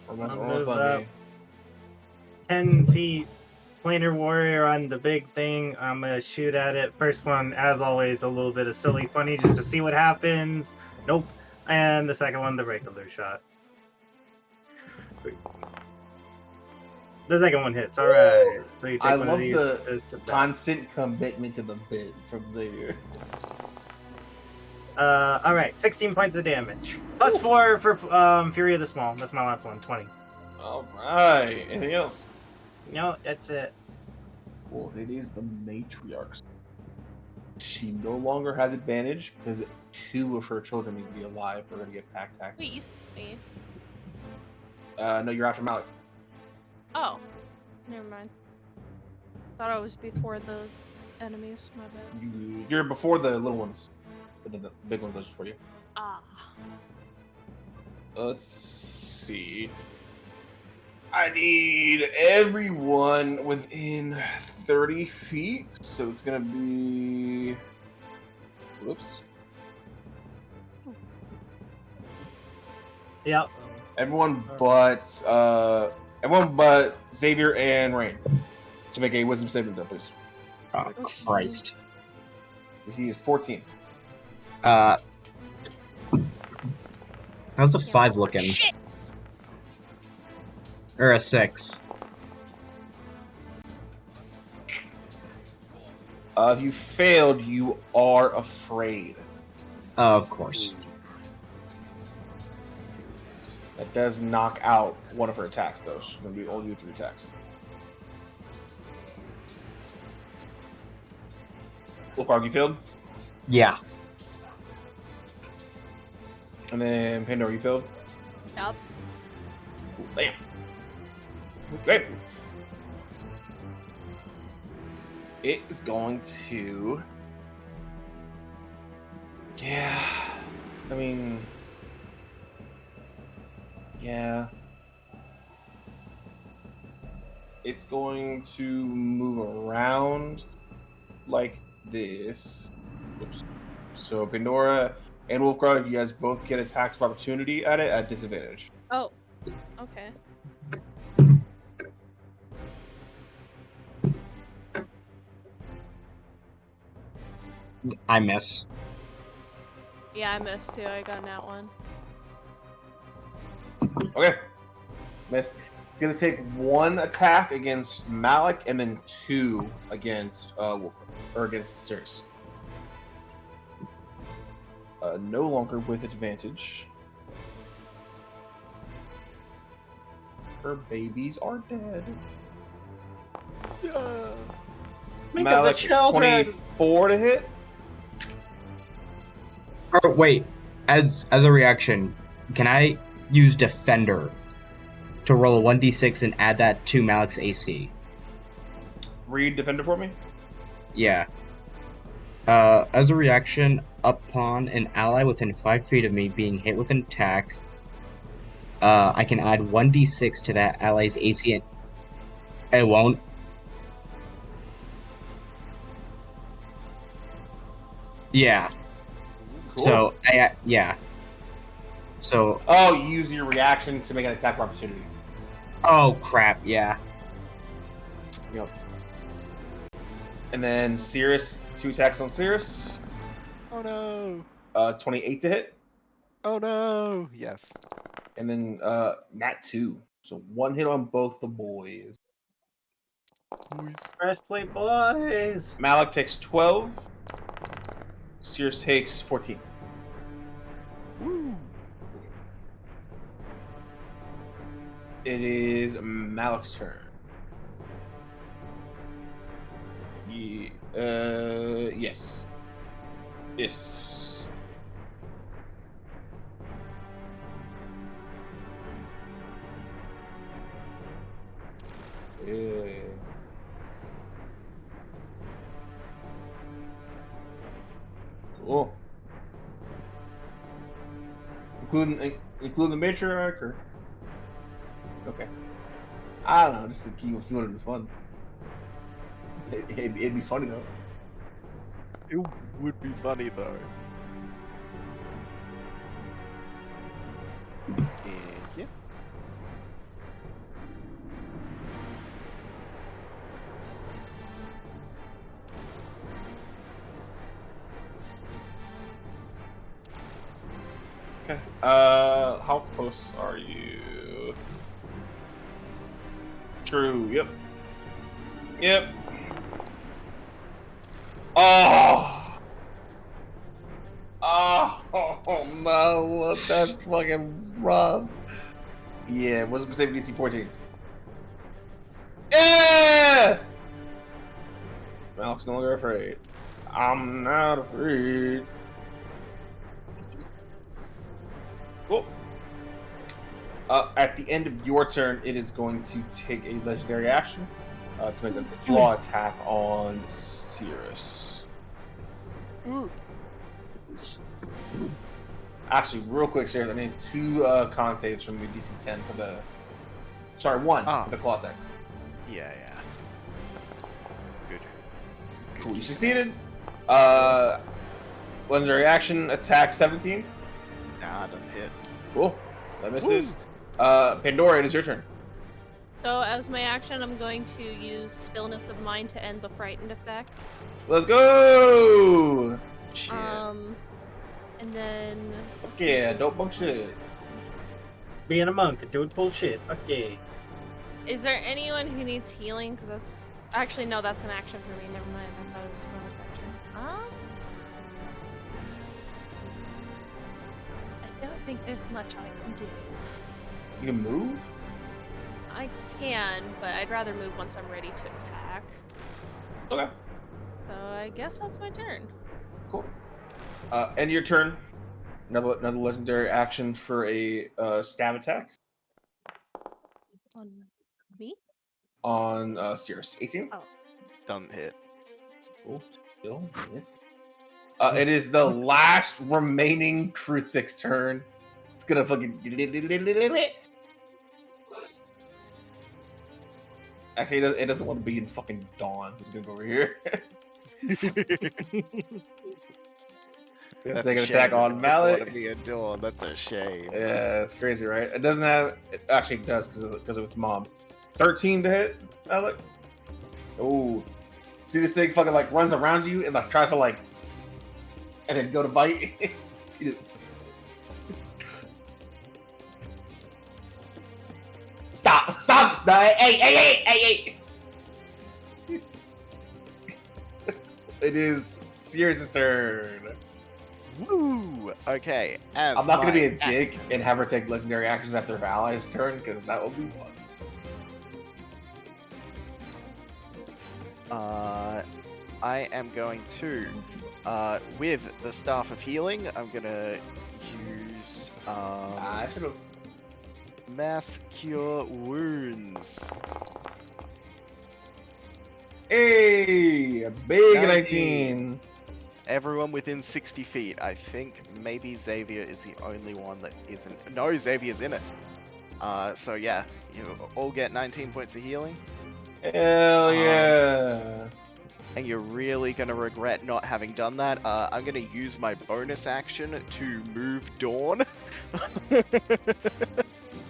Almost I'll on move me. up. 10 feet. Planar warrior on the big thing. I'm gonna shoot at it. First one, as always, a little bit of silly funny just to see what happens. Nope. And the second one, the regular shot. The second one hits. All right. So you take I one love of these. the constant commitment to the bit from Xavier. All right. 16 points of damage. Plus 4 for Fury of the Small. That's my last one. 20. All right. Anything else? No, that's it. Well, it is the matriarch. She no longer has advantage because 2 of her children need to be alive for her to get packed. Wait, you said me. No, you're after Malik. Oh, never mind. Thought I was before the enemies. My bad. You're before the little ones. The big one goes before you. Ah. Let's see. I need everyone within 30 feet. So it's going to be... Whoops. Yep. Everyone but Xavier and Rain to make a wisdom saving throw, please. Oh, Christ. He is 14. How's a 5 looking? Shit! Or a 6? If you failed, you are afraid. Of course. That does knock out one of her attacks, though. She's going to be only do 3 attacks. Look, you failed? Yeah. And then Pandora, you failed? Yep. Cool. Bam. Great. It is going to... Yeah. I mean... Yeah. It's going to move around like this. Oops. So Pandora and Wolfguard, you guys both get attacks of opportunity at it at disadvantage. Oh. Okay. I miss. Yeah, I missed too. I got that one. Okay. Miss. It's going to take 1 attack against Malik and then 2 against Wolfguard, or against Sirius. No longer with advantage. Her babies are dead. Think Malik, of the children. 24 to hit. Oh, wait. As a reaction, can I use Defender to roll a 1d6 and add that to Malik's AC? Read Defender for me. Yeah. As a reaction, upon an ally within 5 feet of me being hit with an attack, I can add 1d6 to that ally's AC and it won't. Yeah. Cool. So yeah. So Oh, you use your reaction to make an attack of opportunity. oh crap, yeah. Yep. And then Cirrus, 2 attacks on Cirrus. Oh no. 28 to hit. Oh no. Yes. And then Nat 2. So 1 hit on both the boys. Breastplate boys. Malik takes 12. Cirrus takes 14. Woo. It is Malik's turn. Yes. Yes. Cool. Including the matriarch, or okay. I don't know, just to keep it feeling to be fun. It'd be funny though. It would be funny though. And yeah. Okay. How close are you? True. Yep. Yep. Oh. Oh no! That's fucking rough. Yeah, what's the save DC 14? Yeah. Malik's no longer afraid. I'm not afraid. Cool. At the end of your turn, it is going to take a legendary action to make a claw attack on Cirrus. Ooh. Actually, real quick, Cirrus, I need 2 con saves from your DC 10 for the. Sorry, 1 for the claw attack. Yeah, yeah. Good. Cool, you succeeded. Legendary action, attack 17. Nah, doesn't hit. Cool. That misses. Pandora, it is your turn. So as my action, I'm going to use Stillness of Mind to end the frightened effect. Let's go! Shit. And then. Fuck yeah, dope bunk shit. Being a monk and doing bullshit. Okay. Is there anyone who needs healing? Because that's actually no, that's an action for me. Never mind. I thought it was a bonus action. I don't think there's much I can do. You can move? I can, but I'd rather move once I'm ready to attack. Okay. So I guess that's my turn. Cool. End of your turn. Another legendary action for a stab attack On me? on Cirrus. 18. Oh. Doesn't hit. Cool. Still miss. It is the last remaining Kruthik's turn. It's gonna fucking. Actually, it doesn't want to be in fucking dawn. So it's gonna go over here. It's take an attack on Mallet. That's a shame. Yeah, it's crazy, right? It doesn't have. It actually does because of its mom. 13 to hit, Alec. Oh, see this thing fucking like runs around you and like tries to like, and then go to bite. Stop! Stop! No, hey! It is Sears' turn. Woo! Okay, as I'm not gonna be a dick and have her take legendary actions after her ally's turn because that will be fun. I am going to, with the Staff of Healing, I'm gonna use I should have. Mass Cure Wounds. Hey, a big 19. Everyone within 60 feet. I think maybe Xavier is the only one that isn't. No, Xavier's in it. So yeah, you all get 19 points of healing. Hell yeah. and you're really gonna regret not having done that, I'm gonna use my bonus action to move Dawn.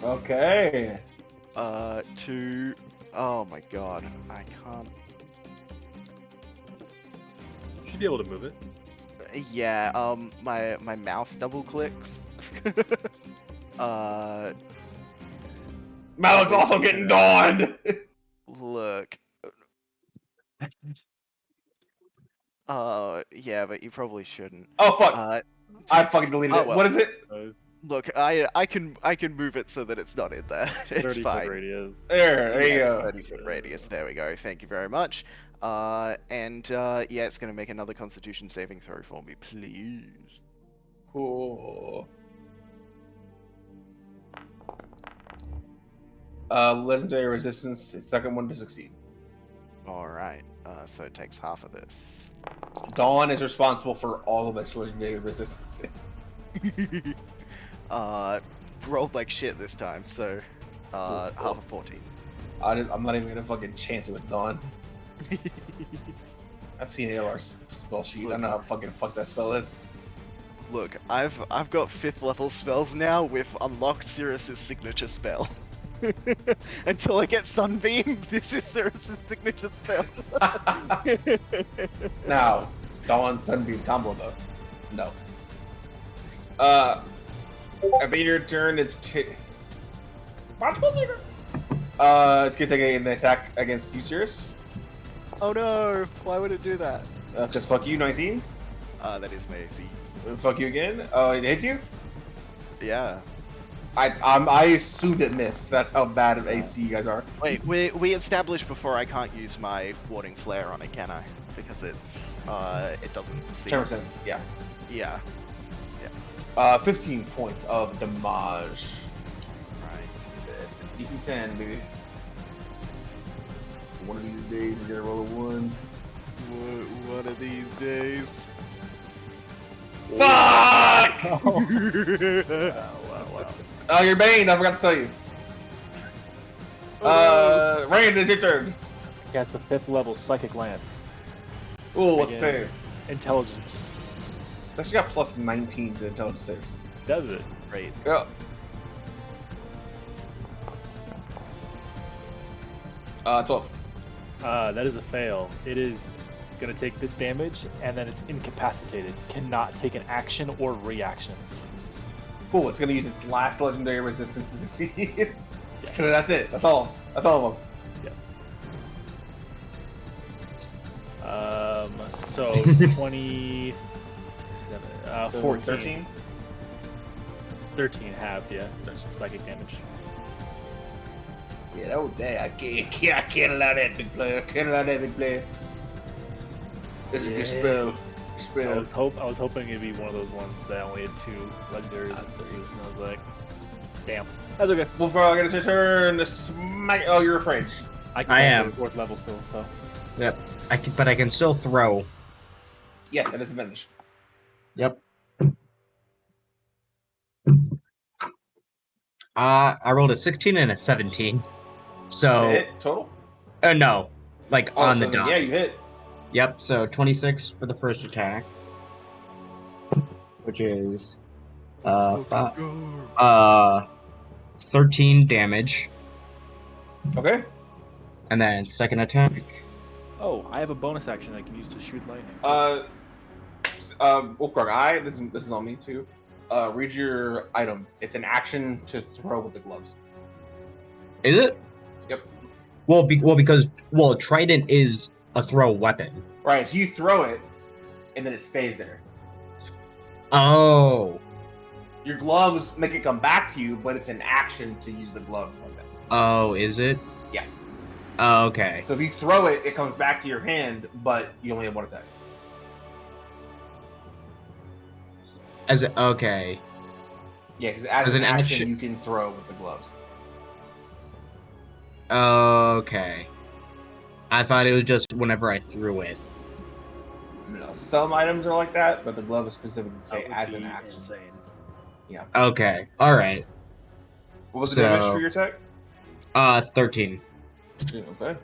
Okay. To... Oh my god, I can't... You should be able to move it. Yeah, my mouse double clicks. Malik's also getting dawned. Look. Yeah, but you probably shouldn't. Oh fuck! I fucking deleted it. well. What is it? Look, I can move it so that it's not in there. It's 30 fine. foot radius. There you go. 30-foot radius. There we go. Thank you very much. Yeah, it's gonna make another Constitution saving throw for me, please. Cool. Legendary resistance. It's second one to succeed. All right. So it takes half of this. Dawn is responsible for all of its legendary resistances. Rolled like shit this time. So, half of 14. I'm not even gonna fucking chance it with Dawn. I've seen ALR's spell sheet. I know how fucking fuck that spell is. Look, I've got 5th level spells now with unlocked Sirius's signature spell. Until I get Sunbeam, this is Sirius's signature spell. Now, Dawn Sunbeam combo though. No. At the end of your turn, it's it's gonna take an attack against you, Sirius. Oh no! Why would it do that? Just fuck you, 19. That is Macy. Fuck you again. Oh, it hits you. Yeah. I assumed it missed. That's how bad of AC you guys are. Wait, we established before I can't use my warding flare on it, can I? Because it's it doesn't see. 10%. Yeah. Yeah. 15 points of damage. Right. DC sand, baby. One of these days, we're gonna roll a 1. One of these days. Fuck! Wow. Oh, you're Bane. I forgot to tell you. Rain, it's your turn. Cast the 5th level Psychic Lance. Ooh, what's the Again. save? Intelligence. It's actually got plus 19 to intelligence saves. Does it? Crazy. Yeah. 12. That is a fail. It is going to take this damage, and then it's incapacitated. Cannot take an action or reactions. Cool, it's gonna use its last legendary resistance to succeed. So that's it. That's all. That's all of them. So 27, So 14. 13? 13 halved, yeah. That's psychic damage. Yeah, that was that. I can't allow that big player. I can't allow that big player. It's a good spell. I was hoping it'd be one of those ones that only had 2 legendary resistances, and I was like, damn. That's okay. Wolfgar, it's your turn to smack. Oh, you're afraid. I am. 4th level still, so. Yep. But I can still throw. Yes, at disadvantage. Yep. I rolled a 16 and a 17. So Hit total? no, like on the so dot. yeah, you hit. Yep. So 26 for the first attack, which is 13 damage, Okay. and then second attack. Oh, I have a bonus action I can use to shoot lightning. Wolfgar, this is on me too. Read your item. It's an action to throw with the gloves. Is it? Yep. Because trident is a throw weapon. Right, so you throw it, and then it stays there. Oh. Your gloves make it come back to you, but it's an action to use the gloves like that. Oh, is it? Yeah. Oh, okay. So if you throw it, it comes back to your hand, but you only have 1 attack. Okay. Yeah, because as an action, you can throw with the gloves. Okay. I thought it was just whenever I threw it. No, some items are like that, but the glove is specifically say That would as an be action. insane. Yeah. Okay. All right. What was the damage for your attack? 13. Okay.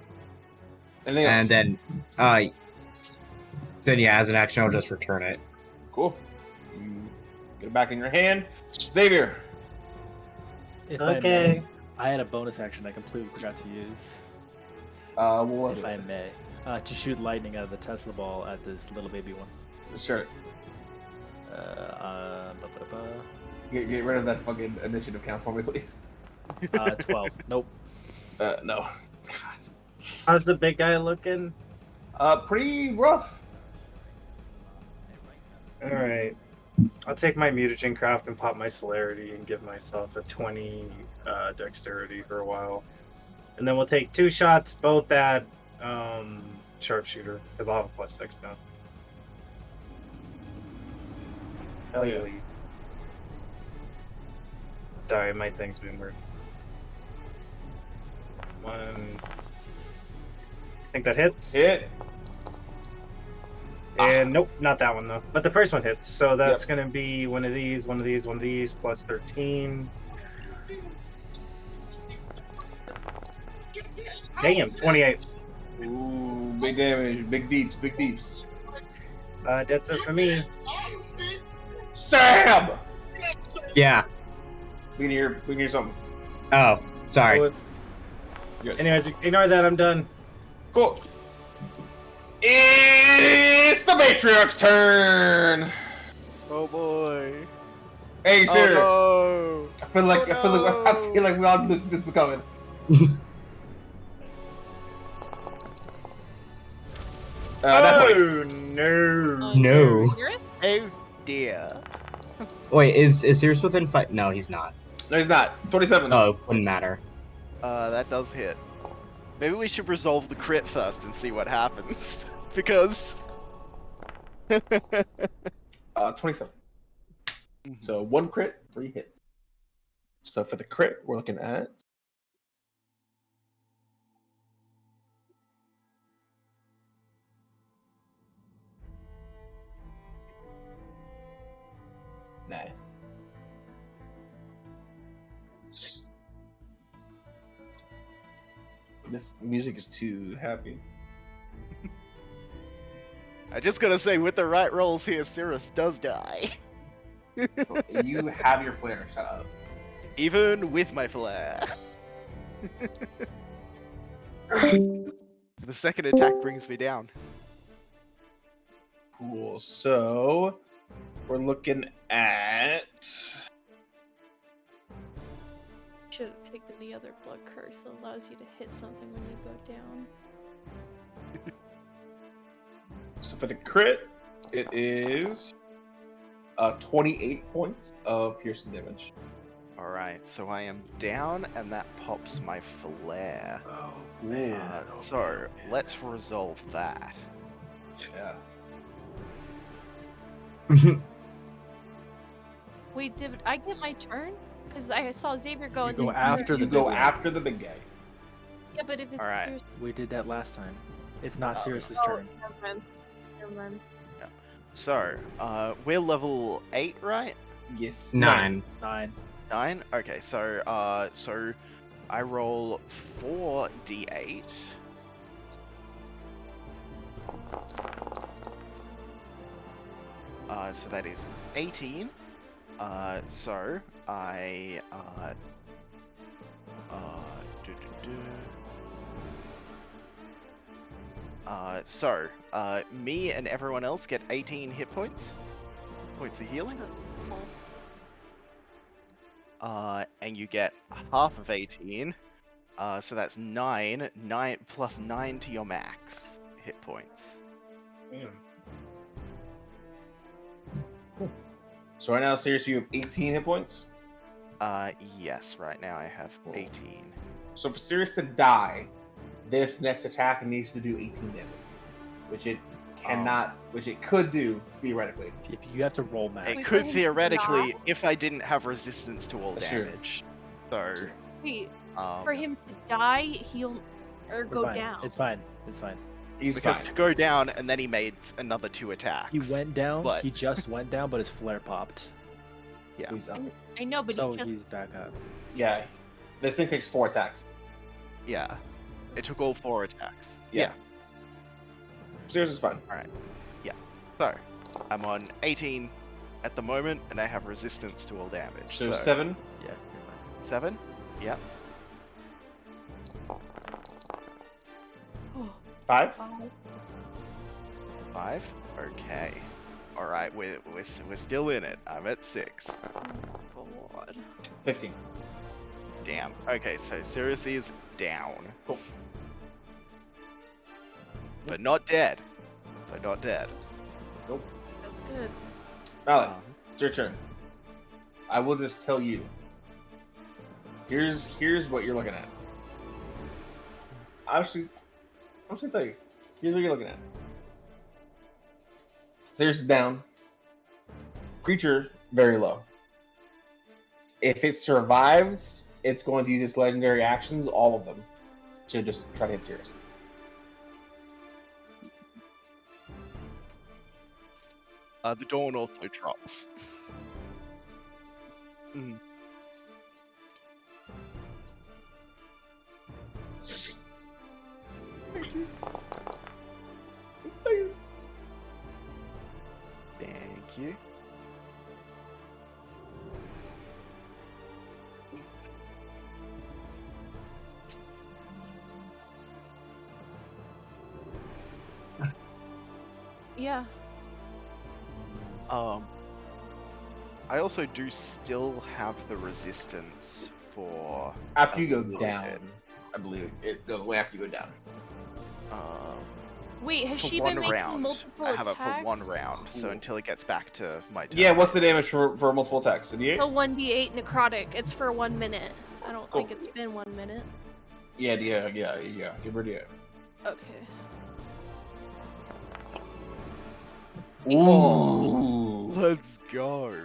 Anything else? And then Then yeah, as an action, I'll just return it. Cool. You get it back in your hand. Xavier. If I may, I had a bonus action I completely forgot to use. What was If it? I may, to shoot lightning out of the Tesla ball at this little baby one. Sure. Get rid of that fucking initiative count for me, please. 12. Nope. No. How's the big guy looking? Pretty rough. All right. I'll take my mutagen craft and pop my celerity and give myself a 20 dexterity for a while. And then we'll take 2 shots, both at sharpshooter, because I'll have a plus 6 now. Hell yeah. Sorry, my thing's been weird. 1. I think that hits. Hit. And nope, not that one though. But the first one hits, so that's gonna be one of these, plus 13. Damn, 28. Ooh, big damage, big deeps. That's it for me. Stab! Yeah. We can hear something. Oh, sorry. Good. Anyways, ignore that. I'm done. Cool. It's the Matriarch's turn. Oh boy. Hey, serious. Oh, no. I feel like we all knew this is coming. That's Oh no. No. Oh dear. Wait, is Sirius within 5? No, he's not. No, he's not. 27. Oh, it wouldn't matter. That does hit. Maybe we should resolve the crit first and see what happens. Because 27. So 1 crit, 3 hits. So for the crit, we're looking at nah. This music is too happy. I just gotta say, with the right rolls here, Cirrus does die. You have your flare. Shut up. Even with my flare. The second attack brings me down. Cool. So we're looking at. Should have taken the other blood curse that allows you to hit something when you go down. So for the crit, it is 28 points of piercing damage. Alright, so I am down, and that pops my flare. Oh man. So let's resolve that. Yeah. Wait, did I get my turn? Because I saw Xavier go. You go after the You go big guy. after the big guy. Yeah, but if it's Alright. yours- We did that last time. It's not Oh, Sirius's Oh, turn. never mind. Never mind. So, we're level 8, right? Yes. 9. 9. 9? Okay, so I roll 4d8. So that is 18. So I me and everyone else get 18 hit points. Points of healing. And you get half of 18. So that's 9. 9 plus 9 to your max hit points. So right now, Sirius, you have 18 hit points. Yes, right now I have 18. So for Sirius to die, this next attack needs to do 18 damage, which it cannot, which it could do theoretically. If you have to roll math. It Wait, for could him to theoretically, die? if I didn't have resistance to all That's true. damage. So, Wait, for him to die, he'll We're go fine. down. It's fine. It's fine. He's because fine. to go down and then he made another 2 attacks. He went down. but- He just went down, but his flare popped. Yeah. So he's up. I know, but So he just. he's back up. Yeah. This thing takes 4 attacks. Yeah. It took all 4 attacks. Yeah. Sirius is fine. Yeah. So, I'm on 18 at the moment, and I have resistance to all damage. So 7. Yeah, you're fine. 7? Yep. 5. 5? Okay. Alright, we're still in it. I'm at 6. Oh god. 15. Damn. Okay, so Sirius is down. Cool. But not dead. But not dead. Nope. That's good. Valen, it's your turn. I will just tell you. Here's what you're looking at. I'm just gonna tell you. Here's what you're looking at. Sirius is down. Creature very low. If it survives, it's going to use its legendary actions, all of them, to just try to hit Sirius. The dawn also drops. Thank you. Yeah. I also do still have the resistance for After a you go little down, bit. I believe it goes away after you go down. Wait, has For she one been making round. multiple I have attacks? it for one round, so Cool. until it gets back to my turn. Yeah, what's the damage for multiple attacks? A D8? So 1d8 necrotic. It's for 1 minute. I don't Cool. think it's been 1 minute. Yeah. Give her a D8. Okay. Ooh. Let's go.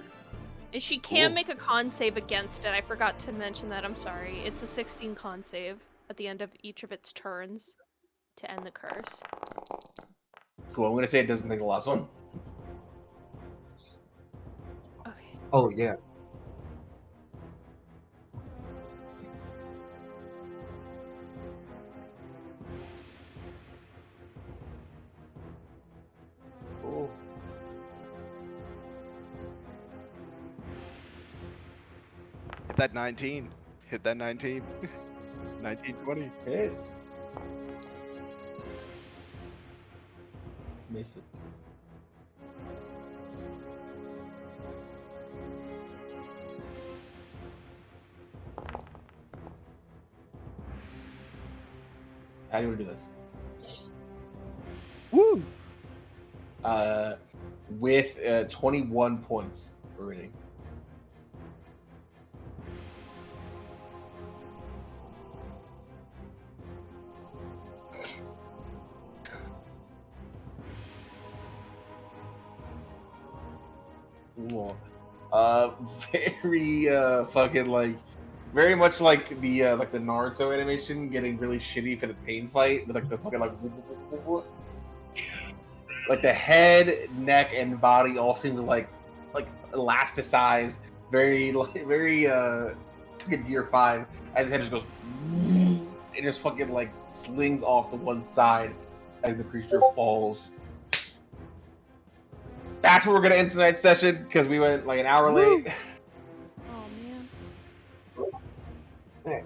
And she can Cool. make a con save against it. I forgot to mention that. I'm sorry. It's a 16 con save at the end of each of its turns to end the curse. Cool. I'm gonna say it doesn't take the last one. Okay. Oh yeah. Cool. Hit that 19. Hit that 19. 19, 20. Hits. Misses. How do you want to do this? Woo! With 21 points remaining. Cool. Very fucking like, very much like the Naruto animation getting really shitty for the pain fight with like the fucking like the head, neck, and body all seem to like elasticize very fucking Gear 5 as his head just goes and just fucking like slings off to one side as the creature falls. That's where we're gonna end tonight's session because we went like an hour late.